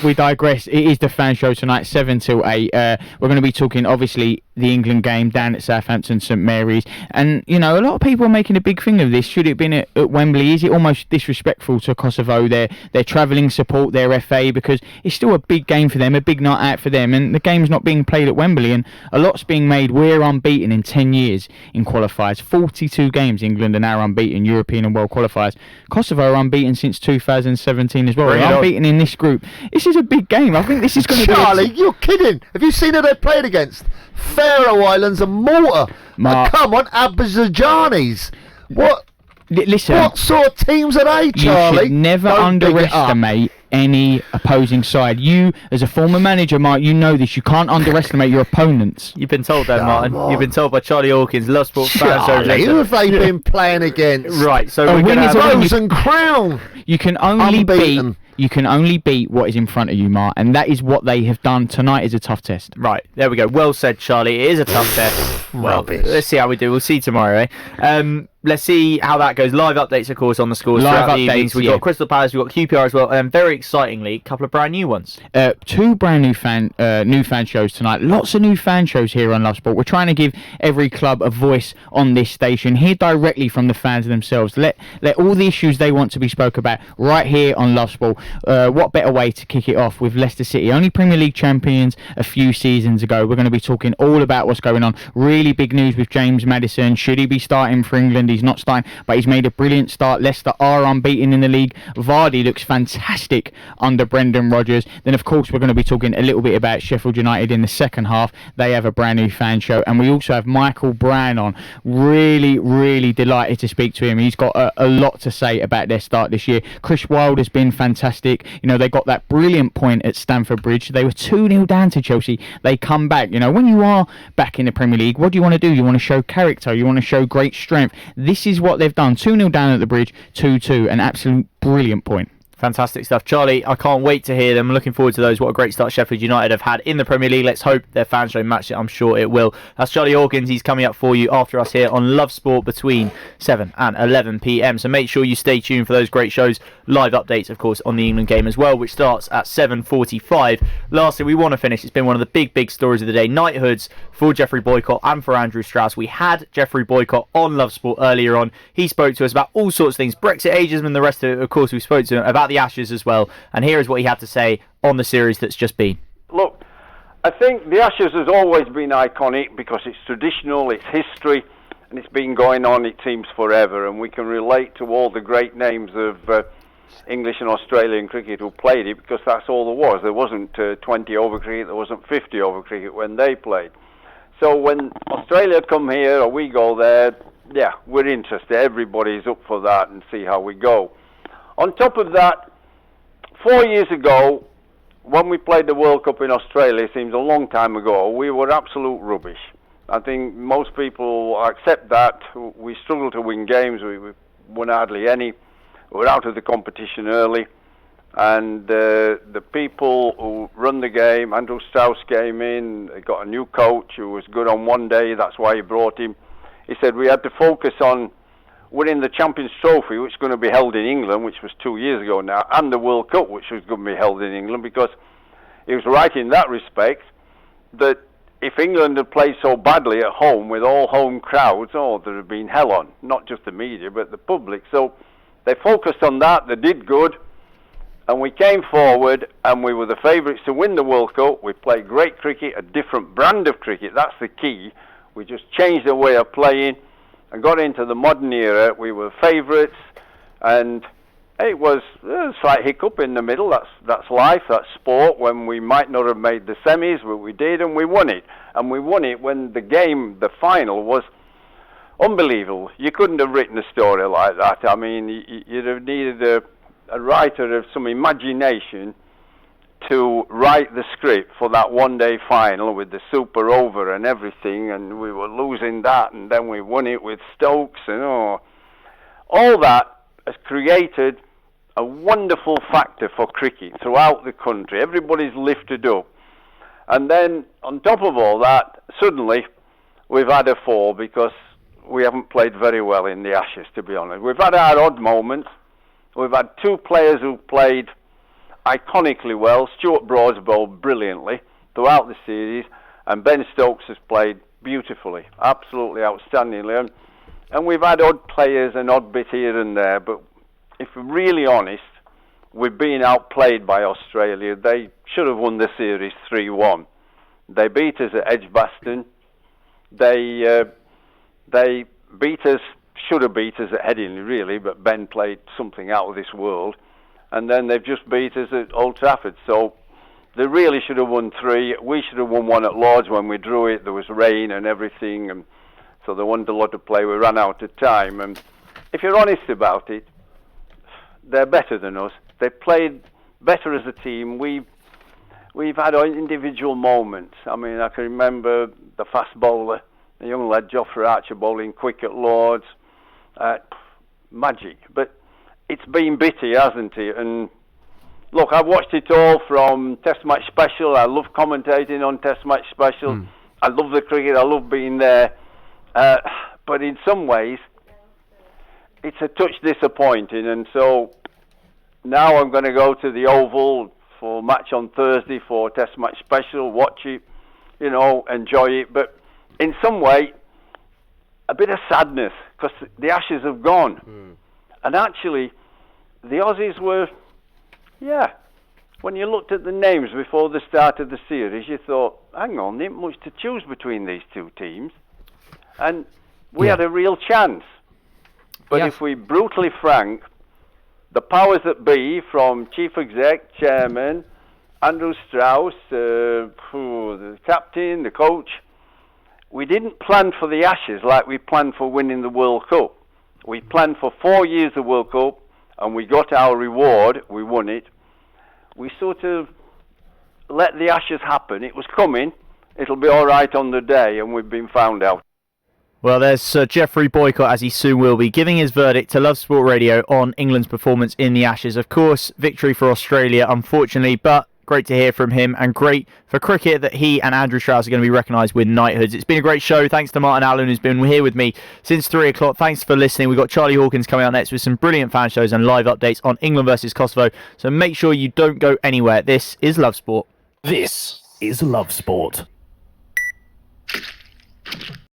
we digress. It is the fan show tonight, 7 till 8. We're going to be talking, obviously, the England game down at Southampton St Mary's. And, you know, a lot of people are making a big thing of this. Should it have been at Wembley? Is it almost disrespectful to Kosovo, their travelling support, their FA? Because it's still a big game for them, a big night out for them. And the game's not being played at Wembley. And a lot's being made. We're unbeaten in 10 years in qualifiers. 42 games England are now unbeaten, European and World qualifiers. Kosovo are unbeaten since 2017 as well. Bring it They're on. unbeaten in this group. This is a big game. I think this is going to be... Charlie, you're kidding. Have you seen who they played against? Faroe Islands and Malta. Come on, Azerbaijanis. What? Listen. What sort of teams are they, Charlie? You should never Don't dig it up. underestimate any opposing side. You, as a former manager, Mark, you know this. You can't underestimate your opponents. You've been told that, Martin. You've been told by Charlie Hawkins, Love Sport fan show. Charlie, who have they been playing against? Right, so A we're win going to is a have... win. Rose and Crown. You can only Unbeaten. You can only beat what is in front of you, Mark, and that is what they have done tonight. Is a tough test. Right, there we go. Well said, Charlie. It is a tough test. Well, Rubbish. let's see how we do. We'll see tomorrow, eh? Let's see how that goes. Live updates, of course, on the scores Live throughout the updates, evenings. We've yeah. got Crystal Palace, we've got QPR as well, and very excitingly, a couple of brand new ones. 2 brand new fan shows tonight. Lots of new fan shows here on Love Sport. We're trying to give every club a voice on this station. Hear directly from the fans themselves. Let all the issues they want to be spoke about right here on Love Sport. What better way to kick it off with Leicester City, only Premier League champions a few seasons ago. We're going to be talking all about what's going on. Really big news with James Maddison. Should he be starting for England? He's not starting, but he's made a brilliant start. Leicester are unbeaten in the league. Vardy looks fantastic under Brendan Rodgers. Then, of course, we're going to be talking a little bit about Sheffield United in the second half. They have a brand new fan show, and we also have Michael Brown on. Really, really delighted to speak to him. He's got a lot to say about their start this year. Chris Wilde has been fantastic. You know, they got that brilliant point at Stamford Bridge. They were 2-0 down to Chelsea. They come back. You know, when you are back in the Premier League, what do you want to do? You want to show character. You want to show great strength. This is what they've done. 2-0 down at the Bridge, 2-2. An absolute brilliant point. Fantastic stuff. Charlie, I can't wait to hear them. I'm looking forward to those. What a great start Sheffield United have had in the Premier League. Let's hope their fan show match it. I'm sure it will. That's Charlie Hawkins. He's coming up for you after us here on Love Sport between 7 and 11 p.m. So make sure you stay tuned for those great shows. Live updates, of course, on the England game as well, which starts at 7:45. Lastly, we want to finish. It's been one of the big stories of the day. Knighthoods for Jeffrey Boycott and for Andrew Strauss. We had Jeffrey Boycott on Love Sport earlier on. He spoke to us about all sorts of things. Brexit, ageism, and the rest of it. Of course, we spoke to him about the Ashes as well. And here is what he had to say on the series that's just been. Look, I think the Ashes has always been iconic because it's traditional, it's history, and it's been going on, it seems, forever. And we can relate to all the great names of English and Australian cricket who played it because that's all there was. There wasn't 20 over cricket, there wasn't 50 over cricket when they played. So when Australia come here or we go there, yeah, we're interested. Everybody's up for that and see how we go. On top of that, 4 years ago, when we played the World Cup in Australia, seems a long time ago, we were absolute rubbish. I think most people accept that. We struggled to win games. We won hardly any. We were out of the competition early. And the people who run the game, Andrew Strauss came in, he got a new coach who was good on one day, that's why he brought him. He said we had to focus on winning the Champions Trophy, which is going to be held in England, which was 2 years ago now, and the World Cup, which was going to be held in England, because he was right in that respect that if England had played so badly at home with all home crowds, there'd have been hell on, not just the media, but the public. So they focused on that, they did good, and we came forward, and we were the favourites to win the World Cup. We played great cricket, a different brand of cricket, that's the key. We just changed the way of playing and got into the modern era. We were favourites, and it was a slight hiccup in the middle. That's life, that's sport, when we might not have made the semis, but we did, and we won it. And we won it when the game, the final, was unbelievable. You couldn't have written a story like that. I mean, you'd have needed a writer of some imagination to write the script for that one-day final with the super over and everything, and we were losing that, and then we won it with Stokes, and all that has created a wonderful factor for cricket throughout the country. Everybody's lifted up. And then, on top of all that, suddenly we've had a fall because we haven't played very well in the Ashes, to be honest. We've had our odd moments. We've had two players who played iconically well. Stuart Broad's bowled brilliantly throughout the series, and Ben Stokes has played beautifully, absolutely outstandingly. And we've had odd players and odd bit here and there, but if we're really honest, we've been outplayed by Australia. They should have won the series 3-1. They beat us at Edgbaston. They beat us, should have beat us at Headingley, really, but Ben played something out of this world. And then they've just beat us at Old Trafford. So they really should have won 3. We should have won 1 at Lord's when we drew it. There was rain and everything, and so they wanted a lot of play. We ran out of time. And if you're honest about it, they're better than us. They played better as a team. We've had individual moments. I mean, I can remember the fast bowler, the young lad Joffrey Archer bowling quick at Lord's. Magic. But it's been bitty, hasn't it? And look, I've watched it all from Test Match Special. I love commentating on Test Match Special. I love the cricket. I love being there. But in some ways, it's a touch disappointing. And so now I'm going to go to the Oval for match on Thursday for Test Match Special, watch it, enjoy it. But in some way, a bit of sadness because the Ashes have gone. And actually, the Aussies were, when you looked at the names before the start of the series, you thought, hang on, there ain't much to choose between these two teams. And we had a real chance. But if we're brutally frank, the powers that be, from Chief Exec, Chairman, Andrew Strauss, the captain, the coach, we didn't plan for the Ashes like we planned for winning the World Cup. We planned for 4 years the World Cup, and we got our reward, we won it. We sort of let the Ashes happen. It was coming, it'll be all right on the day, and we've been found out. Well, there's Sir Geoffrey Boycott, as he soon will be, giving his verdict to Love Sport Radio on England's performance in the Ashes. Of course, victory for Australia, unfortunately, but great to hear from him, and great for cricket that he and Andrew Strauss are going to be recognised with knighthoods. It's been a great show. Thanks to Martin Allen, who's been here with me since 3 o'clock. Thanks for listening. We've got Charlie Hawkins coming out next with some brilliant fan shows and live updates on England versus Kosovo. So make sure you don't go anywhere. This is Love Sport. This is Love Sport.